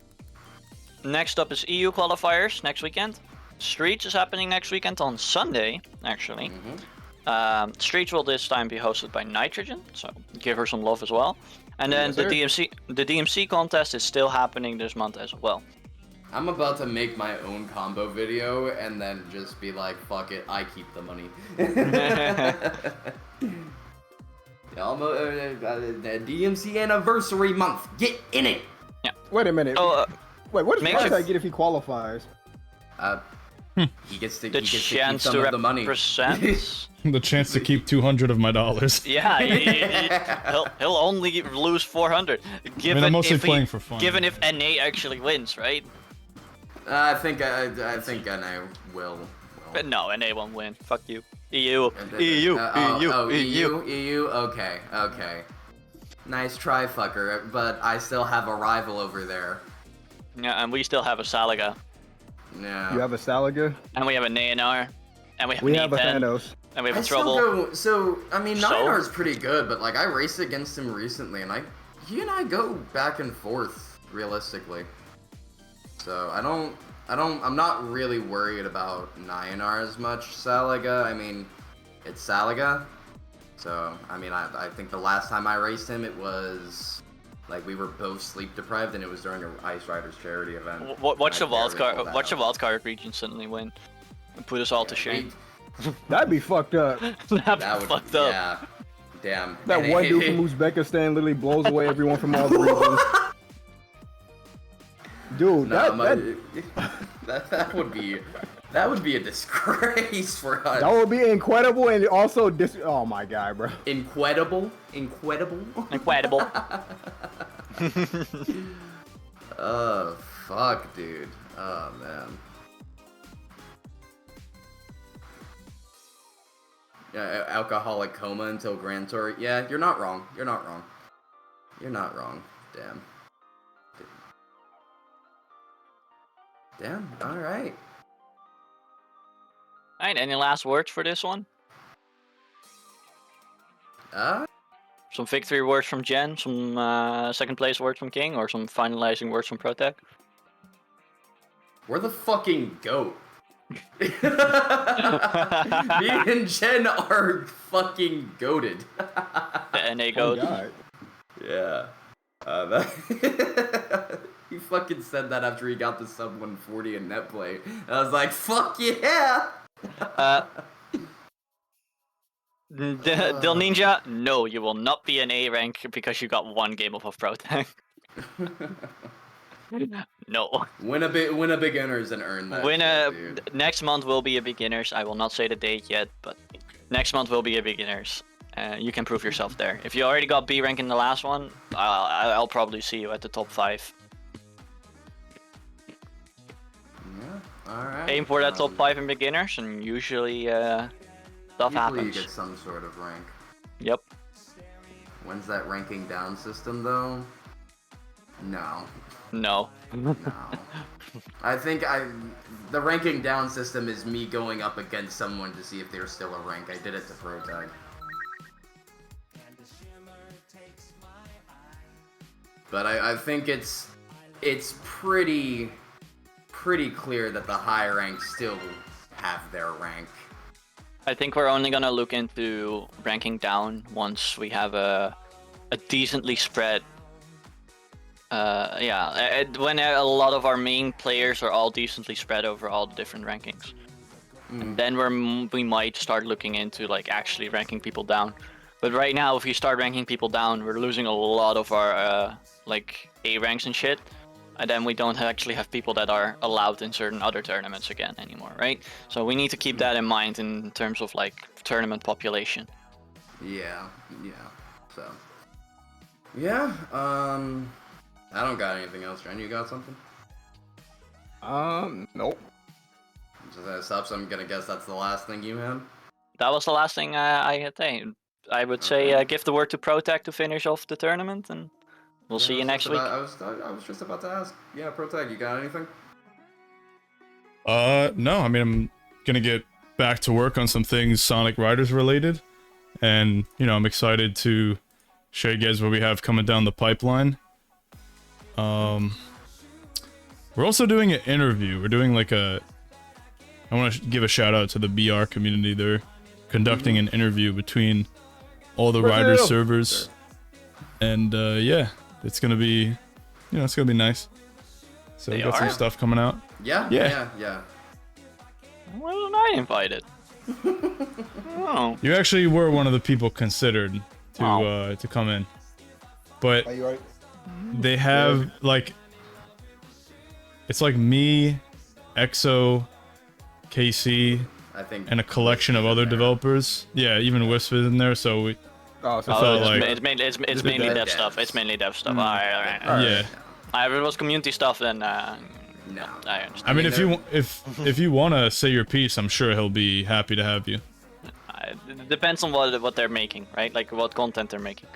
next up is EU qualifiers next weekend. Streets is happening next weekend on Sunday, actually. Streets will this time be hosted by Nitrogen, so give her some love as well. And then Yes, sir. the DMC contest is still happening this month as well. I'm about to make my own combo video and then just be like, fuck it, I keep the money. DMC anniversary month, get in it! Wait a minute. Oh, Wait, what does make Protect sure- get if he qualifies? He gets to the keep chance some to of the money. represent. The chance to keep 200 of my dollars. Yeah, he'll only lose 400. Given I'm mostly if playing for fun. Given if NA actually wins, right? I think I will. But no, NA won't win. Fuck you. EU. EU. Okay. Nice try, fucker. But I still have a rival over there. Yeah, and we still have a Salaga. Yeah. You have a Salaga? And we have a Nayanar. And we have a an E10. Thanos. And we have I a still Trouble. go. So I mean, So? Nainar's pretty good, but like I raced against him recently, and he and I go back and forth realistically. So I'm not really worried about Nayanar as much. Salaga, I mean, it's Salaga. So I mean, I think the last time I raced him, it was like we were both sleep deprived, and it was during a Ice Riders charity event. Watch the I barely wildcard. pulled that Watch the out. wildcard region suddenly win, and put us all to shame. That'd be fucked up. That'd be That would, fucked up. yeah. Damn. That one dude from Uzbekistan literally blows away everyone from all the regions. Dude, that would be a disgrace for us. That would be incredible and also oh my god, bro. Incredible. Oh fuck, dude. Oh man. Yeah, alcoholic coma until Grand Tour. Yeah, you're not wrong. You're not wrong. Damn. Damn. All right. Alright, any last words for this one? Some victory words from Jen, some second place words from King, or some finalizing words from Protec? We're the fucking GOAT. Me and Jen are fucking goated. The NA GOAT. God. Yeah. He fucking said that after he got the sub 140 in net play. I was like, fuck yeah! Dil Ninja, no, you will not be an A rank because you got one game of a Protec. No. Win a beginners and earn that. Dude. Next month will be a beginners. I will not say the date yet, but next month will be a beginners. You can prove yourself there. If you already got B rank in the last one, I'll probably see you at the top 5. Yeah. All right. Aim for that top 5 in beginners, and usually stuff happens. You get some sort of rank. Yep. When's that ranking down system though? No. No. No. I think the ranking down system is me going up against someone to see if they're still a rank. I did it to Protag. But I think it's pretty clear that the high ranks still have their rank. I think we're only gonna look into ranking down once we have a decently spread. When a lot of our main players are all decently spread over all the different rankings. And then we might start looking into like actually ranking people down. But right now, if we start ranking people down, we're losing a lot of our like A ranks and shit. And then we don't actually have people that are allowed in certain other tournaments again anymore, right? So we need to keep that in mind in terms of like tournament population. Yeah. So. Yeah. I don't got anything else. Jen, you got something? Nope. So I'm gonna guess that's the last thing you had. That was the last thing I had. I would say give the word to Protec to finish off the tournament, and we'll see you next week. I was just about to ask. Yeah, Protec, you got anything? No. I mean, I'm gonna get back to work on some things Sonic Riders related, and I'm excited to show you guys what we have coming down the pipeline. We're also doing an interview. We're doing like I want to give a shout out to the BR community. They're conducting an interview between all the Riders servers, and yeah, it's gonna be, it's gonna be nice. So we got some stuff coming out. Yeah. Why wasn't I invited? Oh. You actually were one of the people considered to come in, but Are you right? they have like, it's like me, EXO, KC, I think, and a collection of other developers. Yeah, even Wisp is in there. So we. Oh, so felt like it's mainly dev stuff. It's mainly dev stuff. Alright. Yeah. If it was community stuff, then no. I understand. I mean, if you want to say your piece, I'm sure he'll be happy to have you. It depends on what they're making, right? Like what content they're making.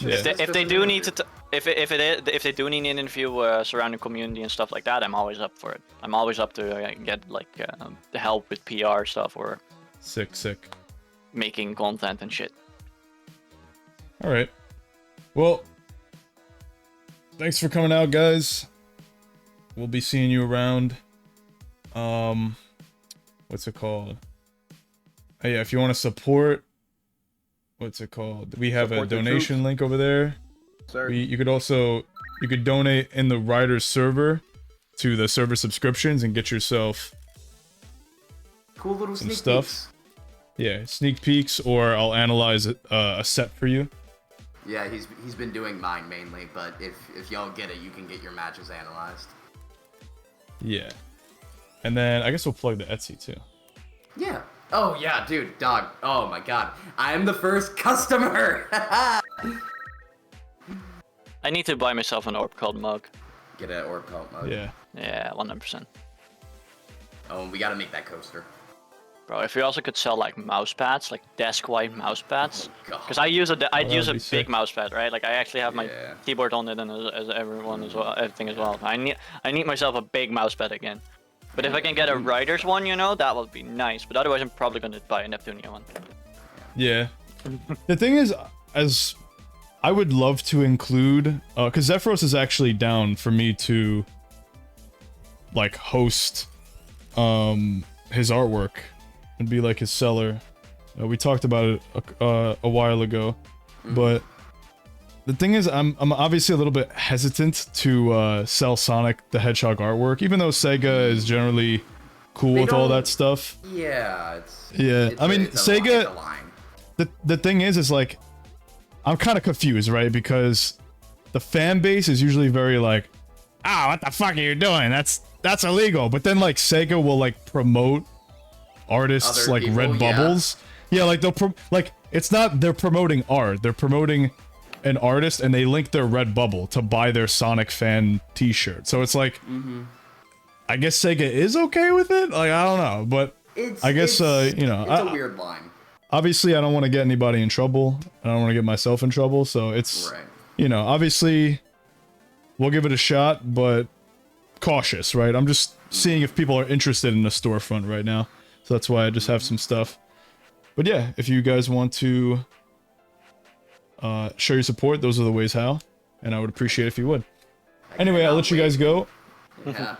Yeah. If they do need to, if they do need an interview surrounding community and stuff like that, I'm always up for it. I'm always up to get like the help with PR stuff or Sick. making content and shit. All right. Well, thanks for coming out, guys. We'll be seeing you around. What's it called? Oh, yeah, if you want to support, what's it called? We have Support a the donation troops. link over there. Sir. You could donate in the Riders server to the server subscriptions and get yourself Cool little some sneak stuff. peeks. Yeah, sneak peeks, or I'll analyze a set for you. Yeah, he's been doing mine mainly, but if y'all get it, you can get your matches analyzed. Yeah. And then I guess we'll plug the Etsy too. Yeah. Oh yeah, dude, dog. Oh my god, I'm the first customer. I need to buy myself an orb called mug. Get an orb cult mode. Yeah. Yeah, 100%. Oh, and we gotta make that coaster. Bro, if we also could sell like mouse pads, like desk-wide mouse pads, God. because I use a that'd big be sick. mouse pad, right? Like I actually have my Yeah. keyboard on it and as everyone as well, everything as well. I need myself a big mouse pad again. But if I can get a Riders one, you know, that would be nice. But otherwise, I'm probably gonna buy a Neptunia one. Yeah. The thing is, as I would love to include, because Zephyros is actually down for me to like host his artwork and be like his seller. We talked about it a while ago, but the thing is, I'm obviously a little bit hesitant to sell Sonic the Hedgehog artwork, even though Sega is generally cool They with all don't- that stuff. Yeah, it's. Yeah, I mean, it's a Sega- line, it's a line. The thing is like, I'm kind of confused, right? Because the fan base is usually very like, ah, what the fuck are you doing? That's illegal. But then like Sega will like promote artists Other like people, yeah. Redbubbles. Yeah, like they'll like it's not they're promoting art. They're promoting an artist and they link their Redbubble to buy their Sonic fan T-shirt. So it's like, I guess Sega is okay with it. Like I don't know, but It's. I guess it's, you know, It's a weird line. obviously I don't want to get anybody in trouble. I don't want to get myself in trouble. So it's Right. you know, obviously we'll give it a shot, but cautious, right? I'm just seeing if people are interested in the storefront right now. So that's why I just have some stuff. But yeah, if you guys want to show your support, those are the ways how. And I would appreciate if you would. Anyway, I'll let you guys go. Yeah.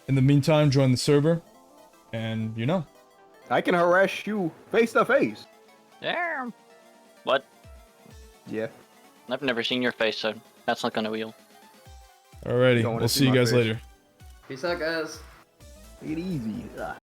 In the meantime, join the server. And you know. I can harass you face to face. Yeah. What? Yeah. I've never seen your face, so that's not gonna wheel. Alrighty, Don't wanna we'll see see you my guys face. later. Peace out, guys. Take it easy. Ugh.